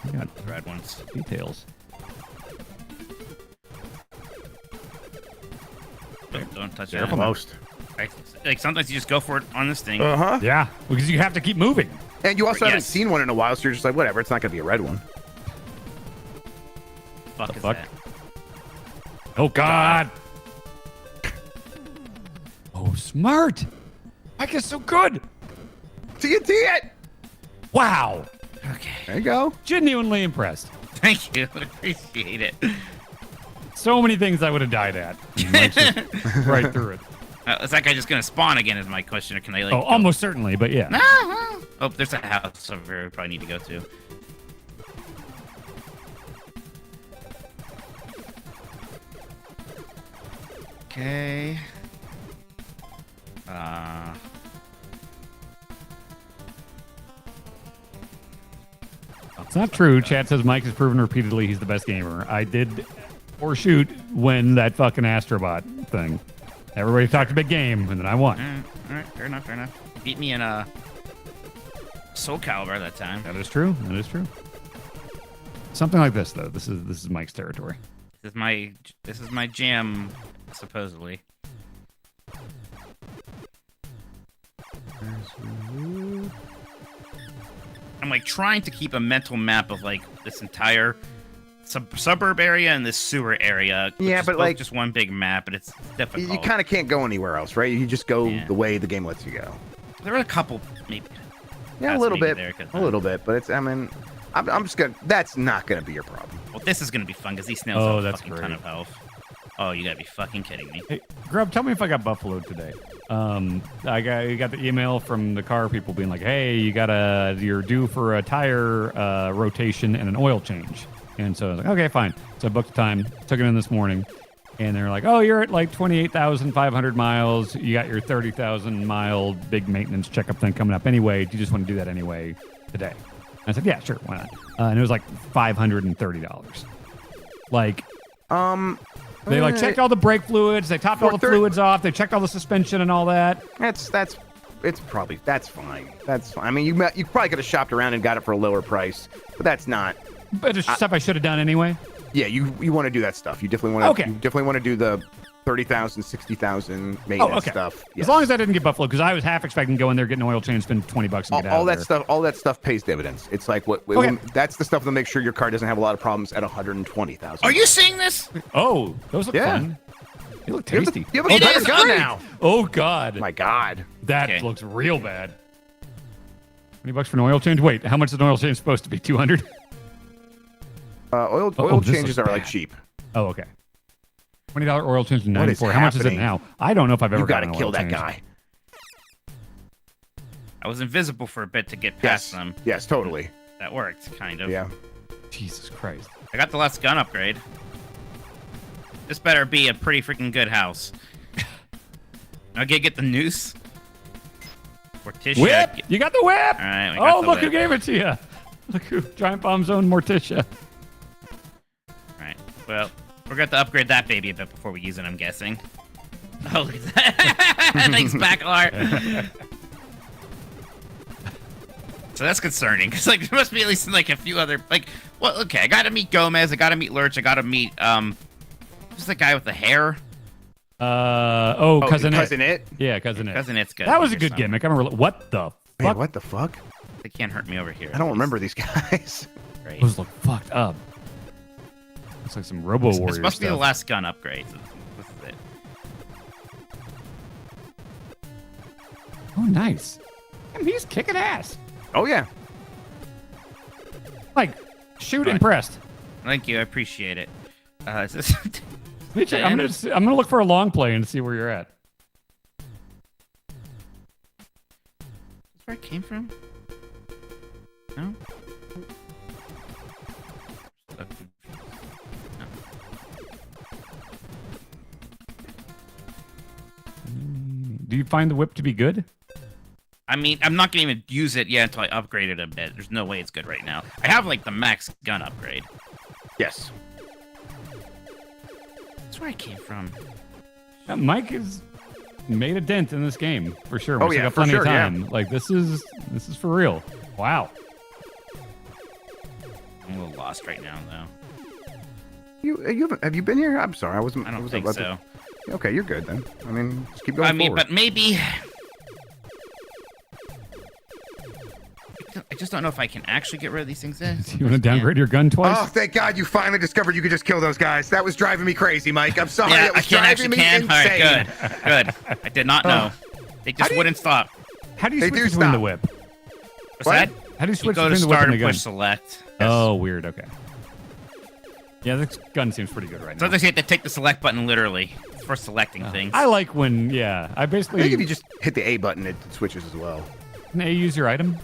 We got Red ones. details. Don't touch They're that. most. Like sometimes you just go for it on this thing. Uh-huh. Yeah, because you have to keep moving. And you also haven't Yes. seen one in a while, so you're just like, whatever, it's not going to be a red one. Fuck is fuck? that? Oh, God. Oh, smart. Mike is so good. TNT it! Wow. Okay. There you go. Genuinely impressed. Thank you. Appreciate it. So many things I would have died at. Mike's just right through it. Is that guy just gonna spawn again? Is my question, or can I like? Oh, go- almost certainly, but yeah. Oh, there's a house over here we probably need to go to. Okay. It's not true. Chad says Mike has proven repeatedly he's the best gamer. I did or shoot when that fucking Astrobot thing. Everybody talked a big game, and then I won. All right, fair enough, fair enough. Beat me in Soul Calibur that time. That is true. That is true. Something like this, though. This is Mike's territory. This is my jam, supposedly. I'm like trying to keep a mental map of like this entire suburb area and this sewer area. Which Yeah, is but, both like, just one big map, but it's difficult. You kind of can't go anywhere else, right? You just go Yeah. the way the game lets you go. There are a couple, maybe. Yeah, a paths little maybe bit. there, 'cause, A little bit, but it's, I mean, I'm just going to, that's not going to be your problem. Well, this is gonna be fun because these snails Oh, have a that's fucking great. ton of health. Oh, you gotta be fucking kidding me. Hey, Grub, tell me if I got buffaloed today. You got the email from the car people being like, "Hey, you're due for a tire rotation and an oil change." And so I was like, "Okay, fine." So I booked the time, took it in this morning, and they're like, "Oh, you're at like 28,500 miles. You got your 30,000 mile big maintenance checkup thing coming up anyway. Do you just want to do that anyway today?" And I said, "Yeah, sure, why not?" And it was like $530. Like, they like checked all the brake fluids, they topped all the fluids off, they checked all the suspension and all that. That's fine. That's fine. I mean, you probably could have shopped around and got it for a lower price, but that's not. But it's stuff I should have done anyway. Yeah, you want to do that stuff. You definitely want to. Okay. You definitely want to do the 30,000, 60,000 maintenance stuff. Yes. As long as I didn't get buffalo, because I was half expecting to go in there, get an oil change, spend $20 and get out all of that there. stuff, all that stuff pays dividends. It's like that's the stuff that makes sure your car doesn't have a lot of problems at 120,000. Are you seeing this? Oh, those look Yeah. fun. They look tasty. You have a better gun now. Oh God, My God. that Okay. looks real bad. $20 for an oil change. Wait, how much is an oil change supposed to be? 200. Oil this changes looks are like bad. cheap. Oh, okay. $20 oil change is What is 94. How much is it happening? now? I don't know if I've ever You got to gotten an kill oil that change. guy. I was invisible for a bit to get past them. Yes, totally. That worked, kind of. Yeah. Jesus Christ. I got the last gun upgrade. This better be a pretty freaking good house. Okay, get the noose. Morticia. Whip! You got the whip! All right, we got Oh, the look who whip. gave it to you. Look who Giant Bomb's own Morticia. All right. Well, we're going to upgrade that baby a bit before we use it, I'm guessing. Oh, look at that. Thanks, Backlar. So that's concerning, because like there must be at least like a few other like. Well, okay, I gotta meet Gomez, I gotta meet Lurch, I gotta meet who's the guy with the hair? Cousin It. Cousin It? Yeah, Cousin It. Cousin It's good. That was a Or good something. gimmick. I remember. What the Man, fuck? what the fuck? They can't hurt me over here. I don't remember these guys. Great. Those look fucked up. Looks like some Robo Warrior This must be the stuff. last gun upgrade. So this is it. Oh, nice. And he's kicking ass. Oh yeah. Like, shoot Right. impressed. Thank you, I appreciate it. Is this Mitch, I'm gonna look for a long play and see where you're at. where I came from? No? Do you find the whip to be good? I mean, I'm not gonna even use it yet until I upgrade it a bit. There's no way it's good right now. I have like the max gun upgrade. Yes. That's where I came from. Mike has made a dent in this game for sure. Oh, We still yeah, got for plenty of sure, yeah. time. Like this is for real. Wow. I'm a little lost right now, though. Have you been here? I'm sorry, I wasn't. I don't was think so. Okay, you're good then. I mean, just keep going. I mean, forward. but maybe. I just don't know if I can actually get rid of these things. You want to downgrade your gun twice? Oh, thank God you finally discovered you could just kill those guys. That was driving me crazy, Mike. I'm sorry. Yeah, It was I can driving me All insane. right, good. I did not know. They just wouldn't stop. How do you They switch do between stop. the whip? What's What? that? How do you You switch go to between the whip start and the and gun? push select. Oh, weird. Okay. Yeah, this gun seems pretty good right now. Sometimes you have to take the select button literally for selecting things. I like when, I I basically think if you just hit the A button, it switches as well. can A use your item.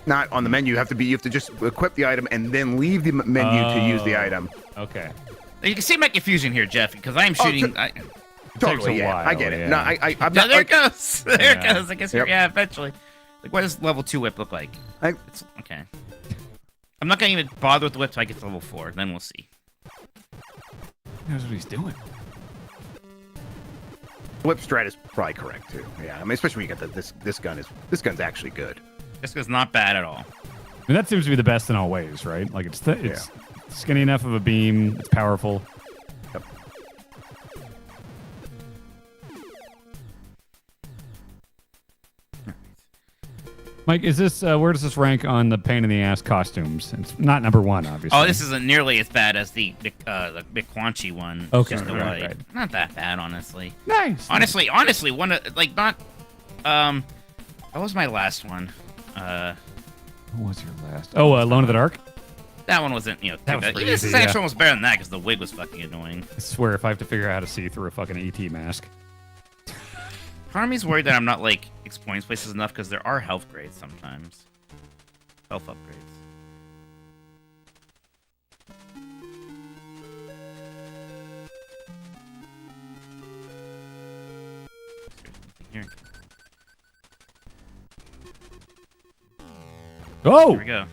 Not on the menu. You have to just equip the item and then leave the menu to use the item. Okay. You can see my confusion here, Jeff, because I am shooting. Totally, a yeah. while, I get it. yeah. No, I'm No, not. there Like, it goes. There Yeah. it goes. I guess Yep. yeah, eventually. Like, what does level 2 whip look like? It's Okay. I'm not gonna even bother with the whip till I get to level 4. Then we'll see. He knows what he's doing. whip strat is probably correct too. Yeah, I mean, especially when you get this gun's actually good. This goes not bad at all. I mean, that seems to be the best in all ways, right? Like it's skinny enough of a beam. It's powerful. Yep. Mike, is this where does this rank on the pain in the ass costumes? It's not number one, obviously. Oh, this isn't nearly as bad as the McQuanchy one. It's Okay, just the right, white. right. Not that bad, honestly. Nice. Honestly, one of like not. What was my last one? What was your last? Oh, Alone in the Dark. That one wasn't, too That was bad. pretty This easy, is actually almost better than that because the wig was fucking annoying. I swear, if I have to figure out how to see through a fucking ET mask. Part of me's worried that I'm not like exploring places enough because there are health grades sometimes. Health upgrades. Here. Oh, Here we go.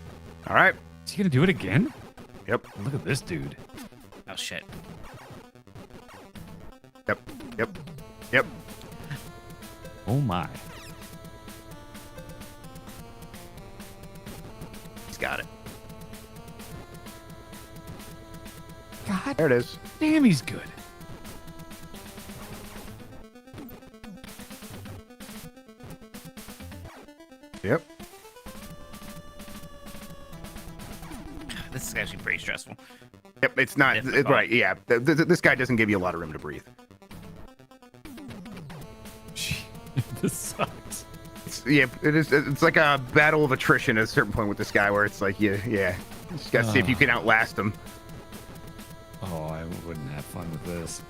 All right. is he gonna do it again? Yep. Look at this dude. Oh shit. Yep. Yep. Yep. Oh my. He's got it. God There it is. damn, he's good. Yep. This is actually pretty stressful. Yep. It's not. Difficult. Right. Yeah. This guy doesn't give you a lot of room to breathe. This sucks. Yeah, it is. It's like a battle of attrition at a certain point with this guy, where it's like, you just gotta see if you can outlast him. Oh, I wouldn't have fun with this.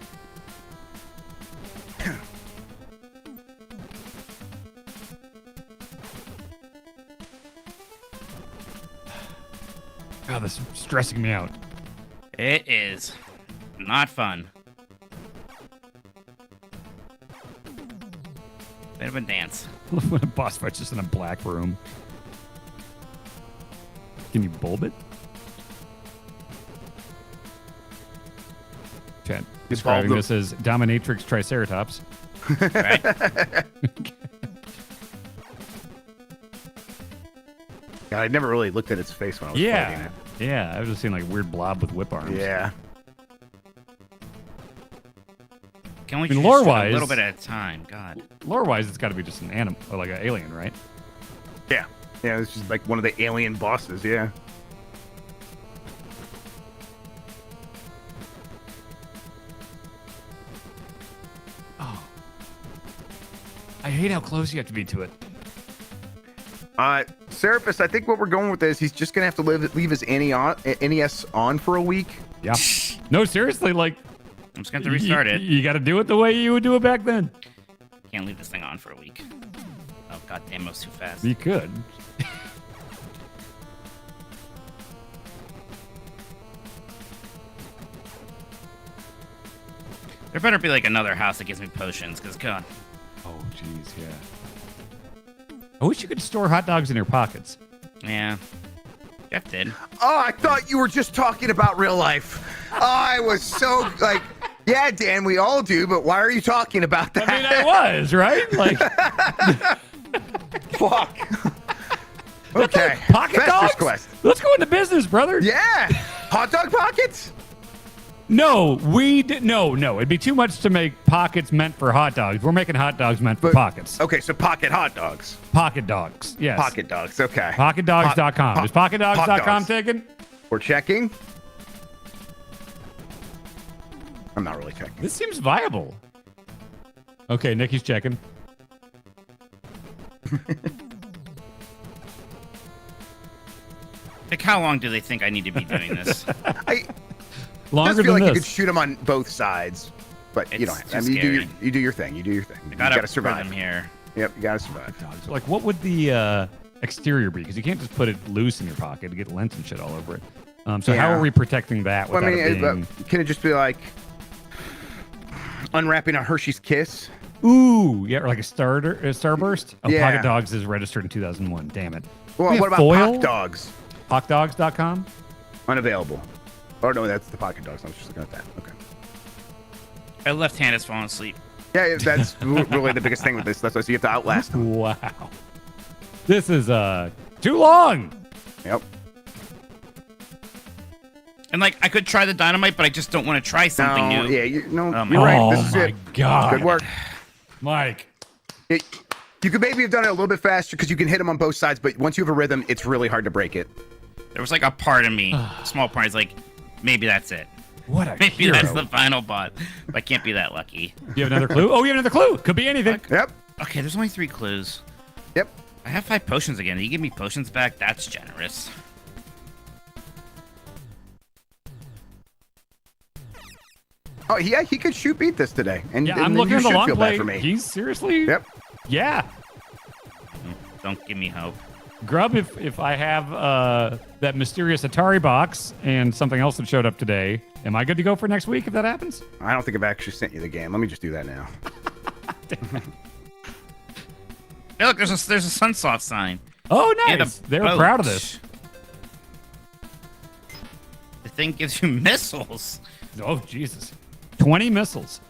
God, this is stressing me out. It is not fun. Bit of a dance. When a boss fight's just in a black room. Can you bulb it? Chat describing bulb this as Dominatrix Triceratops. Right? God, I never really looked at its face when I was fighting Yeah. it. Yeah, I was just seeing like weird blob with whip arms. Yeah. Can we I mean, just lore-wise- a little bit at a time? God. Lore-wise, it's got to be just an animal, or like an alien, right? Yeah. Yeah. It's just like one of the alien bosses. Yeah. Oh. I hate how close you have to be to it. Serapis, I think what we're going with is he's just gonna have to leave his NES on for a week. Yeah. No, seriously, like I'm just going to restart it. You got to do it the way you would do it back then. Can't leave this thing on for a week. Oh, goddamn, I was too fast. You could. There better be like another house that gives me potions, because God. Oh, jeez, yeah. I wish you could store hot dogs in your pockets. Yeah. Jeff did. Oh, I thought you were just talking about real life. Oh, I was so like, yeah, Dan, we all do, but why are you talking about that? I mean, I was, right? Like, Fuck. Okay. Pocket Fester's dogs? Quest. Let's go into business, brother. Yeah. Hot dog pockets? No, no. It'd be too much to make pockets meant for hot dogs. We're making hot dogs meant for pockets. Okay, so pocket hot dogs. Pocket dogs, yes. Pocket dogs, okay. Pocketdogs.com. Is pocketdogs.com taken? We're checking. I'm not really checking. This seems viable. Okay, Nikki's checking. Like, how long do they think I need to be doing this? I Longer just feel than like you this. could shoot them on both sides, but you don't have to. I too mean, scary. you do your thing. You do your thing. I You gotta gotta survive. them here. Yep, you gotta survive. Dogs. Like, what would the exterior be? Because you can't just put it loose in your pocket to get lint and shit all over it. So how Yeah. are we protecting that Well, without I mean, it being... can it just be like unwrapping a Hershey's Kiss? Ooh, yeah, or like a Starburst? Oh, Yeah. Pocket Dogs is registered in 2001. Damn it. Well, We what have about foil? Pock Dogs? Pockdogs.com? Unavailable. Oh no, that's the Pocket Dogs. I was just looking at that. Okay. My left hand has fallen asleep. Yeah, that's really the biggest thing with this. That's why you have to outlast them. Wow. This is too long. Yep. And like, I could try the dynamite, but I just don't want to try something No, new. yeah, you're my right. This is my it. God. Good work. Mike. You could maybe have done it a little bit faster because you can hit them on both sides, but once you have a rhythm, it's really hard to break it. There was like a part of me, a small part, is like, maybe that's it. What a Maybe hero. that's the final bot. I can't be that lucky. Do you have another clue? Oh, you have another clue. Could be anything. Yep. Okay, there's only 3 clues. Yep. I have 5 potions again. You give me potions back? That's generous. Oh, yeah, he could shoot beat this today. And, Yeah, and I'm then looking you at the should long feel play. bad for me. He's seriously... Yep. Yeah. Don't give me hope. Grub, if I have that mysterious Atari box and something else that showed up today, am I good to go for next week if that happens? I don't think I've actually sent you the game. Let me just do that now. Hey, look, there's a Sunsoft sign. Oh, And nice. a They were boat. proud of this. The thing gives you missiles. Oh, Jesus. 20 missiles.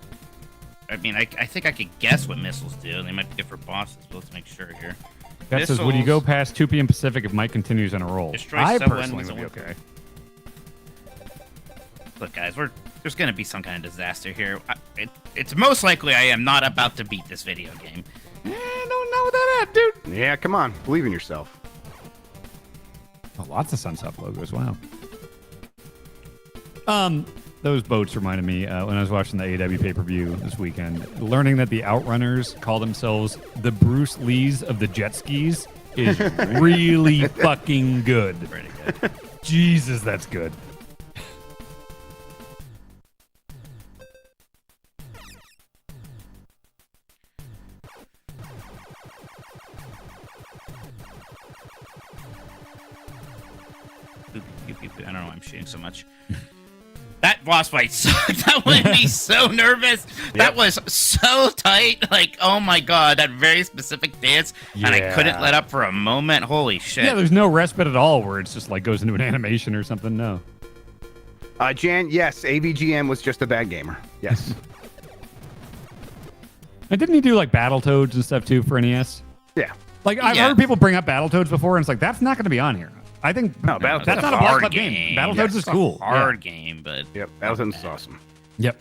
I mean, I think I could guess what missiles do. They might be good for bosses, but let's make sure here. That says, would you go Missiles. past 2 p.m. Pacific if Mike continues on a roll? Destroy I someone personally with would be a- okay. Look, guys, there's gonna be some kind of disaster here. It's most likely I am not about to beat this video game. Don't know what that at, dude. Yeah, come on. Believe in yourself. Oh, lots of Sunsoft logos. Wow. Those boats reminded me when I was watching the AEW pay-per-view this weekend. Learning that the Outrunners call themselves the Bruce Lees of the jet skis is really fucking good. Pretty good. Jesus, that's good. I don't know why I'm shooting so much. That boss fight sucked. That made me so nervous. That was so tight. Like, oh my god, that very specific dance, and I couldn't let up for a moment. Holy shit. Yeah, there's no respite at all where it's just like goes into an animation or something. No. Jan, yes, AVGM was just a bad gamer. Yes. And didn't he do like Battletoads and stuff too for NES? Yeah. Like I've heard people bring up Battletoads before, and it's like that's not going to be on here. I think No, that's Battletoads not a Block Club game. Battletoads is It's a cool. hard game, but Yep, Battletoads is awesome. Yep.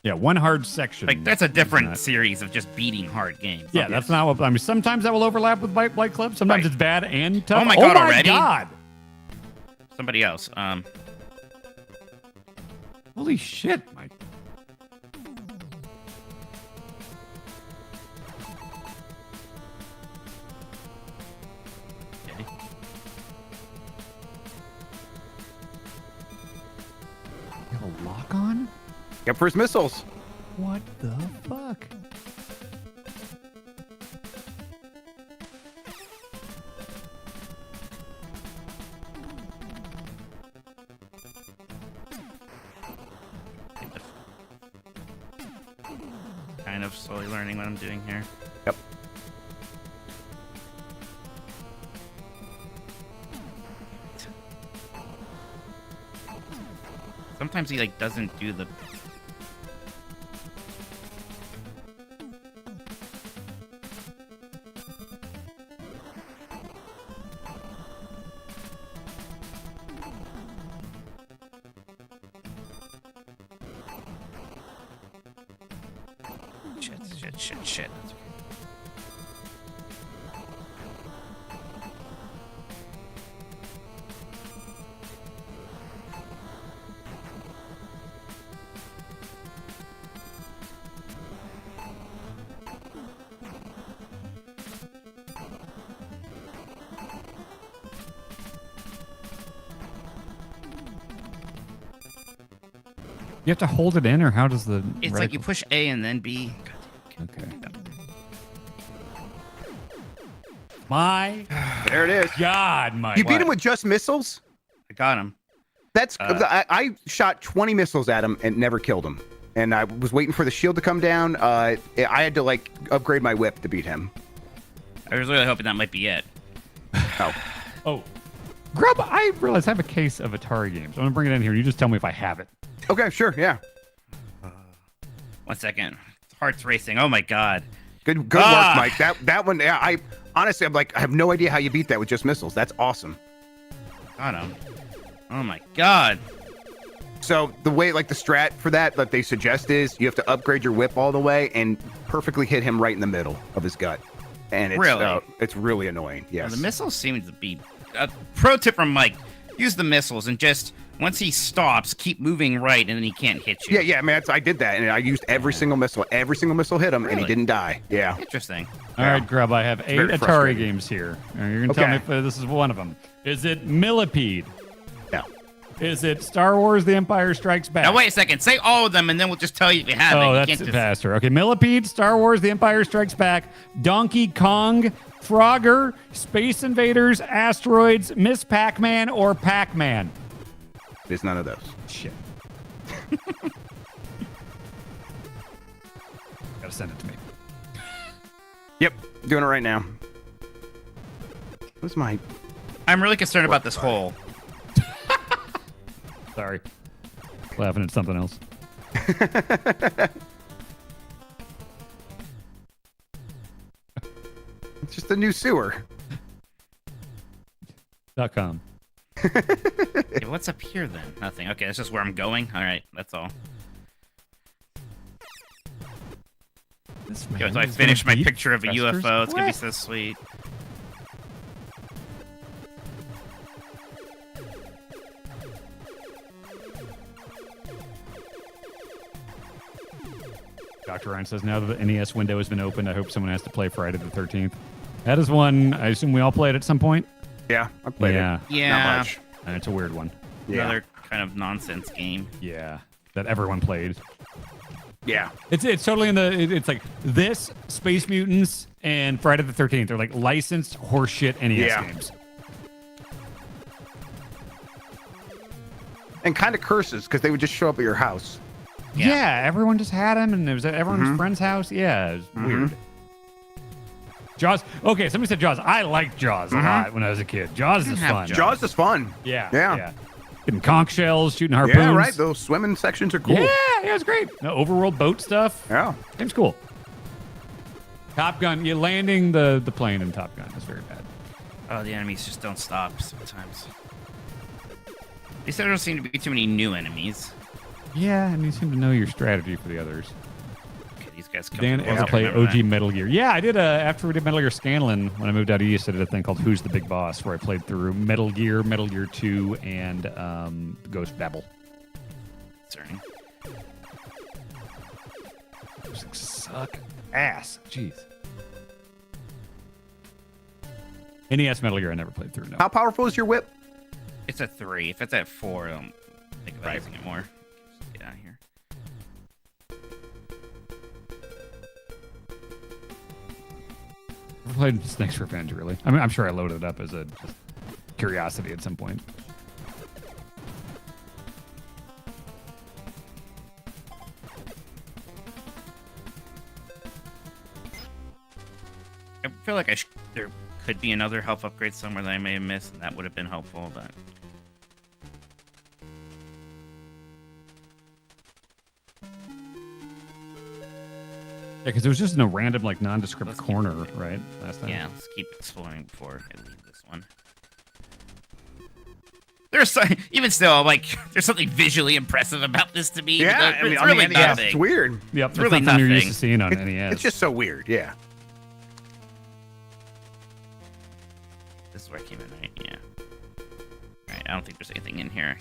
Yeah, one hard section. like that's a different series of just beating hard games. Yeah, that's not what I mean. Sometimes that will overlap with Blight Club. Sometimes it's bad and tough. Oh my god, already? God. Somebody else. Holy shit, Mike. Okay. You have a lock on? Yep, for his missiles. What the fuck? Kind of slowly learning what I'm doing here. Yep. Sometimes he like doesn't do the. Shit. You have to hold it in, or how does the? It's like you push A and then B. Okay. My There it is. God, Mike. You beat him with just missiles? I got him. That's I shot 20 missiles at him and never killed him. And I was waiting for the shield to come down. I had to like upgrade my whip to beat him. I was really hoping that might be it. Oh, Grub, I realize I have a case of Atari games. I'm gonna bring it in here. You just tell me if I have it. Okay, sure, yeah. 1 second. Heart's racing. Oh my god. Good work, Mike. That one, yeah. I honestly, I'm like, I have no idea how you beat that with just missiles. That's awesome. Got him. Oh my god. So the way, like the strat for that they suggest is you have to upgrade your whip all the way and perfectly hit him right in the middle of his gut. And it's really annoying. Yes. Well, the missiles seem to be a pro tip from Mike. Use the missiles and just once he stops, keep moving right, and then he can't hit you. Yeah, man. I did that, and I used every single missile. Every single missile hit him, and he didn't die. Yeah. Interesting. All right, Grub. I have 8 Atari games here. You're gonna tell me if this is one of them. Is it Millipede? No. Is it Star Wars: The Empire Strikes Back? Now wait a second. Say all of them, and then we'll just tell you if you have it. Oh, You that's can't just... faster. Okay, Millipede, Star Wars: The Empire Strikes Back, Donkey Kong, Frogger, Space Invaders, Asteroids, Miss Pac-Man, or Pac-Man? There's none of those. Shit. Gotta send it to me. Yep, doing it right now. What's my... I'm really concerned about this hole. Sorry. Laughing at something else. It's just a new sewer. .com. Yeah, what's up here then? Nothing. Okay, that's just where I'm going. All right, that's all. Yo, so I finished my picture of a UFO. It's gonna be so sweet. Dr. Ryan says, now that the NES window has been opened, I hope someone has to play Friday the 13th. That is one I assume we all played at some point. Yeah, I played it. Yeah. Not much. It's a weird one. Yeah. Another kind of nonsense game. Yeah, that everyone played. Yeah. It's totally in the, it's like this, Space Mutants, and Friday the 13th. They're like licensed horseshit NES games. And kind of curses, because they would just show up at your house. Yeah, everyone just had them, and it was at everyone's friend's house. Yeah, it was weird. Jaws. Okay, somebody said Jaws. I liked Jaws a lot when I was a kid. Jaws is fun. Jaws is fun. Yeah. Getting conch shells, shooting harpoons. Yeah, right. Those swimming sections are cool. Yeah, it's great. No, overworld boat stuff. Yeah. Game's cool. Top Gun. You landing the plane in Top Gun is very bad. Oh, the enemies just don't stop sometimes. At least there don't seem to be too many new enemies. Yeah, and you seem to know your strategy for the others. Okay, these guys come. Dan ever play OG Metal Gear? Yeah, I did. After we did Metal Gear Scanlan, when I moved out east, I did a thing called Who's the Big Boss, where I played through Metal Gear 2, and Ghost Babel. Concerning. Those things suck ass. Jeez. NES Metal Gear I never played through. No. How powerful is your whip? It's a 3. If it's at 4, I don't think about using it more. Just get out of here. I played Snake's Revenge, really. I mean, I'm sure I loaded it up as a just curiosity at some point. I feel like there could be another health upgrade somewhere that I may have missed, and that would have been helpful, but... Yeah, because it was just in a random, like, nondescript corner, right? Last time. Yeah, let's keep exploring before I leave this one. even still, like, there's something visually impressive about this to me. Yeah, It's really nothing. it's weird. Yep, It's really something you're used nothing. to seeing on NES. It's just so weird. Yeah. This is where I came in, right? Yeah. All right, I don't think there's anything in here.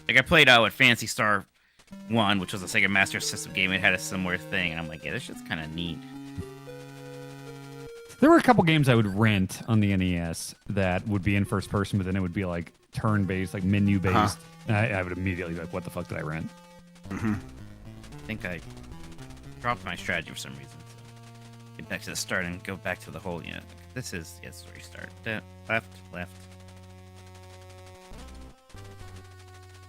Like, I played with Fantasy Star 1, which was a Sega Master System game. It had a similar thing, and I'm like, yeah, this shit's kind of neat. There were a couple games I would rent on the NES that would be in first person, but then it would be like turn-based, like menu-based. I would immediately be like, what the fuck did I rent? Mm-hmm. I think I dropped my strategy for some reason. So get back to the start and go back to the whole, this is, yes, where you start. Left, left.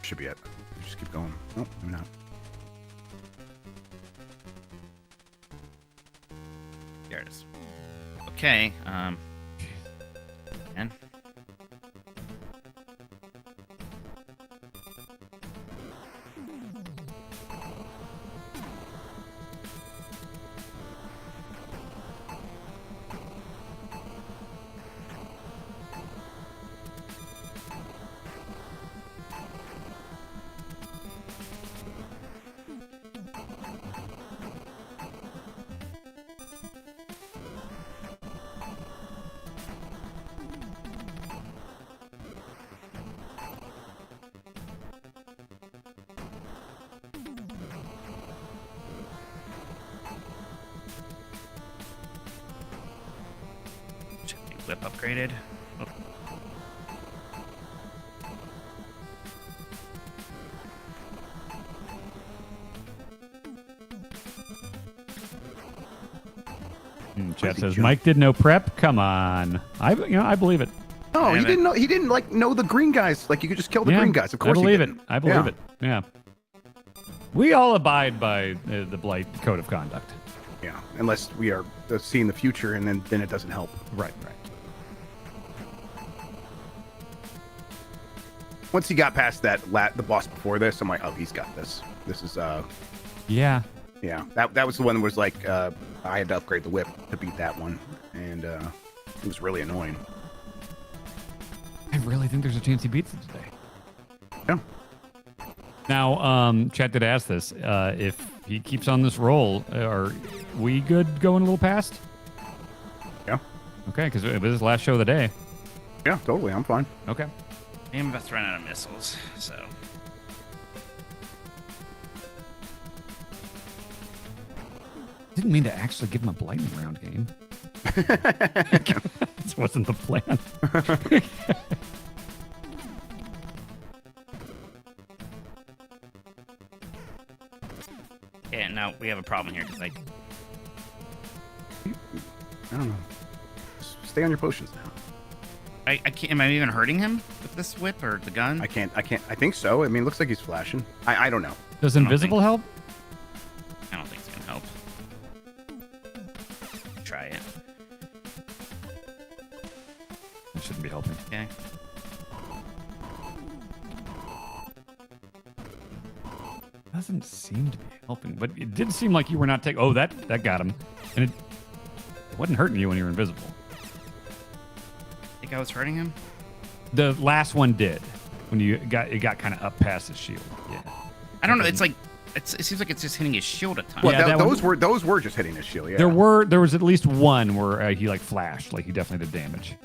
Should be it. Just keep going. Oh, maybe not. There it is. Okay, and whip upgraded. Oh. Chat says Mike did no prep. Come on, I believe it. Oh, he didn't know. He didn't know the green guys. Like you could just kill the green guys. Of course, I believe it. didn't. I believe it. Yeah. We all abide by the Blight code of conduct. Yeah, unless we are seeing the future, and then it doesn't help. Right. Once he got past the boss before this, I'm like, oh, he's got this. This is Yeah. Yeah, that was the one that was like I had to upgrade the whip to beat that one, and it was really annoying. I really think there's a chance he beats it today. Yeah. Now, Chat did ask this. If he keeps on this roll, are we good going a little past? Yeah. Okay, because it was his last show of the day. Yeah, totally. I'm fine. Okay. I'm about to run out of missiles, so. Didn't mean to actually give him a Blightning round game. This wasn't the plan. Yeah, now we have a problem here because I don't know. Just stay on your potions now. I can't. Am I even hurting him with this whip or the gun? I can't. I think so. I mean, it looks like he's flashing. I don't know. Does invisible help? I don't think it's gonna help. Try it. That shouldn't be helping. Okay. Doesn't seem to be helping, but it did seem like you were not taking. Oh, that got him, and it wasn't hurting you when you were invisible. Think I was hurting him? The last one did, when it got kind of up past his shield. Yeah. I don't know. It's like it seems like it's just hitting his shield a ton. Well, Yeah, those were just hitting his shield. Yeah. There was at least one where he like flashed, like he definitely did damage.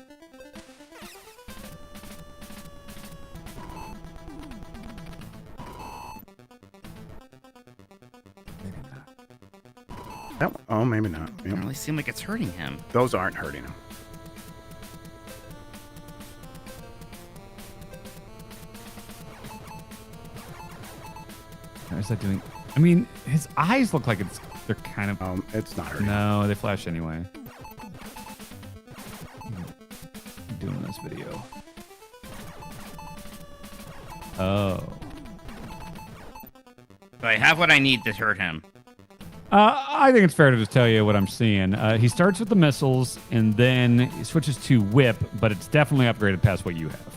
Oh, maybe not. It doesn't really seem like it's hurting him. Those aren't hurting him. How is that doing? I mean, his eyes look like they're kind of. It's not hurting. No, they flash anyway. I'm doing this video. Oh. So I have what I need to hurt him. I think it's fair to just tell you what I'm seeing. He starts with the missiles and then he switches to whip, but it's definitely upgraded past what you have.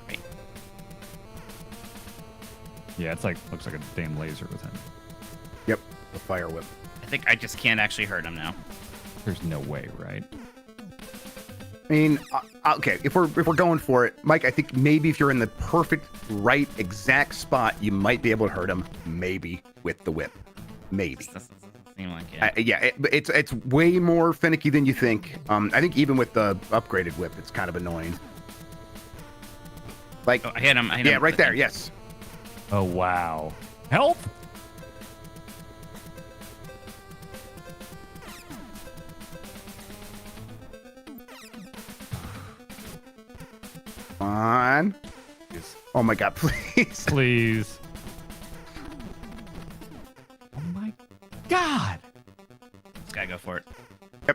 Right. Yeah, it's like looks like a damn laser with him. Yep, the fire whip. I think I just can't actually hurt him now. There's no way, right? I mean, okay, if we're going for it, Mike, I think maybe if you're in the perfect, right, exact spot, you might be able to hurt him. Maybe with the whip, maybe. Doesn't seem like it. Yeah, it's way more finicky than you think. I think even with the upgraded whip, it's kind of annoying. Like, I hit him. Yeah, right there. Yes. Oh wow! Help! Come on. Oh my God! Please. Please. Oh my God! This guy, go for it.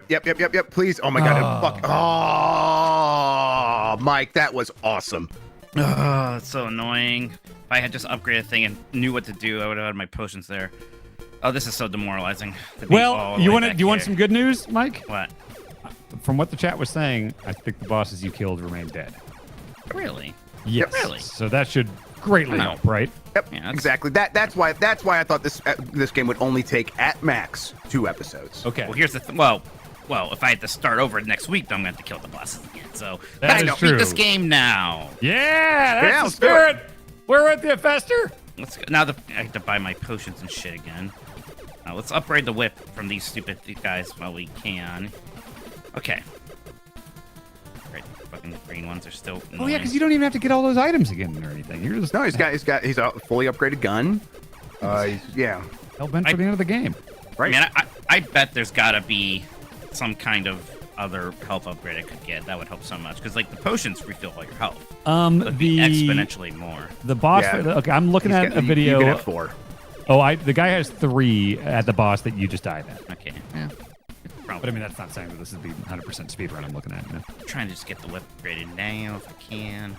Yep. Please. Oh my God. Fuck. Oh, Mike, that was awesome. Oh, it's so annoying. If I had just upgraded a thing and knew what to do, I would have had my potions there. Oh, this is so demoralizing. Well, you want some good news, Mike? What? From what the chat was saying, I think the bosses you killed remain dead. Really? Yes. Really? So that should greatly help, right? Yep. Yeah, exactly. That's why I thought this game would only take at max 2 episodes. Okay. Well, here's the thing. Well, if I had to start over next week, then I'm going to have to kill the bosses again. So That let's is beat true. this game now. Yeah, that's the let's do it. spirit. We're with you, Fester. Let's go. Now I have to buy my potions and shit again. Now let's upgrade the whip from these stupid guys while we can. Okay. Great. Fucking green ones are still. Oh yeah, annoying. because you don't even have to get all those items again or anything. You're just No, he's a fully upgraded gun. Yeah. hell bent for the end of the game. Right. I mean, I bet there's got to be some kind of other health upgrade I could get. That would help so much. Because, like, the potions refill all your health. That'd be exponentially more. The boss. Yeah. Okay, I'm looking at a video. You can have 4. Oh, the guy has 3 at the boss that you just died at. Okay. Yeah. But I mean, that's not saying that this is the 100% speedrun I'm looking at. You know? I'm trying to just get the whip upgraded now if I can.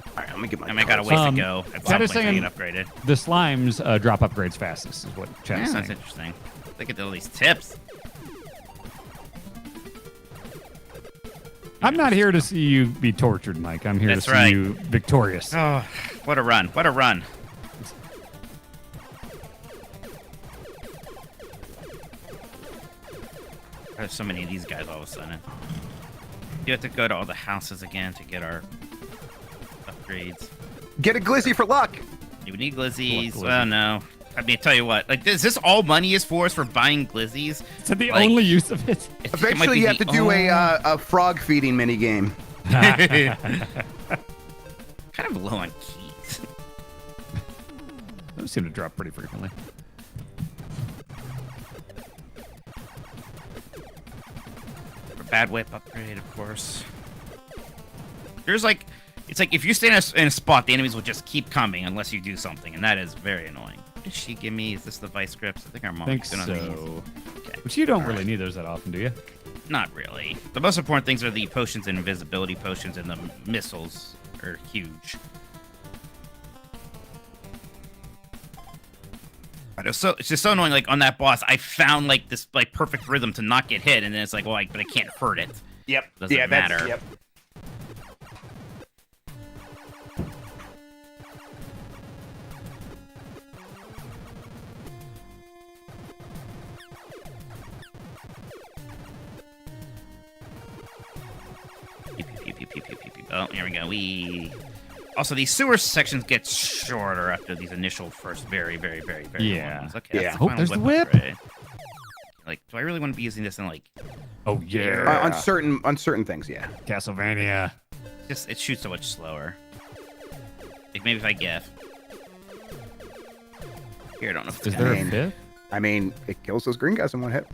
All right, let me get my. I mean, I got a ways to go. At some that is point, I saying get upgraded. The slimes drop upgrades fastest, is what chat Yeah, is that's saying. interesting. Look at all these tips. I'm not here to see you be tortured, Mike. I'm here That's to see right. you victorious. Oh, what a run. What a run. There's so many of these guys all of a sudden. You have to go to all the houses again to get our upgrades. Get a glizzy for luck. You need glizzies. Glizzy. Well, no. I mean, tell you what. Like, is this all money is for us for buying glizzies? Is that the Like, only use of it? I think it might Eventually, be you have the to do a frog feeding mini game. kind of low on keys. Those seem to drop pretty frequently. Bad whip upgrade, of course. There's like, it's like if you stay in a spot, the enemies will just keep coming unless you do something, and that is very annoying. What did she give me? Is this the vice grips? I think our I mom's think good on so. these. Okay. But you don't All really right. need those that often, do you? Not really. The most important things are the potions and invisibility potions, and the missiles are huge. But it's just so annoying. Like on that boss, I found like this like perfect rhythm to not get hit, and then it's like, well, but I can't hurt it. Yep. Doesn't matter. Yep. Oh, here we go. Also, these sewer sections get shorter after these initial first very Yeah. ones. Okay, Yeah. that's Oh, final there's the whip. upgrade. Like, do I really want to be using this in like? Oh yeah. On certain things, yeah. Castlevania. Just it shoots so much slower. Like maybe if I get. Here, I don't know if it's Is gonna there be- a fifth? I mean, it kills those green guys in one hit.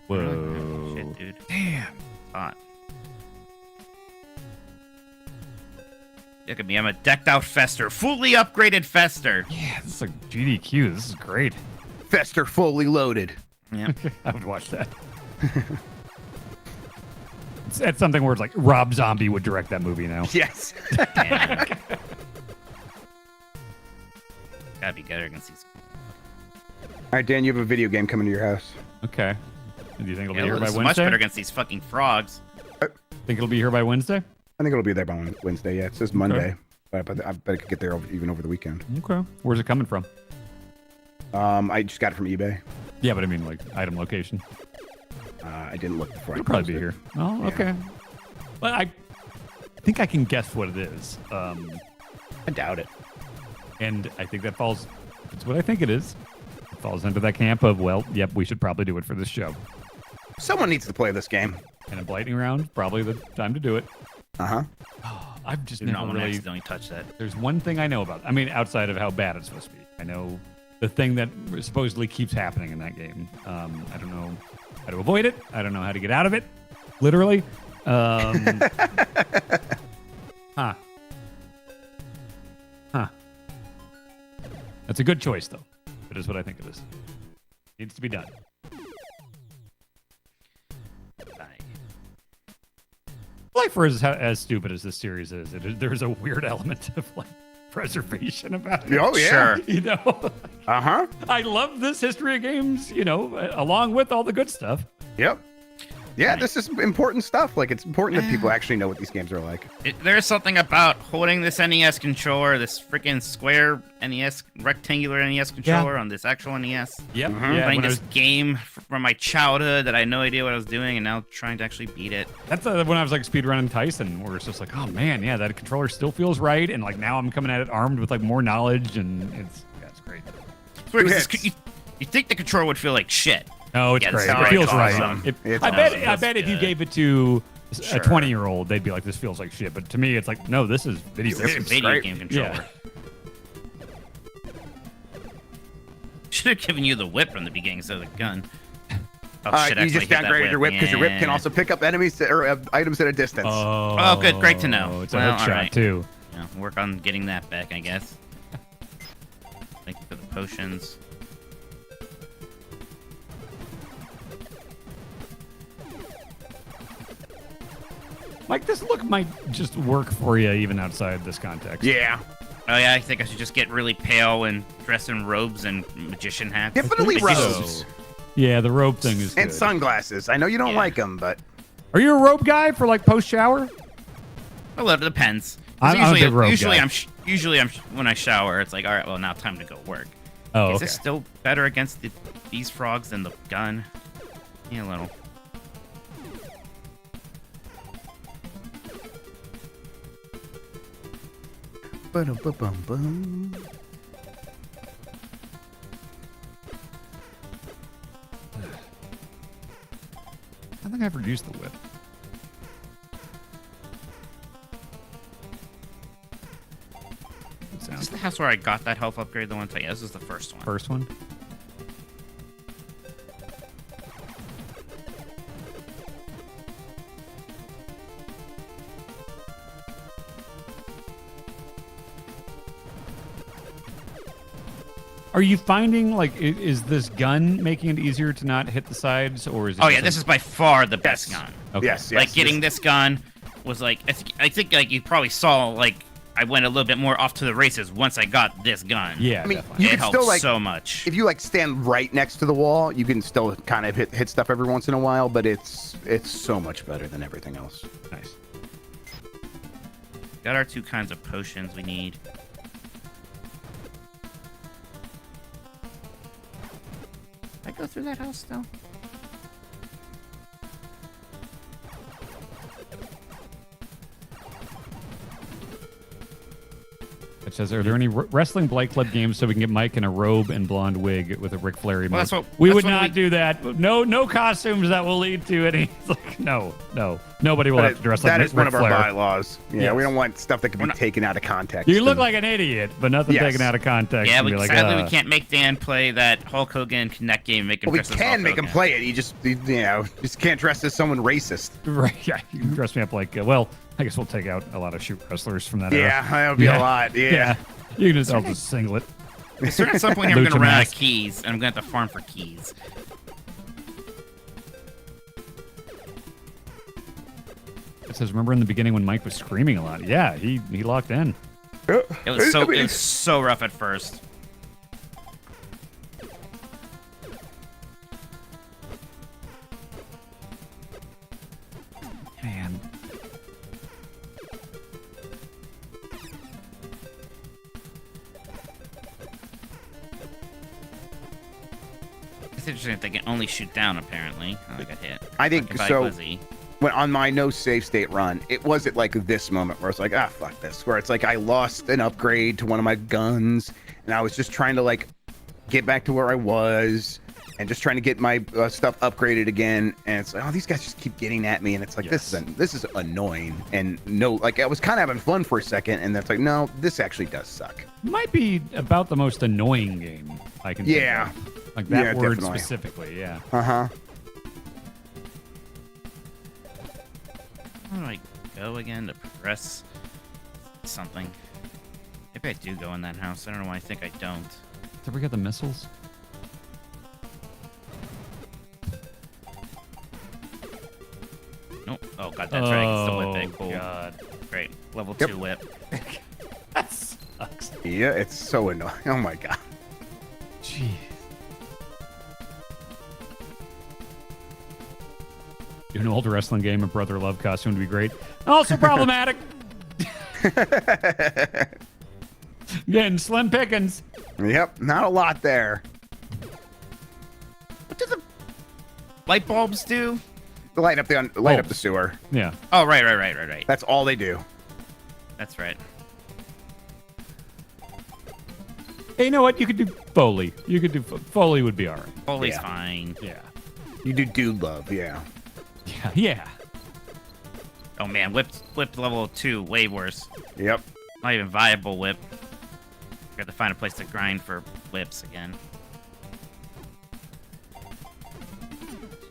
Whoa. Shit, dude. Damn. Hot. Look at me. I'm a decked out Fester. Fully upgraded Fester. Yeah, this is like GDQ. This is great. Fester fully loaded. Yeah. I would watch that. It's something where it's like Rob Zombie would direct that movie now. Yes. Damn. Gotta be better against these. All right, Dan, you have a video game coming to your house. Okay. Do you think it'll be Yeah, here by this is much Wednesday? better against these fucking frogs. Think it'll be here by Wednesday? I think it'll be there by Wednesday. Yeah, it says Monday, but I bet I could get there even over the weekend. Okay. Where's it coming from? I just got it from eBay. Yeah, but I mean, like, item location. I didn't look before. It'll probably be here. Oh, Yeah. okay. Well, I think I can guess what it is. I doubt it. And I think that falls. It's what I think it is. It falls into that camp of, well, yep, we should probably do it for this show. Someone needs to play this game. And a Blightning round, probably the time to do it. Uh-huh. I've just Do not never want to really. accidentally touch that. There's one thing I know about. I mean, outside of how bad it's supposed to be, I know the thing that supposedly keeps happening in that game. I don't know how to avoid it. I don't know how to get out of it. Literally. Huh. That's a good choice, though. It is what I think it is. Needs to be done. Like, for as stupid as this series is, there's a weird element of like preservation about it. Oh yeah. Sure. You know. Uh-huh. I love this history of games. You know, along with all the good stuff. Yep. Yeah, this is important stuff. Like, it's important that people actually know what these games are like. There's something about holding this NES controller, this freaking square NES, rectangular NES controller on this actual NES. Yep. Mhm. Yeah, Playing when I this game from my childhood that I had no idea what I was doing, and now trying to actually beat it. That's when I was like speedrunning Tyson, where it's just like, oh man, yeah, that controller still feels right, and like now I'm coming at it armed with like more knowledge, and it's great. It's weird 'cause you think the controller would feel like shit. No, it's Yeah, great. it's It feels awesome. right. It's I awesome. bet if you good. gave it to a Sure. 20-year-old, they'd be like, this feels like shit. But to me, it's like, no, this is video It's a games. video great. game controller. Should have given you the whip from the beginning instead of the gun. Oh, shit, I You just accidentally hit that downgraded your whip because your whip can Yeah. also pick up enemies or items at a distance. Oh, good. Great to know. It's a Well, hook shot, alright. too. Yeah, work on getting that back, I guess. Thank you for the potions. Like, this look might just work for you even outside this context. Yeah. Oh yeah, I think I should just get really pale and dress in robes and magician hats. Definitely think so. robes. Yeah, the robe thing is And good. sunglasses. I know you don't Yeah. like them, but Are you a robe guy for, like, post-shower? Well, it depends. 'Cause I'm a big robe usually guy. I'm when I shower, it's like, all right, well now time to go work. Oh, Is okay. this still better against these frogs than the gun? Yeah, a little. Ba-dum-ba-bum-bum. I think I've reduced the whip. Good Is sound. this the house where I got that health upgrade the one time? Yeah, this is the first one. First one. Are you finding, like, is this gun making it easier to not hit the sides, or is it Oh just yeah, like- this is by far the best gun. Okay. Yes, Like getting this gun was like I think like you probably saw like I went a little bit more off to the races once I got this gun. Yeah, I mean, definitely. you It can helped still, like, so much. if you like stand right next to the wall, you can still kind of hit stuff every once in a while, but it's so much better than everything else. Nice. Got our 2 kinds of potions we need. I go through that house still? It says, are there any wrestling Blight Club games so we can get Mike in a robe and blonde wig with a Ric Flair emote? Well, that's what- we that's would what not we- do that. No costumes that will lead to any. It's like, no. Nobody will But have to dress like that Ric is one of our Flair. bylaws. Yeah, Yes. we don't want stuff that can be not- taken out of context. You look and- like an idiot, but nothing Yes. taken out of context. Yeah, and we be like, sadly we can't make Dan play that Hulk Hogan Connect game. Make him Well, we dress as can Hulk make him Hogan. play it. You just can't dress as someone racist. Right, yeah, you can dress me up like, well, I guess we'll take out a lot of shoot wrestlers from that era. Yeah, that would be a lot. Yeah. You can just, I'll just singlet. At some point here, I'm Lucha gonna run out of mask. keys, and I'm gonna have to farm for keys. It says, remember in the beginning when Mike was screaming a lot? Yeah, he locked in. It was so rough at first. Man. It's interesting that they can only shoot down, apparently. I got hit. I think Fucking by so. Glizzy. When on my no save state run, it was at like this moment where it's like, ah, fuck this. Where it's like I lost an upgrade to one of my guns, and I was just trying to like get back to where I was, and just trying to get my stuff upgraded again. And it's like, oh, these guys just keep getting at me, and it's like this is annoying. And no, like I was kind of having fun for a second, and that's like, no, this actually does suck. Might be about the most annoying game I can. think of. Like that word definitely. specifically. Yeah. Uh-huh. How do I go again to press something? Maybe I do go in that house. I don't know why I think I don't. Did we get the missiles? Nope. Oh god, that's right. I can still whip it. Cool. God. Great. Level 2 whip. That sucks. Yeah, it's so annoying. Oh my god. Jeez. An old wrestling game, a brother love costume would be great. Also problematic. Getting slim pickings. Yep, not a lot there. What do the light bulbs do? Light up the sewer. Yeah. Oh, right. That's all they do. That's right. Hey, you know what? You could do Foley. You could do Foley would be all right. Foley's Yeah. fine. Yeah. You do dude love, yeah. Yeah. Oh man, whip level 2, way worse. Yep. Not even viable whip. Got to find a place to grind for whips again.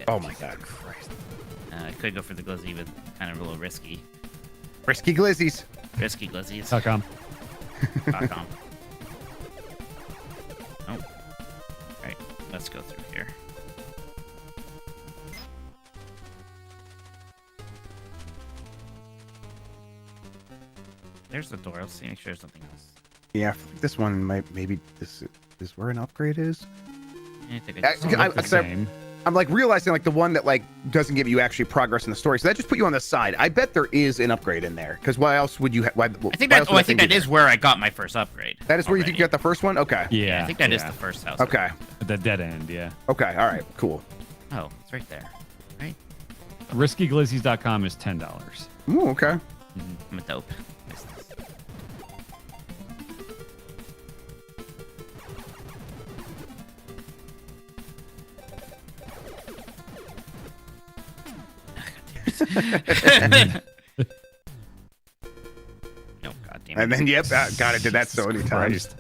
Oh my god. Christ. I could go for the glizzy, but kind of a little risky. Risky glizzies. Risky glizzies. .com. .com. Oh. Alright, let's go through here. There's the door. Let's see, make sure there's nothing else. Yeah, this one maybe this is where an upgrade is. I think I just- Same. I'm like realizing like the one that like doesn't give you actually progress in the story. So that just put you on the side. I bet there is an upgrade in there. Because why else would you? I think that. Oh, I think that is where I got my first upgrade. That is where you already. think you got the first one. Okay. Yeah. I think that is the first house. Okay. At the dead end, yeah. Okay. All right. Cool. Oh, it's right there. Right. RiskyGlizzies.com is $10. Ooh, okay. I'm a dope. Nice, nice. No, goddamn it. And then yep, God, I did that so many times. Christ.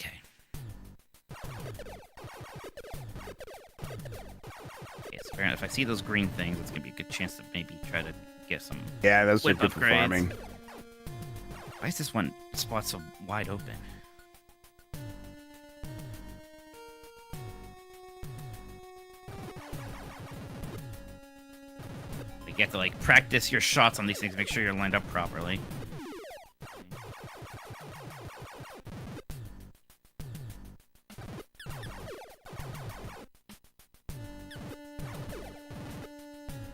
Okay. Okay, so if I see those green things, it's gonna be a good chance to maybe try to get some. Yeah, those are Whip good for upgrades. farming. Why is this one spot so wide open? You have to like practice your shots on these things, make sure you're lined up properly.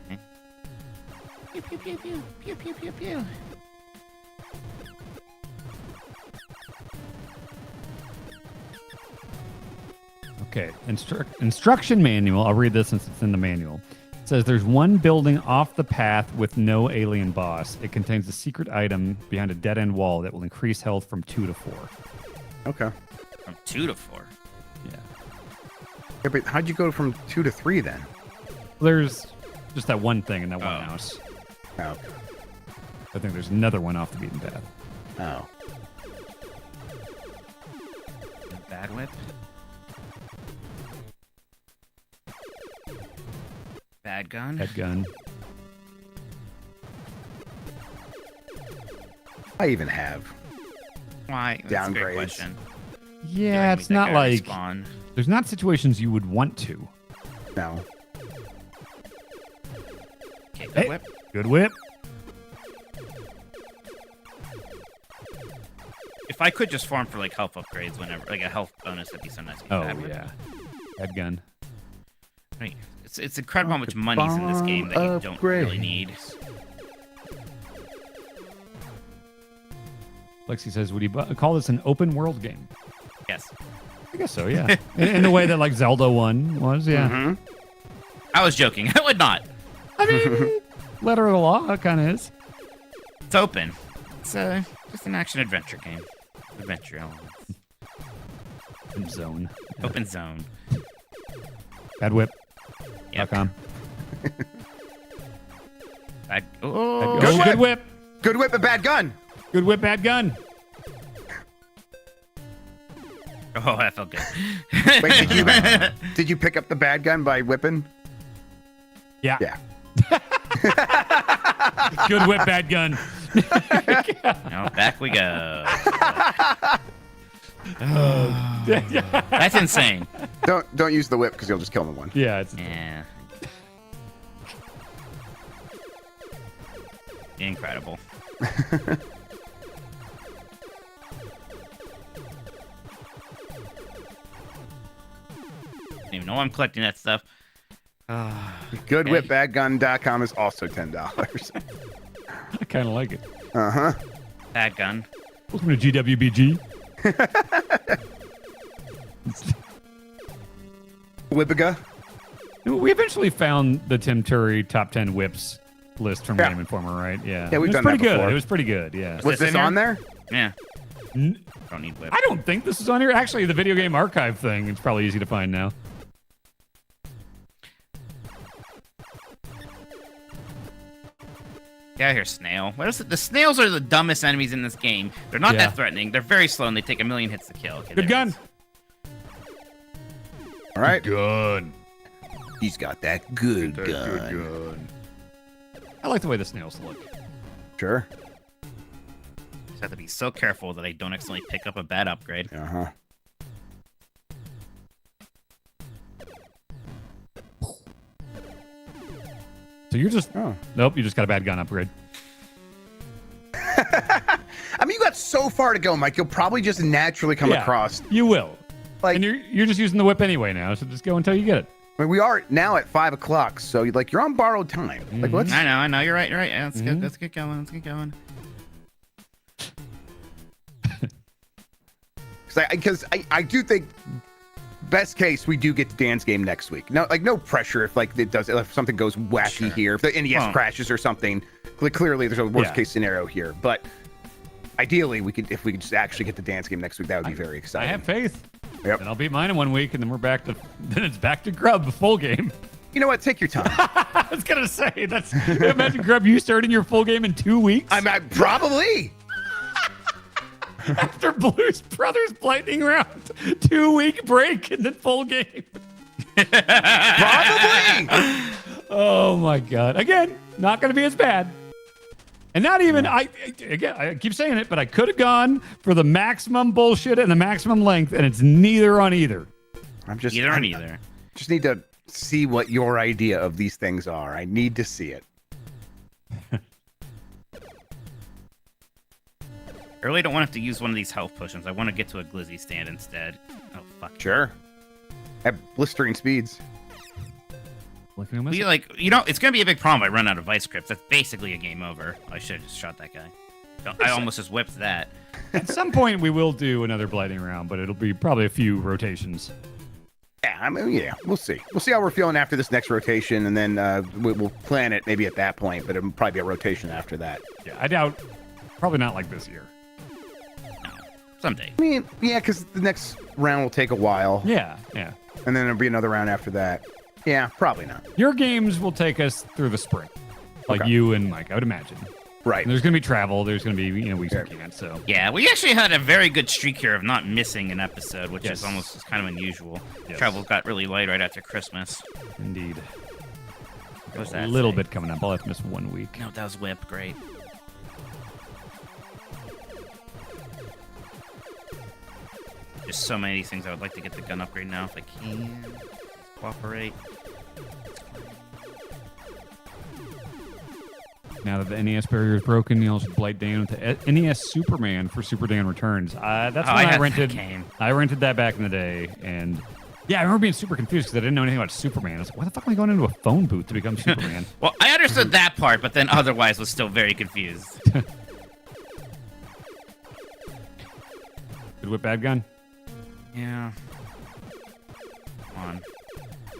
Okay. Pew pew pew pew pew pew pew pew. Okay, instruction manual. I'll read this since it's in the manual. It says there's one building off the path with no alien boss. It contains a secret item behind a dead-end wall that will increase health from 2 to 4. Okay. From 2 to 4. Yeah. Yeah, but how'd you go from 2 to 3 then? There's just that one thing in that one Oh. house. Oh. I think there's another one off the beaten path. Oh. Bad whip. Bad gun. Head gun. I even have. Why? That's a great Downgrades. question. Yeah, Make it's that not guy like respawn. there's not situations you would want to. No. Okay, good Hey. whip. Good whip. If I could just farm for like health upgrades whenever, like a health bonus, that'd be so nice. Oh Bad whip. yeah. Head gun. Right. It's incredible how much money's in this game that you don't really need. Lexi says, would you call this an open world game? Yes. I guess so. Yeah, in the way that like Zelda 1 was. Yeah. Mm-hmm. I was joking. I would not. I mean, letter of the law, it kind of is. It's open. It's just an action adventure game. Adventure elements. Open zone. Yeah. Open zone. Bad whip. Yep. .com. Oh, Good whip. Good whip, a bad gun. Good whip, bad gun. oh, that felt good. Wait, did you pick up the bad gun by whipping? Yeah. Yeah. Good whip, bad gun. Now back we go. That's insane. Don't use the whip because you'll just kill the one. Yeah. It's Yeah. Incredible. Don't even know I'm collecting that stuff. Goodwhipbadgun.com is also $10. I kind of like it. Uh-huh. Bad gun. Welcome to GWBG. Whippiga. We eventually found the Tim Turry top 10 whips list from Yeah. Game Informer, right? Yeah. Yeah, we've it was done pretty that good. before. It was pretty good. Yeah. Was this in here? on there? Yeah. N- Don't need whip. I don't think this is on here. Actually, the video game archive thing, it's probably easy to find now. Get out of here, snail. What is it? The snails are the dumbest enemies in this game. They're not Yeah. that threatening. They're very slow and they take a million hits to kill. Okay, Good there it gun. is. All right. Gun. He's got that good gun. I like the way the snails look. Sure. Just have to be so careful that I don't accidentally pick up a bad upgrade. Uh-huh. So you're just... Oh. Nope, you just got a bad gun upgrade. I mean, you got so far to go, Mike. You'll probably just naturally come Yeah. across. You will. Like, And you're just using the whip anyway now, so just go until you get it. I mean, we are now at 5 o'clock, so you're on borrowed time. Like, let's. I know. You're right. Yeah, let's get going. Let's get going. Because I do think best case we do get to Dan's game next week. No, no pressure if something goes wacky Sure. here, if the NES crashes or something. Clearly, there's a worst case scenario here, but ideally if we could just actually get to Dan's game next week, that would be very I exciting. have faith. Yep. And I'll beat mine in 1 week, and then it's back to Grub, full game. You know what? Take your time. I was gonna say imagine Grub, you starting your full game in 2 weeks I probably. after Blues Brothers Blightning round, 2 week break, and then full game. Probably. Oh my god! Again, not gonna be as bad. And not even I keep saying it, but I could have gone for the maximum bullshit and the maximum length, and it's neither on either. Either on either. Just need to see what your idea of these things are. I need to see it. I really don't want to have to use one of these health potions. I want to get to a glizzy stand instead. Oh fuck. Sure. At blistering speeds. It's gonna be a big problem if I run out of vice grips. That's basically a game over. I should have just shot that guy. I almost just whipped that. At some point, we will do another Blightning round, but it'll be probably a few rotations. Yeah, we'll see. We'll see how we're feeling after this next rotation, and then we'll plan it maybe at that point, but it'll probably be a rotation after that. Yeah, I doubt. Probably not like this year. Someday. I mean, yeah, because the next round will take a while. Yeah. And then there'll be another round after that. Yeah, probably not. Your games will take us through the spring, like you and Mike, I would imagine. Right. And there's going to be travel. There's going to be weeks we can't. So yeah, we actually had a very good streak here of not missing an episode, which is almost kind of unusual. Yes. Travel got really light right after Christmas. Indeed. What was A that little say? bit coming up. I'll have to miss 1 week. No, that was whip. Great. There's so many of these things I would like to get the gun upgrade now if I can. Cooperate. Now that the NES barrier is broken, you'll just Blight Dan with the NES Superman for Super Dan Returns. That's when I rented. I rented that back in the day, and yeah, I remember being super confused because I didn't know anything about Superman. I was like, "Why the fuck am I going into a phone booth to become Superman?" Well, I understood that part, but then otherwise was still very confused. Good whip, bad gun. Yeah. on.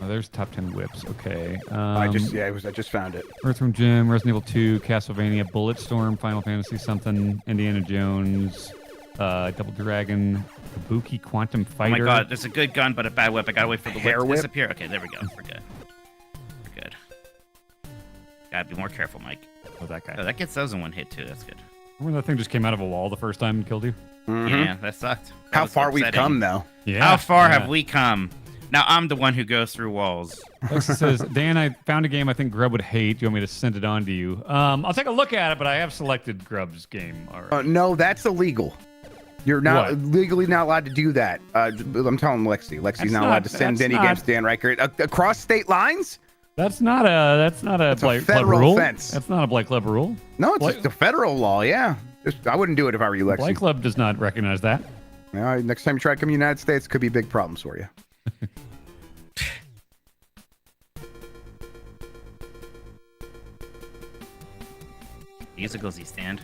Oh, there's top 10 whips. Okay. I just found it. Earthworm Jim, Resident Evil 2, Castlevania, Bulletstorm, Final Fantasy something, Indiana Jones, Double Dragon, Kabuki, Quantum Fighter. Oh my god, there's a good gun, but a bad whip. I gotta wait for the whip to whip? disappear. Okay, there we go. We're good. We're good. Gotta be more careful, Mike. Oh, that guy. Oh, that gets those in one hit too. That's good. Remember that thing just came out of a wall the first time and killed you? Yeah, that sucked. That How was far we've upsetting. come, though. Yeah. How far have we come? Now I'm the one who goes through walls. Lexi says, Dan, I found a game I think Grub would hate. Do you want me to send it on to you? I'll take a look at it, but I have selected Grub's game already. No, that's illegal. You're not What? legally not allowed to do that. I'm telling Lexi. Lexi's That's not allowed to send that's any not- games to Dan Riker across state lines. That's not a a Blight Club federal rule. offense. That's not a Blight Club rule. No, it's Blight- just a federal law. Yeah, I wouldn't do it if I were you, Lexi. Blight Club does not recognize that. Next time you try to come to the United States, could be big problems for you. Use a glizzy stand.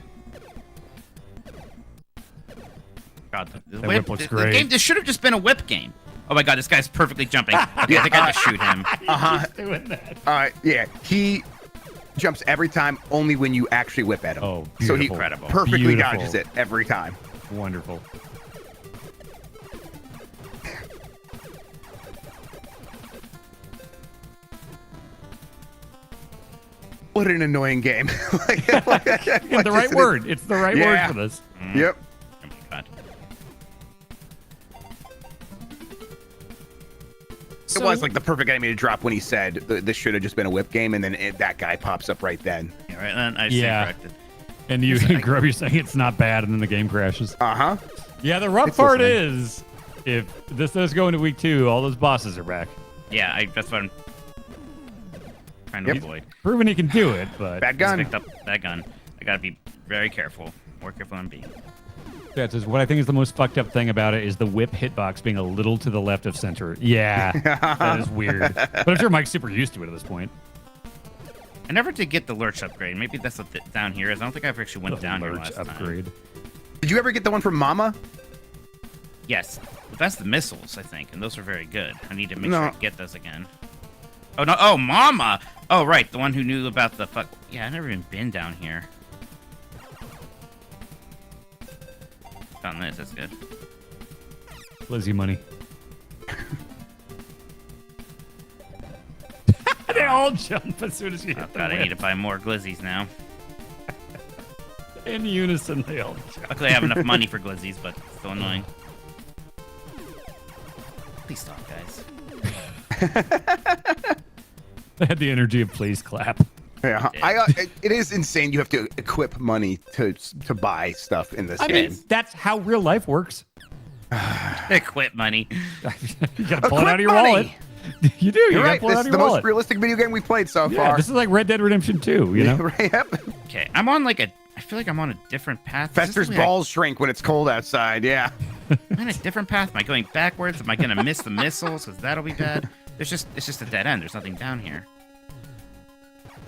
God, the whip looks the great. game. This should have just been a whip game. Oh my god, this guy's perfectly jumping. Okay, I think I have to shoot him. Doing that. Yeah, he jumps every time, only when you actually whip at him. Oh, so he beautiful. Incredible. perfectly Beautiful. dodges it every time. Wonderful. What an annoying game. The right word. It's the right word for this. Yep. Oh my god. It was like the perfect enemy to drop when he said this should have just been a whip game, and then that guy pops up right then. Yeah, right then I stand Yeah. corrected. And you, Grub, you're saying it's not bad, and then the game crashes. Uh-huh. Yeah, the rough It's part listening. is, if this does go into week 2, all those bosses are back. Yeah, that's what I'm trying to Yep. avoid. Proven he can do it, but Bad Just gun. picked up that gun. I gotta be very careful. More careful than I'm being. that is what I think is the most fucked up thing about it is the whip hitbox being a little to the left of center. Yeah, that is weird. But I'm sure Mike's super used to it at this point. I never did get the lurch upgrade. Maybe that's what down here is. I don't think I ever actually went The down here lurch last upgrade. time. Did you ever get the one from Mama? Yes, but that's the missiles, I think, and those are very good. I need to make No. sure I get those again. Oh no! Oh, Mama! Oh right, the one who knew about the fuck. Yeah, I've never even been down here. Found this. That's good. Lizzie money. They all jump as soon as you hit Oh the god, I need to whip. buy more glizzies now. In unison, they all jump. Luckily, I have enough money for glizzies, but it's still annoying. Please stop, guys. They had the energy of please clap. Yeah, it is insane. You have to equip money to buy stuff in this I game. mean, that's how real life works. Quit money. You gotta pull it Quit out of your money. wallet. You do. You're You right. gotta pull it This out is of the your most wallet. realistic video game we've played so Yeah, far. this is like Red Dead Redemption 2, you know? Yep. Okay, I'm on like I feel like I'm on a different path. Is this Fester's the way balls shrink when it's cold outside. Yeah. I'm on a different path. Am I going backwards? Am I gonna miss the missiles? Because that'll be bad. It's just a dead end. There's nothing down here.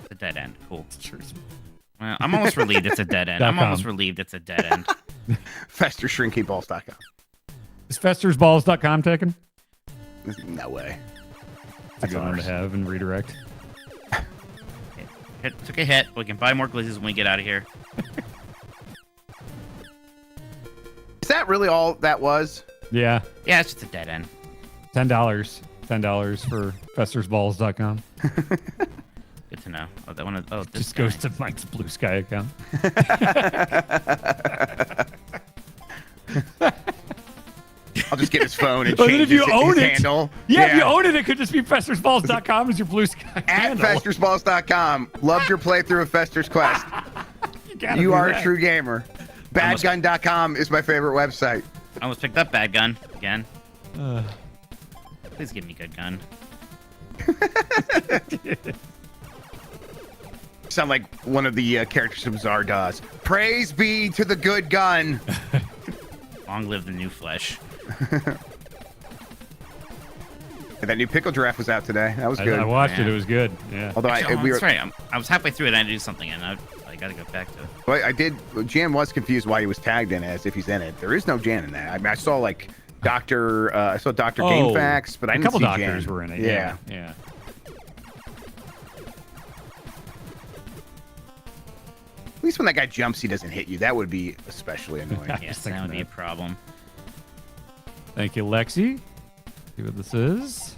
It's a dead end. Cool. Well, I'm almost relieved it's a dead end. I'm almost relieved it's a dead end. FesterShrinkyballs.com. Is festersballs.com taken? No way. That's a good one to have and redirect. Took a hit. We can buy more glizzies when we get out of here. Is that really all that was? Yeah. Yeah, it's just a dead end. $10. $10 for festersballs.com. Good to know. Oh, that one. Oh, this Just goes guy. to Mike's Blue Sky account. I'll just get his phone and But change if you his own it, handle. Yeah, if you own it, it could just be festersballs.com as your Blue Sky At handle. FestersBalls.com. Loved your playthrough of Fester's Quest. gotta You do are that. a true gamer. Badgun.com is my favorite website. I almost picked up bad gun again. Please give me good gun. Sound like one of the characters from Zardoz. Praise be to the good gun. Long live the new flesh. And that new pickle giraffe was out today. That was good. I watched it. Yeah. It was good. Yeah. Although Actually, we that's were, right. I was halfway through it and I had to do something, and I got to go back to it. well, I did. Jan was confused why he was tagged in as if he's in it. There is no Jan in that. I mean, I saw like I saw Dr. GameFAQs, but I didn't a couple see doctors Jan. were in it. Yeah. Yeah. At least when that guy jumps, he doesn't hit you. That would be especially annoying. Yes, that would be a problem. Thank you, Lexi. See what this is.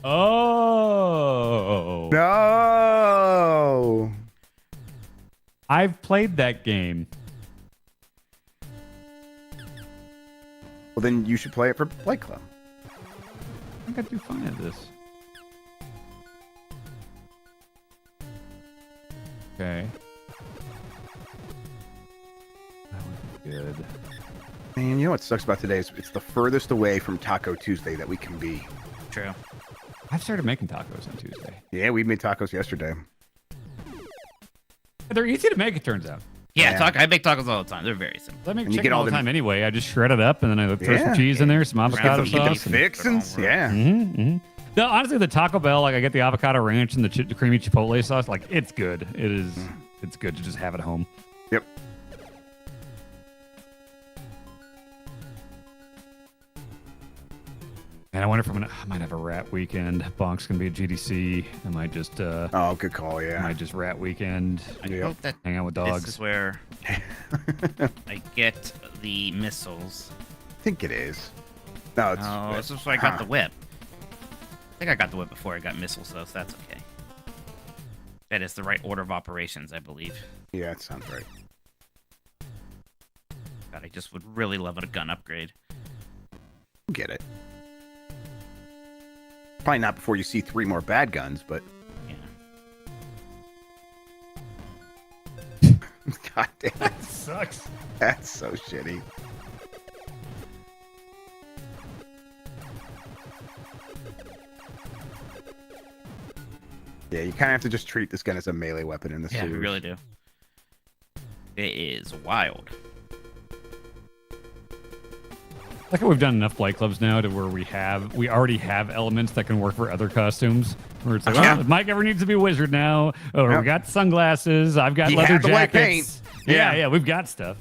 Oh. No. I've played that game. Well, then you should play it for Blight Club. I think I'd do fine at this. Okay. That would be good. Man, you know what sucks about today is it's the furthest away from Taco Tuesday that we can be. True. I've started making tacos on Tuesday. Yeah, we made tacos yesterday. They're easy to make, it turns out. Yeah, I make tacos all the time. They're very simple. I make And you chicken get all all the the- time anyway. I just shred it up and then I throw some cheese in there, some avocado Get the sauce. fixins. Yeah. No, honestly, the Taco Bell, like I get the avocado ranch and the creamy chipotle sauce. Like it's good. It is. It's good to just have at home. Yep. And I wonder if I might have a rat weekend. Bonk's gonna be at GDC. I might just. Oh, good call. Yeah. I might just rat weekend. I hope that hang out with this dogs. is where I get the missiles. I think it is. No, it's. Oh, this is where I got the whip. I think I got the whip before I got missiles, though, so that's okay. That is the right order of operations, I believe. Yeah, it sounds right. God, I just would really love a gun upgrade. Get it. Probably not before you see 3 more bad guns, but. Yeah. God damn it. That sucks. That's so shitty. Yeah, you kind of have to just treat this gun as a melee weapon in this Yeah, series. we really do. It is wild. Like we've done enough Blight Clubs now to where we already have elements that can work for other costumes. Where it's like, Yeah. oh, if Mike ever needs to be a wizard now, or Yep. we got sunglasses, I've got He leather had the white jackets. paint. Yeah, we've got stuff.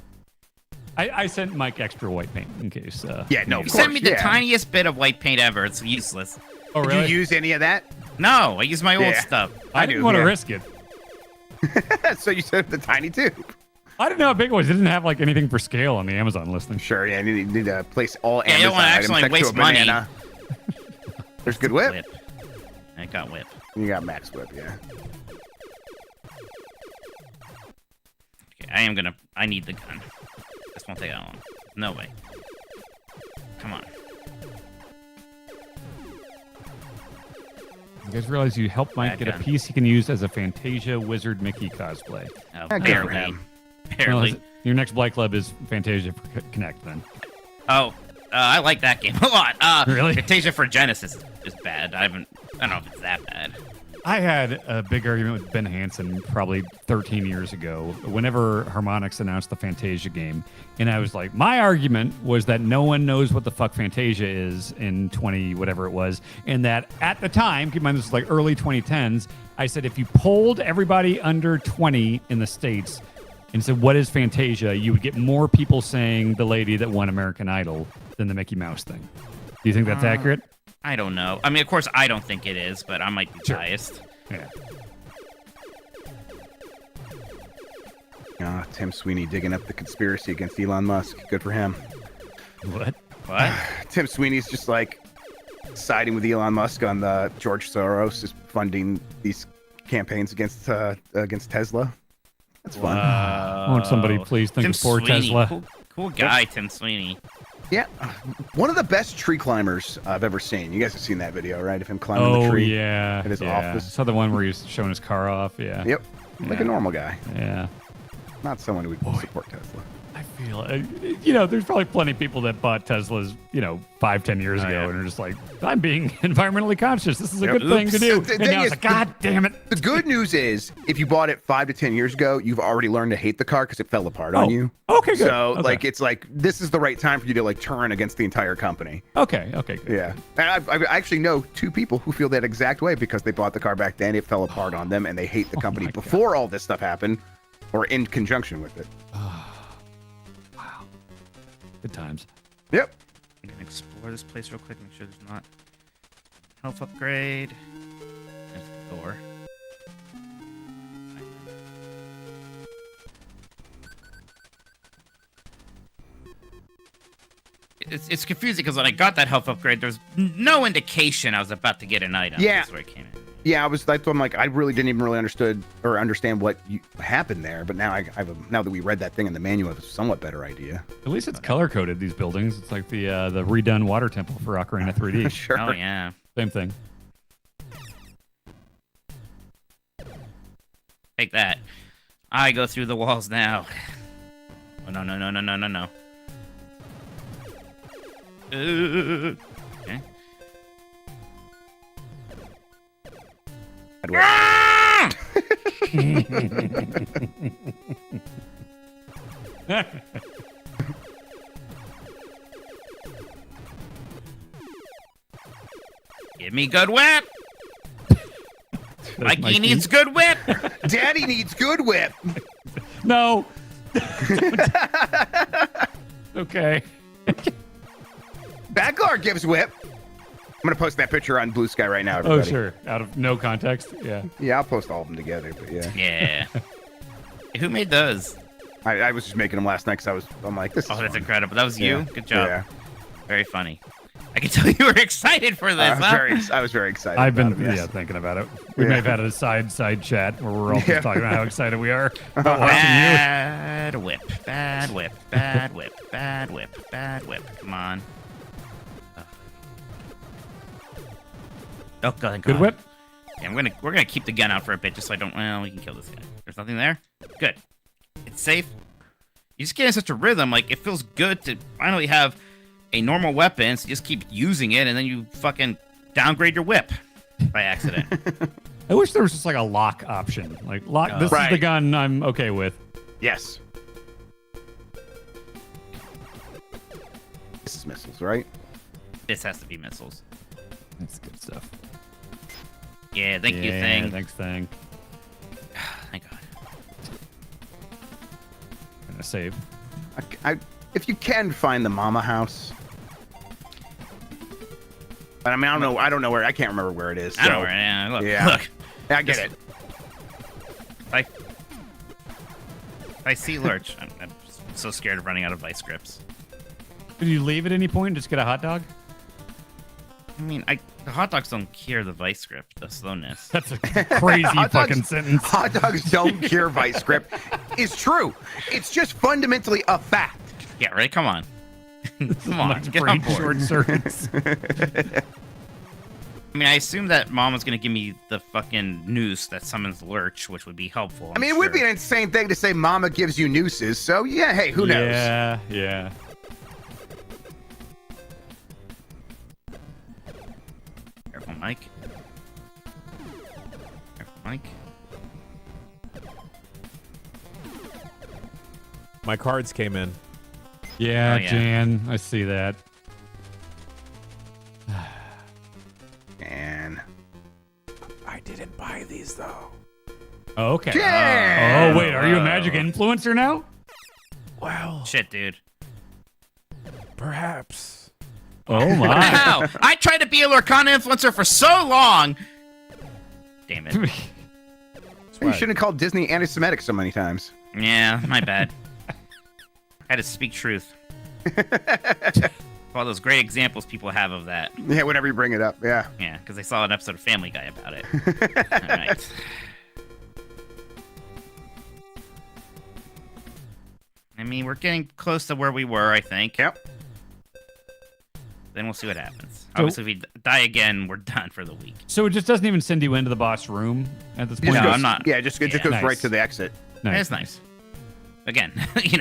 I sent Mike extra white paint in case. Yeah, no, he of Send course, me the yeah. tiniest bit of white paint ever. It's useless. Oh, Did really? you use any of that? No, I use my old Yeah. stuff. I didn't want to yeah. risk it. So you said the tiny tube. I didn't know how big it was. It didn't have like anything for scale on the Amazon listing. Sure, yeah, you need to place all Yeah, you Amazon don't wanna items actually next waste to a banana. money. There's good whip. I got whip. You got max whip, yeah. Okay, I need the gun. This won't take that long. No way. Come on. You guys realize you helped Mike Bad get a gun. piece he can use as a Fantasia Wizard Mickey cosplay. Oh, Yeah, good for barely. him. Barely. Well, your next Blight Club is Fantasia for Connect then. Oh, I like that game a lot. Really? Fantasia for Genesis is bad. I don't know if it's that bad. I had a big argument with Ben Hansen probably 13 years ago whenever Harmonix announced the Fantasia game. And I was like, my argument was that no one knows what the fuck Fantasia is in 20, whatever it was. And that at the time, keep in mind this was like early 2010s, I said if you polled everybody under 20 in the States and said, what is Fantasia? You would get more people saying the lady that won American Idol than the Mickey Mouse thing. Do you think that's accurate? I don't know. I mean, of course, I don't think it is, but I might be biased. Yeah. Tim Sweeney digging up the conspiracy against Elon Musk. Good for him. What? What? Tim Sweeney's just like siding with Elon Musk on the George Soros is funding these campaigns against Tesla. That's fun. Won't somebody please think Tim of poor Sweeney. Tesla? Cool guy, Tim Sweeney. Yeah, one of the best tree climbers I've ever seen. You guys have seen that video, right? Of him climbing the tree. Yeah. at his yeah. office. Saw the one where he's showing his car off. Yeah. Yep, like a normal guy, Yeah. not someone who would support Tesla. I feel, there's probably plenty of people that bought Teslas, 5-10 years ago yeah. and are just like, I'm being environmentally conscious. This is a Yep. good thing to do. The And thing now is, it's like, God damn it. The good news is, if you bought it 5 to 10 years ago, you've already learned to hate the car because it fell apart on you. Okay, good. So, Okay. it's like this is the right time for you to turn against the entire company. Okay, good. Yeah, and I actually know 2 people who feel that exact way because they bought the car back then. It fell apart on them, and they hate the company my before all this stuff happened, or in conjunction with it. Good times. Yep. I'm gonna explore this place real quick. Make sure there's not health upgrade. There's the door. It's confusing because when I got that health upgrade, there's no indication I was about to get an item. Yeah. That's where it came in. Yeah, I'm like, I really didn't even really understand what happened there. But now now that we read that thing in the manual, I have a somewhat better idea. At least it's color coded. These buildings. It's like the redone water temple for Ocarina 3D. Sure. Oh yeah. Same thing. Take that. I go through the walls now. Oh no. Okay. Ah! Give me good whip. Mikey needs good whip. Daddy needs good whip. No. Okay. Backlar gives whip. I'm gonna post that picture on Blue Sky right now, everybody. Oh, sure. Out of no context. Yeah. Yeah, I'll post all of them together, but yeah. Yeah. Who made those? I was just making them last night because I'm like, this is Oh, that's fun. incredible. That was you? Yeah. Good job. Yeah. Very funny. I can tell you were excited for this, I was very excited. I've been about it, yes. thinking about it. We may have had a side chat where we're all just Yeah. talking about how excited we are about watching Bad whip, bad whip, bad whip, bad whip, bad whip. Come on. Oh, God. you. Good whip. Yeah, we're gonna keep the gun out for a bit just so I don't. Well, we can kill this guy. There's nothing there. Good. It's safe. You just get in such a rhythm. Like it feels good to finally have a normal weapon. So you just keep using it, and then you fucking downgrade your whip by accident. I wish there was just like a lock option. Like lock. This is the Right. gun I'm okay with. Yes. This is missiles, right? This has to be missiles. That's good stuff. Yeah, thank you, Yeah, thing. Thanks, thing. Thank God. I'm gonna save. If you can find the mama house. But I mean, I don't know where. I can't remember where it is. I don't know so- where. Yeah, look, Yeah. look. I get it. I see Lurch. I'm so scared of running out of vice grips. Did you leave at any point and just get a hot dog? I mean, the hot dogs don't cure the vice grip, the slowness. That's a crazy Hot fucking dogs- sentence. Hot dogs don't cure vice grip. It's true. It's just fundamentally a fact. Yeah, right? Come on. Come on, Like get on brain board. short circuits. I mean, I assume that Mom was going to give me the fucking noose that summons Lurch, which would be helpful. I mean, it would be an insane thing to say mama gives you nooses. So, yeah, hey, who knows? Yeah, yeah. Careful, Mike. Careful, Mike. My cards came in. Yeah, Oh, yeah. Jan, I see that. And I didn't buy these though. Oh, okay. Jan! Oh, wait, are you a magic influencer now? Well, Shit, dude. perhaps. Oh my. Wow! I tried to be a Lorcana influencer for so long! Damn it. you shouldn't have called Disney anti-Semitic so many times. Yeah, my bad. I had to speak truth. All those great examples people have of that. Yeah, whenever you bring it up, yeah. Yeah, because they saw an episode of Family Guy about it. All right. I mean, we're getting close to where we were, I think. Yep. Then we'll see what happens. So- Obviously, if we die again, we're done for the week. So it just doesn't even send you into the boss room at this It point? just No, goes- I'm not. Yeah, it just Yeah. goes Nice. right to the exit. It's nice. Again,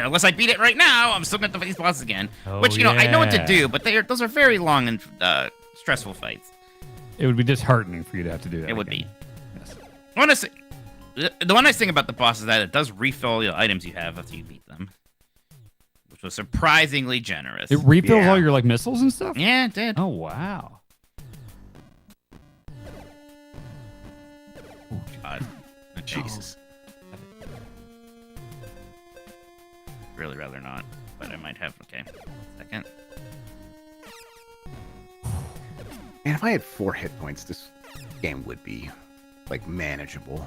unless I beat it right now, I'm still going to fight these bosses again. Oh, Which, I know what to yeah. do, but those are very long and stressful fights. It would be disheartening for you to have to do that. It would again. be. Yes. Honestly, the one nice thing about the boss is that it does refill the items you have after you beat them, which was surprisingly generous. It refills Yeah. all your like missiles and stuff? Yeah, it did. Oh, wow. God. Okay. Jesus. Really rather not. but I might have. Okay, second. Man, if I had 4 hit points, this game would be like manageable.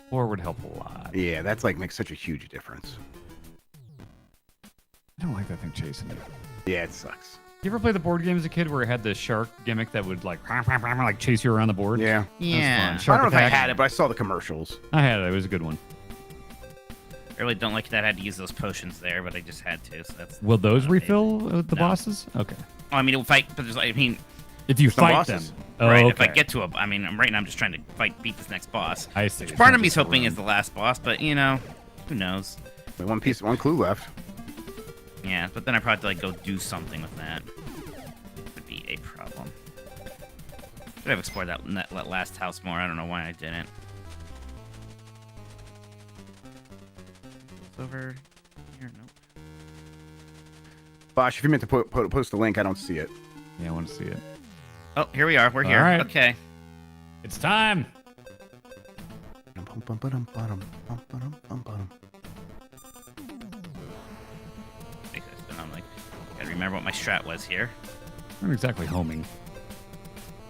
4 would help a lot. Yeah, that's like makes such a huge difference. I don't like that thing chasing you. Yeah, it sucks. You ever play the board game as a kid where it had the shark gimmick that would like chase you around the board? Yeah. Yeah. That was fun. I Shark don't know if I Attack. had it, but I saw the commercials. I had it. It was a good one. I really don't like that I had to use those potions there, but I just had to. So that's. Will those not refill amazing. the No. bosses? Okay. Well, I mean, if I, but there's, I mean, If you Some fight bosses. them. Oh, right. okay. If I get to a, I mean, right now I'm just trying to beat this next boss. I see. Which It's part not of me's just a hoping run. is the last boss, but you know, who knows? One clue left. Yeah, but then I probably have to like go do something with that. Would be a problem. Should have explored that last house more. I don't know why I didn't. It's over here. Nope. Bosh, if you meant to post the link, I don't see it. Yeah, I want to see it. Oh, here we are. We're here. All right. Okay. It's time. I'm like, gotta remember what my strat was here. Not exactly homing.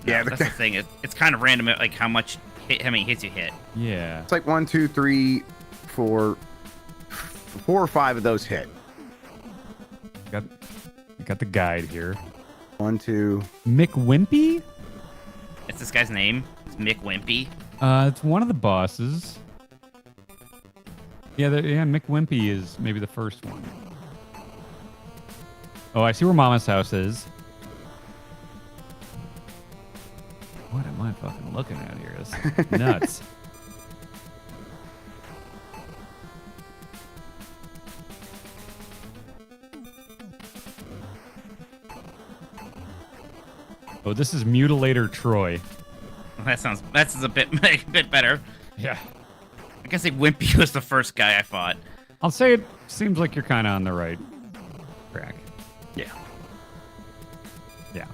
Yeah, That's the thing. It's kind of random, like how many hits you hit. Yeah. It's like 1, 2, 3, 4 or 5 of those hit. I got the guide here. 1, 2. Mick Wimpy? It's this guy's name. It's Mick Wimpy. It's one of the bosses. Yeah, Mick Wimpy is maybe the first one. Oh, I see where Mama's house is. What am I fucking looking at here? This is nuts. Oh, this is Mutilator Troy. That's a bit better. Yeah. I guess Wimpy was the first guy I fought. I'll say it seems like you're kind of on the right track. Yeah. Yeah.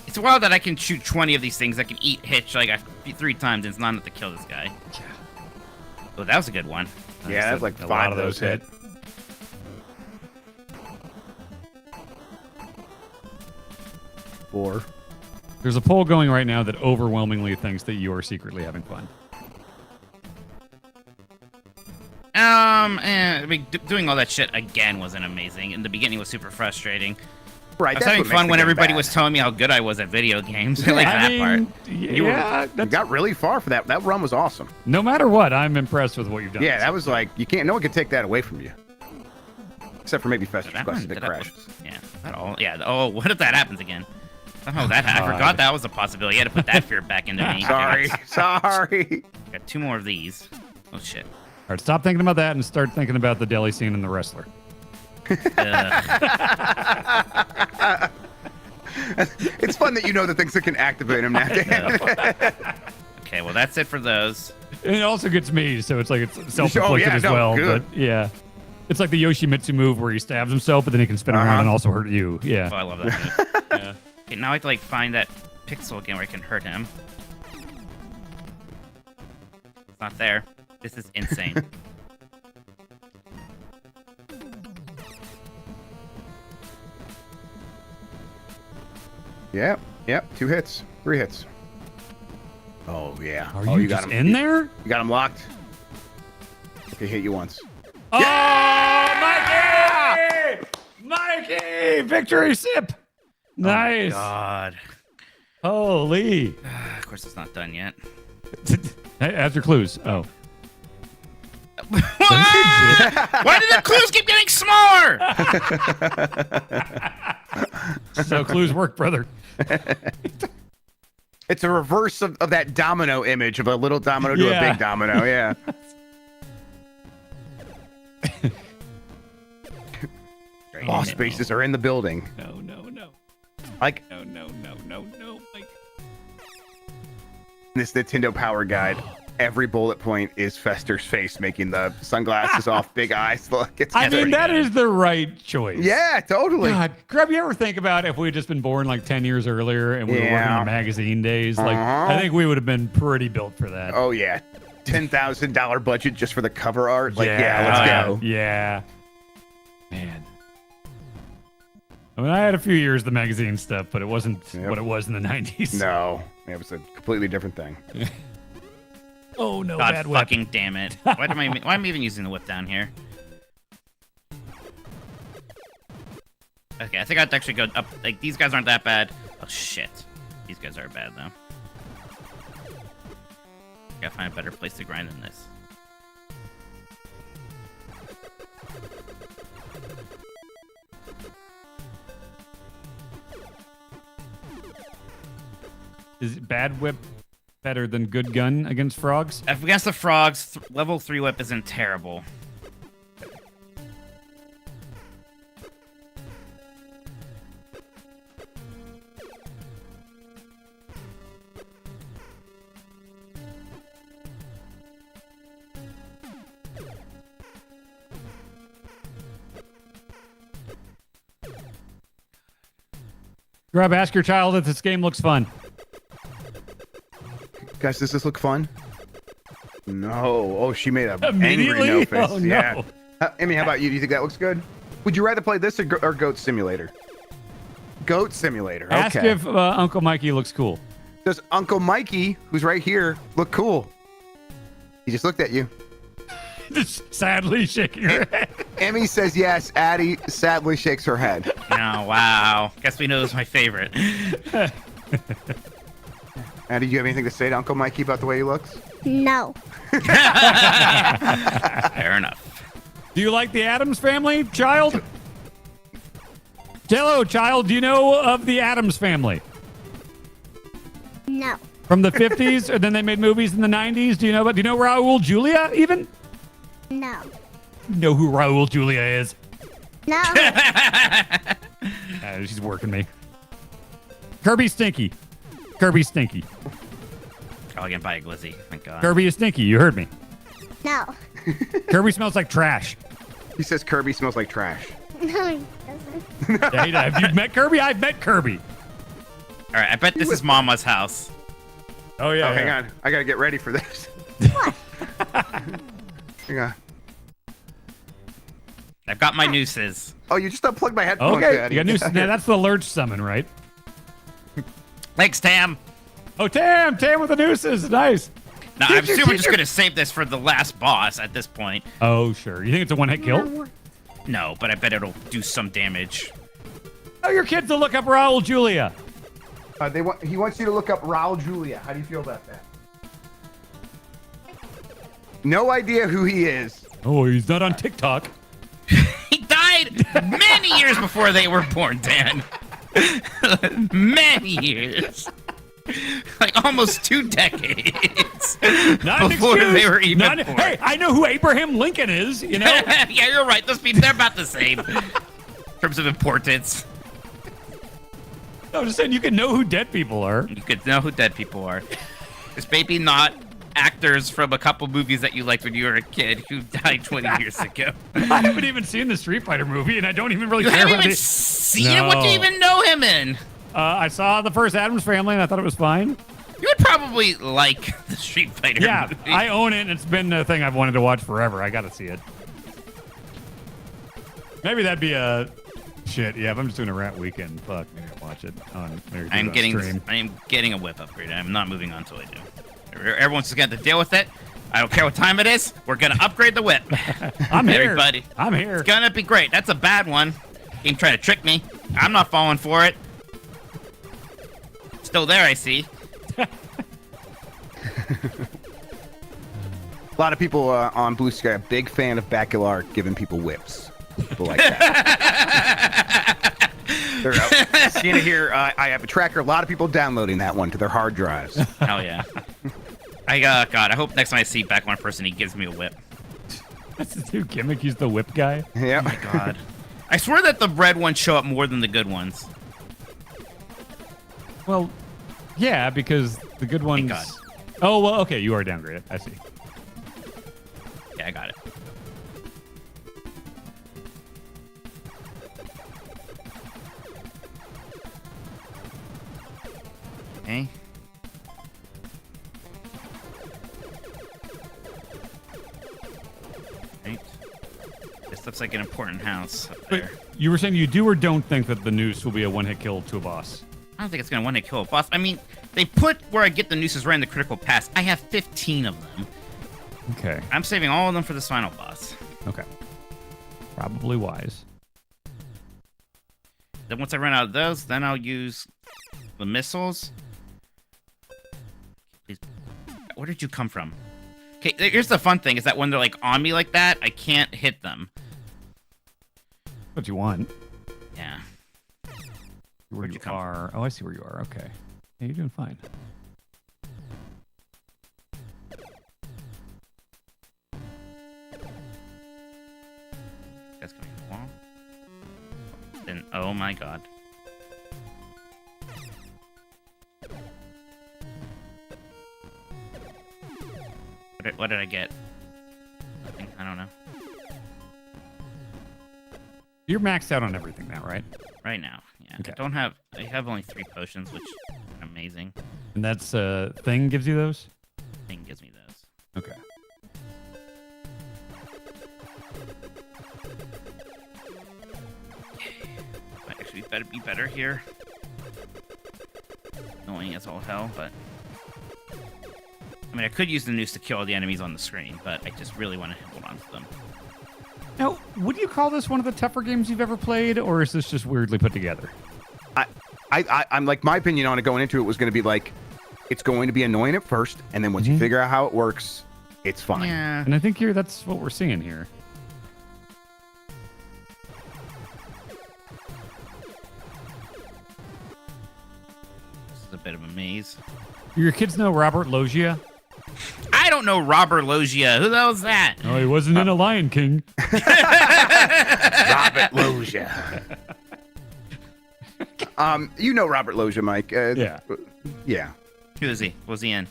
It's wild that I can shoot 20 of these things. I can eat Hitch like 3 times, and it's not enough to kill this guy. Yeah. Oh, that was a good one. Yeah, that's like A 5 lot of those hit. 4. There's a poll going right now that overwhelmingly thinks that you are secretly having fun. I mean, doing all that shit again wasn't amazing. In the beginning, was super frustrating. Right. I was that's having what makes fun the when game everybody bad. was telling me how good I was at video games. I like that part. You got really far for that. That run was awesome. No matter what, I'm impressed with what you've done. Yeah, that was like no one can take that away from you, except for maybe Fester's That Quest one, that did that- crashes. Yeah. That all. Yeah. Oh, what if that happens again? Oh, I forgot that was a possibility. You had to put that fear back into me. Sorry. Got 2 more of these. Oh shit. All right, stop thinking about that and start thinking about the deli scene and the wrestler. It's fun that you know the things that can activate him now. Okay, well that's it for those. And it also gets me, so it's like it's self-inflicted as no, well. good. But yeah, it's like the Yoshimitsu move where he stabs himself, but then he can spin around and also hurt you. Yeah. Oh, I love that move. Yeah. Okay, now I have to like find that pixel again where I can hurt him. It's not there. This is insane. Yep. 2 hits, 3 hits. Oh yeah. Are oh, you got just him. in there? You got him locked. Okay, hit you once. Oh, Mikey! Mikey! Victory sip! Nice. Oh, God. Holy. Of course, it's not done yet. Hey, after clues. Oh. Why did the clues keep getting smaller? So clues work, brother. It's a reverse of that domino image of a little domino to a big domino. Yeah. Boss spaces are in the building. No. Like No. Like, this Nintendo Power Guide, every bullet point is Fester's face making the sunglasses off, big eyes. Look, it's I mean, great. that is the right choice. Yeah, totally. God, Grub, you ever think about if we had just been born like 10 years earlier and we were working Yeah. on magazine days? Like, Uh-huh. I think we would have been pretty built for that. Oh yeah, $10,000 budget just for the cover art. Like, Yeah. yeah, let's go. Yeah. Man. I mean, I had a few years of the magazine stuff, but it wasn't what it was in the 90s. No, it was a completely different thing. Oh, no, God bad whip. fucking damn it. Why am I even using the whip down here? Okay, I think I'd actually go up. Like, these guys aren't that bad. Oh, shit. These guys are bad, though. Gotta find a better place to grind than this. Is bad whip better than good gun against frogs? Against the frogs, level 3 whip isn't terrible. Grub, ask your child if this game looks fun. Guys, does this look fun? No. Oh, she made a angry Immediately? no face. Oh, no. Yeah. Emmy, how about you? Do you think that looks good? Would you rather play this or Goat Simulator? Goat Simulator. Okay. Ask if Uncle Mikey looks cool. Does Uncle Mikey, who's right here, look cool? He just looked at you. Just sadly shaking her head. Emmy says yes. Addie sadly shakes her head. Oh, wow. Guess we know who's my favorite. Addie, do you have anything to say to Uncle Mikey about the way he looks? No. Fair enough. Do you like the Addams Family, child? Hello, child. Do you know of the Addams Family? No. From the 50s, and then they made movies in the 90s. Do you know Raul Julia even? No. You know who Raul Julia is? No. She's working me. Kirby Stinky. Kirby Stinky. Oh, I can buy a glizzy. Thank God. Kirby is stinky. You heard me. No. Kirby smells like trash. He says Kirby smells like trash. No, he doesn't. Yeah, he does. Have you met Kirby? I've met Kirby. All right, I bet this is Mama's house. Oh, yeah. Oh, hang on. I got to get ready for this. What? Hang on. I've got my nooses. Oh, you just unplugged my headphones. Okay. Addie. You got new, now that's the lurch summon, right? Thanks, Tam. Oh, Tam with the nooses. Nice. Now, I'm assuming we're just going to save this for the last boss at this point. Oh, sure. You think it's a one-hit kill? No, but I bet it'll do some damage. Oh, your kids to look up Raul Julia. He wants you to look up Raul Julia. How do you feel about that? No idea who he is. Oh, he's not on TikTok. He died many years before they were born, Dan. Many years. Like almost 2 decades. Not an before excuse. they were even born. Hey, I know who Abraham Lincoln is, you know? Yeah, you're right. They're about the same in terms of importance. I'm just saying you can know who dead people are. You could know who dead people are. It's maybe not actors from a couple movies that you liked when you were a kid who died 20 years ago. I haven't even seen the Street Fighter movie, and I don't even really You care haven't about even it. seen it? What do you even know him in? I saw the first Addams Family, and I thought it was fine. You would probably like the Street Fighter Yeah, movie. I own it, and it's been a thing I've wanted to watch forever. I got to see it. Maybe that'd be a... Shit, yeah, if I'm just doing a rat weekend, fuck, maybe I'll watch it on stream. I am getting a whip upgrade. I'm not moving on until I do. Everyone's just going to deal with it. I don't care what time it is. We're going to upgrade the whip. I'm here. Everybody. I'm here. It's going to be great. That's a bad one. Game trying to trick me. I'm not falling for it. Still there, I see. A lot of people on Blue Sky are big fan of Bacalar giving people whips. People like that. Seeing it here, I have a tracker. A lot of people downloading that one to their hard drives. Hell yeah. God, I hope next time I see back one person, he gives me a whip. That's his new gimmick. He's the whip guy. Yeah. Oh my God. I swear that the red ones show up more than the good ones. Well, yeah, because the good ones... God. Oh, well, okay, you are downgraded. I see. Yeah, I got it. Okay. Looks like an important house up But there. you were saying you do or don't think that the noose will be a one-hit kill to a boss? I don't think it's gonna one-hit kill a boss. I mean, they put where I get the nooses right in the critical pass. I have 15 of them. Okay. I'm saving all of them for this final boss. Okay. Probably wise. Then once I run out of those, then I'll use the missiles. Please. Where did you come from? Okay, here's the fun thing, is that when they're like on me like that, I can't hit them. What you want? Yeah. Where you are. Oh, I see where you are. Okay. Yeah, you're doing fine. That's coming to the wall. Then, oh my god. What did I get? Nothing. I don't know. You're maxed out on everything now, right? Right now, yeah. Okay. I have only 3 potions, which are amazing. And that's thing gives you those? Thing gives me those. Okay. Might actually better be better here. Annoying as all hell, but I mean, I could use the noose to kill all the enemies on the screen, but I just really want to hold on to them. Now, would you call this one of the tougher games you've ever played, or is this just weirdly put together? I'm like, my opinion on it going into it was going to be like, it's going to be annoying at first, and then once you figure out how it works, it's fine. Yeah. And I think that's what we're seeing here. This is a bit of a maze. Do your kids know Robert Loggia? I don't know Robert Loggia. Who the hell's that? Oh, he wasn't in a Lion King. Robert Loggia. You know Robert Loggia, Mike. Yeah. Yeah. Who is he? What's he in?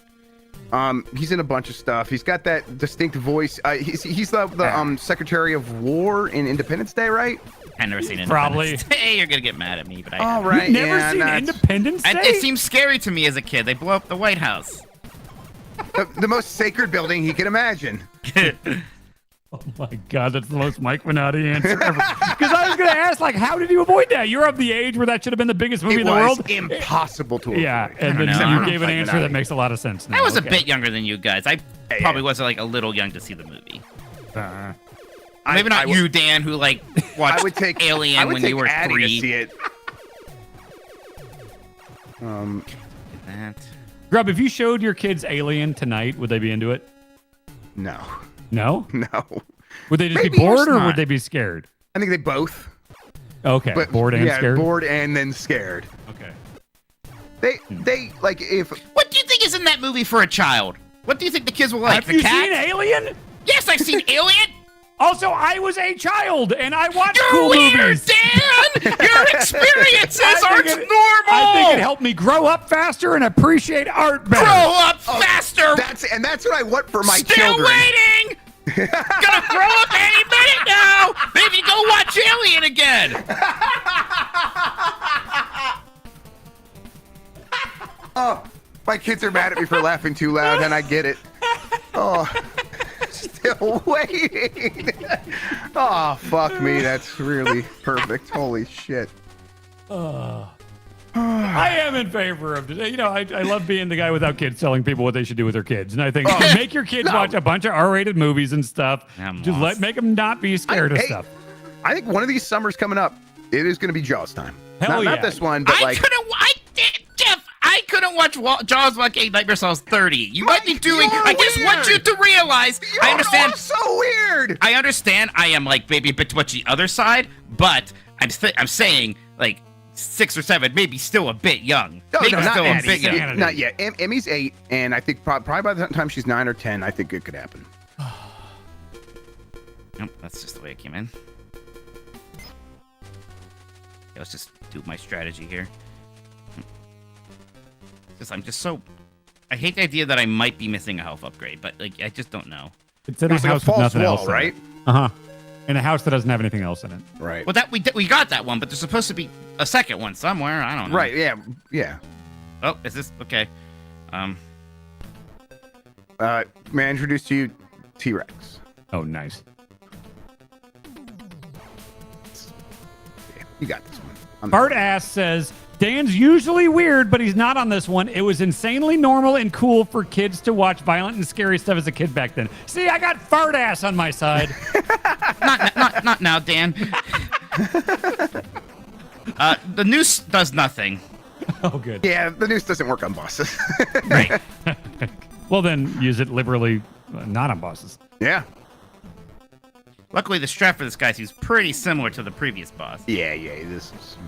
He's in a bunch of stuff. He's got that distinct voice. He's the Secretary of War in Independence Day, right? I've never seen Probably. Independence Day. You're gonna get mad at me, but I All haven't. right. You've never yeah, seen that's- Independence Day? It seems scary to me as a kid. They blow up the White House. the most sacred building he can imagine. Oh my God, that's the most Mike Minotti answer ever. Because I was going to ask, like, how did you avoid that? You're of the age where that should have been the biggest movie in the world. It was impossible to avoid. Yeah, and I then don't know. you gave an Mike answer Minotti. that makes a lot of sense now. I was a Okay. bit younger than you guys. I probably was like a little young to see the movie. Maybe not you, Dan, who like watched Alien when you were Addie 3. to see it. That. Grub, if you showed your kids Alien tonight, would they be into it? No. No? No. Would they just Maybe be bored it's or not. would they be scared? I think they both. Okay, But bored and yeah, scared? bored and then scared. Okay. They like if What do you think is in that movie for a child? What do you think the kids will like? Have The you cat? seen Alien? Yes, I've seen Alien. Also, I was a child and I watched You're cool weird, movies. Dan. Your experiences aren't normal. I think it helped me grow up faster and appreciate art better. Grow up faster. that's what I want for my Still children. waiting. Gonna grow up any minute now. Maybe go watch Alien again. Oh, my kids are mad at me for laughing too loud, and I get it. Oh, still waiting. Oh, fuck me. That's really perfect. Holy shit. I am in favor of, I love being the guy without kids telling people what they should do with their kids. And I think make your kids watch a bunch of R-rated movies and stuff. I'm Just lost. make them not be scared of Hey, stuff. I think one of these summers coming up, it is going to be Jaws time. Hell Not yeah. this one, but like. Jeff, I couldn't watch Jaws like 8 Nightmare Cells 30. You might be Mike, doing. you're I just want you weird. to realize. I understand. You're so weird. I understand. I am like maybe a bit too much the other side, but I'm saying like 6 or 7, maybe still a bit young. No, maybe no, not still a Addie. bit young. Insanity. Not yet. Emmy's 8, and I think probably by the time she's 9 or 10, I think it could happen. Nope, that's just the way it came in. Yeah, let's just do my strategy here. I'm just so. I hate the idea that I might be missing a health upgrade, but like I just don't know. It's in a It's like a house with false nothing wall, else in right? it. Uh-huh. In a house that doesn't have anything else in it. Right. Well, we got that one, but there's supposed to be a second one somewhere. I don't know. Right. Yeah. Yeah. Oh, is this okay? May I introduce to you T-Rex? Oh, nice. You got this one. Bart Ass says, Dan's usually weird, but he's not on this one. It was insanely normal and cool for kids to watch violent and scary stuff as a kid back then. See, I got Fart Ass on my side. not now, Dan. The noose does nothing. Oh, good. Yeah, the noose doesn't work on bosses. Right. Well, then use it liberally, not on bosses. Yeah. Luckily, the strat for this guy seems pretty similar to the previous boss. Yeah.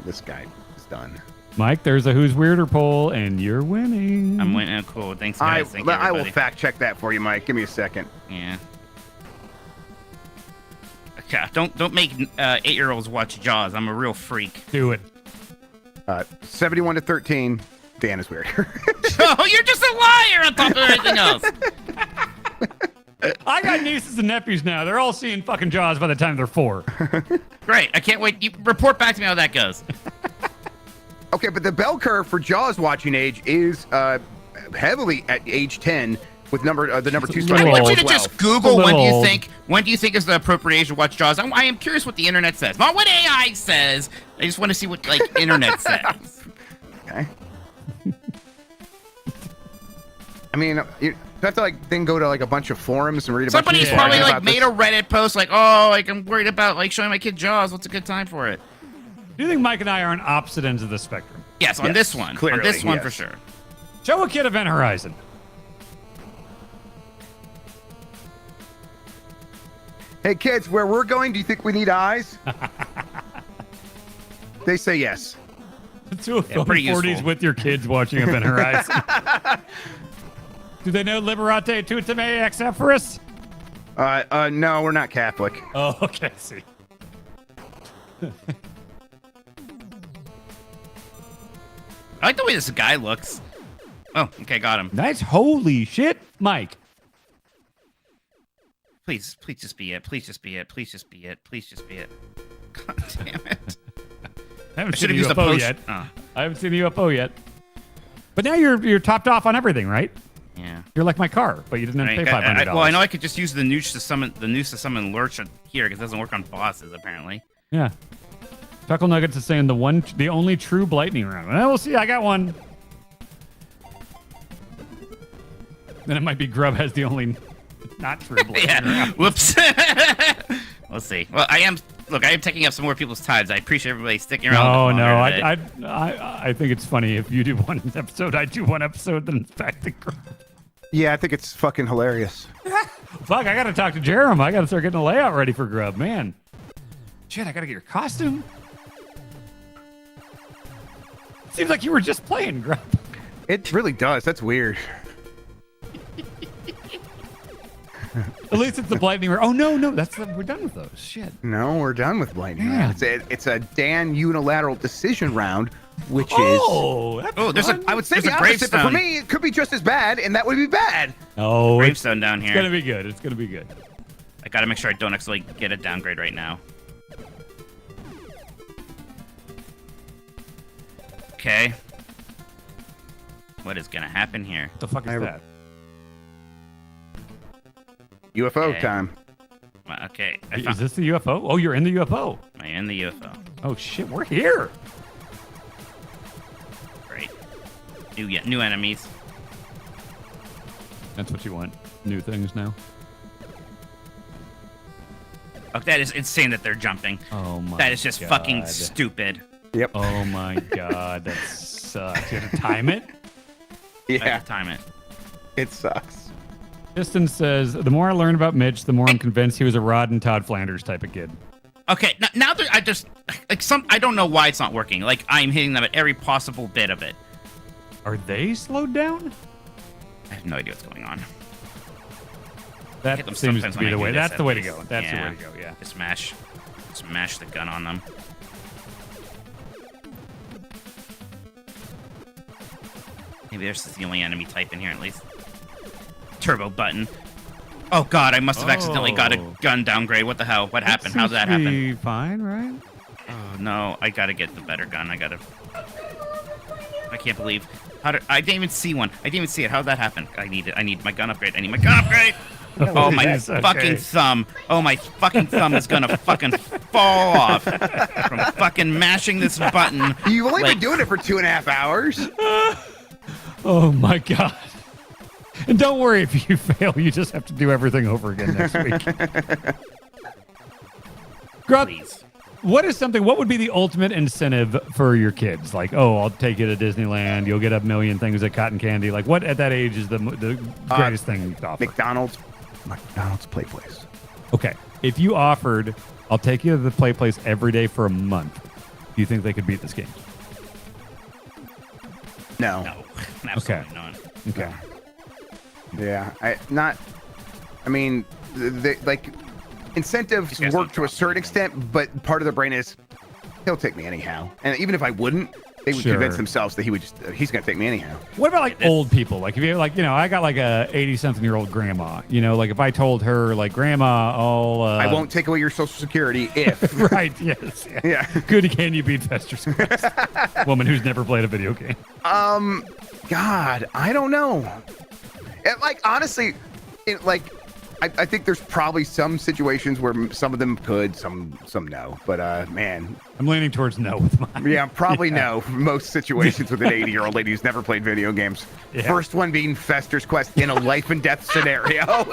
This guy is done. Mike, there's a Who's Weirder poll, and you're winning. I'm winning. Oh, cool. Thanks, guys. Thank you, I will everybody. fact check that for you, Mike. Give me a second. Yeah. Okay, don't make 8-year-olds watch Jaws. I'm a real freak. Do it. 71 to 13. Dan is weird. Oh, you're just a liar on top of everything else. I got nieces and nephews now. They're all seeing fucking Jaws by the time they're 4. Great. I can't wait. You report back to me how that goes. Okay, but the bell curve for Jaws watching age is heavily at age 10 with the number 2 spot. I want you to as well. just Google when do you old. think is the appropriate age to watch Jaws. I am curious what the internet says, not what AI says. I just want to see what internet says. Okay. I mean, you have to then go to a bunch of forums and read a Somebody's bunch of probably about made this. a Reddit post I'm worried about showing my kid Jaws. What's a good time for it? Do you think Mike and I are on opposite ends of the spectrum? Yes, on this one. clearly, on this one yes. for sure. Show a kid Event Horizon. Hey kids, where we're going, do you think we need eyes? They say yes. To a film pretty 40s useful. with your kids watching Event Horizon. Do they know Liberate Tutum Excephoris? No, we're not Catholic. Oh, okay. See. I like the way this guy looks. Oh, okay, got him. Nice. Holy shit, Mike. Please just be it. Please just be it. Please just be it. Please just be it. God damn it. I haven't I seen should the have used a UFO post. yet. Oh, I haven't seen the UFO yet. But now you're topped off on everything, right? yeah. You're like my car, but you didn't have to pay $500. Well, I know I could just use the noose to summon Lurch here because it doesn't work on bosses apparently. Yeah. Chuckle Nuggets is saying the only true Blightning round. Well, we'll see. I got one. Then it might be Grub has the only not true Blightning Yeah. round. Whoops. We'll see. Well, I am taking up some more people's times. I appreciate everybody sticking around. No, longer today. I think it's funny if you do one episode, I do one episode, then it's back to Grub. Yeah, I think it's fucking hilarious. Fuck, I gotta talk to Jerem. I gotta start getting the layout ready for Grub, man. Shit, I gotta get your costume. Seems like you were just playing Grub. It really does. That's weird. At least it's the Blightning. Oh no, we're done with those. Shit. No, we're done with Blightning. Yeah. It's a Dan unilateral decision round, which is. That's fun. I would say There's the a opposite, but for gravestone. me, it could be just as bad, and that would be bad. Oh, Gravestone down it's here. gonna be good. It's gonna be good. I gotta make sure I don't actually get a downgrade right now. Okay. What is gonna happen here? What the fuck is that? UFO Okay. time. Well, okay. Is this the UFO? Oh, you're in the UFO. Am I in the UFO? Oh shit, we're here. Great. New enemies. That's what you want. New things now. Oh, that is insane that they're jumping. Oh my. That is just God. fucking stupid. Yep. Oh my god, that sucks. You have to time it. I Yeah, have to time it. it sucks. Piston says, the more I learn about Mitch, the more I'm convinced he was a Rod and Todd Flanders type of kid. Okay, now that I just I don't know why it's not working. Like I'm hitting them at every possible bit of it. Are they slowed down? I have no idea what's going on. That hit them seems sometimes to be when I the do way. this, That's at the way to least. go. That's the Yeah. way to go. Yeah. Just smash the gun on them. Maybe this is the only enemy type in here at least. Turbo button. Oh god, I must have accidentally got a gun downgrade. What the hell? What happened? How'd that happen? Be fine, right? Oh no, I gotta get the better gun. I can't believe. I didn't even see one. I didn't even see it. How'd that happen? I need it. I need my gun upgrade. I need my gun upgrade. Oh my Jeez, fucking okay. thumb. Oh my fucking thumb is gonna fucking fall off from fucking mashing this button. You've only like, been doing it for 2.5 hours. Oh my god. And don't worry if you fail, you just have to do everything over again next week. Grub, please. what would be the ultimate incentive for your kids? Like, oh, I'll take you to Disneyland. You'll get a million things at cotton candy. Like, what at that age is the greatest thing to offer? McDonald's Play Place. Okay. If you offered, I'll take you to the play place every day for a month, do you think they could beat this game? No. No, absolutely not. Okay. Yeah. I mean, like incentives These guys work don't to a drop certain anything. extent, but part of the brain is he'll take me anyhow. And even if I wouldn't, they would Sure. convince themselves that he's going to take me anyhow. What about like old people? Like if you like, I got like a 80-something-year-old grandma. Like if I told her like, Grandma, I won't take away your social security if. Right. Yes. Yeah. Good. Can you beat Fester's Quest? Woman who's never played a video game. God, I don't know. Like honestly, I think there's probably some situations where some of them could, some no. But man, I'm leaning towards no with mine. yeah, probably no. Most situations with an 80-year-old lady who's never played video games. Yeah. First one being Fester's Quest in a life and death scenario.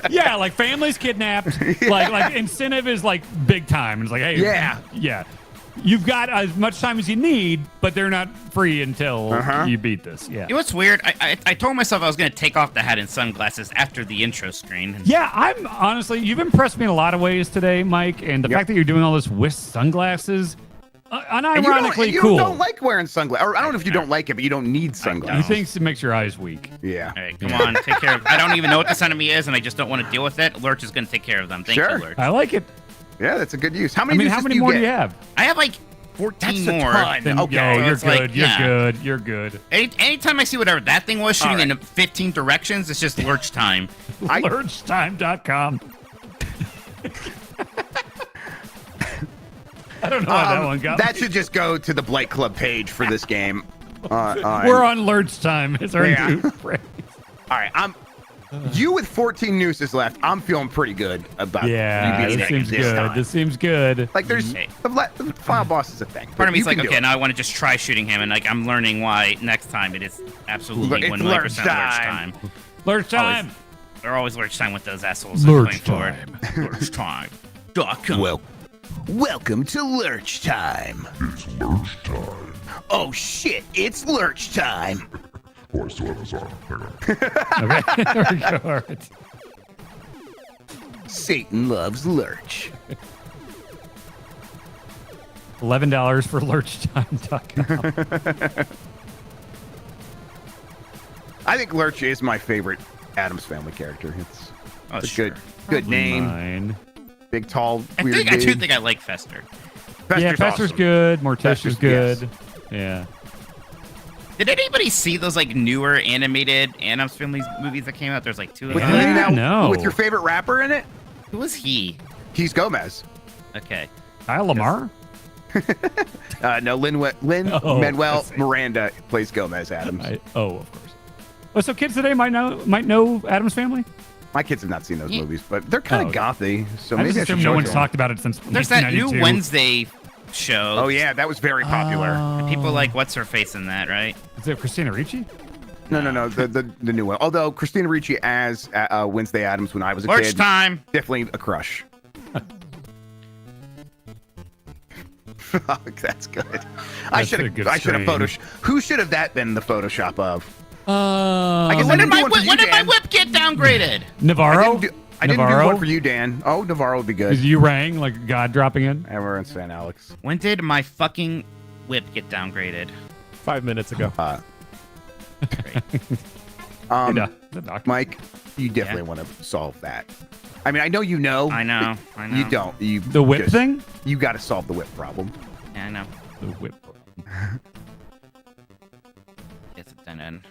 Yeah, like family's kidnapped. Like incentive is like big time. It's like, hey, yeah. You've got as much time as you need, but they're not free until you beat this. Yeah. You know what's weird? I told myself I was going to take off the hat and sunglasses after the intro screen. Yeah, I'm honestly, you've impressed me in a lot of ways today, Mike. And the fact that you're doing all this with sunglasses, unironically you cool. don't like wearing sunglasses. Or I don't know if you don't like it, but you don't need He sunglasses. thinks it makes your eyes weak. Yeah. All right, come on, take care of I don't even know what this enemy is, and I just don't want to deal with it. Lurch is going to take care of them. Thank you, Lurch. I like it. Yeah, that's a good use. How many how many more do you have? I have like 14 That's a more. ton. Then, Okay, you're it's good. like, you're yeah. good. You're good. Anytime I see whatever that thing was shooting All right. in 15 directions, it's just Lurch time. Lurchtime.com. I don't know how that one got. That should just go to the Blight Club page for this game. We're on Lurch time. It's our Yeah. new phrase. All right, you with 14 nooses left. I'm feeling pretty good about Yeah, you beating this it seems this good. time. This seems good. Like there's Okay. the final boss is a thing. Part of me you is like, can do okay, it. now I want to just try shooting him, and like I'm learning why next time it is absolutely It's 1 Lurch Lurch time. Lurch time. They're always Lurch time with those assholes Lurch going forward. Lurch time. .com. Welcome to Lurch Time. It's Lurch time. Oh shit, it's Lurch Time. Oh, I still have this on. Hang on. Okay, there we go. All right. Satan loves Lurch. $11 for lurchtime.com. I think Lurch is my favorite Addams Family character. It's Oh, a sure. good name. Mine. Big, tall, I weird do dude. think I like Fester. Yeah, Fester's awesome. good. Morticia's Fester's- good. Yeah. Did anybody see those like newer animated Addams Family movies that came out? There's like 2 of With, them. No. with your favorite rapper in it? Who was he? He's Gomez. Okay. Kyle Lamar? No, Lin-Manuel I see. Miranda plays Gomez Adams. Of course. Oh, so kids today might know Addams Family? My kids have not seen those movies, but they're kind of gothy. So I maybe just I should assume show no it one's to them. talked about it since There's that new 1992. Wednesday show. Oh yeah, that was very popular. And people like what's her face in that, right? Is it Christina Ricci? No, the new one. Although Christina Ricci as Wednesday Addams when I was a Lurch kid, time. definitely a crush. Fuck, that's good. I That's should a good have stream. Who should have that been the Photoshop of? I guess I When didn't did do my one for whip, you, when did my Dan. whip get downgraded? Navarro? I didn't do Navarro? one for you, Dan. Oh, Navarro would be good. Is you rang like God dropping in? And we're in San Alex. When did my fucking whip get downgraded? 5 minutes ago. The doctor. Mike, you definitely want to solve that. I mean, I know you know. I know. You don't. You The whip just- thing? You got to solve the whip problem. Yeah, I know. The whip. Gets it done in.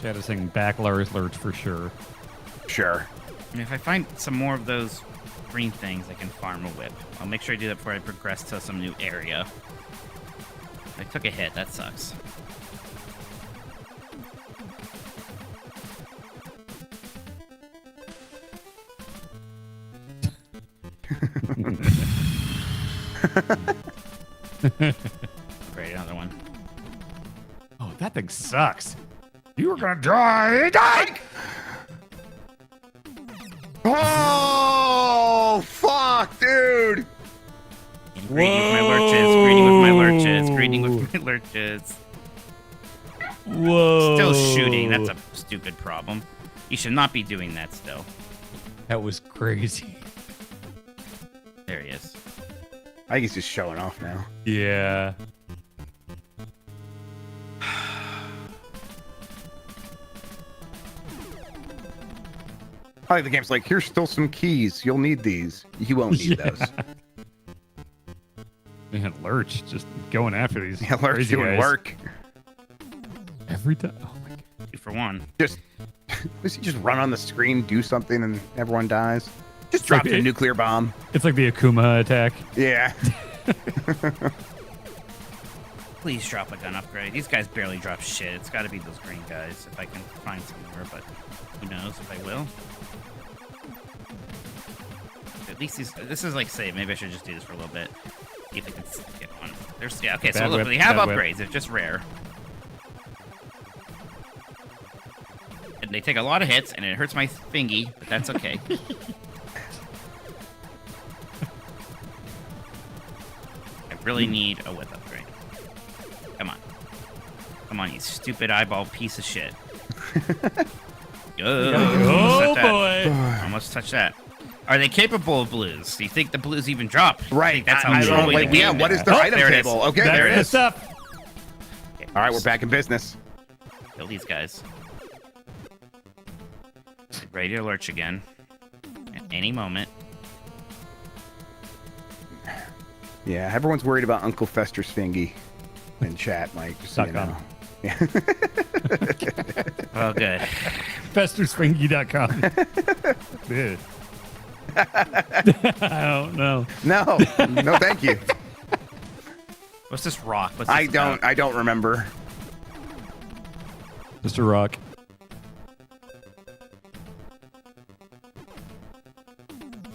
Chad is saying back Lurch for sure. Sure. I mean, if I find some more of those green things, I can farm a whip. I'll make sure I do that before I progress to some new area. I took a hit. That sucks. Great, another one. Oh, that thing sucks. You were gonna die. Die! Oh, fuck, dude. Greeting with my lurches. Greeting with my lurches. Greeting with my lurches. Whoa. Still shooting. That's a stupid problem. You should not be doing that still. That was crazy. There he is. I think he's just showing off now. Yeah. Probably the game's like, here's still some keys. You'll need these. You won't need those. Man, Lurch just going after these. Yeah, Lurch crazy doing guys. work. Every time. Oh my god. 2 for 1. Does he just run on the screen, do something, and everyone dies? Just drop like a nuclear bomb. It's like the Akuma attack. Yeah. Please drop a gun upgrade. These guys barely drop shit. It's got to be those green guys if I can find some more, but who knows if I will. At least this is like save. Maybe I should just do this for a little bit. See if I can get one. There's yeah. Okay, so look, they have upgrades. They're just rare. And they take a lot of hits, and it hurts my thingy, but that's okay. I really need a whip upgrade. Come on. Come on, you stupid eyeball piece of shit. Oh boy. Almost touched that. Are they capable of blues? Do you think the blues even drop? Right. That's how I don't know. Like, yeah, what is their item there it is. table? Okay, That's there it the is. stuff. Okay, All right, we're back in business. kill these guys. Ready to lurch again. At any moment. Yeah, everyone's worried about Uncle Fester Sfingy in chat, Mike. Just so you know. Yeah. Oh, good. Festersfingy.com. Dude. I don't know. No, no, thank you. What's this rock? What's this about? I don't remember. Mr. Rock.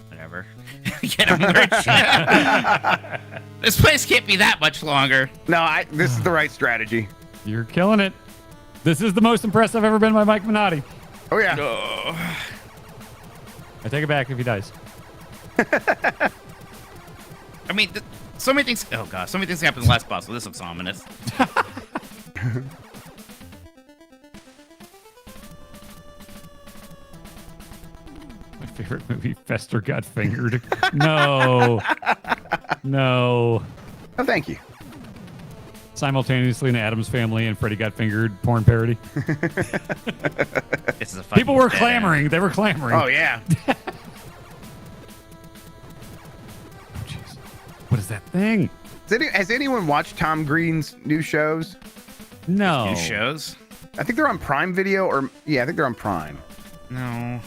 Whatever. Get him lurch. This place can't be that much longer. No, this is the right strategy. You're killing it. This is the most impressed I've ever been by Mike Minotti. Oh, yeah. Oh. I take it back if he dies. I mean, so many things. Oh god, so many things happened in the last boss. So this looks ominous. My favorite movie, Fester Got Fingered. No. No. Oh, thank you. Simultaneously, an Addams Family and Freddy Got Fingered porn parody. This is a People were clamoring. They were clamoring. Oh, yeah. What is that thing? Has anyone watched Tom Green's new shows? No. New shows? I think they're on Prime Video, or yeah, I think they're on Prime. No.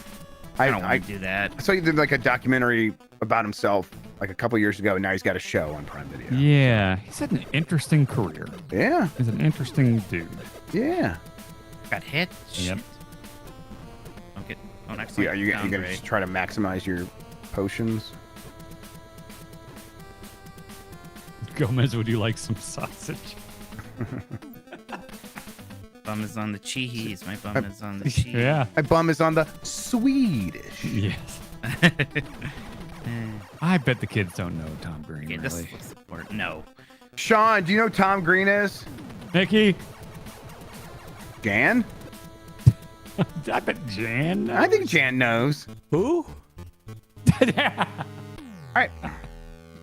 I don't want to do that. So he did like a documentary about himself like a couple years ago, and now he's got a show on Prime Video. Yeah, he's had an interesting career. Yeah. He's an interesting dude. Yeah. Got hit? Yep. Okay. Oh, next Yeah, are you gonna just try to maximize your potions? Gomez, would you like some sausage? Bum is on the cheese. My bum is on the cheese. Yeah. My bum is on the Swedish. Yes. I bet the kids don't know Tom Green. Okay, really. this looks important. No. Sean, do you know who Tom Green is? Nikki. Jan? I bet Jan knows. I think Jan knows. Who? All right.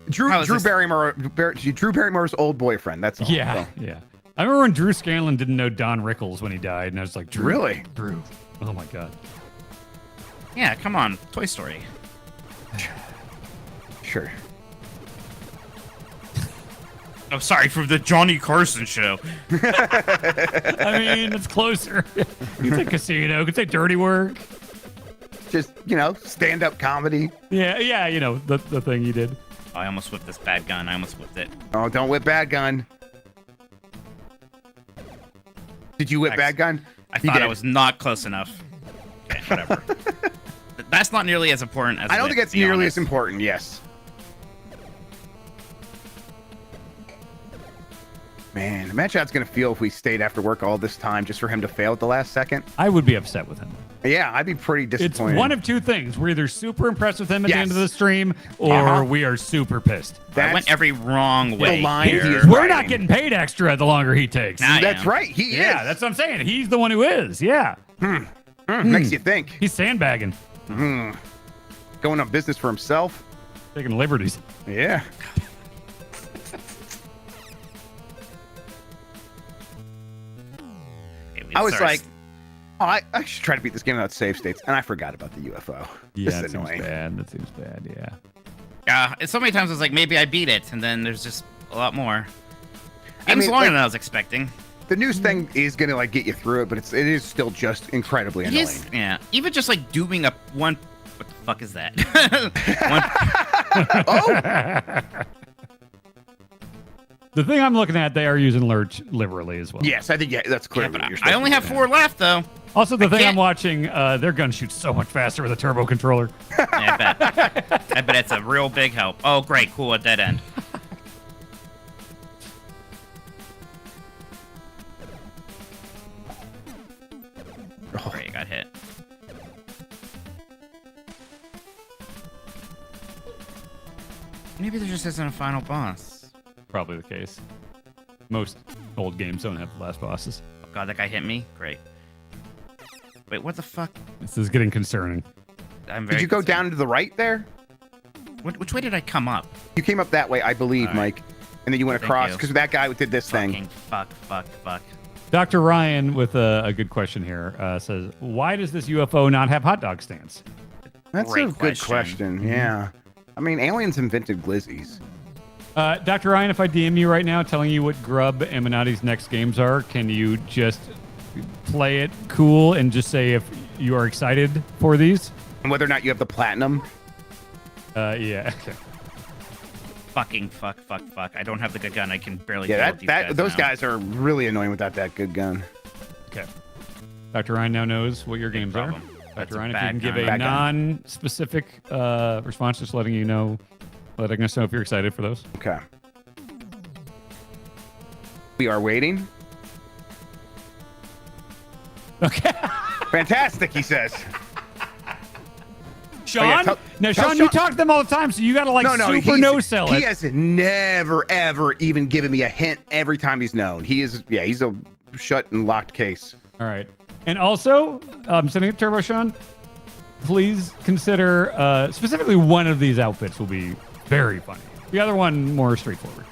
Drew Barrymore's old boyfriend. That's all. Yeah, So. yeah. I remember when Drew Scanlon didn't know Don Rickles when he died, and I was like, Drew, Really? Drew. Oh my god. Yeah, come on. Toy Story. Sure. Oh, sorry, from the Johnny Carson show. I mean, it's closer. You could say Casino. You could say Dirty Work. Just, stand-up comedy. Yeah, you know, the thing he did. Oh, I almost whipped this bad gun. I almost whipped it. Oh, don't whip bad gun. Did you whip bad gun? I thought I was not close enough. Okay, whatever. That's not nearly as important as I don't whip, think it's to be nearly honest. as important, yes. imagine how it's going to feel if we stayed after work all this time just for him to fail at the last second. I would be upset with him. Yeah, I'd be pretty disappointed. It's one of two things. We're either super impressed with him at the end of the stream, or we are super pissed. I went every wrong way. We're not getting paid extra the longer he takes. That's right. He is. Yeah, that's what I'm saying. He's the one who is. Yeah. Makes you think. He's sandbagging. Going on business for himself. Taking liberties. Yeah. I was like, I should try to beat this game without save states, and I forgot about the UFO. Yeah, this is annoying. That seems bad. Yeah. Yeah, so many times I was like, maybe I beat it, and then there's just a lot more. Game's mean, longer like, than I was expecting. The news thing is gonna like get you through it, but it is still just incredibly annoying. Yeah, even just like doing a one. What the fuck is that? The thing I'm looking at, they are using Lurch liberally as well. Yes, I think that's clear. Yeah, but I only have 4 left though. Also, the thing I'm watching, their gun shoots so much faster with a turbo controller. Yeah, I bet it's a real big help. Oh, great, cool, a dead end. Oh, great, got hit. Maybe there just isn't a final boss. Probably the case. Most old games don't have last bosses. Oh god, that guy hit me? Great. Wait, what the fuck? This is getting concerning. Did you go down to the right there? Which way did I come up? You came up that way, I believe, Mike. And then you went across, because that guy did this thing. Fuck. Dr. Ryan, with a good question here, says, why does this UFO not have hot dog stands? That's a good question, yeah. I mean, aliens invented glizzies. Dr. Ryan, if I DM you right now telling you what Grub and Minotti's next games are, can you just play it cool and just say if you are excited for these? And whether or not you have the platinum? Yeah. Fucking fuck. I don't have the good gun. I can barely kill these guys those now. guys are really annoying without that good gun. Okay. Dr. Ryan now knows what your games are. Dr. Ryan, if you can give a Bad non-specific response, just letting us know if you're excited for those. Okay. We are waiting. Okay. Fantastic, he says. Sean? Sean, you talk to them all the time, so you got to super no-sell it. He has never, ever even given me a hint every time he's known. He's a shut and locked case. All right. And also, sending it to Turbo Sean, please consider specifically one of these outfits will be very funny. The other one, more straightforward.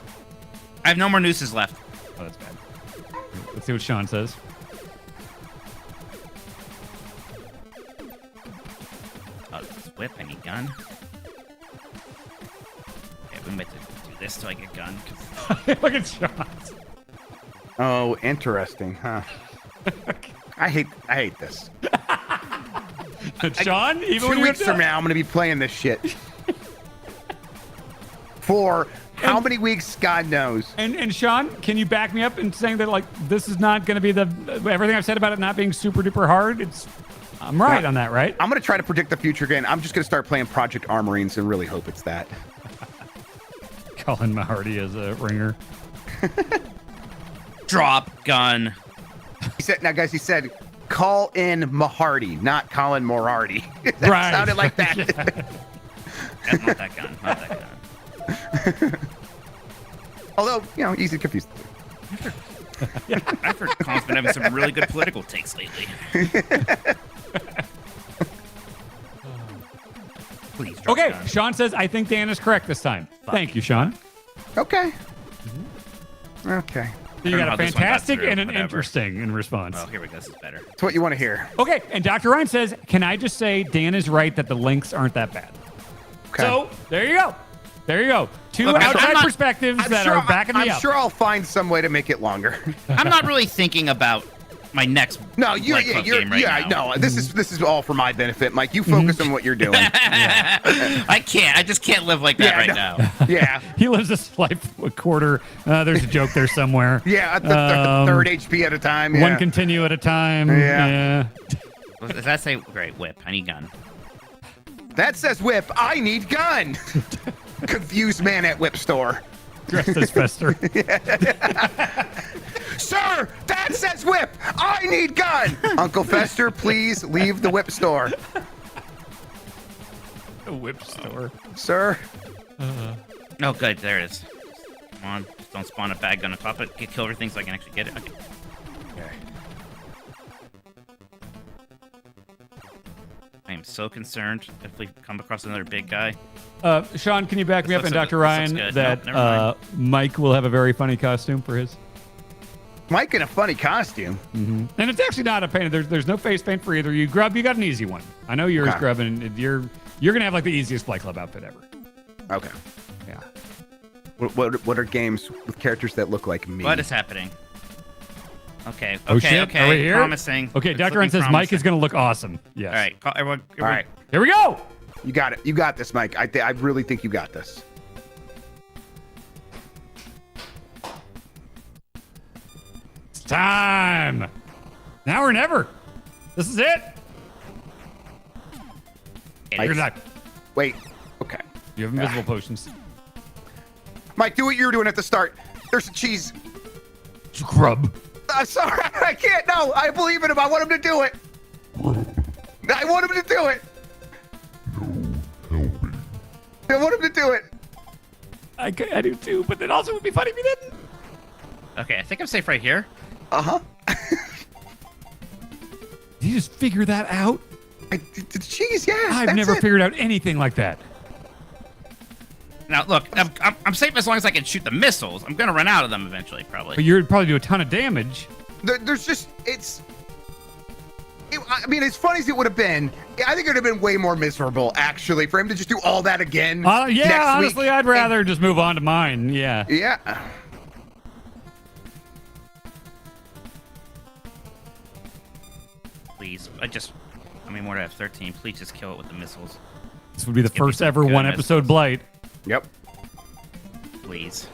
I have no more nooses left. Oh, that's bad. Let's see what Sean says. Oh, this whip, I need gun. Okay, we might have to do this till I get gun. Look at Sean. Oh, interesting, huh? I hate this. Sean, even 2 weeks from now, I'm going to be playing this shit. For how many weeks, God knows. And Sean, can you back me up in saying that this is not going to be everything I've said about it not being super duper hard? I'm right on that, right? I'm going to try to predict the future again. I'm just going to start playing Project Armorines and really hope it's that. Colin Mahardy as a ringer. Drop gun. He said, call in Mahardy, not Colin Moriarty. That right. sounded like that. Yeah, not that gun. Not that gun. Although, easy to confuse. Yeah, I've heard Colin's been having some really good political takes lately. Please drop Okay, gun. Sean says, I think Dan is correct this time. Thank you, Sean. Okay. Okay. So you got a fantastic and an interesting in response. Oh, here we go. This is better. That's what you want to hear. Okay, and Dr. Ryan says, can I just say Dan is right that the links aren't that bad? Okay. So, there you go. There you go. Two outside perspectives that are backing me up. I'm sure I'll find some way to make it longer. I'm not really thinking about my next game right now. No, this is all for my benefit, Mike. You focus on what you're doing. I just can't live like that now. Yeah. He lives this life a quarter. There's a joke there somewhere. Yeah, third HP at a time. Yeah. One continue at a time. Yeah. Does that say, great, whip, I need gun? That says whip, I need gun. Confused man at whip store. Dressed as Fester. Sir, Dad says whip. I need gun. Uncle Fester, please leave the whip store. A whip store. Sir. Oh, good. There it is. Come on. Just don't spawn a bad gun on top of it. Kill everything so I can actually get it. Okay. I am so concerned if we come across another big guy. Sean, can you back me up, and Dr. Ryan, that Nope, Mike will have a very funny costume for his? Mike in a funny costume. Mm-hmm. And it's actually not a paint. There's no face paint for either. You got an easy one. I know yours, Okay. Grub, and you're gonna have like the easiest Flight Club outfit ever. Okay. Yeah. What are games with characters that look like me? What is happening? Okay. Oh, Okay. shit. Okay. Are we here? Promising. Okay, It's Dr. Ryan looking says Mike is promising. gonna look awesome. Yes. All right. Call everyone. All right. Here we go. You got it. You got this, Mike. I really think you got this. It's time. Now or never. This is it. You're not. Wait. Okay. You have invisible potions. Mike, do what you were doing at the start. There's a cheese. Grub. I'm sorry. I can't. No, I believe in him. I want him to do it. I want him to do it. I want him to do it. I do too, but it also would be funny if you didn't. Okay. I think I'm safe right here. Uh-huh. Did you just figure that out? The cheese, yeah. I've never figured out anything like that. Now look, I'm safe as long as I can shoot the missiles. I'm gonna run out of them eventually, probably. But you'd probably do a ton of damage. There's just I mean, as funny as it would have been, I think it would have been way more miserable, actually, for him to just do all that again. Yeah, next honestly, week. I'd rather just move on to mine. Yeah. Yeah. Please, I mean, more to have 13. Please just kill it with the missiles. This would be the Give me first some ever good one episode missiles. Blight. Yep. Please.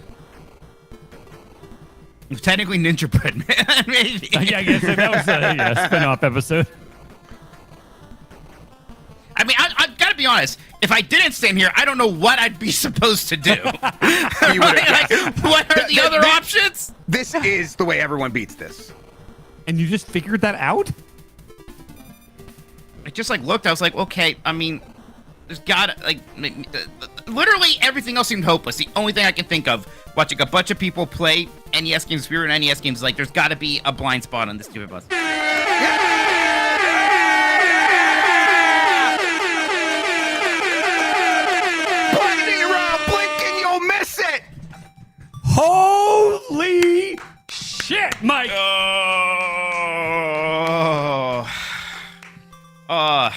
Technically Ninja Bread Man, maybe. Yeah, I guess that was a spin-off episode. I mean, I've got to be honest. If I didn't stand here, I don't know what I'd be supposed to do. Right? Like, what are the other options? This is the way everyone beats this. And you just figured that out? I just looked. I was like, okay. I mean, there's got to literally everything else seemed hopeless. The only thing I can think of watching a bunch of people play NES games, Spirit and NES games, there's got to be a blind spot on this stupid bus. Holy shit, Mike! How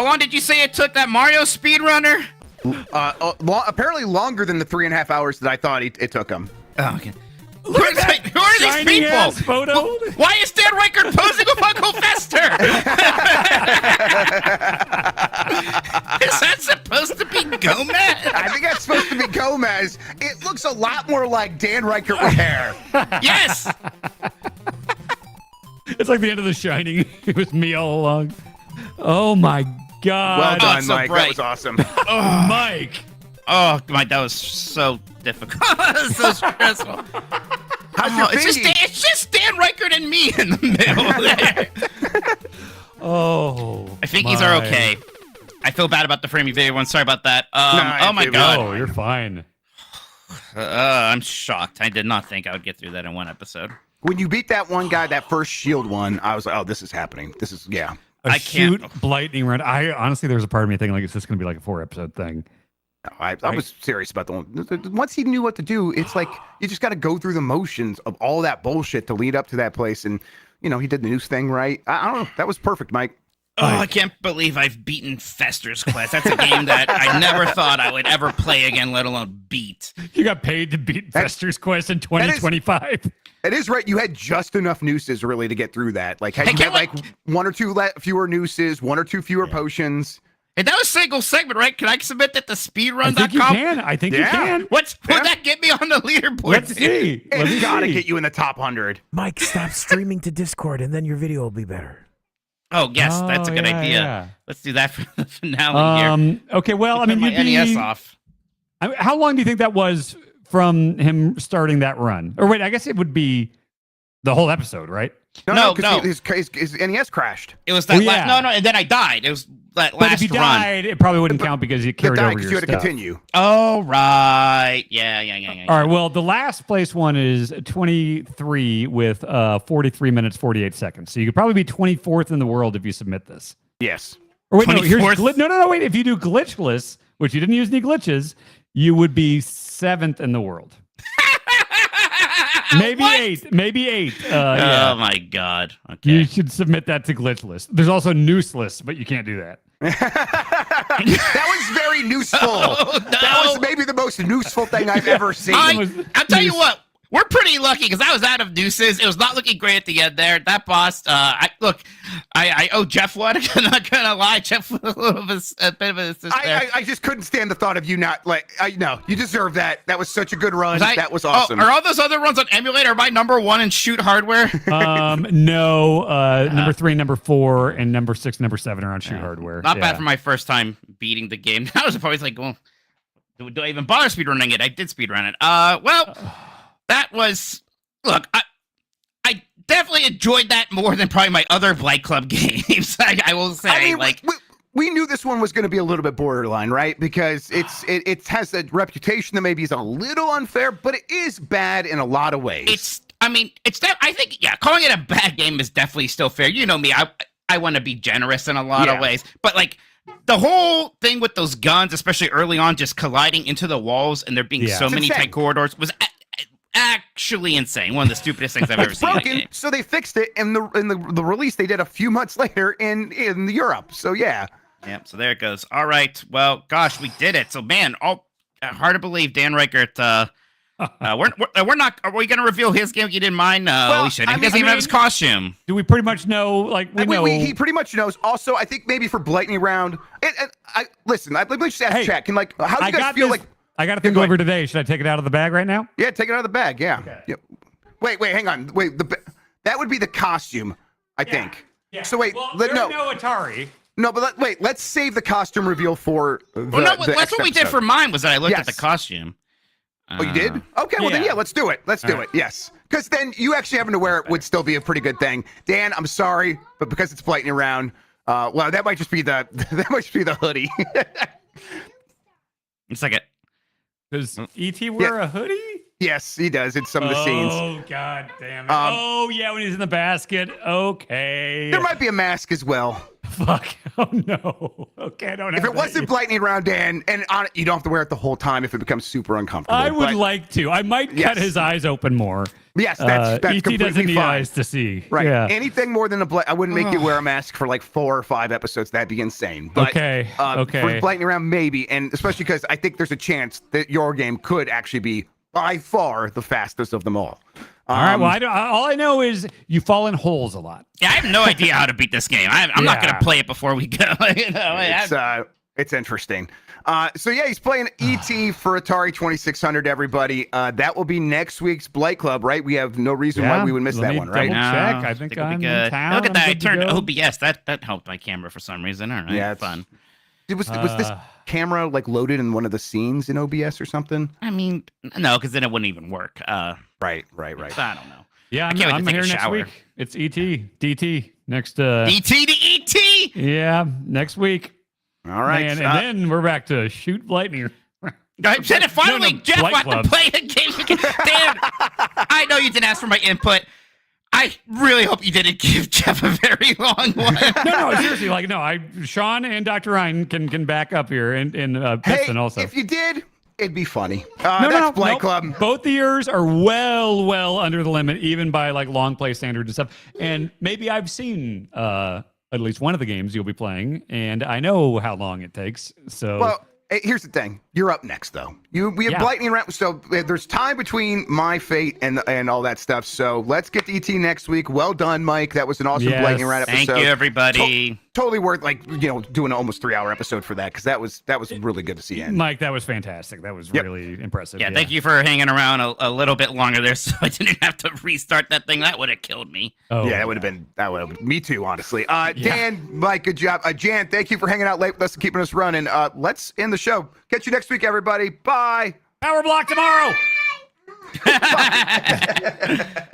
long did you say it took that Mario speedrunner? Apparently longer than the 3.5 hours that I thought it took him. Oh, okay. Who are these people? Photo? Why is Dan Reichert posing with Uncle Fester? Is that supposed to be Gomez? I think that's supposed to be Gomez. It looks a lot more like Dan Reichert with hair. Yes. It's like the end of The Shining. It was me all along. Oh my God. Well done, so Mike. bright. That was awesome. Mike. Oh, Mike, that was so difficult. So stressful. How's your it's just Dan Reichert and me in the middle there. Oh. I think these are okay. I feel bad about the framing video one. Sorry about that. Oh my God. Oh, you're fine. I'm shocked. I did not think I would get through that in one episode. When you beat that one guy, that first shield one, I was like, oh, this is happening. This is, yeah. I can't. Blightning run. I honestly, there's a part of me thinking like it's just going to be like a 4-episode thing. I was serious about the one. Once he knew what to do, it's like you just got to go through the motions of all that bullshit to lead up to that place. And, he did the news thing right. I don't know. That was perfect, Mike. Oh, I can't believe I've beaten Fester's Quest. That's a game that I never thought I would ever play again, let alone beat. You got paid to beat Fester's Quest in 2025. It is right. You had just enough nooses really to get through that. Like, had you had one or two fewer nooses, one or two fewer potions. And that was single segment, right? Can I submit that to speedrun.com? I think you can. I think you can. Would that get me on the leaderboard? Let's see. It's got to get you in the top 100. Mike, stop streaming to Discord, and then your video will be better. Oh, yes, that's a good idea. Yeah. Let's do that for the finale here. Okay, well, I mean, my you'd NES be, off. how long do you think that was from him starting that run. Or wait, I guess it would be the whole episode, right? No. His NES crashed. It was that. yeah. No, and then I died. It was that But last if you run. died, it probably wouldn't count because you carried over your you had to stuff. continue. Oh right, yeah. All right. Well, the last place one is 23 with 43 minutes 48 seconds. So you could probably be 24th in the world if you submit this. Yes. Or wait, no, here's 24th? no. Wait, if you do glitchless, which you didn't use any glitches, you would be 7th in the world. Maybe What? 8th. Maybe 8th. Oh Yeah. my god. Okay. You should submit that to glitchless. There's also nooseless, but you can't do that. That was very nooseful. Oh, That no. was maybe the most nooseful thing I've ever seen. I'll tell you what. We're pretty lucky because I was out of nooses. It was not looking great at the end there. That boss, I owe Jeff one. I'm not gonna lie, Jeff was a bit of an assist there. I just couldn't stand the thought of you not no, you deserve that. That was such a good run. That was awesome. Are all those other runs on emulator? Am I number 1 in shoot hardware? No. Number 3, number 4, and number 6, number 7 are on shoot hardware. Not bad for my first time beating the game. I was always like, well, do I even bother speedrunning it? I did speedrun it. Well, that was look. I definitely enjoyed that more than probably my other Blight Club games. I will say, I mean, we knew this one was going to be a little bit borderline, right? Because it has a reputation that maybe is a little unfair, but it is bad in a lot of ways. I think calling it a bad game is definitely still fair. You know me, I want to be generous in a lot of ways, but like the whole thing with those guns, especially early on, just colliding into the walls and there being so many tight corridors was actually insane. One of the stupidest things I've ever seen. Broken, so they fixed it in the release they did a few months later in Europe. So yeah. Yep. So there it goes. All right. Well, gosh, we did it. So man, hard to believe Dan Reichert. We're not. Are we going to reveal his game? You didn't mind? We should. He doesn't even have his costume. Do we pretty much know? Like we know. He pretty much knows. Also, I think maybe for Blightning round. Listen. Let me just ask chat. Can how do you guys feel like? I got to think over today. Should I take it out of the bag right now? Yeah, take it out of the bag. Yeah. Okay. Yep. Wait, hang on. Wait, that would be the costume, I think. Yeah. So wait, well, no Atari. No, but let's save the costume reveal for the. Well, no, that's what we did for mine. Was that I looked at the Yes. costume. Oh, you did? Okay, well then let's do it. Let's do it. Yes, because then you actually having to wear it would still be a pretty good thing. Dan, I'm sorry, but because it's Blightning around, well, that might just be the hoodie. It's like it. Does E.T. wear a hoodie? Yes, he does in some of the scenes. Oh, god damn it. Yeah, when he's in the basket. Okay. There might be a mask as well. Fuck. Oh, no. Okay, I don't have If it wasn't Blightning around, Dan, and on it, you don't have to wear it the whole time if it becomes super uncomfortable. I would like to. I might cut his eyes open more. Yes, that's E.T. completely doesn't need fine. eyes to see. Right. Yeah. Anything more than I wouldn't make you wear a mask for like 4 or 5 episodes. That'd be insane. But, Okay. For Blightning around, maybe, and especially because I think there's a chance that your game could actually be by far the fastest of them all. All right. Well, all I know is you fall in holes a lot. Yeah, I have no idea how to beat this game. I'm not going to play it before we go. It's interesting. So yeah, he's playing ET for Atari 2600. Everybody, that will be next week's Blight Club, right? We have no reason why we would miss that one, right? Check. I think I'm in town. Look at that! I I'm good to turned go. OBS. That helped my camera for some reason. All right, Yeah, it's fun. Was this camera like loaded in one of the scenes in OBS or something? I mean, no, because then it wouldn't even work. Right. I don't know. Yeah, I can't wait I'm to take here a next shower. week. It's DT next. ET to ET. Yeah, next week. All right, and then we're back to shoot Blightning. I said it finally, Jeff. Blight I can Club. play a game again. Dan, I know you didn't ask for my input. I really hope you didn't give Jeff a very long one. No, seriously, Sean and Dr. Ryan can back up here, and Piston also. If you did, it'd be funny. That's Blight Club. Both the years are well under the limit, even by like long play standards and stuff. And maybe I've seen at least one of the games you'll be playing, and I know how long it takes. So Well, here's the thing. You're up next, though. We have Blightning around, so there's time between my fate and all that stuff. So let's get to ET next week. Well done, Mike. That was an awesome Blightning around episode. Thank you, everybody. Totally worth doing an almost 3-hour episode for that, because that was really good to see. Mike, that was fantastic. That was really impressive. Yeah, thank you for hanging around a little bit longer there, so I didn't have to restart that thing. That would have killed me. Oh, yeah, that would have been me too, honestly. Dan, Mike, good job. Jan, thank you for hanging out late with us and keeping us running. Let's end the show. Catch you next week, everybody. Bye. Power block tomorrow. Bye.